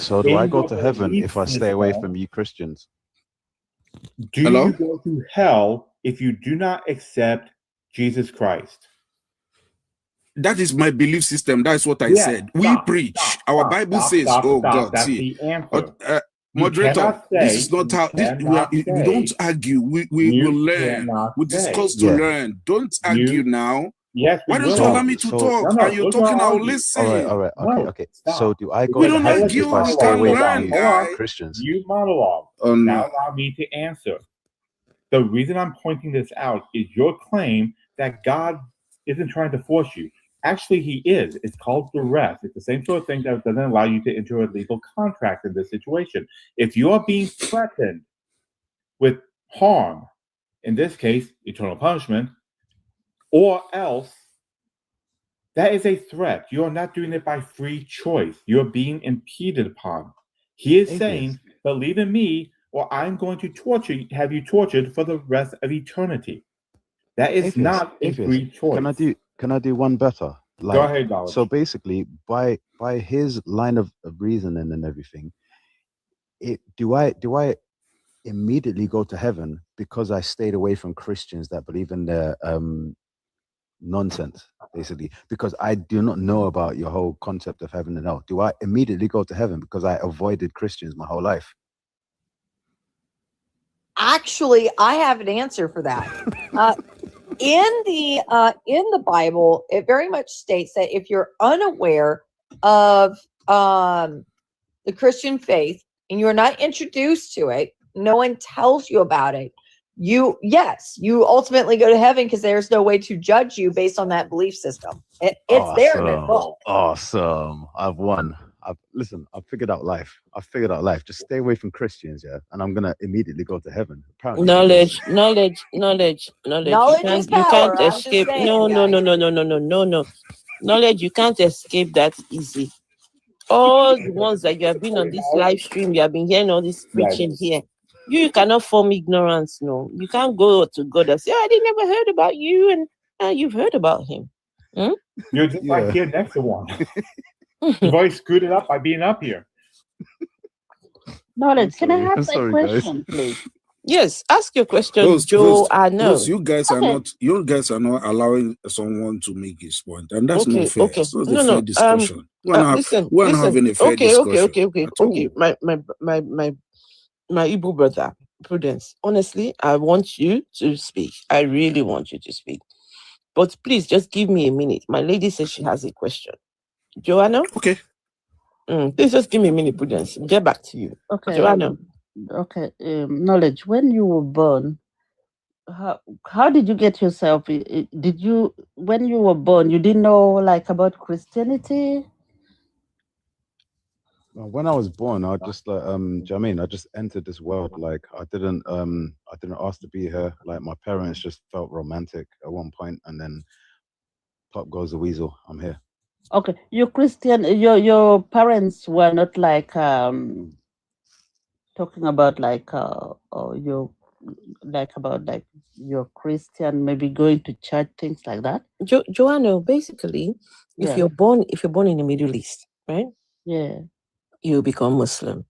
So do I go to heaven if I stay away from you Christians? Do you go to hell if you do not accept Jesus Christ? That is my belief system. That's what I said. We preach. Our Bible says, oh God, that's see. the answer. Moderator, this is not how we don't argue. We will learn. We discuss to learn. Don't argue now. Yes. Why don't you allow me to talk? And you're talking, I'll listen. All right. Okay. So do I go We to don't heaven argue. if I We stay can away learn, from guy. you Christians? You monologue. Now allow me to answer. The reason I'm pointing this out is your claim that God isn't trying to force you. Actually, he is. It's called duress. It's the same sort of thing that doesn't allow you to enter a legal contract in this situation. If you are being threatened with harm, in this case, eternal punishment, or else that is a threat. You're not doing it by free choice. You're being impeded upon. He is saying, believe in me, or I'm going to have you tortured for the rest of eternity. That is not a free choice. Can I do one better? Go ahead, Dollar. So basically, by his line of reasoning and everything, do I immediately go to heaven because I stayed away from Christians that believe in their nonsense, basically, because I do not know about your whole concept of heaven and hell? Do I immediately go to heaven because I avoided Christians my whole life? Actually, I have an answer for that. In the Bible, it very much states that if you're unaware of the Christian faith and you're not introduced to it, no one tells you about it, you ultimately go to heaven because there's no way to judge you based on that belief system. It's there in the book. Awesome. I've won. Listen, I've figured out life. Just stay away from Christians, yeah, and I'm gonna immediately go to heaven. Apparently, Knowledge is Knowledge you power. can't I'm just escape. saying, No. Knowledge, you can't escape that easy. All the ones that you have been on this live stream, you have been hearing all this preaching here. You cannot form ignorance. No, you can't go to God and say, "Oh, I never heard about you," and you've heard about him. You're just right here next to one. You've already screwed it up by being up here. Knowledge, can I have a question, please? Yes, ask your question, Joe. I know. You guys are not allowing someone to make his point, and that's not fair. It's not a fair discussion. We're not having a fair discussion. Okay. My Igbo brother, Prudence. Honestly, I want you to speak. I really want you to speak. But please just give me a minute. My lady says she has a question. Joanna? Okay. Please just give me a minute, Prudence. Get back to you. Okay. Joanna. Okay. Knowledge, when you were born, how did you get yourself? When you were born, you didn't know about Christianity? when I was born, I just do you know what I mean? I just entered this world. I didn't ask to be here. My parents just felt romantic at one point, and then pop goes the weasel. I'm here. Okay, you're Christian. Your parents were not talking about you're Christian, maybe going to church, things like that. Joanna, basically, if you're born in the Middle East, right? Yeah. You become Muslim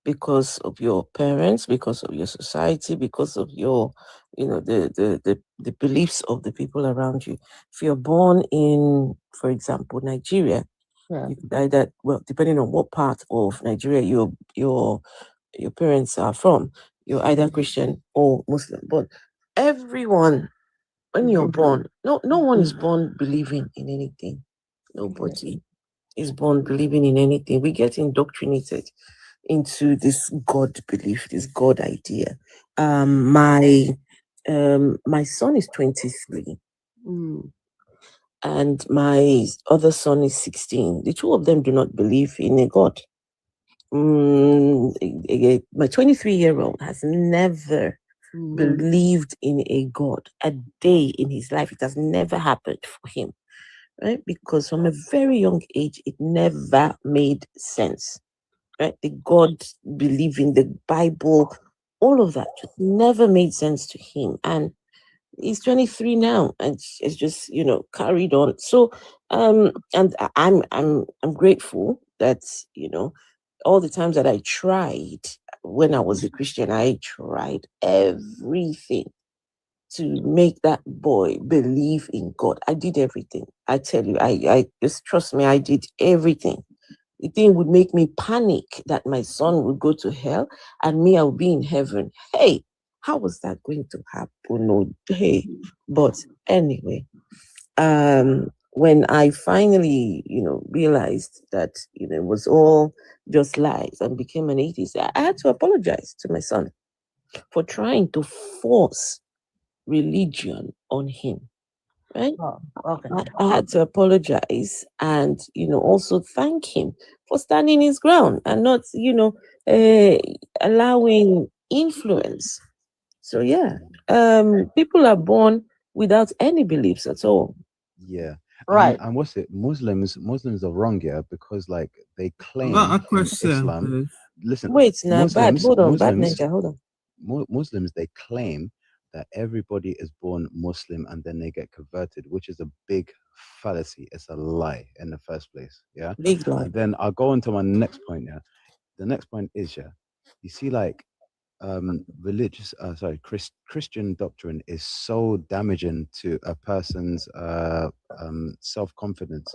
because of your parents, because of your society, because of your, the beliefs of the people around you. If you're born in, for example, Nigeria, you could either, depending on what part of Nigeria your parents are from, you're either Christian or Muslim. But everyone, when you're born, no one is born believing in anything. Nobody is born believing in anything. We get indoctrinated into this God belief, this God idea. My son is 23. And my other son is 16. The two of them do not believe in a God. My 23-year-old has never believed in a God a day in his life. It has never happened for him, right? Because from a very young age, it never made sense, right? The God believing, the Bible, all of that just never made sense to him. And he's 23 now, and it's just carried on. So and I'm grateful that all the times that I tried when I was a Christian, I tried everything to make that boy believe in God. I did everything. I tell you, I just trust me, I did everything. The thing would make me panic that my son would go to hell and me, I would be in heaven. Hey, how was that going to happen? No, hey, but anyway, when I finally, realized that, it was all just lies and became an atheist, I had to apologize to my son for trying to force religion on him. Right? Okay. I had to apologize and, also thank him for standing his ground and not, allowing influence So yeah, people are born without any beliefs at all. Yeah. Right. And what's it? Muslims are wrong, yeah, because like they claim got a in question, Islam. please. Listen, Wait, now, bad. Muslims, Hold on, bad Muslims, ninja. Hold on. Muslims, they claim that everybody is born Muslim and then they get converted, which is a big fallacy. It's a lie in the first place. Yeah. Big lie. And then I'll go on to my next point. Yeah. The next point is, yeah, you see, like, Christian doctrine is so damaging to a person's self-confidence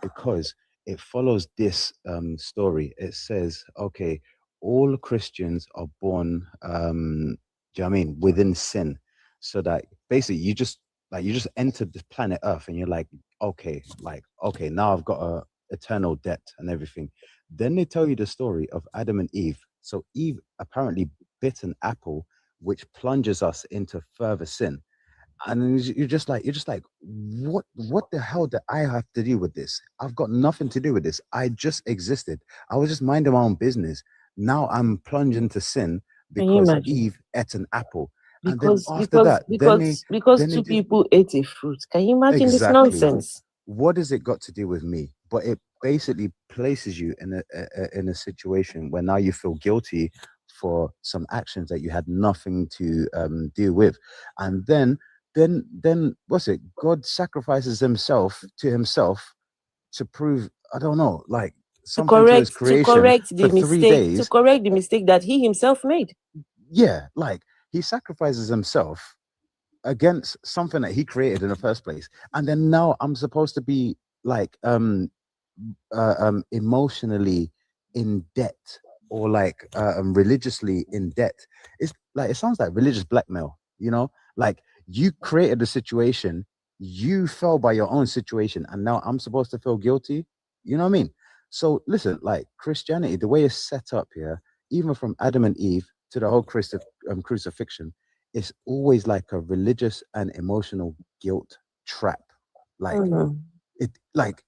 because it follows this story. It says, okay, all Christians are born do you know what I mean, within sin, so that basically you just entered the planet Earth and you're like, okay, now I've got a eternal debt and everything. Then they tell you the story of Adam and Eve. So Eve apparently bit an apple, which plunges us into further sin. And you're just like, what the hell do I have to do with this? I've got nothing to do with this. I just existed. I was just minding my own business. Now I'm plunged into sin because Eve ate an apple. Because then two people ate a fruit. Can you imagine this nonsense? What has it got to do with me? But it basically places you in a situation where now you feel guilty for some actions that you had nothing to deal with, and then what's it? God sacrifices himself to prove, I don't know, like something to his creation to correct the for 3 mistake, days. to correct the mistake that he himself made. Yeah, like he sacrifices himself against something that he created in the first place, and then now I'm supposed to be like emotionally in debt, or like religiously in debt. It's like, it sounds like religious blackmail, you know, like you created the situation, you fell by your own situation, and now I'm supposed to feel guilty, you know what I mean? So listen, like Christianity, the way it's set up here, even from Adam and Eve to the whole crucifixion, it's always like a religious and emotional guilt trap. Like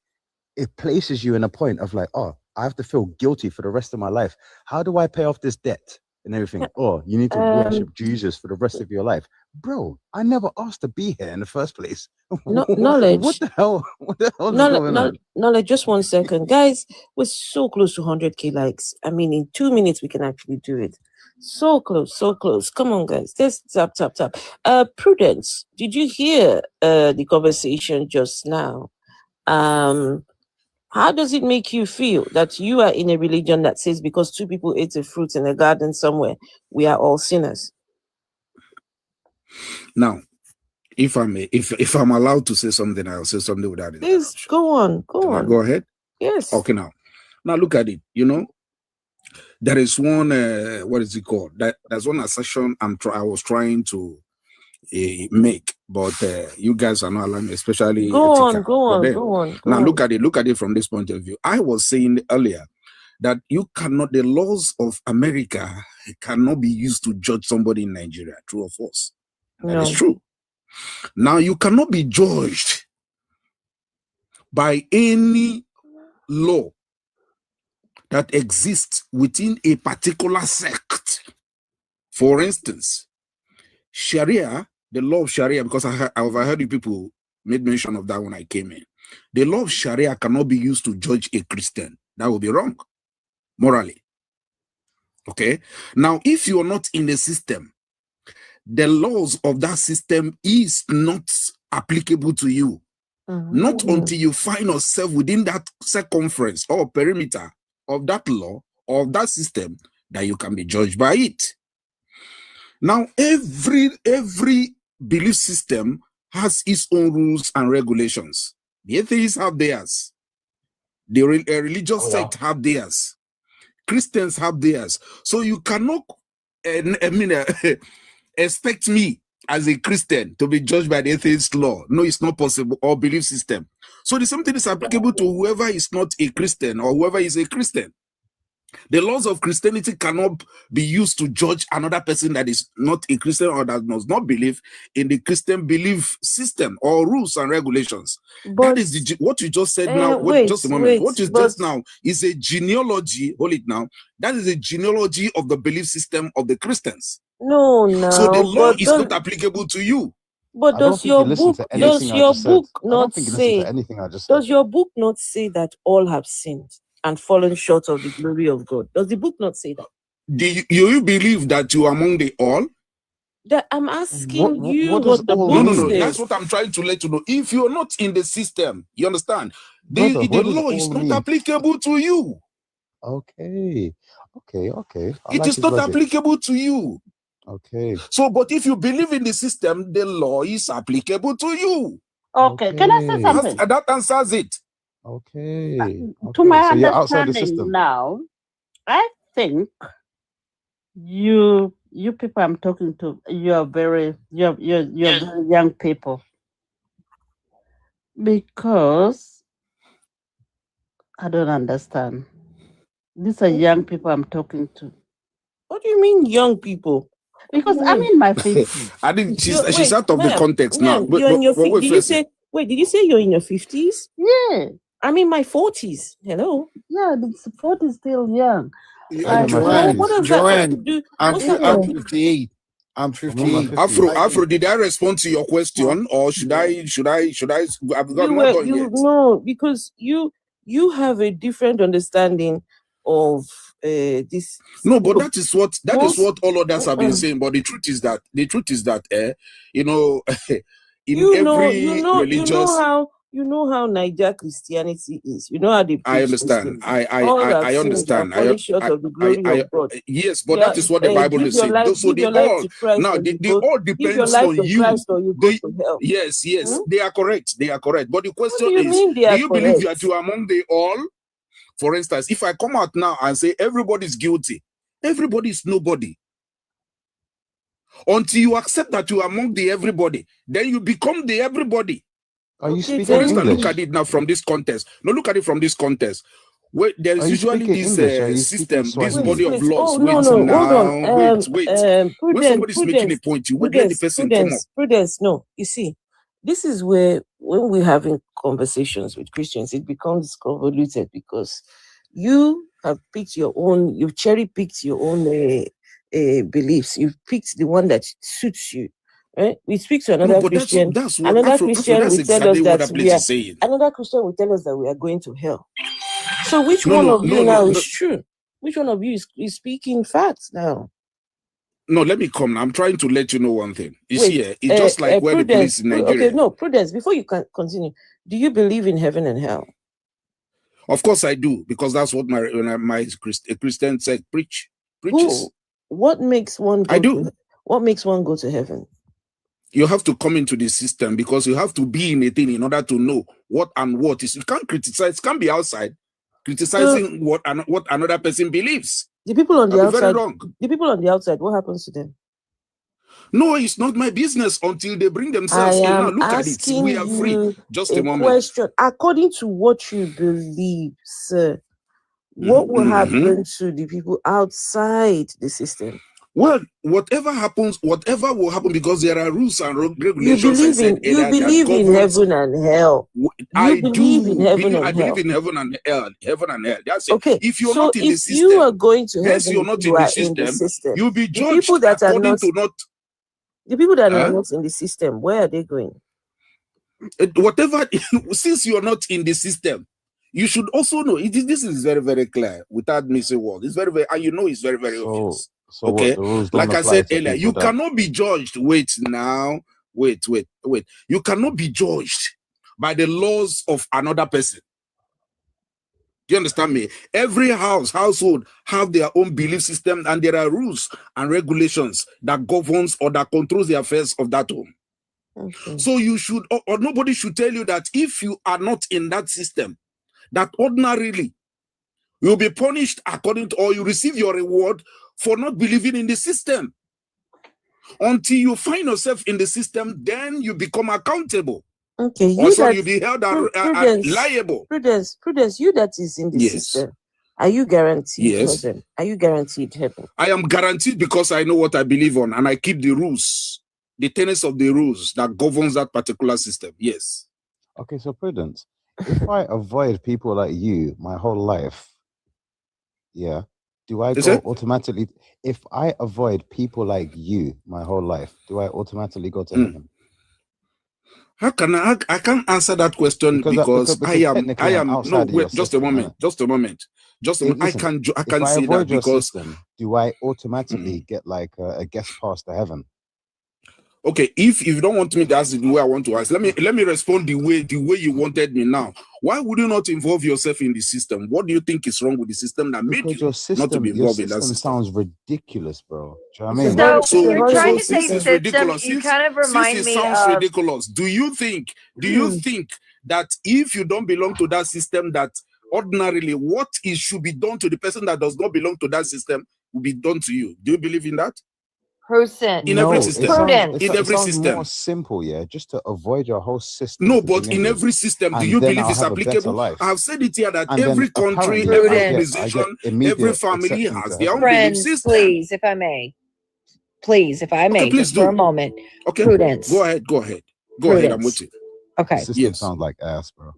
it places you in a point of like, oh, I have to feel guilty for the rest of my life. How do I pay off this debt and everything? Oh, you need to worship Jesus for the rest of your life. Bro, I never asked to be here in the first place. Knowledge. What the hell? What the hell is going on? Knowledge, just 1 second. Guys, we're so close to 100K likes. I mean, in 2 minutes, we can actually do it. So close, so close. Come on, guys. Let's tap. Prudence, did you hear the conversation just now? How does it make you feel that you are in a religion that says because two people ate a fruit in a garden somewhere, we are all sinners? Now, if I'm allowed to say something, I'll say something without it. Please go on. Can I go ahead? Yes. Okay, now look at it. You know, there is one what is it called? There's one assertion I was trying to make, but you guys are not allowing me, especially go on. Now look at it from this point of view. I was saying earlier that the laws of America cannot be used to judge somebody in Nigeria. True or false? That is true. Now you cannot be judged by any law that exists within a particular sect. For instance, Sharia, the law of Sharia, because I overheard you people made mention of that when I came in. The law of Sharia cannot be used to judge a Christian. That would be wrong, morally. Okay? Now, if you are not in the system, the laws of that system is not applicable to you. Not until you find yourself within that circumference or perimeter of that law or of that system that you can be judged by it. Now, every belief system has its own rules and regulations. The atheists have theirs. The religious sect have theirs. Christians have theirs. So you cannot expect me as a Christian to be judged by the atheist law. No, it's not possible, or belief system. So the same thing is applicable to whoever is not a Christian or whoever is a Christian. The laws of Christianity cannot be used to judge another person that is not a Christian or that does not believe in the Christian belief system or rules and regulations. But, that is what you just said now. Just a moment. What you just now is a genealogy. Hold it now. That is a genealogy of the belief system of the Christians. No, no. So the law but is not applicable to you. But does your book not say? Anything I just Does your book not say that all have sinned and fallen short of the glory of God? Does the book not say that? Do you believe that you are among the all? That I'm asking you what the book No. says. That's what I'm trying to let you know. If you're not in the system, you understand? The law is not applicable to you. Okay. It is not applicable to you. Okay. So, but if you believe in the system, the law is applicable to you. Okay. Can I say something? That answers it. Okay. To my So you're outside the understanding system. now, I think you people I'm talking to, you're very young people, because I don't understand. These are young people I'm talking to. What do you mean, young people? Because I'm in my 50s. I think she's out of the context now. You're in your Wait, did you say? Wait, did you say you're in your 50s? Yeah. I'm in my 40s. Hello. Yeah, the 40 is still young. Joanne, what does that have to do? I'm 58. I'm 58. Afro, did I respond to your question, or should I? I've got not done yet. No, because you have a different understanding of this. No, but that is what all others have been saying. But the truth is that you know, religious. You know how Niger Christianity is. You know how they preach. I understand. I understand. Short of the glory of God. Yes, but that is what the Bible is saying. So they all depends on you. Yes, they are correct. They are correct. But the question is, do you believe that you are among the all? For instance, if I come out now and say everybody's guilty, everybody is nobody. Until you accept that you are among the everybody, then you become the everybody. Are you speaking For instance, English? look at it now from this context. No, look at it from this context. Where there is usually this system, this body of laws. Hold on. Wait. When somebody's making a point, you wait, let the person come up. Prudence, no. You see, this is where when we're having conversations with Christians, it becomes convoluted because you have picked your own, you've cherry-picked your own beliefs. You've picked the one that suits you. Right? We speak to another Christian. Another Christian will tell us that another Christian will tell us that we are going to hell. So which one of you now is true? Which one of you is speaking facts now? No, let me come. I'm trying to let you know one thing. You see, it's just like where the police in Nigeria. Okay, no, Prudence, before you can continue, do you believe in heaven and hell? Of course I do, because that's what my Christian sect preaches. What makes one go what makes one go to heaven? You have to come into the system, because you have to be in a thing in order to know what and what is. You can't criticize, can't be outside criticizing what another person believes. The people on the outside, very wrong. The people on the outside, what happens to them? No, it's not my business until they bring themselves in. Now look at it. We are free. Just a moment. Question. According to what you believe, sir, what will happen to the people outside the system? Well, whatever will happen, because there are rules and regulations. You believe in heaven and hell. I believe in heaven and hell. That's it. Okay. If you're not in the system, you are going to heaven, you're not in the system. You'll be judged according to not. The people that are not in the system, where are they going? Whatever. Since you're not in the system, you should also know. This is very, very clear without missing words. It's very, very, and you know it's very, very obvious. So okay, like I said earlier, you cannot be judged. Wait. You cannot be judged by the laws of another person. Do you understand me? Every household have their own belief system, and there are rules and regulations that governs or that controls the affairs of that home. Okay. So you should, or nobody should tell you that if you are not in that system, that ordinarily you'll be punished according to, or you receive your reward for not believing in the system. Until you find yourself in the system, then you become accountable. Okay, you'll be held liable. Prudence, you that is in the system, are you guaranteed heaven? Are you guaranteed heaven? I am guaranteed because I know what I believe on, and I keep the rules, the tenets of the rules that governs that particular system. Yes. Okay, so Prudence, if I avoid people like you my whole life, do I go automatically? If I avoid people like you my whole life, do I automatically go to heaven? How can I can't answer that question because I am no, wait, just a moment. I can say that because system, do I automatically get like a guest pass to heaven? Okay, if you don't want me to ask the way I want to ask, let me respond the way you wanted me now. Why would you not involve yourself in the system? What do you think is wrong with the system that made you not to be involved in that system? Sounds ridiculous, bro. Do you know what I mean? So you're trying to say system. You kind of remind me sounds of ridiculous. Do you think that if you don't belong to that system, that ordinarily what should be done to the person that does not belong to that system will be done to you? Do you believe in that? Prudence. In every system. Prudence. In every system. More simple, yeah, just to avoid your whole system. No, but in every system, do you believe it's applicable? I've said it here that every country, every organization, every family has their own belief system. Please, if I may, Okay, please just for a moment. Okay, Prudence. Go ahead. Go ahead, I'm with you. Okay. System sounds like ass, bro.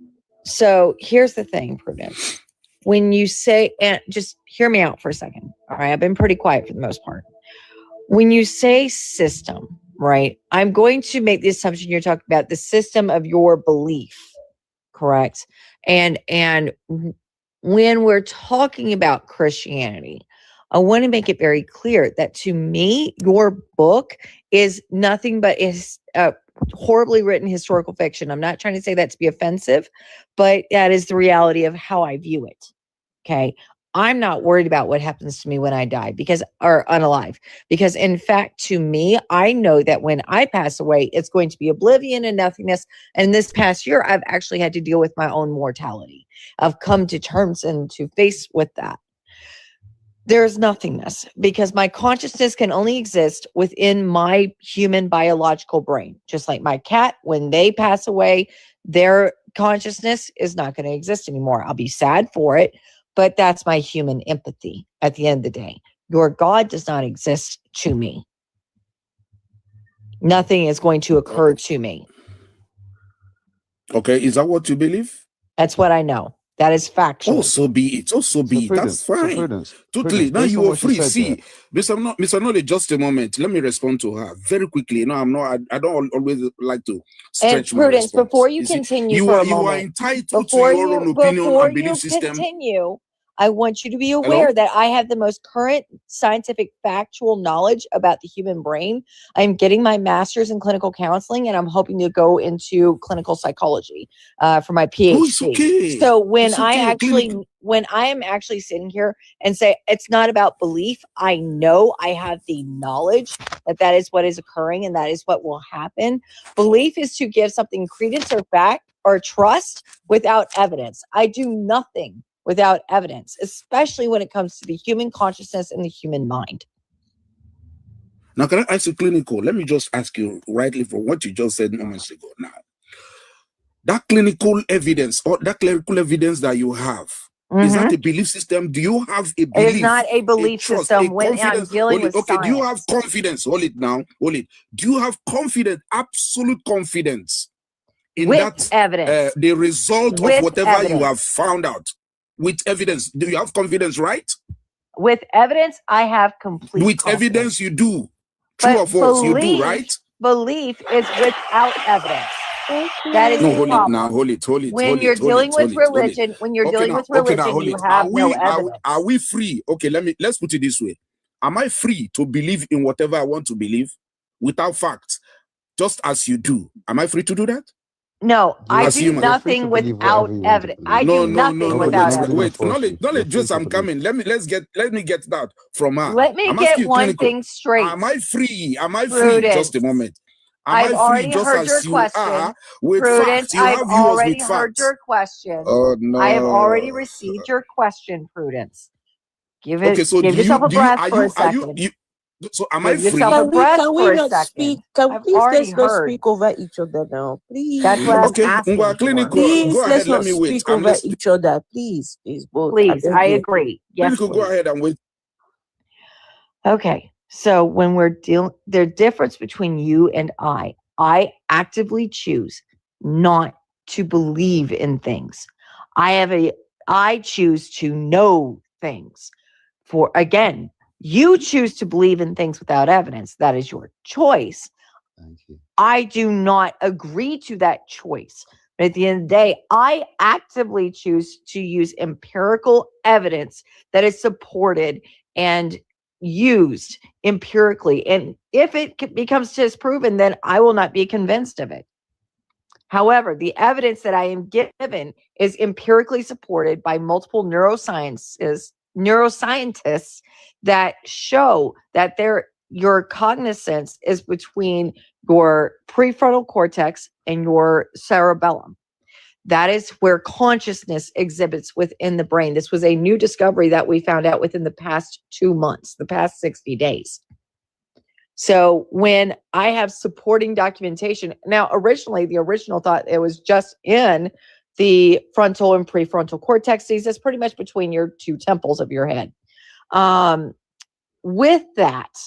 So here's the thing, Prudence. When you say, and just hear me out for a second. All right, I've been pretty quiet for the most part. When you say system, right, I'm going to make the assumption you're talking about the system of your belief, correct? And when we're talking about Christianity, I want to make it very clear that to me, your book is nothing but is horribly written historical fiction. I'm not trying to say that to be offensive, but that is the reality of how I view it. Okay. I'm not worried about what happens to me when I die or unalive, because in fact, to me, I know that when I pass away, it's going to be oblivion and nothingness. And this past year, I've actually had to deal with my own mortality. I've come to terms and to face with that. There's nothingness because my consciousness can only exist within my human biological brain. Just like my cat, when they pass away, their consciousness is not going to exist anymore. I'll be sad for it. But that's my human empathy at the end of the day. Your God does not exist to me. Nothing is going to occur to me. Okay, is that what you believe? That's what I know. That is factual. Oh, so be it. That's fine. Totally. Now you are free. See, Mr. Knowledge, just a moment. Let me respond to her very quickly. I don't always like to stretch my Prudence, response. before you continue, you are entitled to your own opinion and belief system. Continue, I want you to be aware that I have the most current scientific factual knowledge about the human brain. I'm getting my master's in clinical counseling, and I'm hoping to go into clinical psychology for my PhD. Oh, it's okay. So when I am actually sitting here and say it's not about belief, I know I have the knowledge that is what is occurring and that is what will happen. Belief is to give something credence or fact or trust without evidence. I do nothing without evidence, especially when it comes to the human consciousness and the human mind. Now, can I ask you clinical? Let me just ask you rightly from what you just said moments ago now. That clinical evidence or that clerical evidence that you have, is that a belief system? Do you have a belief? It is not a belief system when I'm dealing with science. Do you have confidence? Hold it now. Hold it. Do you have confidence, absolute confidence in with evidence? The result with of whatever evidence. You have found out? With evidence. Do you have confidence, right? With evidence, I have complete With confidence. evidence, you do. True or false, you do, right? Belief is without evidence. That is no, the problem. Hold it. When you're dealing with religion, you have no evidence. Are we free? Okay, let's put it this way. Am I free to believe in whatever I want to believe without facts, just as you do? Am I free to do that? No, I do nothing without evidence. I do nothing without evidence. Wait, knowledge, just I'm coming. Let me get that from her. Let me get one thing straight. Am I free? Prudence. Just a moment. I've already heard your question. Prudence, I've already heard your question. Oh, no. I have already received your question, Prudence. Give yourself a do breath for a second. So am I free? Can we not speak? Let's not speak over each other now, please. That's what I'm asking. Please, go ahead, let's not let me wait. speak over each other, please. Both. Please, I agree. Yes, please. Go ahead and wait. Okay, so when we're dealing, the difference between you and I actively choose not to believe in things. I choose to know things. For again, you choose to believe in things without evidence. That is your choice. Thank you. I do not agree to that choice. But at the end of the day, I actively choose to use empirical evidence that is supported and used empirically. And if it becomes disproven, then I will not be convinced of it. However, the evidence that I am given is empirically supported by multiple neuroscientists that show that your cognizance is between your prefrontal cortex and your cerebellum. That is where consciousness exhibits within the brain. This was a new discovery that we found out within the past 2 months, the past 60 days. So when I have supporting documentation, now originally the original thought it was just in the frontal and prefrontal cortexes. That's pretty much between your two temples of your head. With that,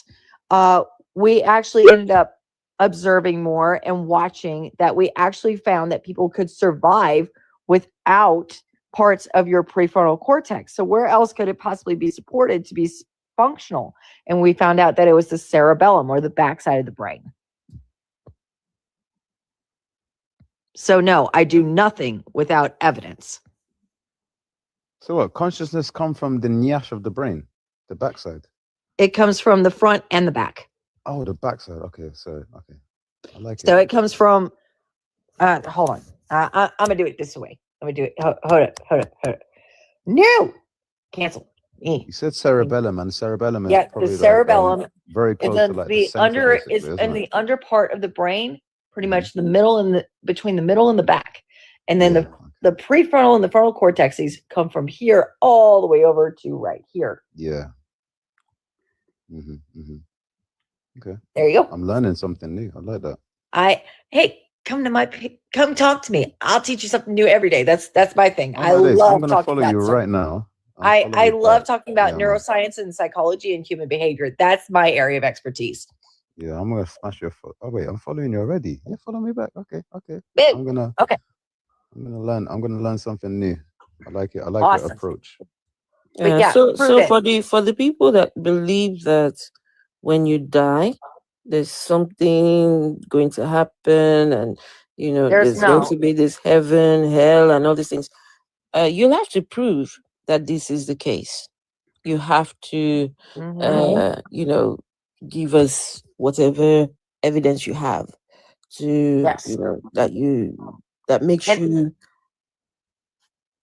we actually ended up observing more and watching that we actually found that people could survive without parts of your prefrontal cortex. So where else could it possibly be supported to be functional? And we found out that it was the cerebellum, or the backside of the brain. So no, I do nothing without evidence. So what? Consciousness come from the nyash of the brain, the backside. It comes from the front and the back. Oh, the backside. Okay, so okay, I like it. So it comes from. Hold on. I'm gonna do it this way. I'm gonna do it. Hold up. No, cancel. You said cerebellum, and cerebellum is Yeah, the probably cerebellum like, very close is to like the center, under basically, is isn't in it? the under part of the brain, pretty much the middle and the between the middle and the back, and then the prefrontal and the frontal cortexes come from here all the way over to right here. Yeah. Okay. There you go. I'm learning something new. I like that. Hey, come talk to me. I'll teach you something new every day. That's my thing. I Nowadays, I'm love gonna talking follow about you stuff. right now. I love talking about Yeah, man. neuroscience and psychology and human behavior. That's my area of expertise. Yeah, I'm gonna smash your foot. Oh wait, I'm following you already. Yeah, follow me back. Okay. Big. I'm gonna learn. I'm gonna learn something new. I like it. I like your Awesome. approach. But yeah, so prove it. for the people that believe that when you die, there's something going to happen, and there's going to be this heaven, hell, and all these things. You'll have to prove that this is the case. You have to, give us whatever evidence you have to, that makes you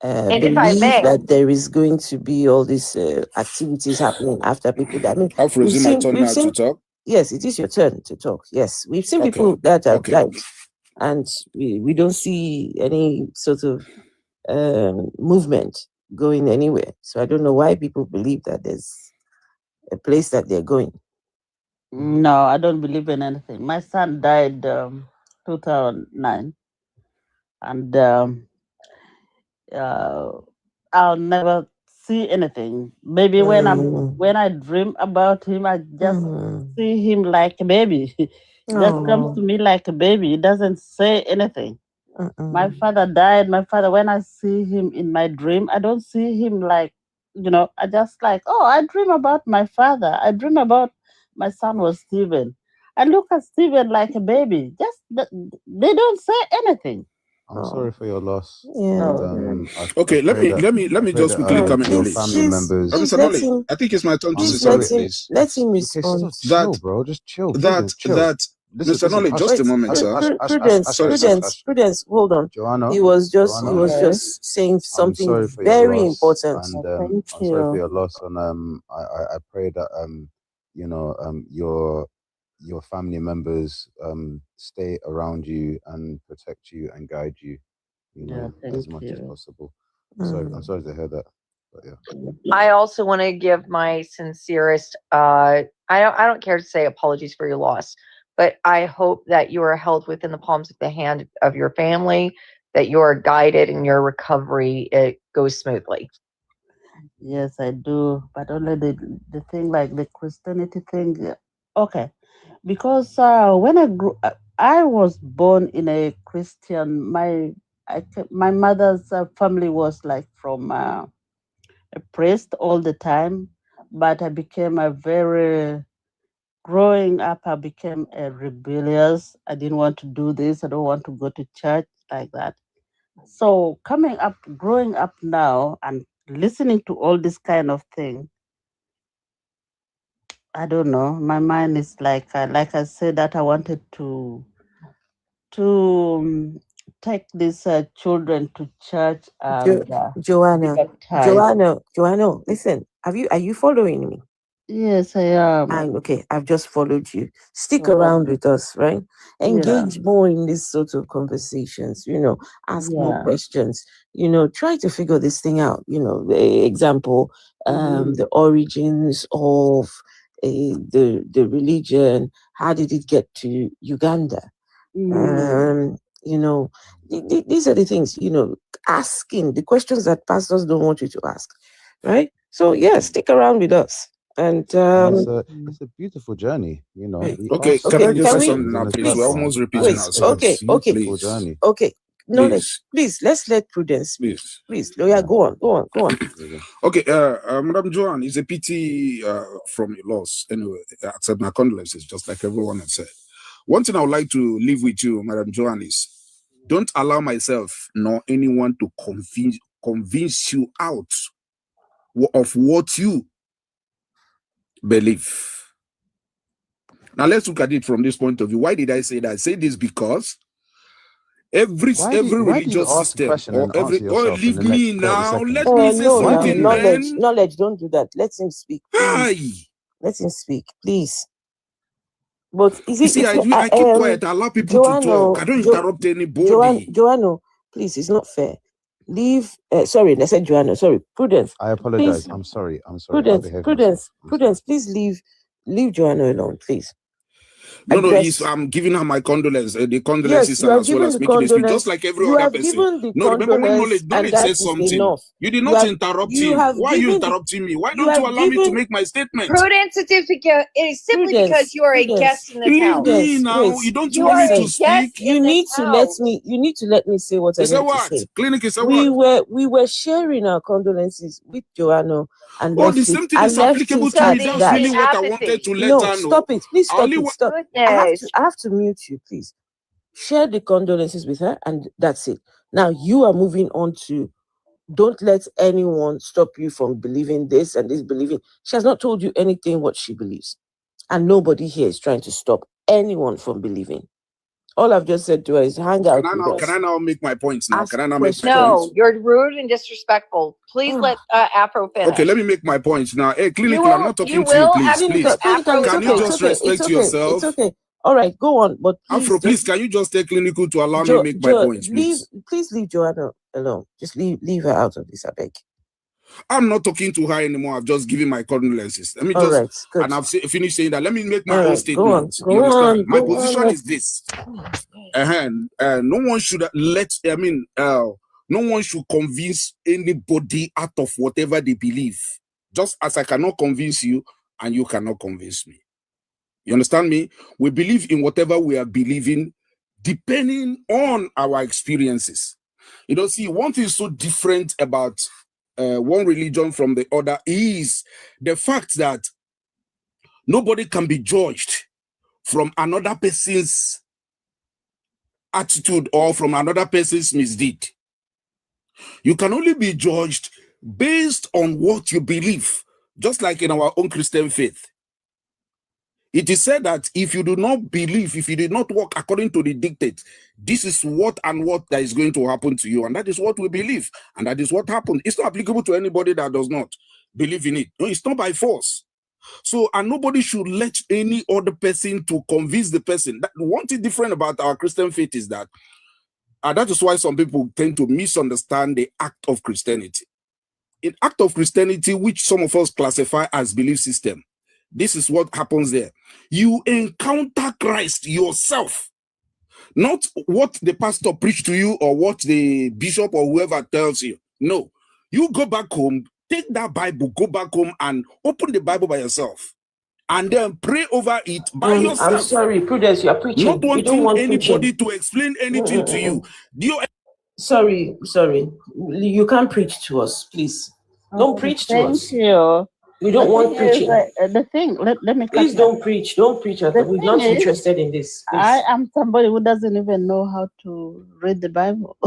and if I believe may, that there is going to be all these activities happening after people die. I mean, Alfred, is it my turn now to talk? Yes, it is your turn to talk. Yes, we've seen Okay. people that have Okay. died, and we don't see any sort of movement going anywhere. So I don't know why people believe that there's a place that they're going. No, I don't believe in anything. My son died 2009, and I'll never see anything. Maybe when I dream about him, I just see him like a baby. He just comes to me like a baby. He doesn't say anything. My father died. My father, when I see him in my dream, I don't see him like, I just like, oh, I dream about my father. I dream about my son was Stephen. I look at Stephen like a baby. They don't say anything. I'm sorry for your loss. Yeah. Okay, let me just quickly come in, your please. family members. I think it's my turn to say Please something, please. let him respond. Okay, chill, bro. Just chill. Chill. Mr. Knowledge, just a moment, sir. Prudence, hold on. Joanna, He was just saying something very important. And I'm sorry for your loss, and I pray that your family members stay around you and protect you and guide you, as much as possible. I'm sorry to hear that. But yeah. I also want to give my sincerest. I don't care to say apologies for your loss, but I hope that you are held within the palms of the hand of your family, that you are guided in your recovery. It goes smoothly. Yes, I do, but only the thing like the Christianity thing. Okay, because when I grew up, I was born in a Christian. My mother's family was like from a priest all the time. but I became growing up, I became rebellious. I didn't want to do this. I don't want to go to church like that. So growing up now and listening to all this kind of thing, I don't know. My mind is like I said that I wanted to take these children to church and Joanna, listen. Are you following me? Yes, I am. Okay, I've just followed you. Stick around with us, right? Engage more in these sort of conversations, ask more questions, try to figure this thing out. The example, the origins of the religion, how did it get to Uganda? These are the things, asking the questions that pastors don't want you to ask, right? So stick around with us. And it's a beautiful journey, Okay, can I just say something now, please? We're almost repeating ourselves. Okay. No, please, let's let Prudence. Please. Lawyer, go on. Okay, Madam Joanne, it's a pity from your loss. Anyway, accept my condolences, just like everyone has said. One thing I would like to leave with you, Madam Joanne, is don't allow myself nor anyone to convince you out of what you believe. Now let's look at it from this point of view. Why did I say that? I say this because every religious system leave me now. Let me say something, man. Knowledge, don't do that. Let him speak. Let him speak, please. But is it? I keep quiet. I allow people to talk. I don't interrupt anybody. Joanna, please, it's not fair. Leave. Sorry, I said Joanna. Sorry, Prudence. I apologize. Please. I'm sorry. Prudence, please leave Joanna alone, please. No, I'm giving her my condolences. The condolences are as well as making this speech, just like every other person. No, remember when Knowledge says something. You did not interrupt him. Why are you interrupting me? Why don't you allow me to make my statement? Prudence is simply because you are a guest in this house. Leave me now. You don't want me to speak. You need to let me say what I need to say. Clinic is we were sharing our condolences with Joanna. And the same thing is applicable to me. That's really what I wanted to let her know. Stop it. Please stop. I have to mute you, please. Share the condolences with her, and that's it. Now you are moving on to don't let anyone stop you from believing this and this believing. She has not told you anything what she believes. And nobody here is trying to stop anyone from believing. All I've just said to her is hang out with us. Can I now make my points now? No, you're rude and disrespectful. Please let Afro finish. Okay, let me make my points now. Hey, Clinical, I'm not talking to you, please. Can you just respect yourself? It's okay. All right, go on. But please, Afro, please, can you just take Clinical to allow me to make my points, please? Please leave Joanna alone. Just leave her out of this, I beg. I'm not talking to her anymore. I've just given my condolences. Let me and I've finished saying that. Let me make my own statement. You understand? My position is this. No one should no one should convince anybody out of whatever they believe. Just as I cannot convince you and you cannot convince me. You understand me? We believe in whatever we are believing, depending on our experiences. See, one thing is so different about one religion from the other is the fact that nobody can be judged from another person's attitude or from another person's misdeed. You can only be judged based on what you believe, just like in our own Christian faith. It is said that if you do not believe, if you did not walk according to the dictate, this is what that is going to happen to you. And that is what we believe. And that is what happened. It's not applicable to anybody that does not believe in it. No, it's not by force. So, and nobody should let any other person to convince the person. One thing different about our Christian faith is that, that is why some people tend to misunderstand the act of Christianity. In act of Christianity, which some of us classify as belief system, this is what happens there. You encounter Christ yourself, not what the pastor preached to you or what the bishop or whoever tells you. No, you go back home, take that Bible, go back home and open the Bible by yourself and then pray over it by yourself. I'm sorry, Prudence, you are preaching. Not wanting anybody to explain anything to you. Sorry. You can't preach to us, please. Don't preach to us. Thank you. We don't want preaching. The thing, let me please don't preach. Don't preach at all. We're not interested in this. Please. I am somebody who doesn't even know how to read the Bible.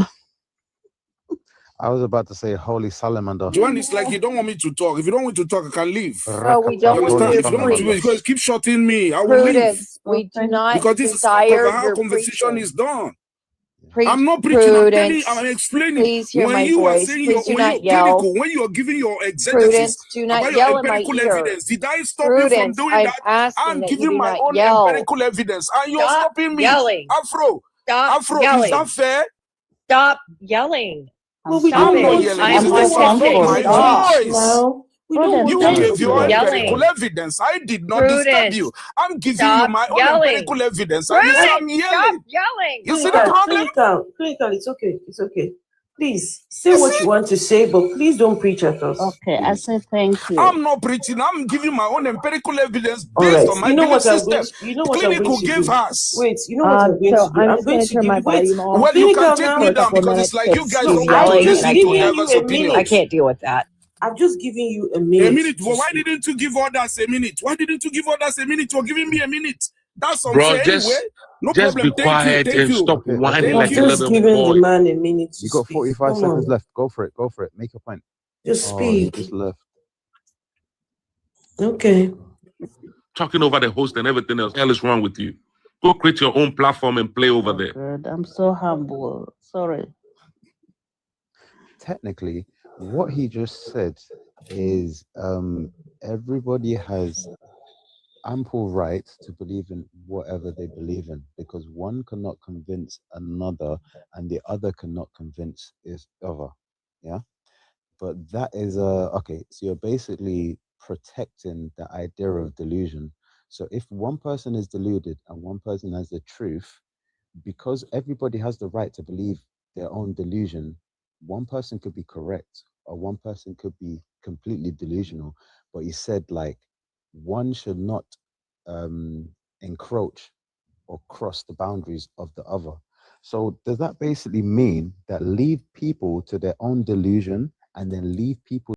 I was about to say holy salamander. Joanne, it's like you don't want me to talk. If you don't want me to talk, I can leave. No, we don't want you If you don't want to, because keep shutting me, I will leave. Prudence, we do not Because this is desire how your conversation preaching. is done. Preach I'm not preaching. I'm telling you, prudence. I'm explaining. Please hear When my you are voice. saying Please do when not you're yell. clinical, when you are giving your exegesis Prudence, do not about your yell in my empirical ear. evidence, did I stop you from Prudence, doing I'm that? asking I'm that you giving do my not own yell. empirical evidence, and you're Stop stopping me. yelling. Afro, Stop is yelling. that fair? Stop yelling. Well, we Stop don't it. want yelling. I am Sister, stop my autistic. voice. now. We don't You want gave your yelling. empirical evidence. I did not disturb Prudence. you. I'm giving Stop you my own yelling. empirical evidence, and you say I'm Prudence, stop yelling. yelling. You see the problem? Clinical, it's okay. It's okay. Please say what you want to say, but please don't preach at us. Okay, I say thank you. I'm not preaching. I'm giving my own empirical evidence All based right. on my You know belief what I'm system. going to, you know what I'm Clinical going to gave do. us. Wait, you know what I'm going So to do? I'm I'm just going going to to turn give my you. Wait. volume off. Well, you Clinical can take now. me For a down couple because minutes it's like you because guys she's don't want yelling to and listen I to can't. diverse opinions. I can't deal with that. I've just given you a minute. A minute. Well, why didn't you give others a minute? Why didn't you give others a minute? You're giving me a minute. That's Bro, unfair anyway. No just problem. be Thank you. quiet Thank and you. stop Okay, whining okay, like I've a just little given boy. the man a minute to You got speak. 45 Come seconds on. left. Go for it. Go for it. Make your point. Just Oh, he speak. just left. Okay. Talking over the host and everything else. Hell is wrong with you? Go create your own platform and play over there. Good. I'm so humble. Sorry. Technically, what he just said is everybody has ample right to believe in whatever they believe in, because one cannot convince another and the other cannot convince his other. Yeah, but that is okay, so you're basically protecting the idea of delusion. So if one person is deluded and one person has the truth, because everybody has the right to believe their own delusion, one person could be correct or one person could be completely delusional. But he said, like, one should not encroach or cross the boundaries of the other. So does that basically mean that leave people to their own delusion and then leave people